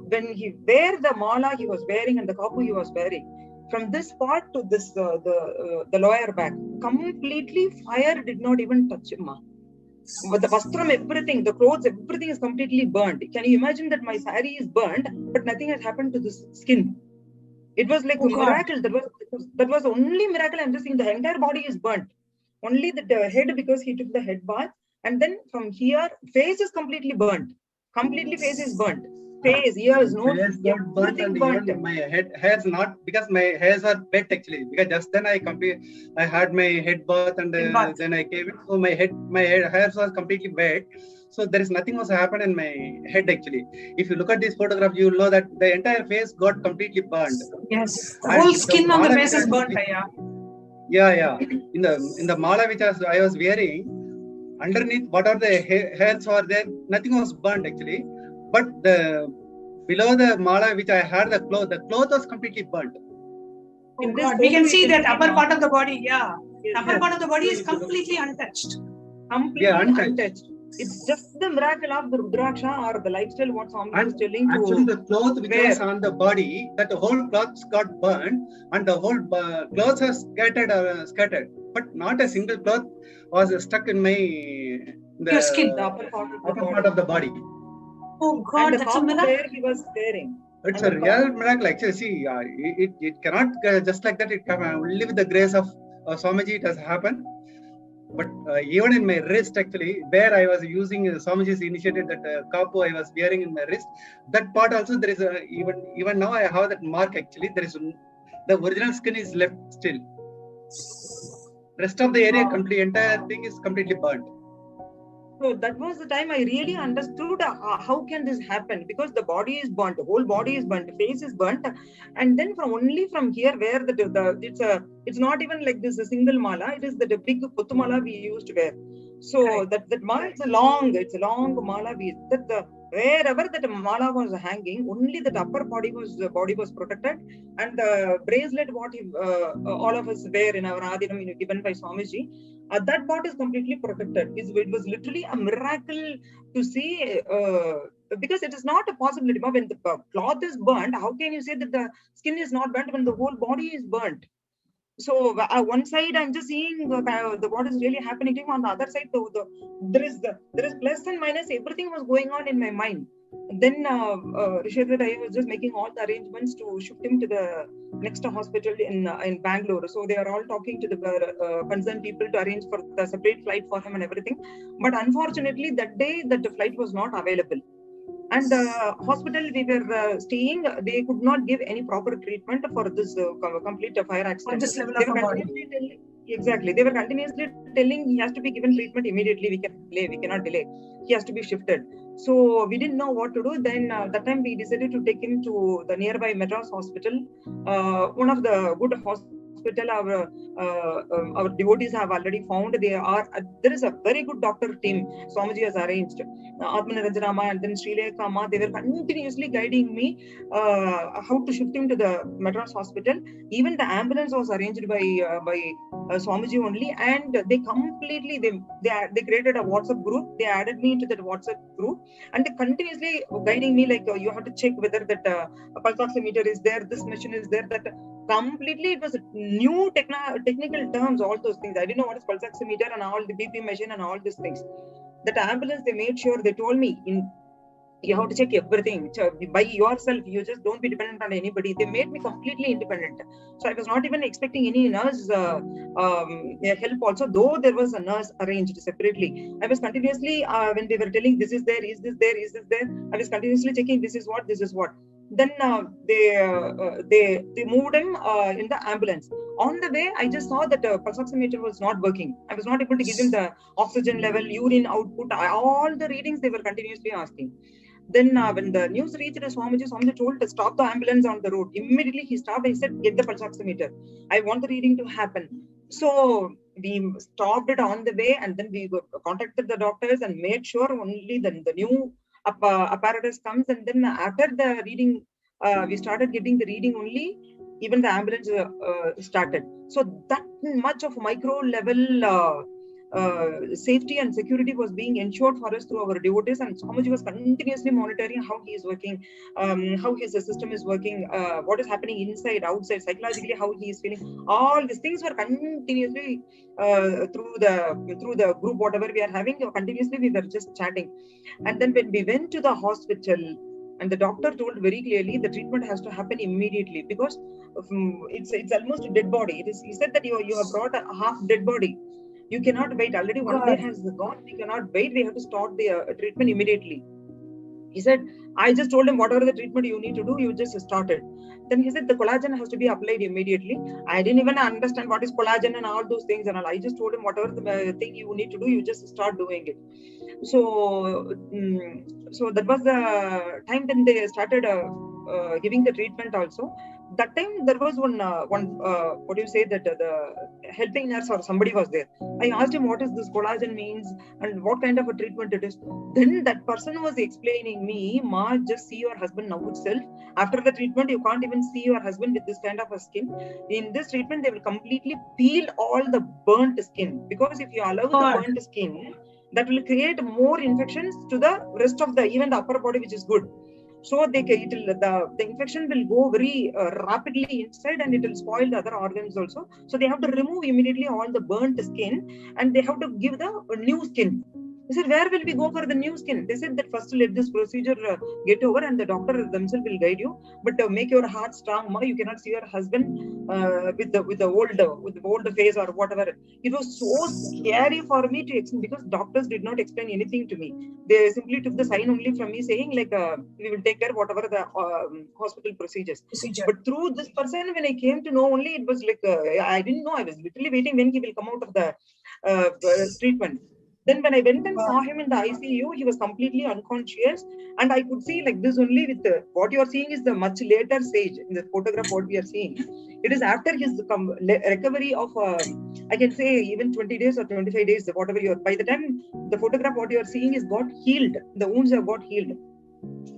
when he wear the mala he was wearing and the kapu he was wearing, from this part to this the lower back, completely fire did not even touch him. But the vastram, everything, the clothes, everything is completely burned. Can you imagine that my saree is burned, but nothing has happened to the skin? It was like a miracle. That was the only miracle. I'm just saying the entire body is burnt. Only the head, because he took the head bath, and then from here, face is completely burnt. Completely face is burnt. Face, ears, nose, everything burnt. My hairs not, because my hairs are wet actually. Because just then I had my head bath and then I came in. So my hairs was completely wet. So there is nothing was happened in my head actually. If you look at this photograph, you will know that the entire face got completely burned. Yes, the whole skin on the face is burnt. Yeah. In the mala which I was wearing, underneath whatever the hairs were there, nothing was burnt actually. But below the mala which I had, the cloth was completely burnt. Oh God, we can see that upper part of the body. Yeah, upper part of the body is completely untouched. Completely untouched. It's just the miracle of the Rudraksha or the lifestyle what Swami is telling to. Actually, the cloth which was on the body, that the whole cloth got burned and the whole clothes are scattered. But not a single cloth was stuck in your skin, the upper part of the body. Oh God, that's a miracle. He was wearing. It's a real miracle. Actually, see, it cannot just like that. It can only with the grace of Swamiji it has happened. But even in my wrist, actually, where I was using Swamiji's initiated that kapu I was wearing in my wrist, that part also there is even now I have that mark. Actually, there is the original skin is left still. Rest of the area, entire thing is completely burnt. So that was the time I really understood how can this happen, because the body is burnt, the whole body is burnt, the face is burnt, and then only from here where it's not even like this a single mala, it is the big puttu mala we used to wear. So that mala, it's a long mala. Wherever that mala was hanging, only the upper body was protected, and the bracelet what all of us wear in our Adinam given by Swamiji, that part is completely protected. It was literally a miracle to see, because it is not a possibility. When the cloth is burnt, how can you say that the skin is not burnt when the whole body is burnt? So one side I'm just seeing what is really happening. On the other side, there is plus and minus. Everything was going on in my mind. Then Rishi Advaita was just making all the arrangements to shift him to the next hospital in Bangalore. So they are all talking to the concerned people to arrange for the separate flight for him and everything. But unfortunately, that day that the flight was not available. And the hospital we were staying, they could not give any proper treatment for this complete fire accident. On this level They of were a body. continuously telling, exactly, they were continuously telling he has to be given treatment immediately. We cannot delay. He has to be shifted. So we didn't know what to do. Then that time we decided to take him to the nearby Madras hospital, one of the good hospitals our devotees have already found. There is a very good doctor team Swamiji has arranged. Atmanaranjanama and then Srilekha Ma, they were continuously guiding me how to shift him to the Madras hospital. Even the ambulance was arranged by Swamiji only, and they completely they created a WhatsApp group. They added me into that WhatsApp group, and they continuously guiding me like you have to check whether that pulse oximeter is there, this machine is there, that completely it was new technical terms, all those things. I didn't know what is pulse oximeter and all the BP machine and all these things. That ambulance, they made sure, they told me you have to check everything by yourself. You just don't be dependent on anybody. They made me completely independent. So I was not even expecting any nurse help also, though there was a nurse arranged separately. I was continuously, when they were telling this is there, is this there, is this there, I was continuously checking this is what, this is what. Then they moved him in the ambulance. On the way, I just saw that pulse oximeter was not working. I was not able to give him the oxygen level, urine output, all the readings they were continuously asking. Then when the news reached Swamiji, Swamiji told to stop the ambulance on the road. Immediately he stopped. I said, get the pulse oximeter. I want the reading to happen. So we stopped it on the way, and then we contacted the doctors and made sure only the new apparatus comes. And then after the reading, we started getting the reading only, even the ambulance started. So that much of micro level safety and security was being ensured for us through our devotees, and Swamiji was continuously monitoring how he is working, how his system is working, what is happening inside, outside, psychologically how he is feeling. All these things were continuously through the group, whatever we are having, continuously we were just chatting. And then when we went to the hospital, and the doctor told very clearly the treatment has to happen immediately, because it's almost a dead body. He said that you have brought a half dead body. You cannot wait. Already 1 day has gone. We cannot wait. We have to start the treatment immediately. He said, I just told him whatever the treatment you need to do, you just start it. Then he said the collagen has to be applied immediately. I didn't even understand what is collagen and all those things and all. I just told him whatever the thing you need to do, you just start doing it. So, so that was the time when they started giving the treatment also. That time there was one what do you say, that the helping nurse or somebody was there. I asked him what is this collagen means and what kind of a treatment it is. Then that person was explaining me, Ma, just see your husband now itself. After the treatment, you can't even see your husband with this kind of a skin. In this treatment, they will completely peel all the burnt skin, because if you allow the burnt skin, that will create more infections to the rest of the, even the upper body, which is good. So the infection will go very rapidly inside, and it will spoil the other organs also. So they have to remove immediately all the burnt skin, and they have to give the new skin. I said, where will we go for the new skin? They said that first let this procedure get over, and the doctor themselves will guide you. But make your heart strong, Ma. You cannot see your husband with the old face or whatever. It was so scary for me to explain, because doctors did not explain anything to me. They simply took the sign only from me, saying like we will take care whatever the hospital procedures. But through this person, when I came to know only, it was like I didn't know. I was literally waiting when he will come out of the treatment. Then when I went and saw him in the ICU, he was completely unconscious, and I could see like this only with what you are seeing is the much later stage in the photograph. What we are seeing, it is after his recovery of I can say even 20 days or 25 days, whatever you are. By the time the photograph, what you are seeing is got healed. The wounds have got healed.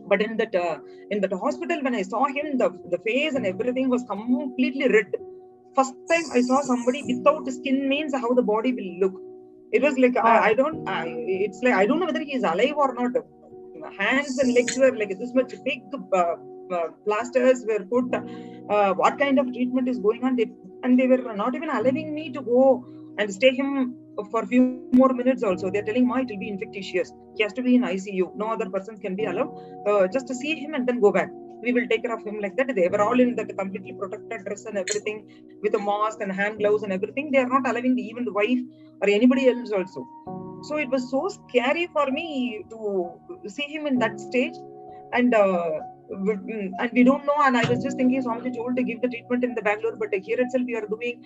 But in that hospital, when I saw him, the face and everything was completely red. First time I saw somebody without skin means how the body will look. It was like it's like I don't know whether he is alive or not. Hands and legs were like this much big. Plasters were put. What kind of treatment is going on? And they were not even allowing me to go and stay him for a few more minutes also. They're telling, Ma, it will be infectious. He has to be in ICU. No other persons can be allowed. Just to see him and then go back. We will take care of him like that. They were all in that completely protected dress and everything, with a mask and hand gloves and everything. They are not allowing even the wife or anybody else also. So it was so scary for me to see him in that stage. and we don't know. And I was just thinking, Swamiji told to give the treatment in the Bangalore, but here itself we are doing.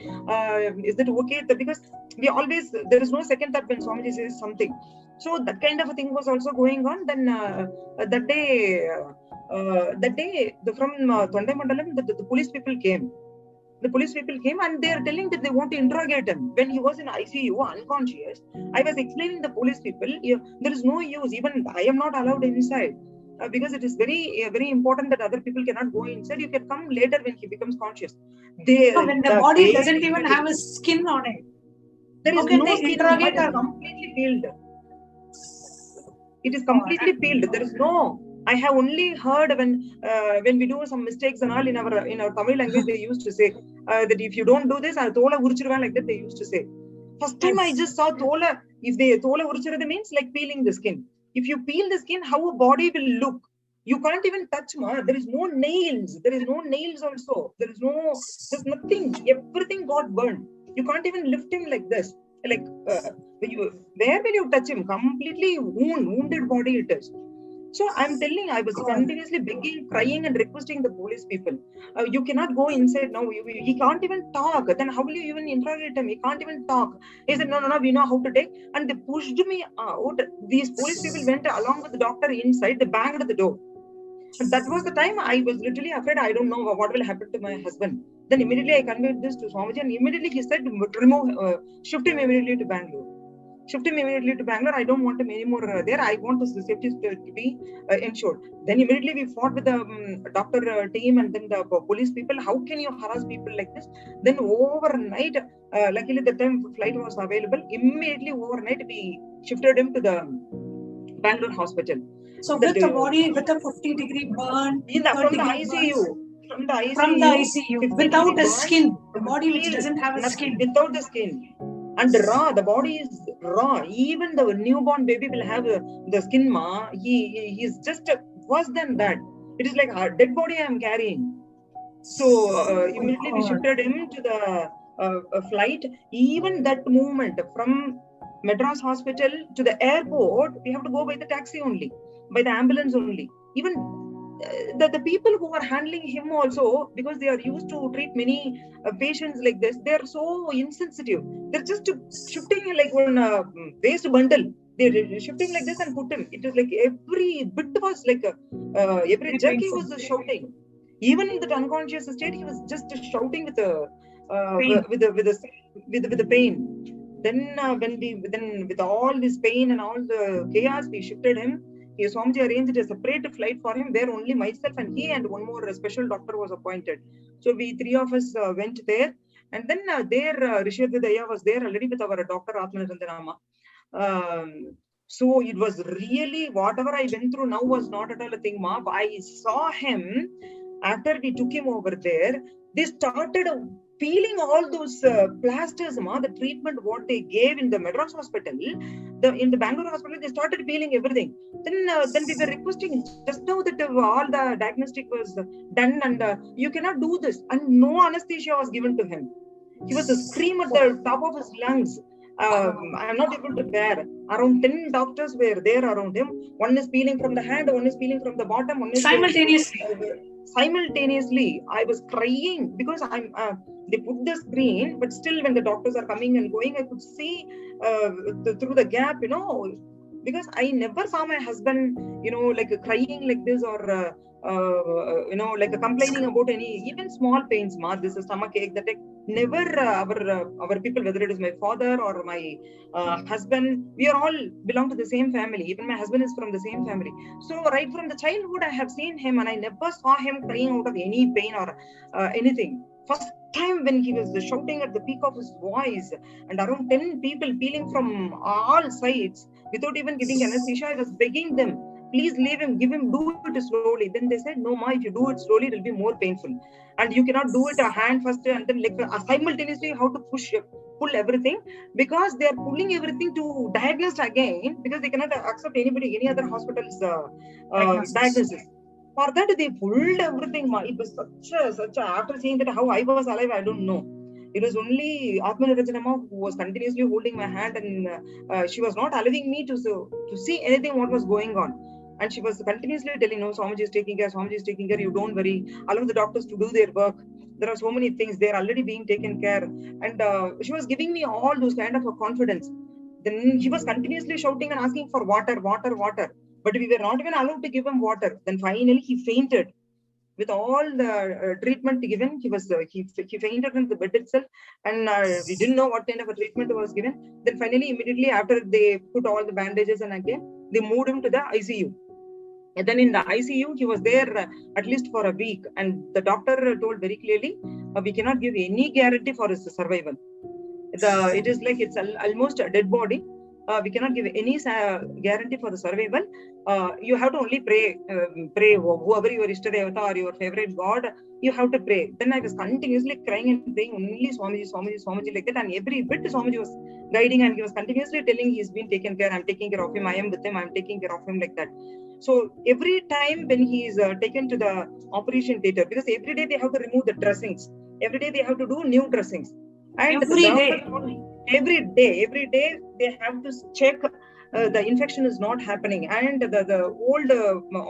Is that okay? Because we always, there is no second thought when Swamiji says something. So that kind of a thing was also going on. Then that day, from Thondai Mandalam, the police people came. The police people came and they are telling that they want to interrogate him. When he was in ICU, unconscious, I was explaining the police people, there is no use. Even I am not allowed inside. Because it is very important that other people cannot go inside. You can come later when he becomes conscious. When the body doesn't even have a skin on it. There is no skin. Interrogate It is completely peeled. It is completely peeled. There is no. I have only heard when we do some mistakes and all in our Tamil language, they used to say that if you don't do this, I'll thola urichiruvan, like that they used to say. First time I just saw thola. If they thola urichiradu means like peeling the skin. If you peel the skin, how a body will look. You can't even touch, ma. There is no nails. There is no nails also. There's nothing. Everything got burned. You can't even lift him like this. Like, where will you touch him? Completely wounded body it is. So I'm telling, I was continuously begging, crying and requesting the police people. You cannot go inside now. He can't even talk. Then how will you even interrogate him? He can't even talk. He said, no, we know how to take. And they pushed me out. These police people went along with the doctor inside. They banged the door. And that was the time I was literally afraid. I don't know what will happen to my husband. Then immediately I conveyed this to Swamiji and immediately he said, shift him immediately to Bangalore. I don't want him anymore there. I want the safety to be ensured. Then immediately we fought with the doctor team and then the police people. How can you harass people like this? Then overnight, luckily the time flight was available. Immediately overnight we shifted him to the Bangalore hospital. So with the body with a 50-degree burn from the ICU. From the ICU without a skin. The body which doesn't have a skin. Without the skin. And raw, the body is raw. Even the newborn baby will have the skin, ma. He's just worse than that. It is like a dead body I am carrying. So immediately we shifted him to the flight. Even that movement from Madras Hospital to the airport, we have to go by the taxi only, by the ambulance only. Even the people who are handling him also, because they are used to treat many patients like this, they are so insensitive. They're just shifting like one waste bundle. They're shifting like this and put him. It is like every bit was like every jerk he was shouting. Even in the unconscious state, he was just shouting with the pain. Then with all this pain and all the chaos, we shifted him. Swamiji arranged a separate flight for him where only myself and he and one more special doctor was appointed. So we three of us went there. And then there Rishi Advidaya was there already with our Dr. Atmanarandana. So it was really, whatever I went through now was not at all a thing, ma. I saw him, after we took him over there, they started peeling all those plasters, ma, the treatment what they gave in the Madras hospital, in the Bangalore hospital, they started peeling everything. Then we were requesting just now that all the diagnostic was done and you cannot do this. And no anesthesia was given to him. He was a scream at the top of his lungs. I am not able to bear. Around 10 doctors were there around him. One is peeling from the hand, one is peeling from the bottom. One is simultaneously. I was crying because they put the screen, but still when the doctors are coming and going, I could see through the gap, because I never saw my husband, like crying like this or, like complaining about any, even small pains, this is stomach ache, that ache. Never our people, whether it is my father or my husband, we are all belong to the same family. Even my husband is from the same family. So right from the childhood, I have seen him and I never saw him crying out of any pain or anything. First time when he was shouting at the peak of his voice and around 10 people peeling from all sides without even giving anesthesia, I was begging them, please leave him, give him, do it slowly. Then they said, no, ma, if you do it slowly, it will be more painful. And you cannot do it a hand first and then like simultaneously how to pull everything, because they are pulling everything to diagnose again, because they cannot accept any other hospital's diagnosis. For that, they pulled everything. It was such a, after seeing that how I was alive, I don't know. It was only Atmanarandana who was continuously holding my hand and she was not allowing me to see anything what was going on. And she was continuously telling, no, Swamiji is taking care, Swamiji is taking care, you don't worry. Allow the doctors to do their work. There are so many things, they're already being taken care. And she was giving me all those kind of a confidence. Then he was continuously shouting and asking for water, water, water. But we were not even allowed to give him water. Then finally he fainted. With all the treatment given, he fainted in the bed itself, and we didn't know what kind of a treatment was given. Then finally, immediately after they put all the bandages and again, they moved him to the ICU. And then in the ICU, he was there at least for a week, and the doctor told very clearly, we cannot give any guarantee for his survival. It is like it's almost a dead body. We cannot give any guarantee for the survival. You have to only pray, whoever your Ishtadevata or your favorite God, you have to pray. Then I was continuously crying and praying only Swamiji, Swamiji, Swamiji like that. And every bit Swamiji was guiding, and he was continuously telling he's been taken care, I'm taking care of him, I am with him, I'm taking care of him like that. So every time when he is taken to the operation theatre, because every day they have to remove the dressings, every day they have to do new dressings. And every day they have to check the infection is not happening, and the old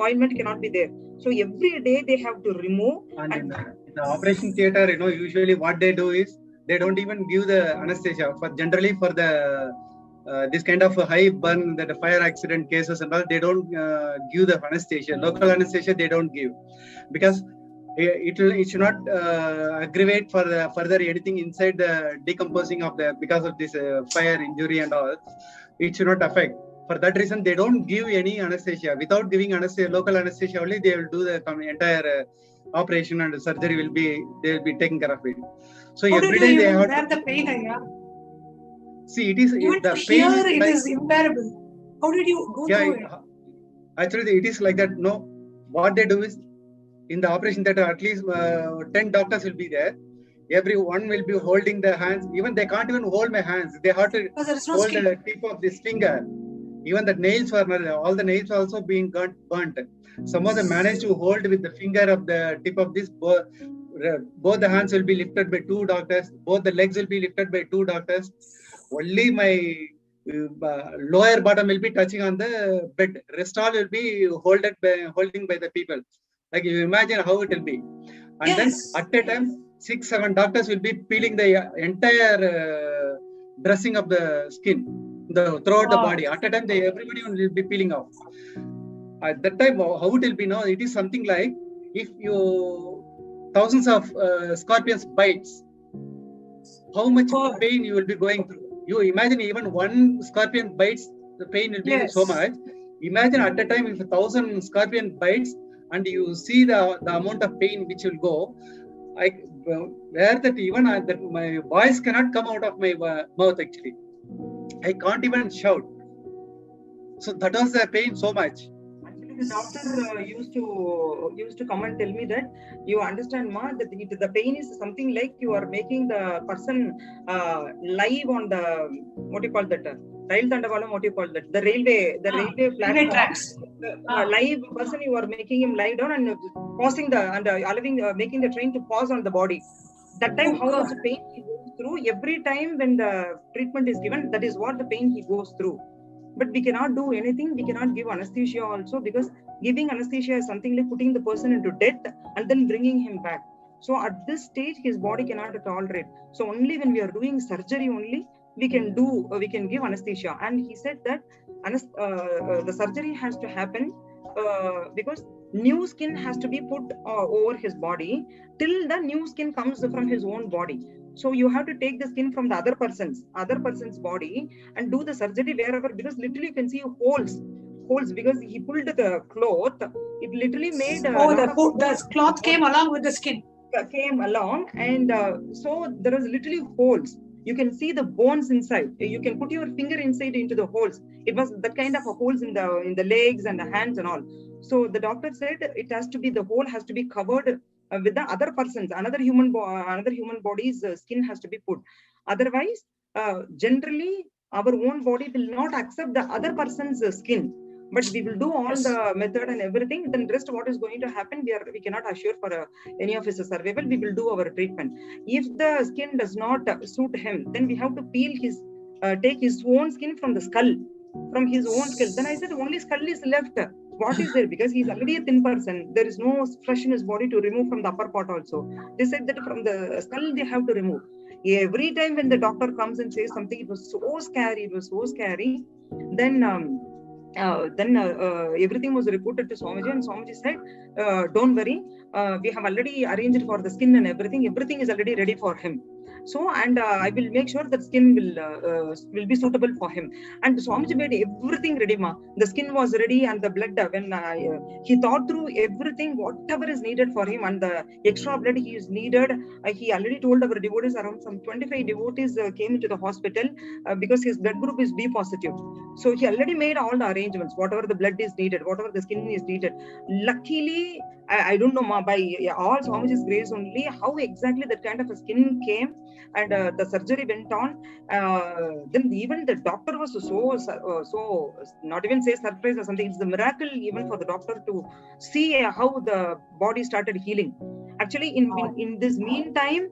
ointment cannot be there. So every day they have to remove. And in the operation theatre, usually what they do is they don't even give the anesthesia. Generally for the this kind of high burn, the fire accident cases and all, they don't give the anesthesia. Local anesthesia they don't give, because it should not aggravate for further anything inside the decomposing of because of this fire injury and all. It should not affect. For that reason, they don't give any anesthesia. Without giving anesthesia, local anesthesia only, they will do the entire operation, and the surgery they will be taking care of it. So how every day they have bear the pain, Aya? See, it is even the to pain. Hear it is unbearable. How did you go through it? Actually, it is like that. No, what they do is, in the operation theatre, at least 10 doctors will be there. Everyone will be holding their hands. Even they can't even hold my hands. They have to hold the tip of this finger. Even the nails all the nails also being burnt. Some of them managed to hold with the finger of the tip of this. Both the hands will be lifted by 2 doctors. Both the legs will be lifted by 2 doctors. Only my lower bottom will be touching on the bed. Rest all will be holding by the people. Like, you imagine how it will be. And then at a time, 6-7 doctors will be peeling the entire dressing of the skin throughout the body. At a time, everybody will be peeling off. At that time, how it will be now? It is something like if thousands of scorpions bites, how much pain you will be going through. You imagine even one scorpion bites, the pain will be so much. Imagine at a time if 1,000 scorpion bites, and you see the amount of pain which will go. Where that even that my voice cannot come out of my mouth actually. I can't even shout. So that was the pain so much. The doctor used to come and tell me that, you understand, ma, that the pain is something like you are making the person live on the, what do you call that? Rail Tandavalam, what do you call that? The railway platform. Tracks. Live person, you are making him lie down and pausing allowing making the train to pause on the body. That time, how much pain he goes through every time when the treatment is given. That is what the pain he goes through. But we cannot do anything. We cannot give anesthesia also, because giving anesthesia is something like putting the person into death and then bringing him back. So at this stage, his body cannot tolerate. So only when we are doing surgery only, we can give anesthesia. And he said that the surgery has to happen because new skin has to be put over his body till the new skin comes from his own body. So you have to take the skin from the other person's body and do the surgery wherever, because literally you can see holes because he pulled the cloth. It literally made the cloth came along with the skin. Came along, and so there was literally holes. You can see the bones inside. You can put your finger inside into the holes. It was that kind of holes in the legs and the hands and all. So the doctor said the hole has to be covered with the other person's, another human body's skin has to be put. Otherwise, generally, our own body will not accept the other person's skin. But we will do all the method and everything. Then rest, what is going to happen, we cannot assure for any of his survival. We will do our treatment. If the skin does not suit him, then we have to take his own skin from the skull, from his own skull. Then I said, only skull is left. what is there, because he's already a thin person. There is no flesh in his body to remove from the upper part also. They said that from the skull they have to remove. Every time when the doctor comes and says something, it was so scary. It was so scary. Then everything was reported to Swamiji, and Swamiji said, don't worry, we have already arranged for the skin and everything. Everything is already ready for him. So, and I will make sure that skin will be suitable for him. And Swamiji made everything ready, ma. The skin was ready, and the blood, when he thought through everything, whatever is needed for him, and the extra blood he is needed. He already told our devotees, around some 25 devotees came into the hospital because his blood group is B positive. So he already made all the arrangements, whatever the blood is needed, whatever the skin is needed. Luckily, I don't know, ma, by all Swamiji's grace only, how exactly that kind of a skin came, and the surgery went on. Then even the doctor was so not even say surprised or something. It's the miracle even for the doctor to see how the body started healing. Actually, in this meantime,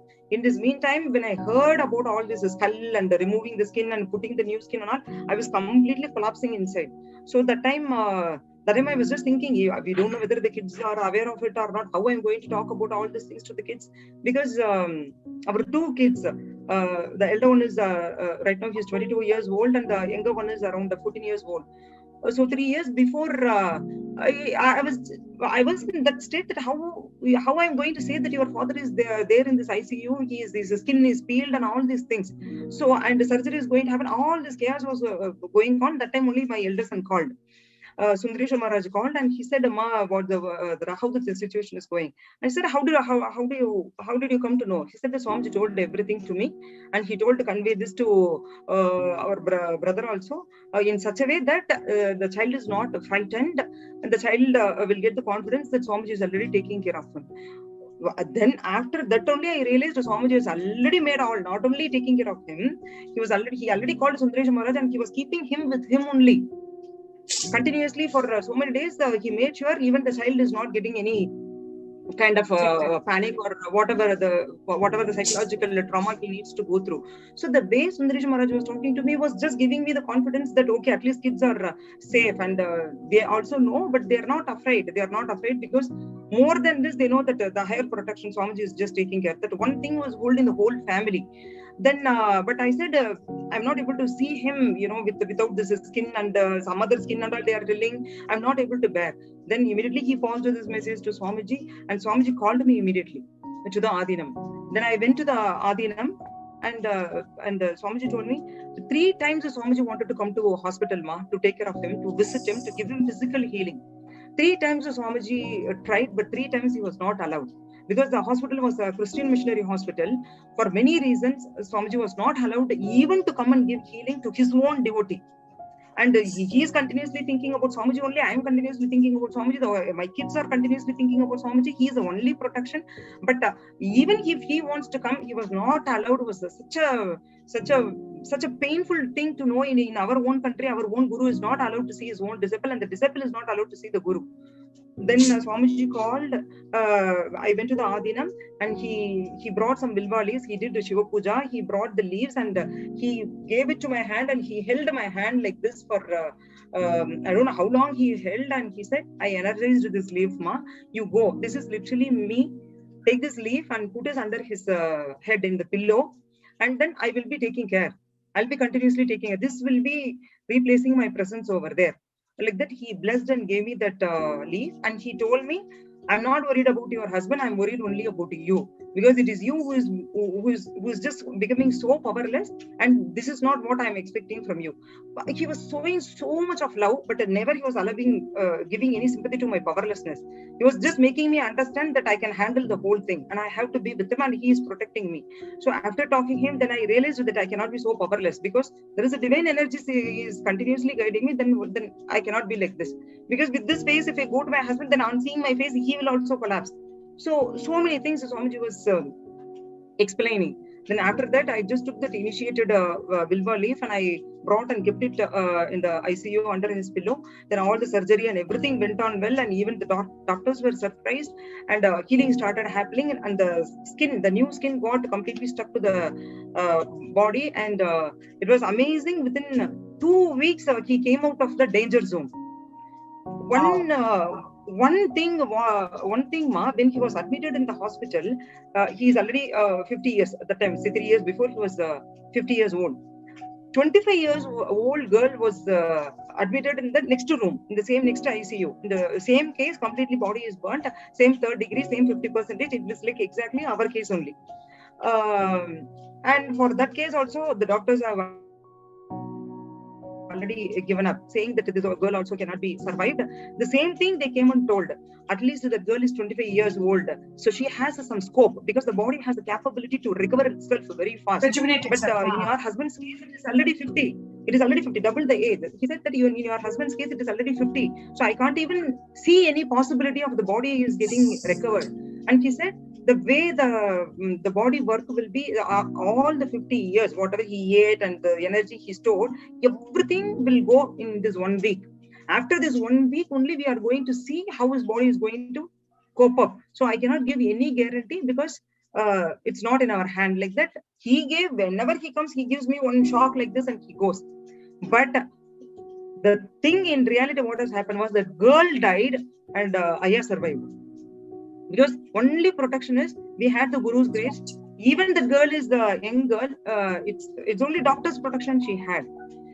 when I heard about all this skull and removing the skin and putting the new skin and all, I was completely collapsing inside. So that time I was just thinking, we don't know whether the kids are aware of it or not, how I'm going to talk about all these things to the kids, because our two kids, the elder one is right now he's 22 years old, and the younger one is around 14 years old. So 3 years before, I was in that state that how I'm going to say that your father is there in this ICU, his skin is peeled and all these things. So, and the surgery is going to happen. All this chaos was going on. That time only my elder son called. Sundaresh Maharaj called, and he said, "Ma, about how the situation is going." I said, "How did you come to know?" He said, "The Swamiji told everything to me, and he told to convey this to our brother also in such a way that the child is not frightened, and the child will get the confidence that Swamiji is already taking care of him." Then after that only I realized Swamiji has already made all, not only taking care of him, he already called Sundaresh Maharaj, and he was keeping him with him only. Continuously for so many days, he made sure even the child is not getting any kind of panic or whatever the psychological trauma he needs to go through. So the way Sundaresh Maharaj was talking to me was just giving me the confidence that okay, at least kids are safe, and they also know, but they are not afraid. They are not afraid because more than this, they know that the higher protection Swamiji is just taking care. That one thing was holding the whole family. Then, but I said, I'm not able to see him, without this skin and some other skin and all they are telling, I'm not able to bear. Then immediately he forwarded this message to Swamiji, and Swamiji called me immediately to the Adinam. Then I went to the Adinam, and Swamiji told me 3 times Swamiji wanted to come to a hospital, to take care of him, to visit him, to give him physical healing. 3 times Swamiji tried, but 3 times he was not allowed. Because the hospital was a Christian missionary hospital. For many reasons, Swamiji was not allowed even to come and give healing to his own devotee. And he is continuously thinking about Swamiji only. I am continuously thinking about Swamiji. My kids are continuously thinking about Swamiji. He is the only protection. But even if he wants to come, he was not allowed. It was such a painful thing to know in our own country. Our own Guru is not allowed to see his own disciple, and the disciple is not allowed to see the Guru. Then Swamiji called, I went to the Adinam, and he brought some bilva leaves. He did the Shiva Puja. He brought the leaves, and he gave it to my hand, and he held my hand like this for, I don't know how long he held, and he said, I energized this leaf, ma. You go. This is literally me. Take this leaf and put it under his head in the pillow, and then I will be taking care. I'll be continuously taking care. This will be replacing my presence over there. Like that, he blessed and gave me that leaf, and he told me, I'm not worried about your husband, I'm worried only about you, because it is you who is just becoming so powerless, and this is not what I'm expecting from you. He was showing so much of love, but never he was allowing giving any sympathy to my powerlessness. He was just making me understand that I can handle the whole thing, and I have to be with him, and he is protecting me. So after talking to him, then I realized that I cannot be so powerless, because there is a divine energy is continuously guiding me. Then I cannot be like this, because with this face, if I go to my husband, then on seeing my face, he will also collapse. So many things Swamiji was explaining. Then after that, I just took that initiated bilva leaf, and I brought and kept it in the ICU under his pillow. Then all the surgery and everything went on well, and even the doctors were surprised, and healing started happening, and the new skin got completely stuck to the body, and it was amazing. Within 2 weeks, he came out of the danger zone. One thing, ma, when he was admitted in the hospital, he is already 50 years at the time. 3 years before, he was 50 years old. 25 years old girl was admitted in the next room, in the same next ICU. In the same case, completely body is burnt, same 3rd degree, same 50%. It was like exactly our case only. And for that case also, the doctors have already given up, saying that this girl also cannot be survived. The same thing they came and told. At least the girl is 25 years old, so she has some scope because the body has the capability to recover itself very fast. Rejuvenate But itself. in your husband's case, it is already 50. It is already 50, double the age. He said that in your husband's case, it is already 50. So I can't even see any possibility of the body is getting recovered. And he said, the way the body work will be all the 50 years, whatever he ate and the energy he stored, everything will go in this 1 week. After this 1 week only, we are going to see how his body is going to cope up. So I cannot give any guarantee because it's not in our hand like that. He gave, whenever he comes, he gives me one shock like this and he goes. But the thing in reality, what has happened was the girl died and Aya survived. Because only protection is, we had the Guru's grace. Even the girl is the young girl, it's only doctor's protection she had.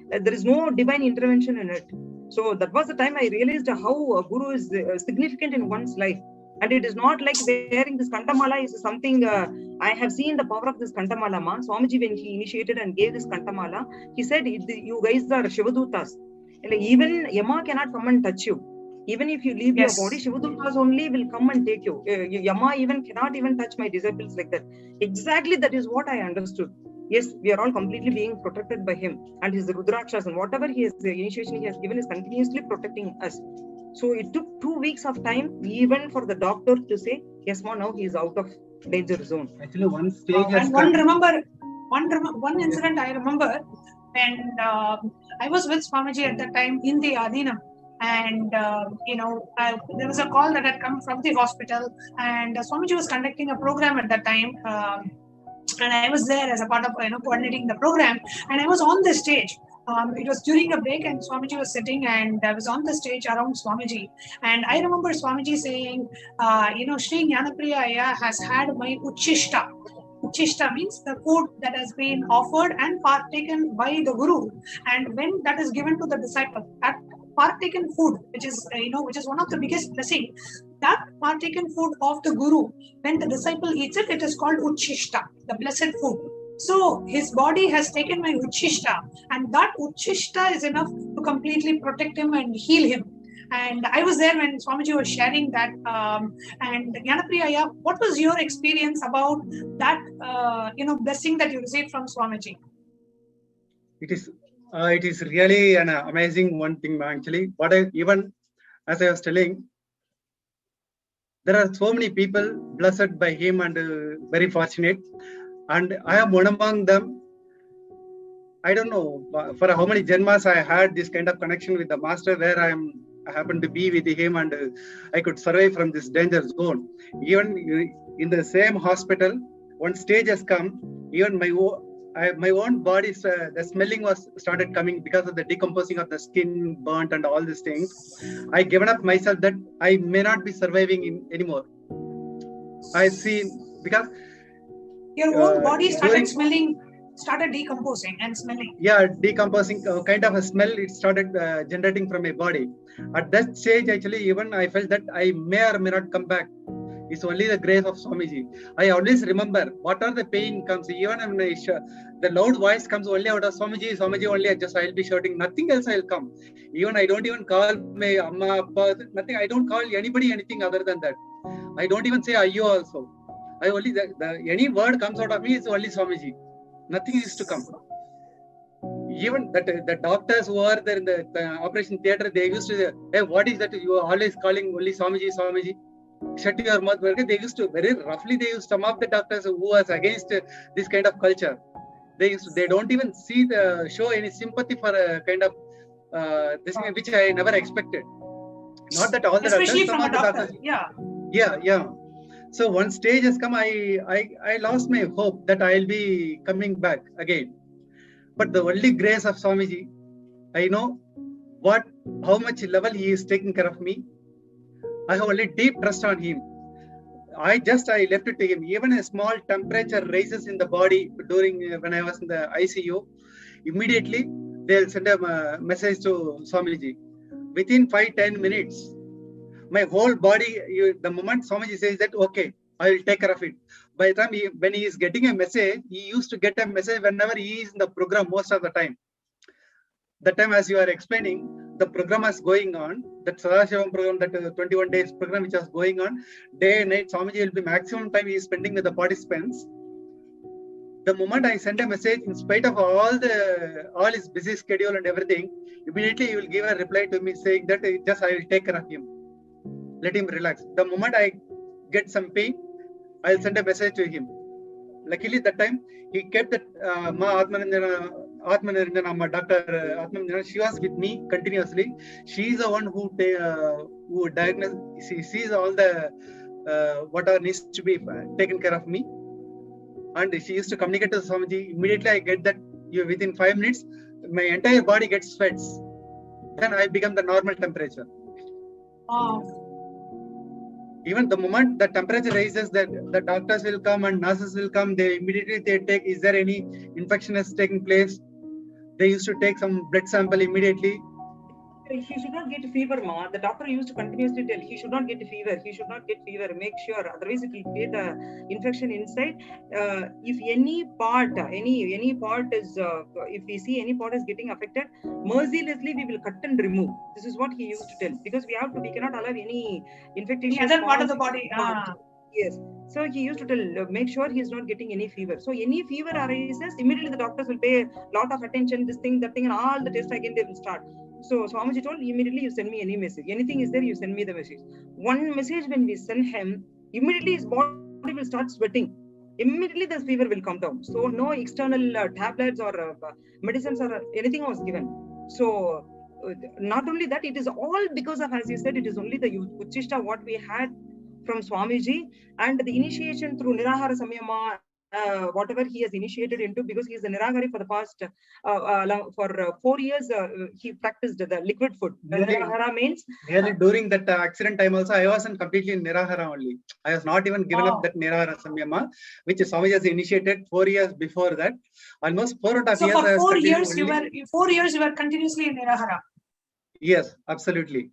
There is no divine intervention in it. So that was the time I realized how a Guru is significant in one's life. And it is not like wearing this Kantamala is something, I have seen the power of this Kantamala. Ma. Swamiji, when he initiated and gave this Kantamala, he said, you guys are Shivadutas. Even Yama cannot come and touch you. Even if you leave your body, Shivadutas only will come and take you. Yama even cannot even touch my disciples like that. Exactly that is what I understood. Yes, we are all completely being protected by him and his Rudrakshas, and whatever he has, the initiation he has given is continuously protecting us. So it took 2 weeks of time even for the doctor to say, yes, ma, now he is out of danger zone. Actually, one stage and one incident I remember when I was with Swamiji at that time in the Adinam. And there was a call that had come from the hospital, and Swamiji was conducting a program at that time. And I was there as a part of coordinating the program, and I was on the stage. It was during a break, and Swamiji was sitting, and I was on the stage around Swamiji. And I remember Swamiji saying, Shri Jnanapriya Aya has had my Uchishta. Uchishta means the food that has been offered and partaken by the Guru. And when that is given to the disciple, that partaken food, which is one of the biggest blessings, that partaken food of the Guru, when the disciple eats it, it is called Uchishta, the blessed food. So his body has taken my Uchishta, and that Uchishta is enough to completely protect him and heal him. And I was there when Swamiji was sharing that. And Jnanapriya, what was your experience about that, blessing that you received from Swamiji? It is really an amazing one thing, actually. Even as I was telling, there are so many people blessed by him and very fortunate. And I am one among them. I don't know for how many janmas I had this kind of connection with the master, where I happened to be with him and I could survive from this danger zone. Even in the same hospital, one stage has come, even my own body, the smelling was started coming because of the decomposing of the skin, burnt and all these things. I given up myself that I may not be surviving anymore. I see, because your own body started decomposing and smelling. Yeah, decomposing kind of a smell, it started generating from my body. At that stage, actually, even I felt that I may or may not come back. It's only the grace of Swamiji. I always remember whatever the pain comes, even when the loud voice comes only out of Swamiji only, I'll be shouting, nothing else I'll come. Even I don't even call my Amma, Appa, nothing. I don't call anybody anything other than that. I don't even say Ayyo also. I only, any word comes out of me, it's only Swamiji. Nothing is to come. Even the doctors who are there in the operation theatre, they used to say, hey, what is that? You are always calling only Swamiji, Swamiji. Shut your mouth. They used to, very roughly, some of the doctors who was against this kind of culture. They don't even show any sympathy for a kind of this thing, which I never expected. Not that all the especially doctors, from a doctor. Yeah. So one stage has come, I lost my hope that I'll be coming back again. But the only grace of Swamiji, I know how much level he is taking care of me. I have only deep trust on him. I left it to him. Even a small temperature raises in the body during when I was in the ICU, immediately they'll send a message to Swamiji. Within 5-10 minutes, my whole body, the moment Swamiji says that, okay, I will take care of it. By the time when he is getting a message, he used to get a message whenever he is in the program most of the time. That time, as you are explaining, the program is going on, that Sadashivam program, that 21 days program which was going on, day and night, Swamiji will be maximum time he is spending with the participants. The moment I send a message, in spite of all his busy schedule and everything, immediately he will give a reply to me saying that just I will take care of him. Let him relax. The moment I get some pain, I will send a message to him. Luckily, that time he kept that Ma Atmanirjana, Dr. Atmanirjana, she was with me continuously. She is the one who diagnosed. She sees all the whatever needs to be taken care of me. And she used to communicate to Swamiji. Immediately, I get that within 5 minutes, my entire body gets sweats. Then I become the normal temperature. Even the moment the temperature rises, the doctors will come and nurses will come. They immediately take, is there any infection is taking place? They used to take some blood sample immediately. He should not get fever, ma. The doctor used to continuously tell he should not get fever. He should not get fever. Make sure, otherwise it will create an infection inside. If any part is, if we see any part is getting affected, mercilessly we will cut and remove. This is what he used to tell, because we cannot allow any infectious other part of the body. Yes. So he used to tell, make sure he is not getting any fever. So any fever arises, immediately the doctors will pay a lot of attention, this thing, that thing, and all the tests again they will start. So Swamiji told, immediately you send me any message. Anything is there, you send me the message. One message when we send him, immediately his body will start sweating. Immediately the fever will come down. So no external tablets or medicines or anything was given. So not only that, it is all because of, as you said, it is only the Uchishta what we had from Swamiji and the initiation through Nirahara Samyama, whatever he has initiated into, because he is a Niragari for the past, for 4 years, he practiced the liquid food. Nirahara means... Really, during that accident time also, I wasn't completely in Nirahara only. I was not even given up that Nirahara Samyama, which Swamiji has initiated 4 years before that. Almost 4.5 years. So for 4 years, you were continuously in Nirahara? Yes, absolutely.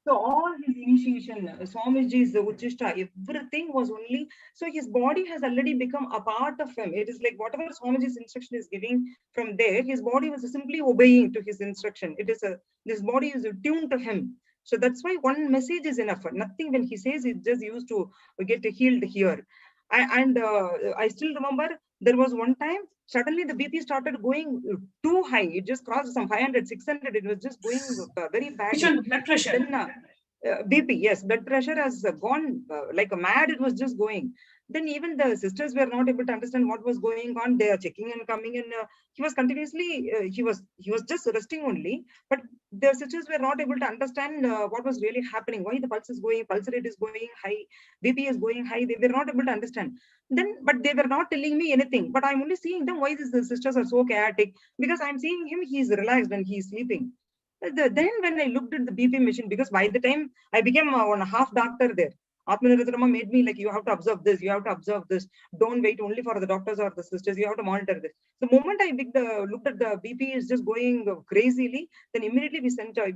So all his initiation, Swamiji's Uchishta, everything was only, so his body has already become a part of him. It is like whatever Swamiji's instruction is giving from there, his body was simply obeying to his instruction. It is this body is tuned to him. So that's why one message is enough. Nothing when he says it just used to get healed here. I still remember there was one time, suddenly the BP started going too high. It just crossed some 500, 600. It was just going very bad. Which one? Blood pressure? Then, BP, yes. Blood pressure has gone like a mad. It was just going. Then even the sisters were not able to understand what was going on. They are checking and coming, and he was continuously, he was just resting only. But the sisters were not able to understand what was really happening. Why the pulse is going, pulse rate is going high, BP is going high. They were not able to understand. Then, but they were not telling me anything. But I'm only seeing them. Why the sisters are so chaotic? Because I'm seeing him. He's relaxed and he's sleeping. Then when I looked at the BP machine, because by the time I became one half doctor there. Atmanirjana made me like, you have to observe this, you have to observe this. Don't wait only for the doctors or the sisters. You have to monitor this. The moment I looked at the BP is just going crazily, then immediately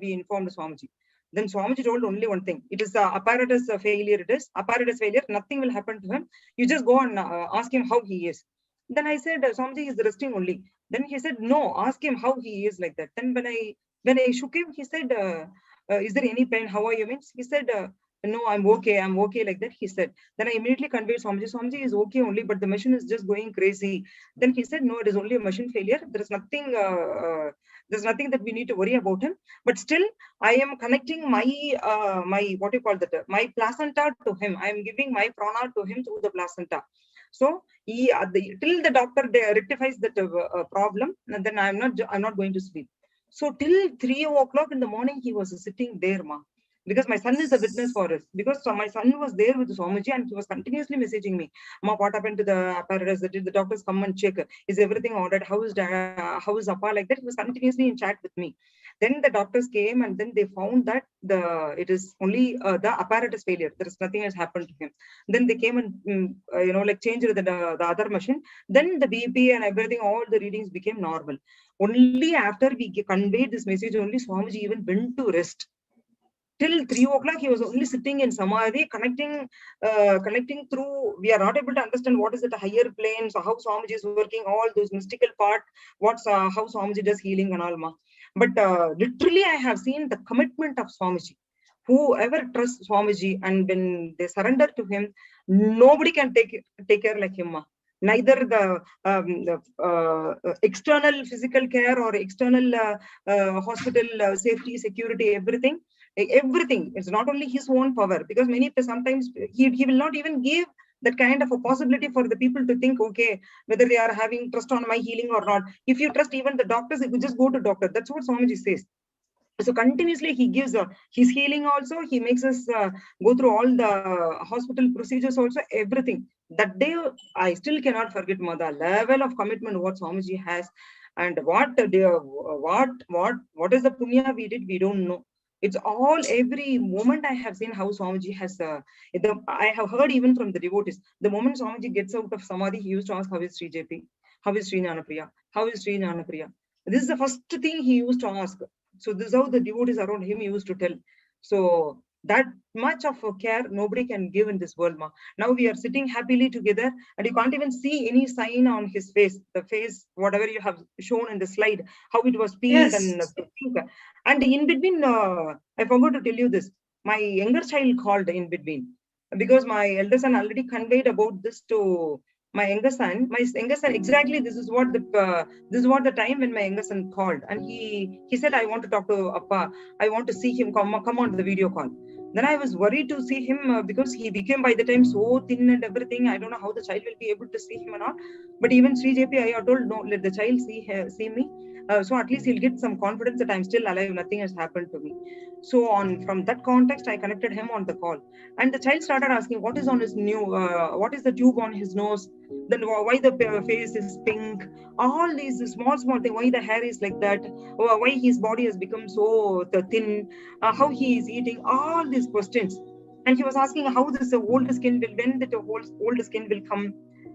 we informed Swamiji. Then Swamiji told only one thing. It is apparatus failure. It is apparatus failure. Nothing will happen to him. You just go and ask him how he is. Then I said, Swamiji is resting only. Then he said, no, ask him how he is like that. Then when I shook him, he said, is there any pain? How are you? Means he said, no, I'm okay like that, he said. Then I immediately conveyed Swamiji. Swamiji is okay only, but the machine is just going crazy. Then he said, no, it is only a machine failure. There is nothing, there's nothing that we need to worry about him. But still, I am connecting my, what you call that, my placenta to him. I am giving my prana to him through the placenta. So till the doctor rectifies that problem, then I'm not going to sleep. So till 3 o'clock in the morning, he was sitting there, ma. because my son is a witness for us. Because my son was there with Swamiji and he was continuously messaging me, Ma, what happened to the apparatus? Did the doctors come and check? Is everything ordered? How is Appa? Like that, he was continuously in chat with me. Then the doctors came and then they found that it is only the apparatus failure. There is nothing has happened to him. Then they came and like changed the other machine. Then the BP and everything, all the readings became normal. Only after we conveyed this message, only Swamiji even went to rest. Till 3 o'clock, he was only sitting in Samadhi, connecting through. We are not able to understand what is it, a higher plane, so how Swamiji is working, all those mystical part, how Swamiji does healing and all. But literally, I have seen the commitment of Swamiji. Whoever trusts Swamiji and when they surrender to him, nobody can take care like him. Neither the external physical care or external hospital safety, security, everything. It's not only his own power, because sometimes he will not even give that kind of a possibility for the people to think, okay, whether they are having trust on my healing or not. If you trust even the doctors, you just go to doctor. That's what Swamiji says. So continuously he gives his healing also. He makes us go through all the hospital procedures also, everything. That day I still cannot forget the level of commitment what Swamiji has, and what is the punya we did, we don't know. It's all, every moment I have seen how Swamiji has, I have heard even from the devotees, the moment Swamiji gets out of Samadhi, he used to ask, how is Sri JP? How is Sri Jnanapriya? How is Sri Jnanapriya? This is the first thing he used to ask. So this is how the devotees around him used to tell. So that much of care nobody can give in this world. Now we are sitting happily together and you can't even see any sign on his face. The face, whatever you have shown in the slide, how it was peeled and pink. And in between, I forgot to tell you this. My younger child called in between because my elder son already conveyed about this to my younger son. Exactly, this is what the time when my younger son called, and he said, I want to talk to Appa. I want to see him. Come on the video call. Then I was worried to see him because he became by the time so thin and everything. I don't know how the child will be able to see him or not. But even Sri JP, I told, no, let the child see me. So at least he'll get some confidence that I'm still alive. Nothing has happened to me. So from that context, I connected him on the call, and the child started asking, what is on his what is the tube on his nose? Then why the face is pink? All these small things. Why the hair is like that? Why his body has become so thin? How he is eating? All these questions. And he was asking how this old skin will, when the old skin will come?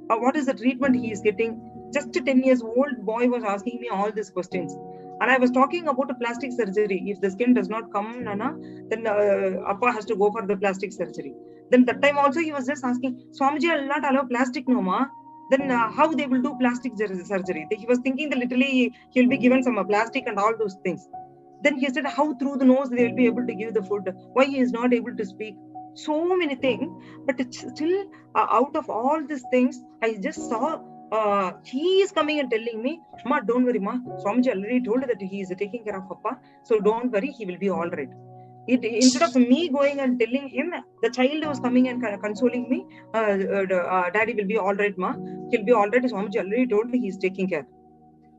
What is the treatment he is getting? Just a 10 years old boy was asking me all these questions. And I was talking about a plastic surgery. If the skin does not come, Nana, then Appa has to go for the plastic surgery. Then that time also he was just asking, Swamiji will not allow plastic, no ma. Then how they will do plastic surgery? He was thinking that literally he will be given some plastic and all those things. Then he said, how through the nose they will be able to give the food? Why he is not able to speak? So many things. But it's still out of all these things, I just saw he is coming and telling me, Ma, don't worry, Ma. Swamiji already told that he is taking care of Appa. So don't worry, he will be all right. Instead of me going and telling him, the child was coming and consoling me, Daddy will be all right, Ma. He'll be all right. Swamiji already told he is taking care.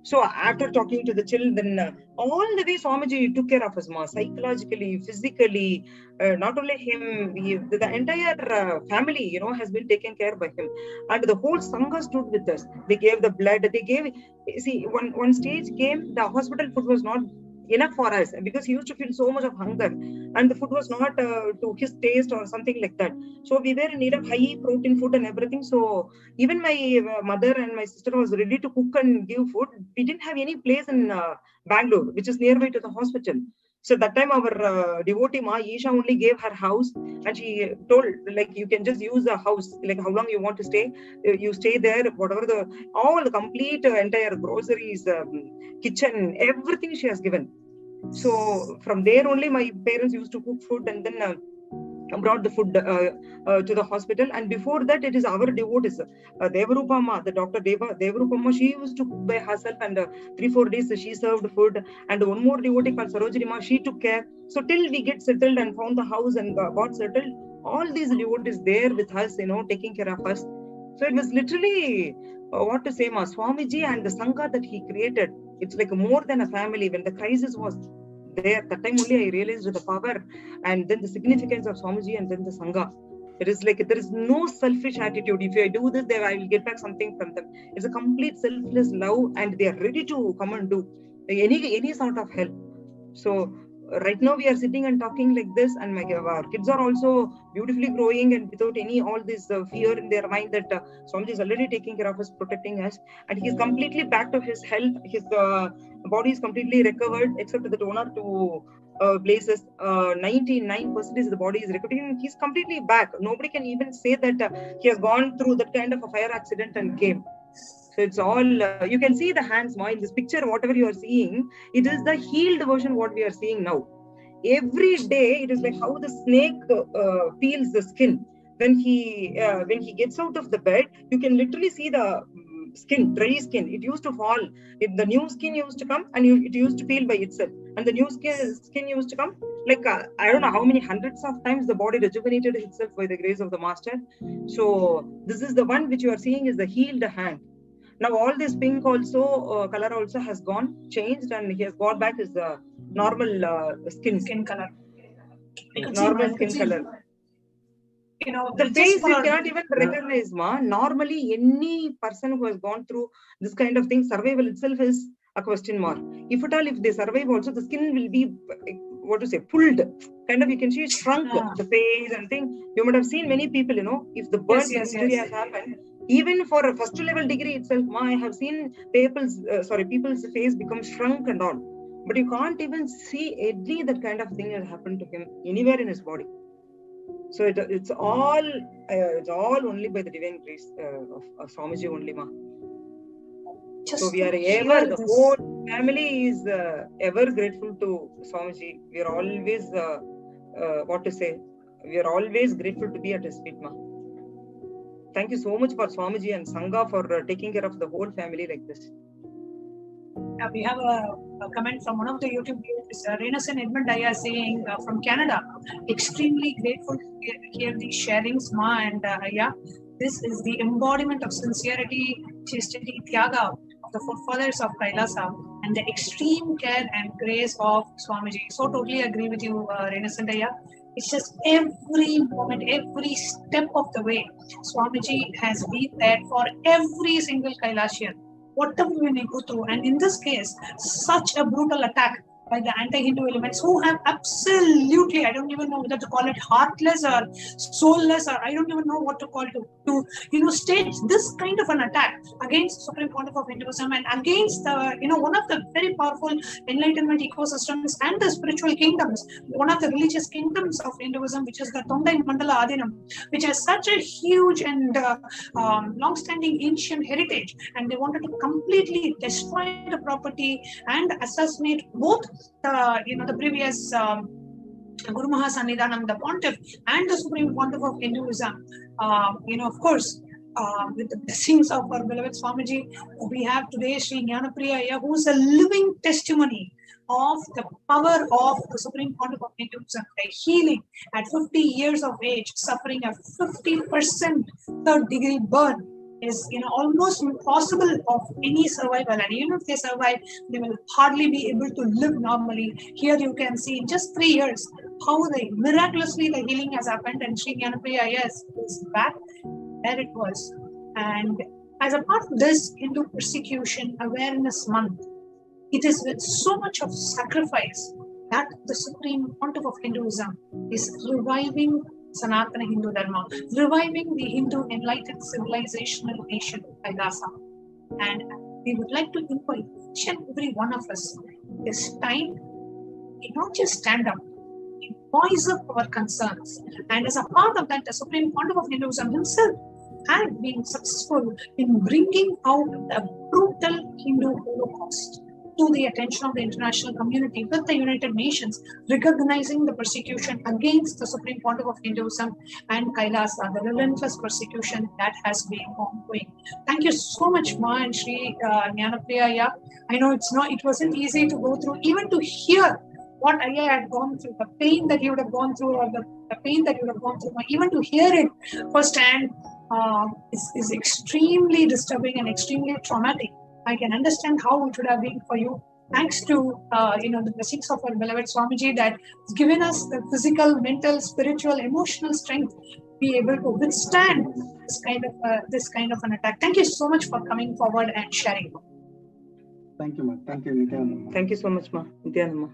So after talking to the children, all the way Swamiji took care of us, ma, psychologically, physically, not only him, the entire family, has been taken care by him. And the whole Sangha stood with us. They gave the blood, one stage came, the hospital food was not enough for us because he used to feel so much of hunger and the food was not to his taste or something like that. So we were in need of high protein food and everything. So even my mother and my sister was ready to cook and give food. We didn't have any place in Bangalore, which is nearby to the hospital. So that time our devotee Ma Isha only gave her house and she told, like, you can just use the house, like how long you want to stay, you stay there, whatever all the complete entire groceries, kitchen, everything she has given. So from there only my parents used to cook food and then brought the food to the hospital. And before that, it is our devotees, Devarupama, the doctor Devarupama, she used to cook by herself, and 3-4 days she served food. And one more devotee called Sarojini, she took care. So till we get settled and found the house and got settled, all these devotees there with us, taking care of us. So it was literally what to say, Swamiji and the Sangha that he created. It's like more than a family. When the crisis was there. That time only I realized the power and then the significance of Swamiji and then the Sangha. It is like there is no selfish attitude. If I do this, then I will get back something from them. It's a complete selfless love, and they are ready to come and do any sort of help. So right now we are sitting and talking like this, and our kids are also beautifully growing and without any all this fear in their mind that Swamiji is already taking care of us, protecting us, and he is completely back to his health. His body is completely recovered, except that 1 or 2 places. 99% of the body is recovering. He's completely back. Nobody can even say that he has gone through that kind of a fire accident and came. So it's all, you can see the hands more in this picture, whatever you are seeing, it is the healed version what we are seeing now. Every day, it is like how the snake peels the skin. When he gets out of the bed, you can literally see the skin, dry skin. It used to fall. The new skin used to come and it used to peel by itself. And the new skin used to come. Like, I don't know how many hundreds of times the body rejuvenated itself by the grace of the master. So this is the one which you are seeing is the healed hand. Now all this pink also, color also has gone, changed, and he has got back his normal skin color. Normal skin color. You know, the face you cannot even recognize, ma. Normally, any person who has gone through this kind of thing, survival itself is a question mark. If at all, if they survive also, the skin will be, what to say, pulled. Kind of, you can see it shrunk, the face and thing. You might have seen many people, you know, if the burn injury has happened, even for a first level degree itself, ma, I have seen people's face become shrunk and all. But you can't even see any that kind of thing has happened to him anywhere in his body. So it's all only by the divine grace of Swamiji only, ma. So we are ever, the whole family is ever grateful to Swamiji. We are always, we are always grateful to be at his feet, ma. Thank you so much for Swamiji and Sangha for taking care of the whole family like this. We have a comment from one of the YouTube viewers, Renasan Edmund Daya, saying from Canada, extremely grateful to hear these sharings, ma, and this is the embodiment of sincerity, chastity, tyaga of the forefathers of Kailasa, and the extreme care and grace of Swamiji. So totally agree with you, Renasan Daya. It's just every moment, every step of the way, Swamiji has been there for every single Kailasian. Whatever we may go through, and in this case, such a brutal attack by the anti-Hindu elements who have absolutely, I don't even know whether to call it heartless or soulless, or I don't even know what to call to stage this kind of an attack against Supreme Pontiff of Hinduism and against one of the very powerful Enlightenment ecosystems and the spiritual kingdoms, one of the religious kingdoms of Hinduism, which is the Tondai Mandala Adinam, which has such a huge and long-standing ancient heritage, and they wanted to completely destroy the property and assassinate both the previous Guru Mahasannidhanam, the Pontiff, and the Supreme Pontiff of Hinduism. Of course, with the blessings of our beloved Swamiji, we have today Sri Jnanapriya, who is a living testimony of the power of the Supreme Pontiff of Hinduism, the healing at 50 years of age, suffering a 50% third degree burn is almost impossible of any survival, and even if they survive, they will hardly be able to live normally. Here you can see in just 3 years how miraculously the healing has happened, and Sri Jnanapriya is back where it was. And as a part of this Hindu Persecution Awareness Month, it is with so much of sacrifice that the Supreme Pontiff of Hinduism is reviving Sanatana Hindu Dharma, reviving the Hindu enlightened civilizational nation Kailasa. And we would like to invite each and every one of us this time to not just stand up, voice up our concerns. And as a part of that, the Supreme Pontiff of Hinduism himself had been successful in bringing out the brutal Hindu Holocaust to the attention of the international community with the United Nations, recognizing the persecution against the Supreme Pontiff of Hinduism and Kailasa, the relentless persecution that has been ongoing. Thank you so much, Ma and Sri Jnanapriya. I know it wasn't easy to go through, even to hear what Ayya had gone through, the pain that he would have gone through, or the pain that he would have gone through, even to hear it firsthand is extremely disturbing and extremely traumatic. I can understand how it would have been for you. thanks to the blessings of our beloved Swamiji that has given us the physical, mental, spiritual, emotional strength to be able to withstand this kind of an attack. Thank you so much for coming forward and sharing. Thank you, ma. Thank you, Nithyananda. Thank you so much, ma. Nithyananda.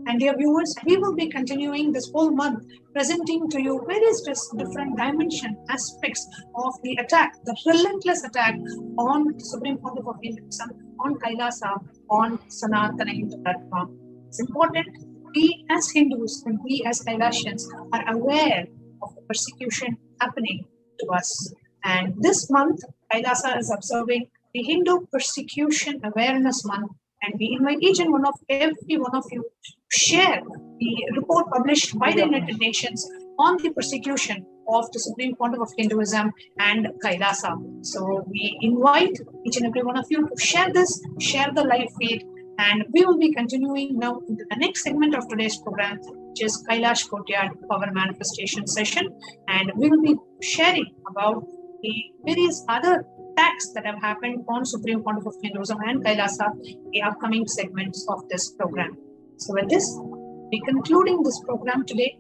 And dear viewers, we will be continuing this whole month presenting to you various different dimension aspects of the attack, the relentless attack on Supreme Court of Hinduism, on Kailasa, on Sanatana Hindu Dharma. It's important we as Hindus and we as Kailasians are aware of the persecution happening to us. And this month, Kailasa is observing the Hindu Persecution Awareness Month, and we invite each and every one of you to share the report published by the United Nations on the persecution of the Supreme Pontiff of Hinduism and Kailasa. So we invite each and every one of you to share this, share the live feed, and we will be continuing now into the next segment of today's program, which is Kailash Courtyard Power Manifestation session, and we will be sharing about the various other attacks that have happened on Supreme Pontiff of Hinduism and Kailasa in the upcoming segments of this program. So with this, we're concluding this program today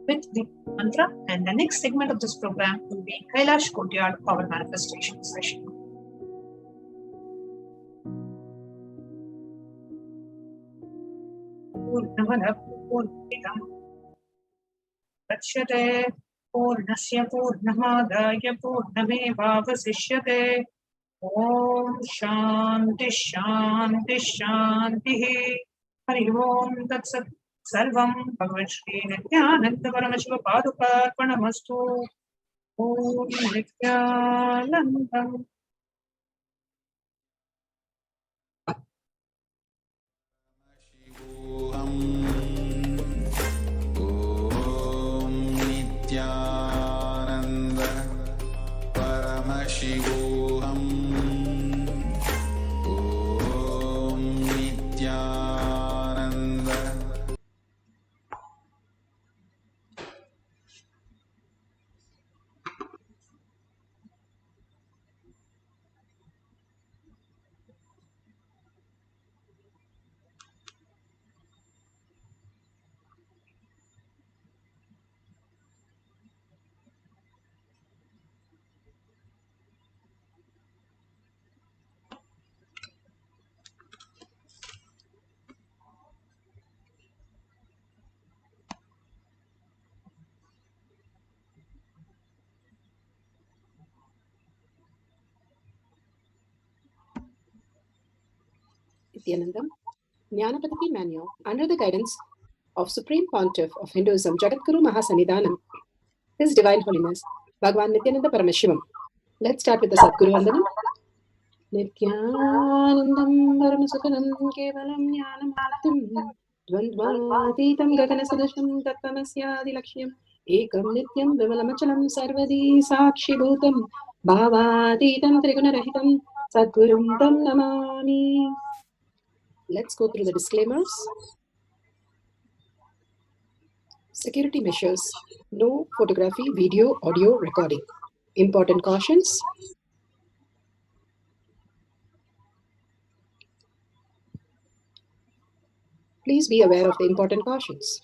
with the mantra, and the next segment of this program will be Kailash Courtyard Power Manifestation session. पूर्णस्य पूर्णमादाय पूर्णमेवावशिष्यते ॐ शान्ति शान्ति शान्तिः हरि ओम् तत्सत् सर्वं भगवन् श्री नित्यानन्द परमशिव पादुकार्पणमस्तु ॐ नित्यानन्दम् Nithyananda Paramashivoham. Om Nithyananda. Nithyanandam, Jnanapataki Manual, under the guidance of Supreme Pontiff of Hinduism, Jagadguru Mahasannidhanam, His Divine Holiness, Bhagwan Nithyananda Paramashivam. Let's start with the Sadguru Vandanam. Nithyanandam Paramasukhanam Kevalam Jnanamurtim Dvandvatitam Gaganasudasham Tattvamasyaadilakshయం Ekam Nityam Vimalamachalam Sarvadi Sakshibhutam Bhavatitam Trigunarahitam Sadgurum Tam Namami. Let's go through the disclaimers. Security measures. No photography, video, audio recording. Important cautions. Please be aware of the important cautions.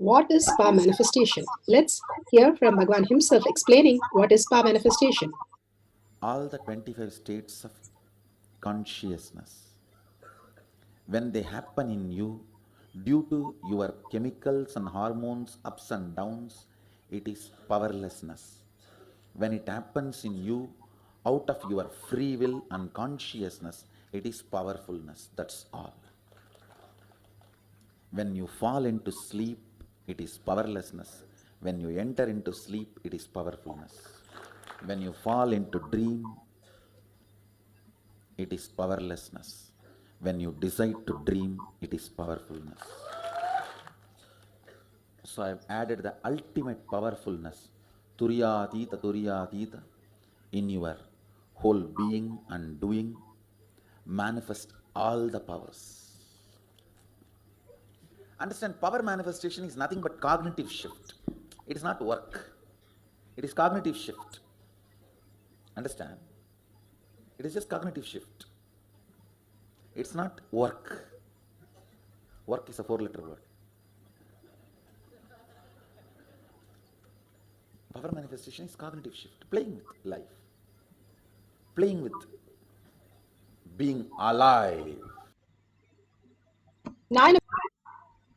What is power manifestation? Let's hear from Bhagwan himself explaining what is power manifestation. All the 25 states of consciousness, when they happen in you, due to your chemicals and hormones ups and downs, it is powerlessness. When it happens in you, out of your free will and consciousness, it is powerfulness. That's all. When you fall into sleep, it is powerlessness. When you enter into sleep, it is powerfulness. When you fall into dream, it is powerlessness. When you decide to dream, it is powerfulness. So I've added the ultimate powerfulness, Turyatita, in your whole being and doing, manifest all the powers. Understand, power manifestation is nothing but cognitive shift. It is not work. It is cognitive shift. Understand? It is just cognitive shift. It's not work. Work is a 4-letter word. Power manifestation is cognitive shift, playing with life, playing with being alive.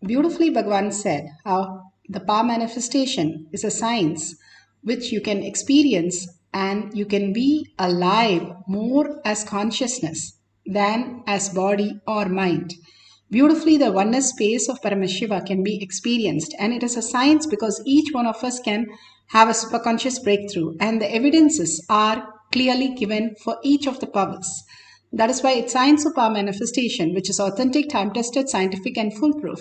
Beautifully, Bhagavan said how the power manifestation is a science which you can experience and you can be alive more as consciousness than as body or mind. Beautifully, the oneness space of Paramashiva can be experienced, and it is a science because each one of us can have a superconscious breakthrough, and the evidences are clearly given for each of the powers. That is why it's science of power manifestation, which is authentic, time-tested, scientific, and foolproof.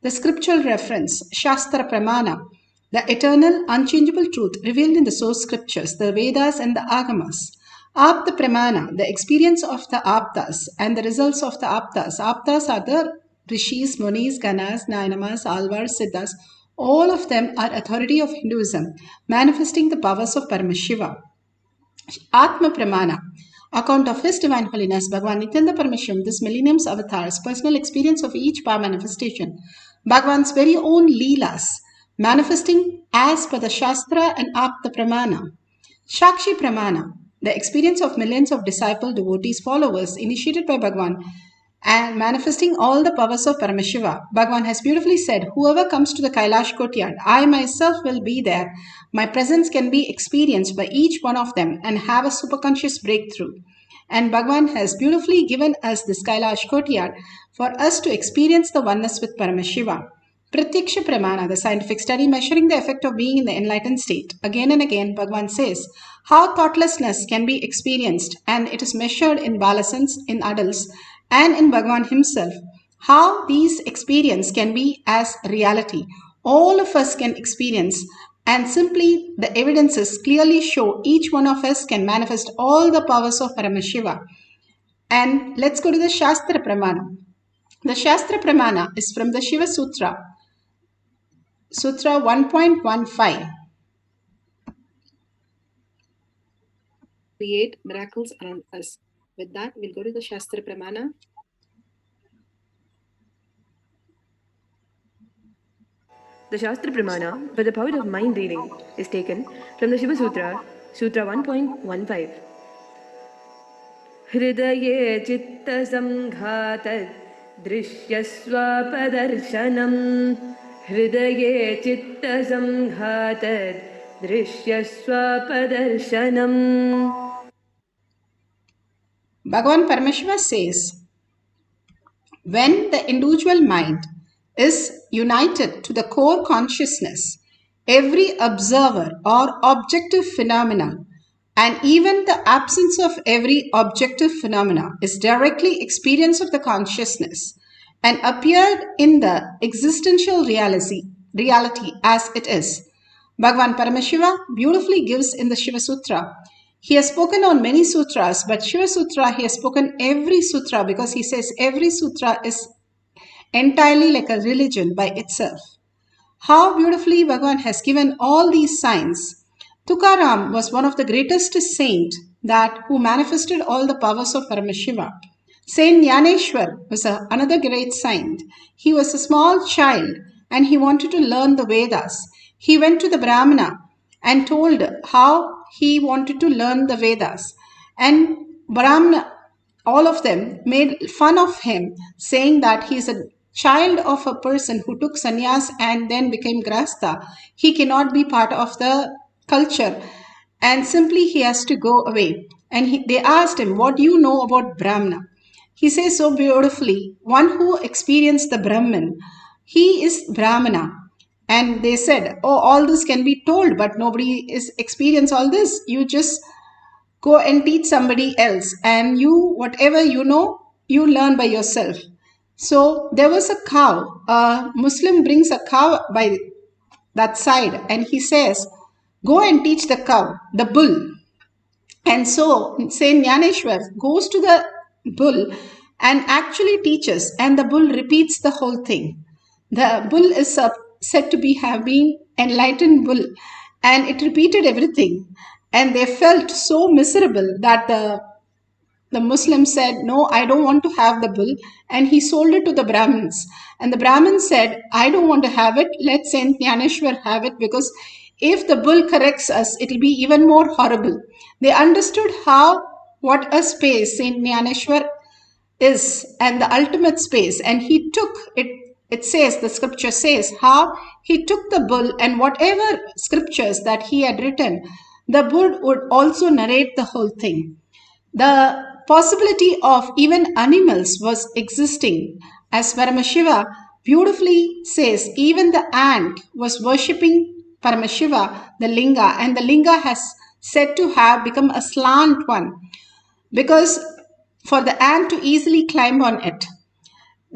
The scriptural reference, Shastra Pramana, the eternal, unchangeable truth revealed in the source scriptures, the Vedas and the Agamas. Apta Pramana, the experience of the Aptas and the results of the Aptas. Aptas are the Rishis, Munis, Ganas, Nainamas, Alvars, Siddhas. All of them are authority of Hinduism, manifesting the powers of Paramashiva. Atma Pramana, account of His Divine Holiness Bhagavan Nithyananda Paramashivam, this millennium's avatars, personal experience of each power manifestation, Bhagavan's very own Leelas, manifesting as per the Shastra and Apta Pramana. Shakshi Pramana, the experience of millions of disciple devotees, followers, initiated by Bhagavan and manifesting all the powers of Paramashiva. Bhagavan has beautifully said, whoever comes to the Kailash courtyard, I myself will be there. My presence can be experienced by each one of them and have a superconscious breakthrough. And Bhagavan has beautifully given us this Kailash courtyard for us to experience the oneness with Paramashiva. Pratyaksha Pramana, the scientific study measuring the effect of being in the enlightened state. Again and again, Bhagavan says how thoughtlessness can be experienced, and it is measured in adolescents, in adults, and in Bhagavan himself. How these experience can be as reality. All of us can experience, and simply the evidences clearly show each one of us can manifest all the powers of Paramashiva. And let's go to the Shastra Pramana. The Shastra Pramana is from the Shiva Sutra, Sutra 1.15. Create miracles around us. With that, we'll go to the Shastra Pramana. The Shastra Pramana for the power of mind reading is taken from the Shiva Sutra, Sutra 1.15. Hridaye chitta samghatad drishyaswapadarsanam. Hridaye chitta samghatad drishyaswapadarsanam. Bhagavan Paramashiva says, when the individual mind is united to the core consciousness, every observer or objective phenomena and even the absence of every objective phenomena is directly experience of the consciousness and appeared in the existential reality as it is. Bhagavan Paramashiva beautifully gives in the Shiva Sutra. He has spoken on many sutras, but Shiva Sutra, he has spoken every sutra because he says every sutra is entirely like a religion by itself. How beautifully Bhagavan has given all these signs. Tukaram was one of the greatest saints who manifested all the powers of Paramashiva. Saint Jnaneshwar was another great saint. He was a small child and he wanted to learn the Vedas. He went to the Brahmana and told how he wanted to learn the Vedas. And Brahmana, all of them made fun of him, saying that he is a child of a person who took sannyas and then became grasta. He cannot be part of the culture and simply he has to go away. And they asked him, what do you know about Brahmana? He says so beautifully, one who experienced the Brahman, he is Brahmana. And they said, oh, all this can be told, but nobody is experienced all this. You just go and teach somebody else, and whatever you know, you learn by yourself. So there was a cow. A Muslim brings a cow by that side, and he says, go and teach the cow, the bull. And so Saint Jnaneshwar goes to the bull and actually teaches, and the bull repeats the whole thing. The bull is said to have been enlightened bull, and it repeated everything. And they felt so miserable that the Muslim said, "No, I don't want to have the bull." And he sold it to the Brahmins. And the Brahmins said, "I don't want to have it. Let Saint Jnaneshwar have it, because if the bull corrects us, it'll be even more horrible." They understood what a space Saint Jnaneshwar is and the ultimate space. And he took it. It says, the scripture says, how he took the bull, and whatever scriptures that he had written, the bull would also narrate the whole thing. The possibility of even animals was existing. As Paramashiva beautifully says, even the ant was worshipping Paramashiva, the linga, and the linga has said to have become a slant one, because for the ant to easily climb on it.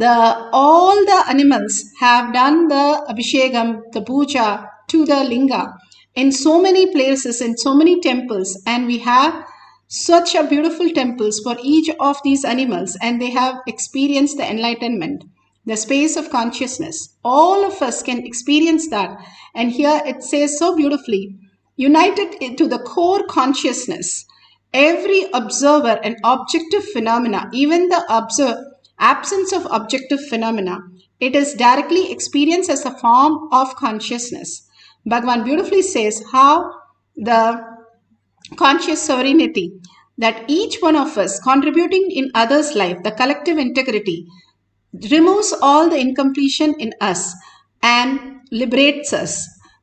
All the animals have done the abhishekam, the puja to the linga in so many places, in so many temples, and we have such a beautiful temples for each of these animals, and they have experienced the enlightenment, the space of consciousness. All of us can experience that. And here it says so beautifully, united to the core consciousness, every observer and objective phenomena, even the absence of objective phenomena, it is directly experienced as a form of consciousness. Bhagavan beautifully says how the conscious sovereignty, that each one of us contributing in others' life, the collective integrity, removes all the incompletion in us and liberates us.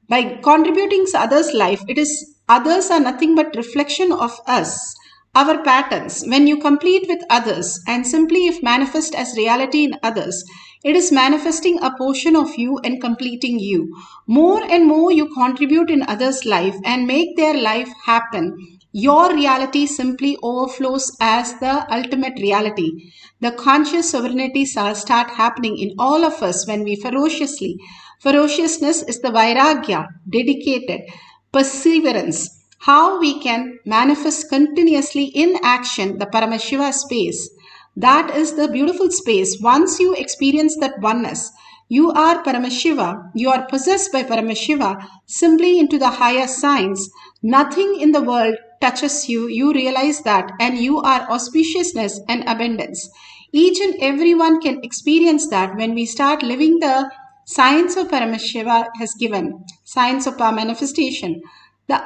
By contributing to others' life, it is others are nothing but reflection of us, our patterns. When you complete with others and simply if manifest as reality in others, it is manifesting a portion of you and completing you. More and more you contribute in others' life and make their life happen, your reality simply overflows as the ultimate reality. The conscious sovereignty start happening in all of us when we ferociousness is the vairagya, dedicated, perseverance, how we can manifest continuously in action the Paramashiva space. That is the beautiful space. Once you experience that oneness, you are Paramashiva, you are possessed by Paramashiva, simply into the higher signs. Nothing in the world touches you, you realize that, and you are auspiciousness and abundance. Each and everyone can experience that when we start living the science of Paramashiva has given, science of our manifestation. The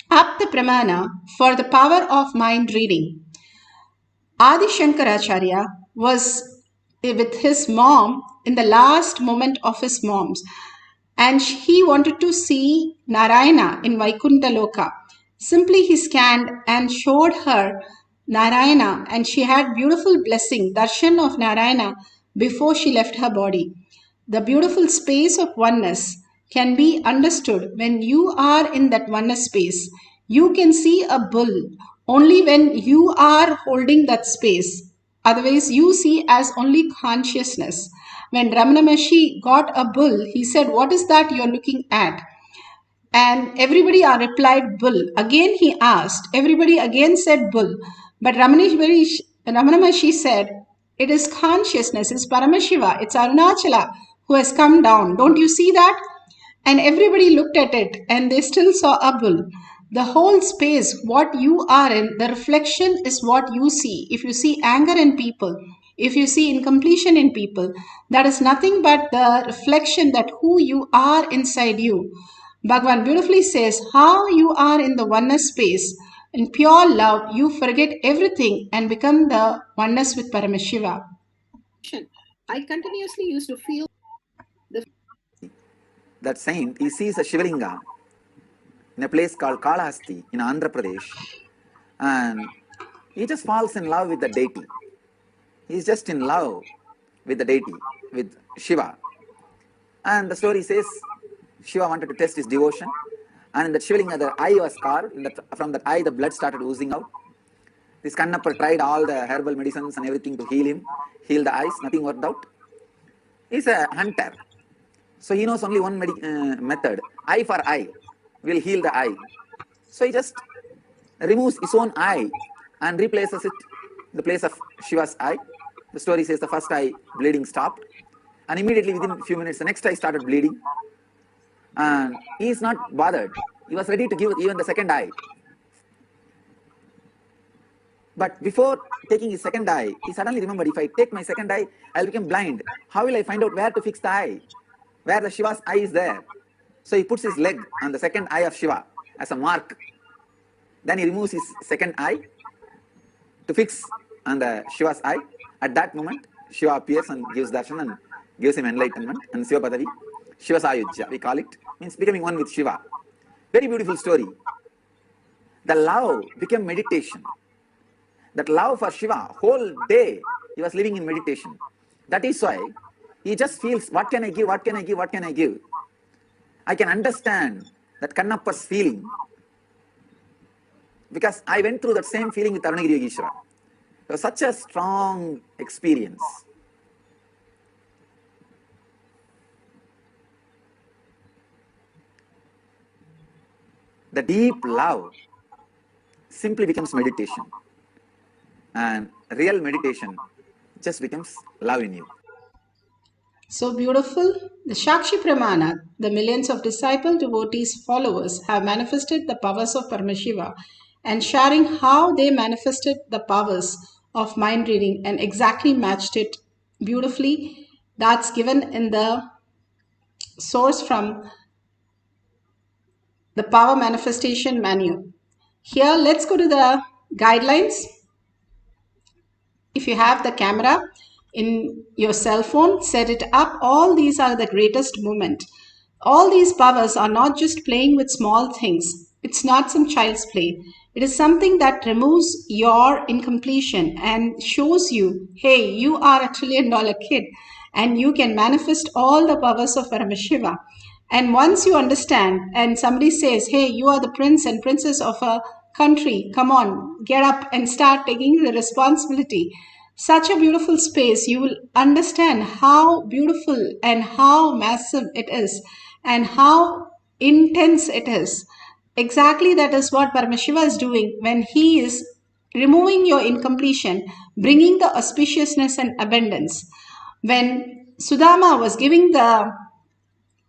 Apta Pramana for the power of mind reading. Adi Shankaracharya was with his mom in the last moment of his mom's, and he wanted to see Narayana in Vaikuntha Loka. Simply he scanned and showed her Narayana, and she had beautiful blessing, darshan of Narayana before she left her body. The beautiful space of oneness can be understood when you are in that oneness space. You can see a bull only when you are holding that space. Otherwise, you see as only consciousness. When Ramana Maharshi got a bull, he said, "What is that you're looking at?" And everybody replied, "Bull." Again he asked, everybody again said, "Bull." But Ramana Maharshi said, "It is consciousness, it's Paramashiva, it's Arunachala who has come down. Don't you see that?" And everybody looked at it and they still saw a bull. The whole space, what you are in, the reflection is what you see. If you see anger in people, if you see incompletion in people, that is nothing but the reflection that who you are inside you. Bhagavan beautifully says how you are in the oneness space. In pure love, you forget everything and become the oneness with Paramashiva. I continuously used to feel that saint, he sees a Shivalinga in a place called Kalahasti in Andhra Pradesh, and he just falls in love with the deity. He's just in love with the deity, with Shiva. And the story says Shiva wanted to test his devotion, and in that Shivalinga the eye was carved, and from that eye the blood started oozing out. This Kannappa tried all the herbal medicines and everything to heal him, heal the eyes, nothing worked out. He's a hunter, so he knows only one method, eye for eye, will heal the eye. So he just removes his own eye and replaces it in the place of Shiva's eye. The story says the first eye bleeding stopped, and immediately within a few minutes the next eye started bleeding. and he is not bothered. He was ready to give even the second eye. But before taking his second eye, he suddenly remembered, if I take my second eye, I'll become blind. How will I find out where to fix the eye? Where the Shiva's eye is there. So he puts his leg on the second eye of Shiva as a mark. Then he removes his second eye to fix on the Shiva's eye. At that moment, Shiva appears and gives darshan and gives him enlightenment and Shiva Padavi. Shiva's Ayujya, we call it, means becoming one with Shiva. Very beautiful story. The love became meditation. That love for Shiva, whole day he was living in meditation. That is why he just feels, what can I give, what can I give, what can I give? I can understand that Kannappa's feeling, because I went through that same feeling with Arunagiri Yogeshwara. It was such a strong experience. The deep love simply becomes meditation. And real meditation just becomes love in you. So beautiful. The Shakshi Pramana, the millions of disciple devotees, followers, have manifested the powers of Paramashiva and sharing how they manifested the powers of mind reading and exactly matched it beautifully. That's given in the source from the Power Manifestation Manual. Here, let's go to the guidelines. If you have the camera in your cell phone, set it up. All these are the greatest moment. All these powers are not just playing with small things. It's not some child's play. It is something that removes your incompletion and shows you, hey, you are a $1 trillion kid and you can manifest all the powers of Paramashiva. And once you understand and somebody says, hey, you are the prince and princess of a country, come on, get up and start taking the responsibility. Such a beautiful space, you will understand how beautiful and how massive it is and how intense it is. Exactly that is what Paramashiva is doing when he is removing your incompletion, bringing the auspiciousness and abundance. When Sudama was giving the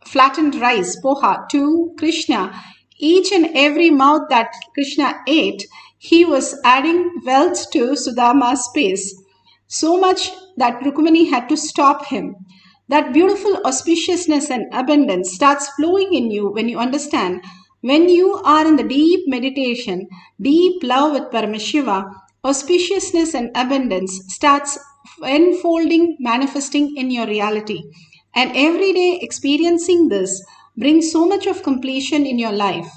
flattened rice, poha, to Krishna, each and every mouth that Krishna ate, he was adding wealth to Sudama's space. So much that Rukmani had to stop him. That beautiful auspiciousness and abundance starts flowing in you when you understand. When you are in the deep meditation, deep love with Paramashiva, auspiciousness and abundance starts unfolding, manifesting in your reality. And every day experiencing this brings so much of completion in your life.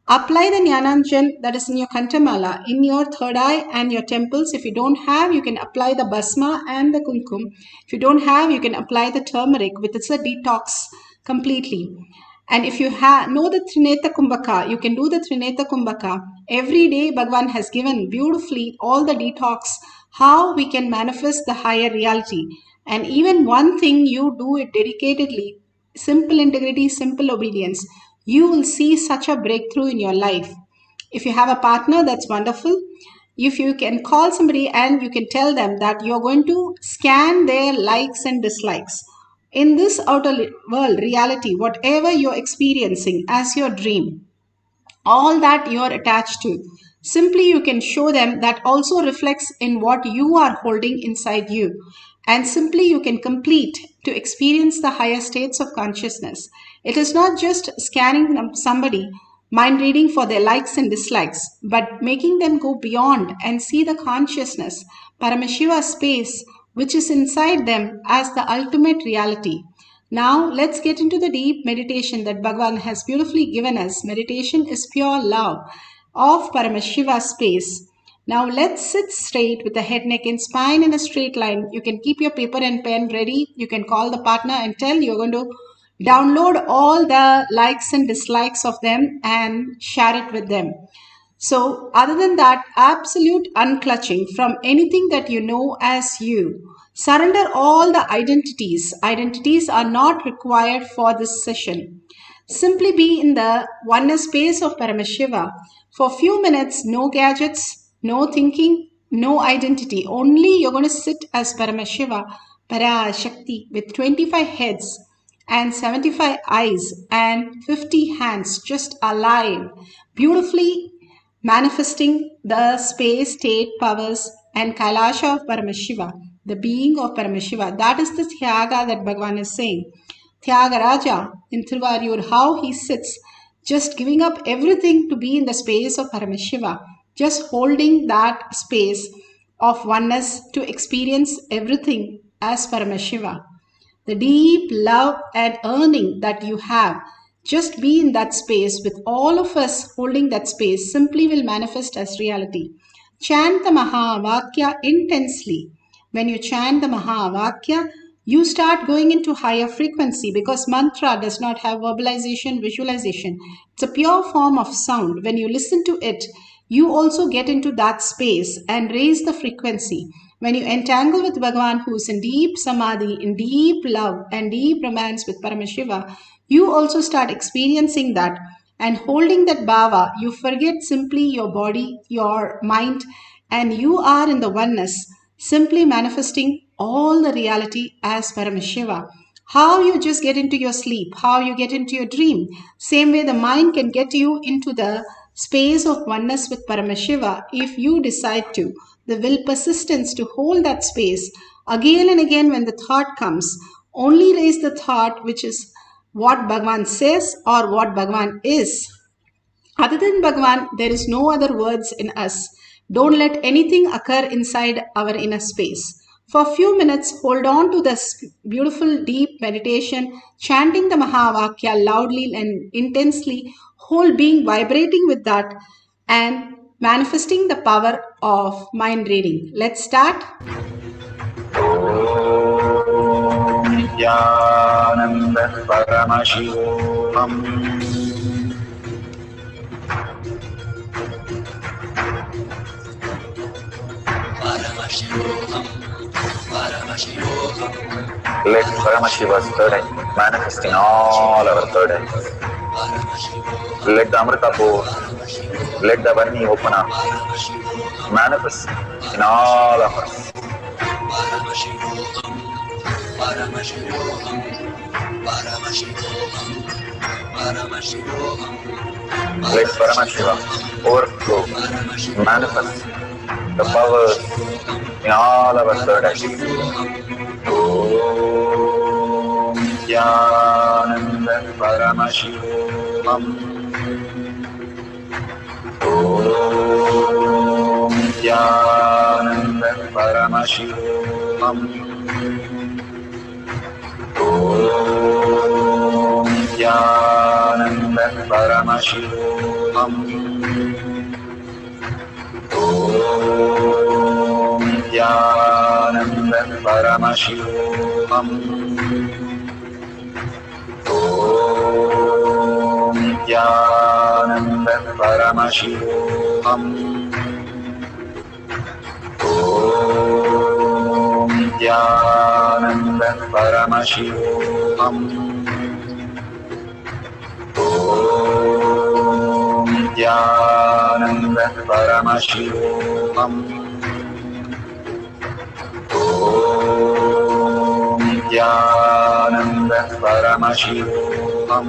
Apply the Jnananjan that is in your Kantamala, in your third eye and your temples. If you don't have, you can apply the Basma and the Kumkum. If you don't have, you can apply the turmeric, which is a detox completely. And if you know the Trineta Kumbhaka, you can do the Trineta Kumbhaka. Every day, Bhagavan has given beautifully all the detox, how we can manifest the higher reality. And even one thing, you do it dedicatedly, simple integrity, simple obedience, you will see such a breakthrough in your life. If you have a partner, that's wonderful. If you can call somebody and you can tell them that you're going to scan their likes and dislikes. In this outer world reality, whatever you're experiencing as your dream, all that you're attached to, simply you can show them that also reflects in what you are holding inside you. And simply you can complete to experience the higher states of consciousness. It is not just scanning somebody, mind reading for their likes and dislikes, but making them go beyond and see the consciousness, Paramashiva space, which is inside them as the ultimate reality. Now let's get into the deep meditation that Bhagavan has beautifully given us. Meditation is pure love of Paramashiva space. Now let's sit straight with the head, neck and spine in a straight line. You can keep your paper and pen ready. You can call the partner and tell you're going to download all the likes and dislikes of them and share it with them. So other than that, absolute unclutching from anything that you know as you. Surrender all the identities. Identities are not required for this session. Simply be in the oneness space of Paramashiva. For a few minutes, no gadgets, no thinking, no identity. Only you're going to sit as Paramashiva, Parashakti, with 25 heads. and 75 eyes and 50 hands just alive, beautifully manifesting the space, state, powers, and Kailasa of Paramashiva, the being of Paramashiva. That is the Thyaga that Bhagavan is saying. Tyagaraja in Thiruvarur, how he sits, just giving up everything to be in the space of Paramashiva, just holding that space of oneness to experience everything as Paramashiva. The deep love and yearning that you have, just be in that space with all of us holding that space, simply will manifest as reality. Chant the Mahavakya intensely. When you chant the Mahavakya, you start going into higher frequency because mantra does not have verbalization, visualization. It's a pure form of sound. When you listen to it, you also get into that space and raise the frequency. When you entangle with Bhagavan, who is in deep samadhi, in deep love and deep romance with Paramashiva, you also start experiencing that. And holding that bhava, you forget simply your body, your mind, and you are in the oneness, simply manifesting all the reality as Paramashiva. How you just get into your sleep, how you get into your dream. Same way the mind can get you into the space of oneness with Paramashiva if you decide to. The will persistence to hold that space again and again when the thought comes. Only raise the thought which is what Bhagavan says or what Bhagavan is. Other than Bhagavan, there is no other words in us. Don't let anything occur inside our inner space. For a few minutes, hold on to this beautiful deep meditation, chanting the Mahavakya loudly and intensely, whole being vibrating with that and manifesting the power of mind reading. Let's start. Nithyananda Paramashivoham. Let Paramashiva's third eye manifest in all our third eyes. Let the Amrita pour, let the Varni open up, manifest in all of us. Let Paramashiva overflow, manifest the powers in all our third eyes. Om Nithyananda Paramashivam. Om Nithyananda Paramashivam. Om Nithyananda Paramashivam. Om Nithyananda Paramashivoham. Om Nithyananda Paramashivoham. Om Nithyananda Paramashivoham. Om Nithyananda Paramashivoham. Om Nithyananda Paramashivoham.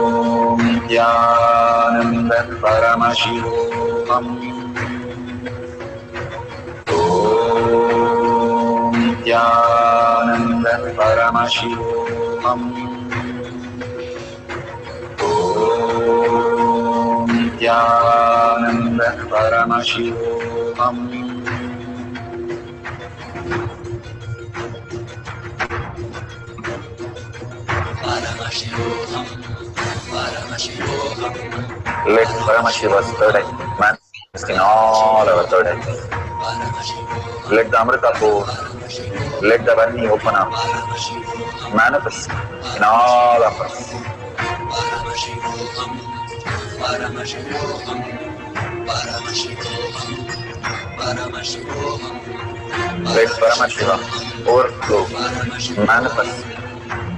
Om Nithyananda Paramashivoham. Om Nithyananda Paramashivoham. Om Nithyananda Paramashivoham. Let Paramashiva's third eye manifest in all our third eyes. Let the Amrita pour, let the Varni open up, manifest in all of us. Let Paramashiva overflow, manifest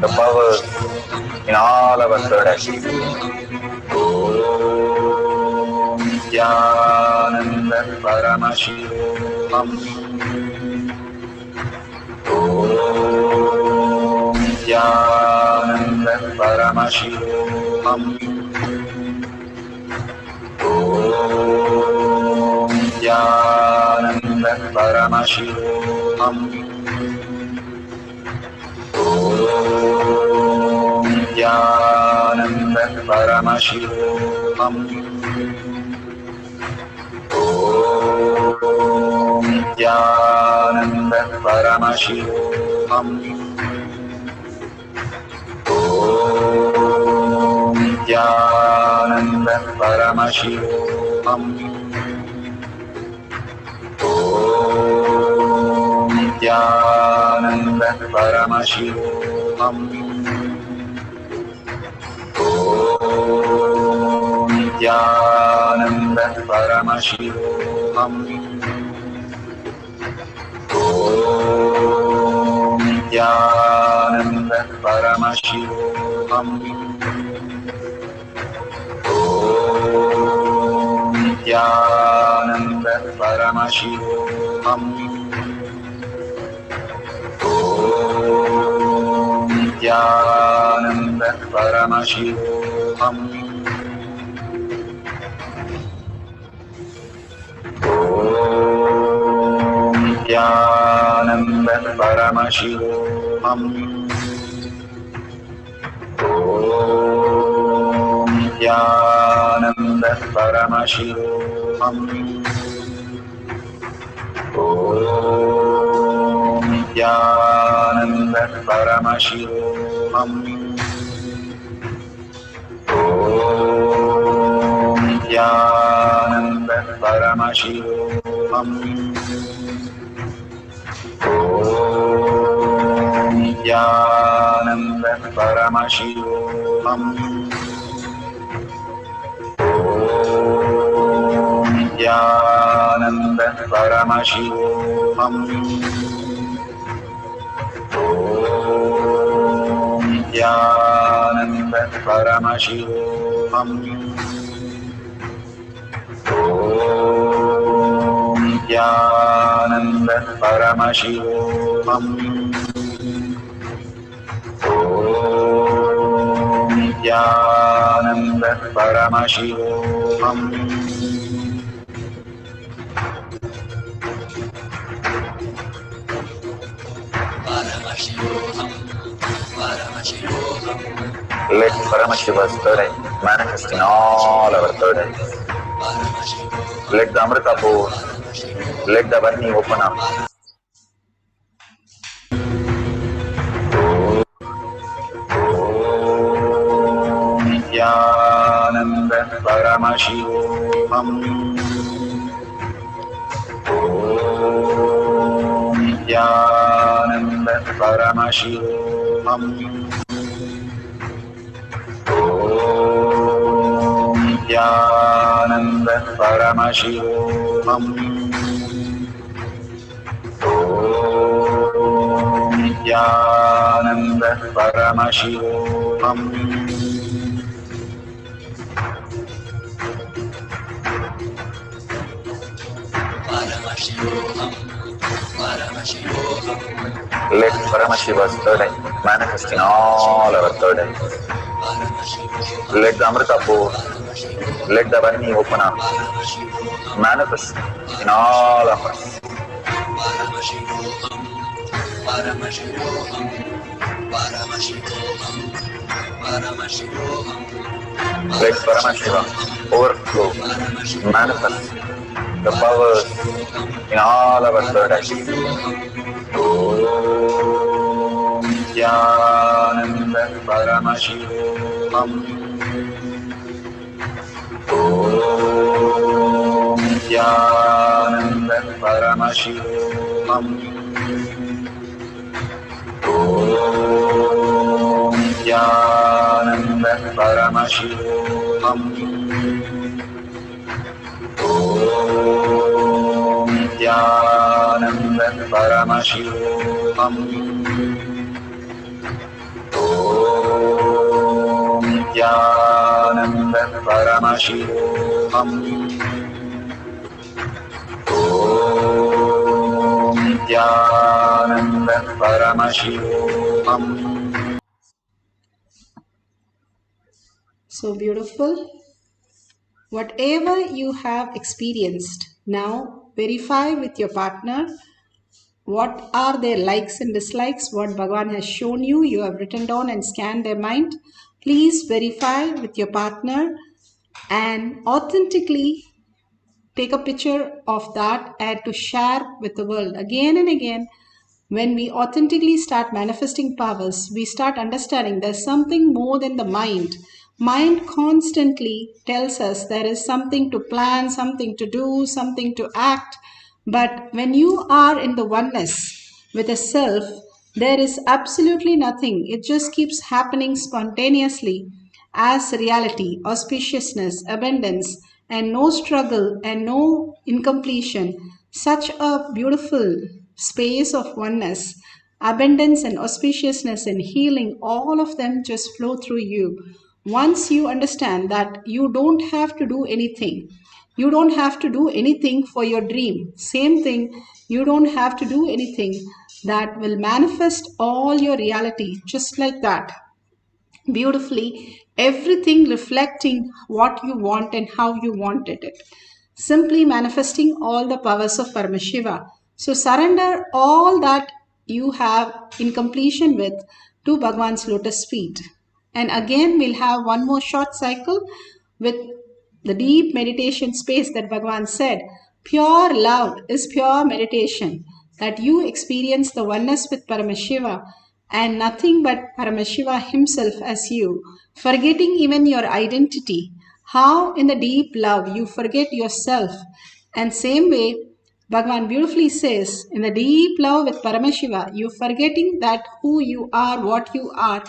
the powers in all our third eyes. Om Nithyananda Paramashivoham. Om Om Nithyananda Paramashivoham. Om Nithyananda Paramashivoham. Om Nithyananda Paramashivoham. Om Nithyananda Paramashivoham. Om Nithyananda Paramashivoham. Om Nithyananda Paramashivoham. Om Nithyananda Paramashivoham. Om Nithyananda Paramashivoham. Om Nithyananda Paramashivoham. Om Nithyananda Paramashivoham. Om Nithyananda Paramashivoham. Om Nithyananda Paramashivoham. Om Nithyananda Paramashivoham. Om Nithyananda Paramashivoham. Om Nithyananda Paramashivoham. Om Nithyananda Paramashivoham. Om Nithyananda Paramashivoham. Om Nithyananda Paramashivoham. Om Nithyananda Paramashivoham. Let Paramashiva's third eye manifest in all our third eyes. Let the Amrita pour, let the Varni open up. Om Nithyananda Paramashivoham. Om Nithyananda Paramashivoham. Om Nithyananda Paramashivoham. Om Nithyananda Paramashivoham. Let Paramashiva's third eye manifest in all our third eyes. Let the Amrita pour, let the Varni open up, manifest in all of us. Let Paramashiva overflow, manifest the powers in all our third eyes. Om Nithyananda Paramashivoham. Om Nithyananda Paramashivoham. Om Nithyananda Paramashivoham. Om Nithyananda Paramashivoham. Om Nithyananda Paramashivoham. Om Nithyananda Paramashivoham. So beautiful. Whatever you have experienced, now verify with your partner what are their likes and dislikes, what Bhagavan has shown you. You have written down and scanned their mind. Please verify with your partner and authentically take a picture of that and to share with the world again and again. When we authentically start manifesting powers, we start understanding there's something more than the mind. Mind constantly tells us there is something to plan, something to do, something to act. But when you are in the oneness with a self, there is absolutely nothing. It just keeps happening spontaneously as reality, auspiciousness, abundance, and no struggle and no incompletion. Such a beautiful space of oneness, abundance, and auspiciousness and healing, all of them just flow through you. Once you understand that you don't have to do anything, you don't have to do anything for your dream. Same thing, you don't have to do anything that will manifest all your reality just like that. Beautifully, everything reflecting what you want and how you wanted it. Simply manifesting all the powers of Paramashiva. So surrender all that you have in completion with to Bhagwan's lotus feet. And again, we'll have one more short cycle with the deep meditation space that Bhagavan said. Pure love is pure meditation. That you experience the oneness with Paramashiva and nothing but Paramashiva himself as you, forgetting even your identity. How in the deep love you forget yourself. And same way, Bhagavan beautifully says, in the deep love with Paramashiva, you forgetting that who you are, what you are.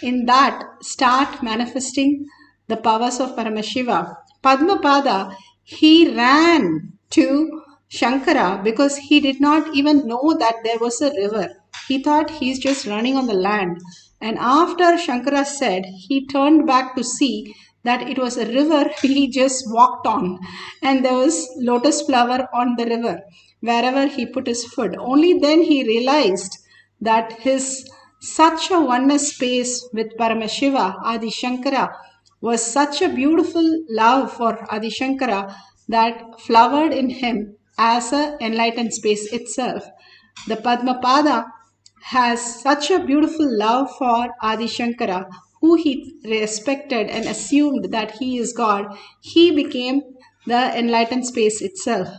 In that, start manifesting the powers of Paramashiva. Padmapada, he ran to Shankara because he did not even know that there was a river. He thought he's just running on the land. And after Shankara said, he turned back to see that it was a river he just walked on. And there was lotus flower on the river wherever he put his foot. Only then he realized that his such a oneness space with Paramashiva, Adi Shankara, was such a beautiful love for Adi Shankara that flowered in him as an enlightened space itself. The Padmapada has such a beautiful love for Adi Shankara, who he respected and assumed that he is God. He became the enlightened space itself.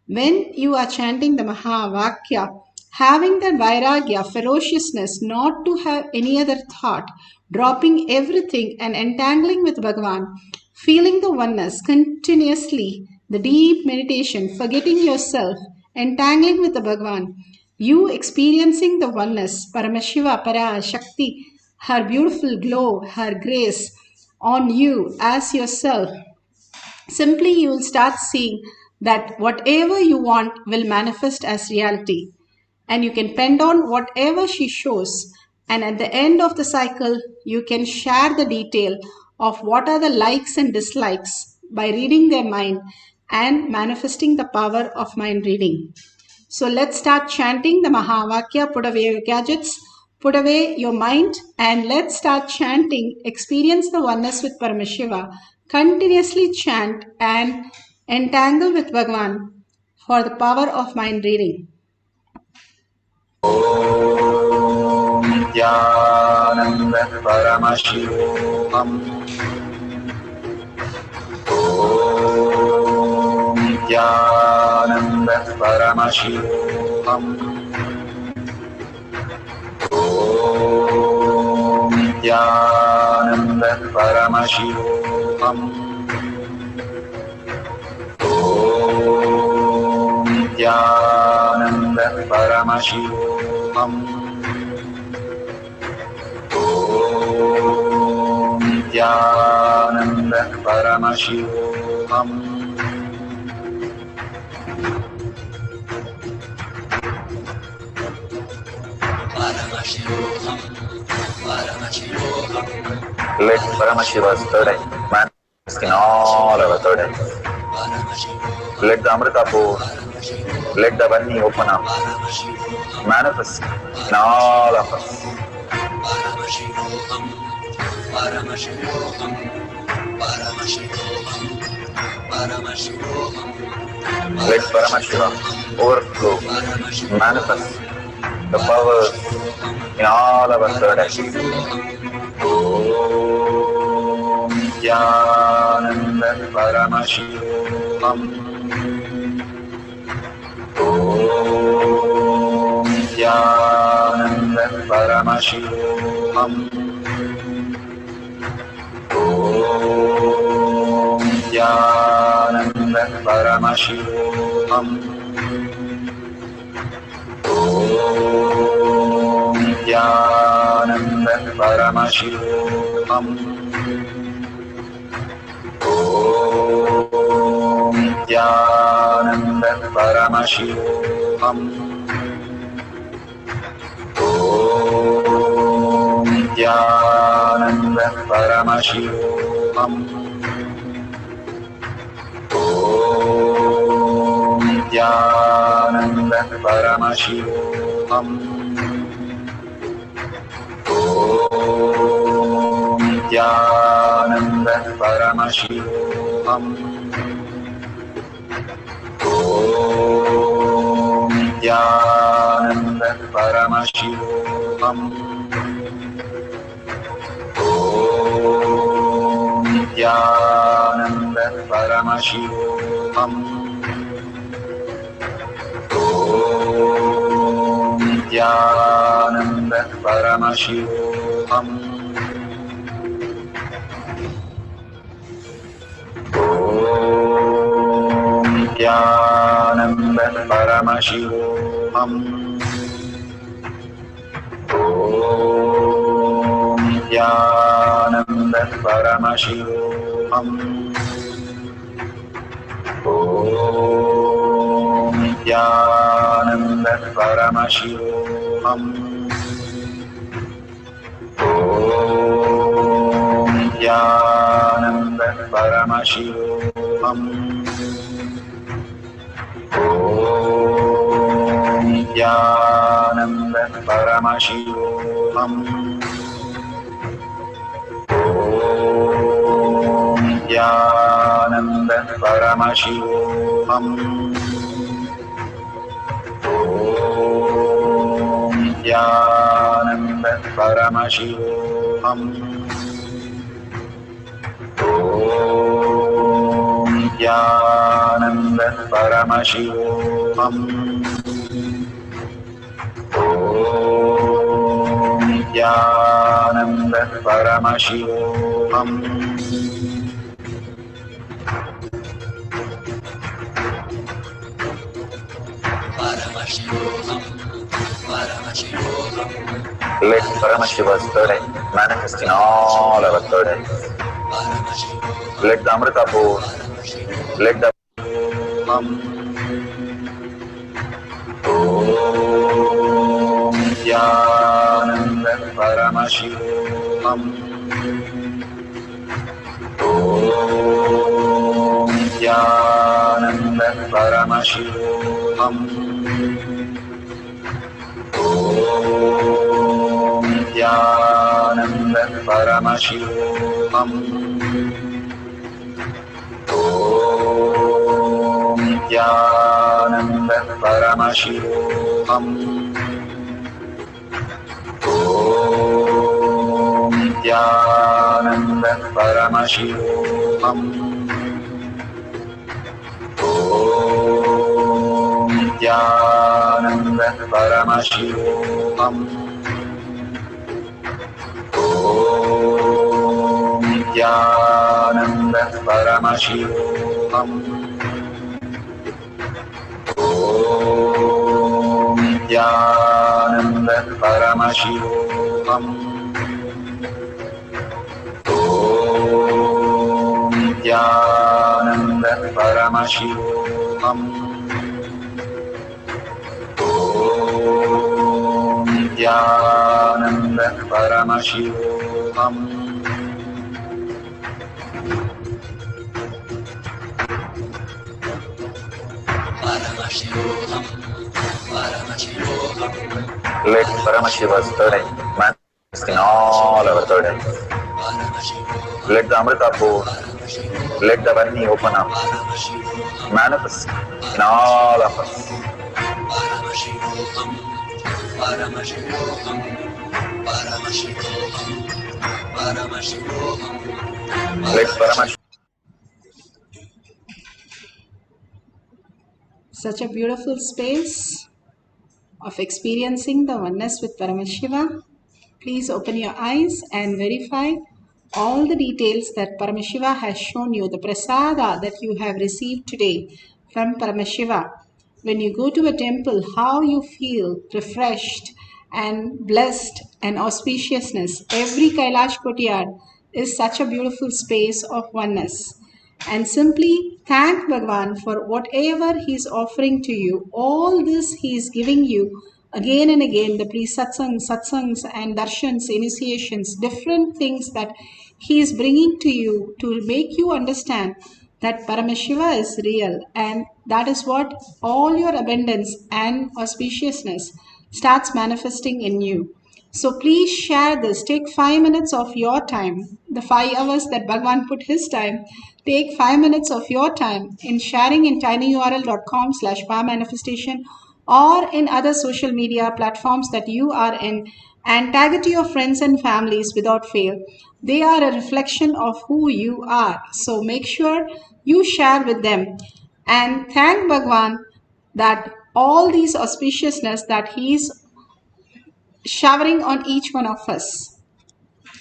When you are chanting the Mahavakya, having that vairagya, ferociousness, not to have any other thought, dropping everything and entangling with Bhagavan, feeling the oneness continuously, the deep meditation, forgetting yourself, entangling with the Bhagavan, you experiencing the oneness, Paramashiva, Parashakti, her beautiful glow, her grace on you as yourself. Simply you will start seeing that whatever you want will manifest as reality. And you can pen down whatever she shows. And at the end of the cycle, you can share the detail of what are the likes and dislikes by reading their mind and manifesting the power of mind reading. So let's start chanting the Mahavakya, put away your gadgets, put away your mind, and let's start chanting, experience the oneness with Paramashiva, continuously chant and entangle with Bhagavan for the power of mind reading. Om Nithyananda Paramashivoham. Om Nithyananda Paramashivoham. Om Nithyananda Paramashivoham. Om Nithyananda Paramashivoham. Om Nithyananda Paramashivoham. Paramashivoham. Paramashivoham. Let Paramashiva's third eye manifest in all our third eyes. Let the Amrita pour. Let the Vani open up. Manifest in all of us. Paramashivoham, Paramashivoham, Paramashivoham, Paramashivoham. Let Paramashiva overflow, manifest the powers in all our third eye. Om Nithyananda Paramashivam. Om Nithyananda Paramashivam. Om Nithyananda Paramashivoham. Om Nithyananda Paramashivoham. Om Nithyananda Paramashivoham. Om Nithyananda Paramashivoham. Om Nithyananda Paramashivoham. Om Nithyananda Paramashivoham. Om Nithyananda Paramashivoham. Om Nithyananda Paramashivoham. Om Nithyananda Paramashivoham. Om Nithyananda Paramashivoham. Om Nithyananda Paramashivoham. Om Nithyananda Paramashivoham. Om Nithyananda Paramashivoham. Om Nithyananda Paramashivoham. Om Nithyananda Paramashivoham. Om Nithyananda Paramashivoham. Om Nithyananda Paramashivoham. Om Nithyananda Paramashivoham. Paramashivoham, Paramashivoham. Let Paramashiva's third eye manifest in all our third eyes. Let the Amrita pour. Let the Om Nithyananda Paramashivoham. Om Nithyananda Paramashivoham. Om Nithyananda Paramashivoham. Om Nithyananda Paramashivoham. Om Nithyananda Paramashivoham. Om Nithyananda Paramashivoham. Om Nithyananda Paramashivoham. Om Nithyananda Paramashivoham. Om Nithyananda Paramashivoham. Om Nithyananda Paramashivoham. Let Paramashiva's third eye manifest in all our third eyes. Let the Amrita pour, let the Varni open up, manifest in all of us. Let Paramashivoham. Such a beautiful space of experiencing the oneness with Paramashiva. Please open your eyes and verify all the details that Paramashiva has shown you, the prasada that you have received today from Paramashiva. When you go to a temple, how you feel refreshed and blessed and auspiciousness. Every Kailash courtyard is such a beautiful space of oneness. And simply thank Bhagavan for whatever he is offering to you. All this he is giving you again and again, the pre-satsangs, satsangs and darshans, initiations, different things that he is bringing to you to make you understand that Paramashiva is real, and that is what all your abundance and auspiciousness starts manifesting in you. So please share this. Take 5 minutes of your time, the 5 hours that Bhagavan put his time. Take 5 minutes of your time in sharing in tinyurl.com/powermanifestation or in other social media platforms that you are in, and tag it to your friends and families without fail. They are a reflection of who you are. So make sure you share with them and thank Bhagavan that all these auspiciousness that he is showering on each one of us.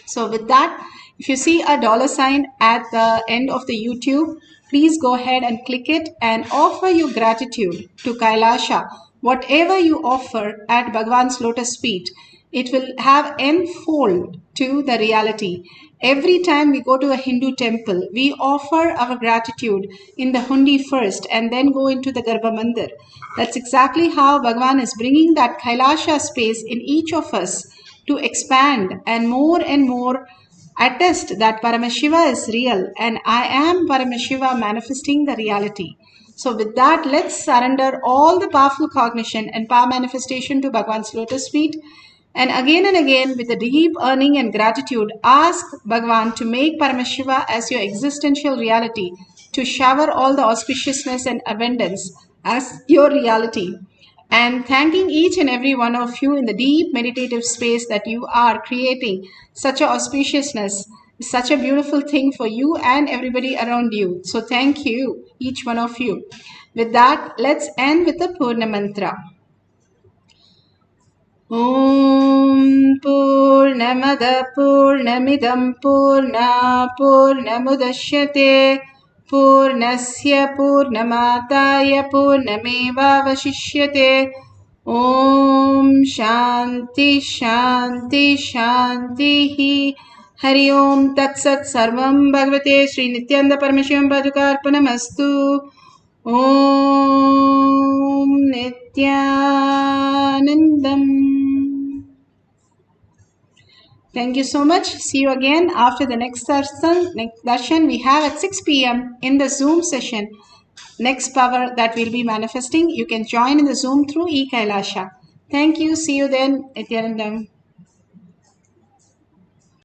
So with that, if you see a $ at the end of the YouTube, please go ahead and click it and offer your gratitude to Kailasa. Whatever you offer at Bhagavan's lotus feet, it will have enfold to the reality. Every time we go to a Hindu temple, we offer our gratitude in the hundi first and then go into the Garbha Mandir. That's exactly how Bhagavan is bringing that Kailasa space in each of us to expand and more attest that Paramashiva is real and I am Paramashiva manifesting the reality. So with that, let's surrender all the powerful cognition and power manifestation to Bhagavan's lotus feet. And again with a deep earning and gratitude, ask Bhagavan to make Paramashiva as your existential reality, to shower all the auspiciousness and abundance as your reality. And thanking each and every one of you in the deep meditative space that you are creating such a auspiciousness, such a beautiful thing for you and everybody around you. So thank you, each one of you. With that, let's end with the Purna Mantra. Om Purnamada Purnamidam Purna Purnamudashyate Purnasya Purnamataya Purnameva Vashishyate. Om Shanti Shanti Shanti Hari Om Tat Sat Sarvam Bhagavate Sri Nithyananda Paramashivam Padukarpanamastu. Om Nithyanandam. Thank you so much. See you again after the next darshan we have at 6 p.m. in the Zoom session. Next power that will be manifesting. You can join in the Zoom through eKailasha. Thank you. See you then. Nithyanandam.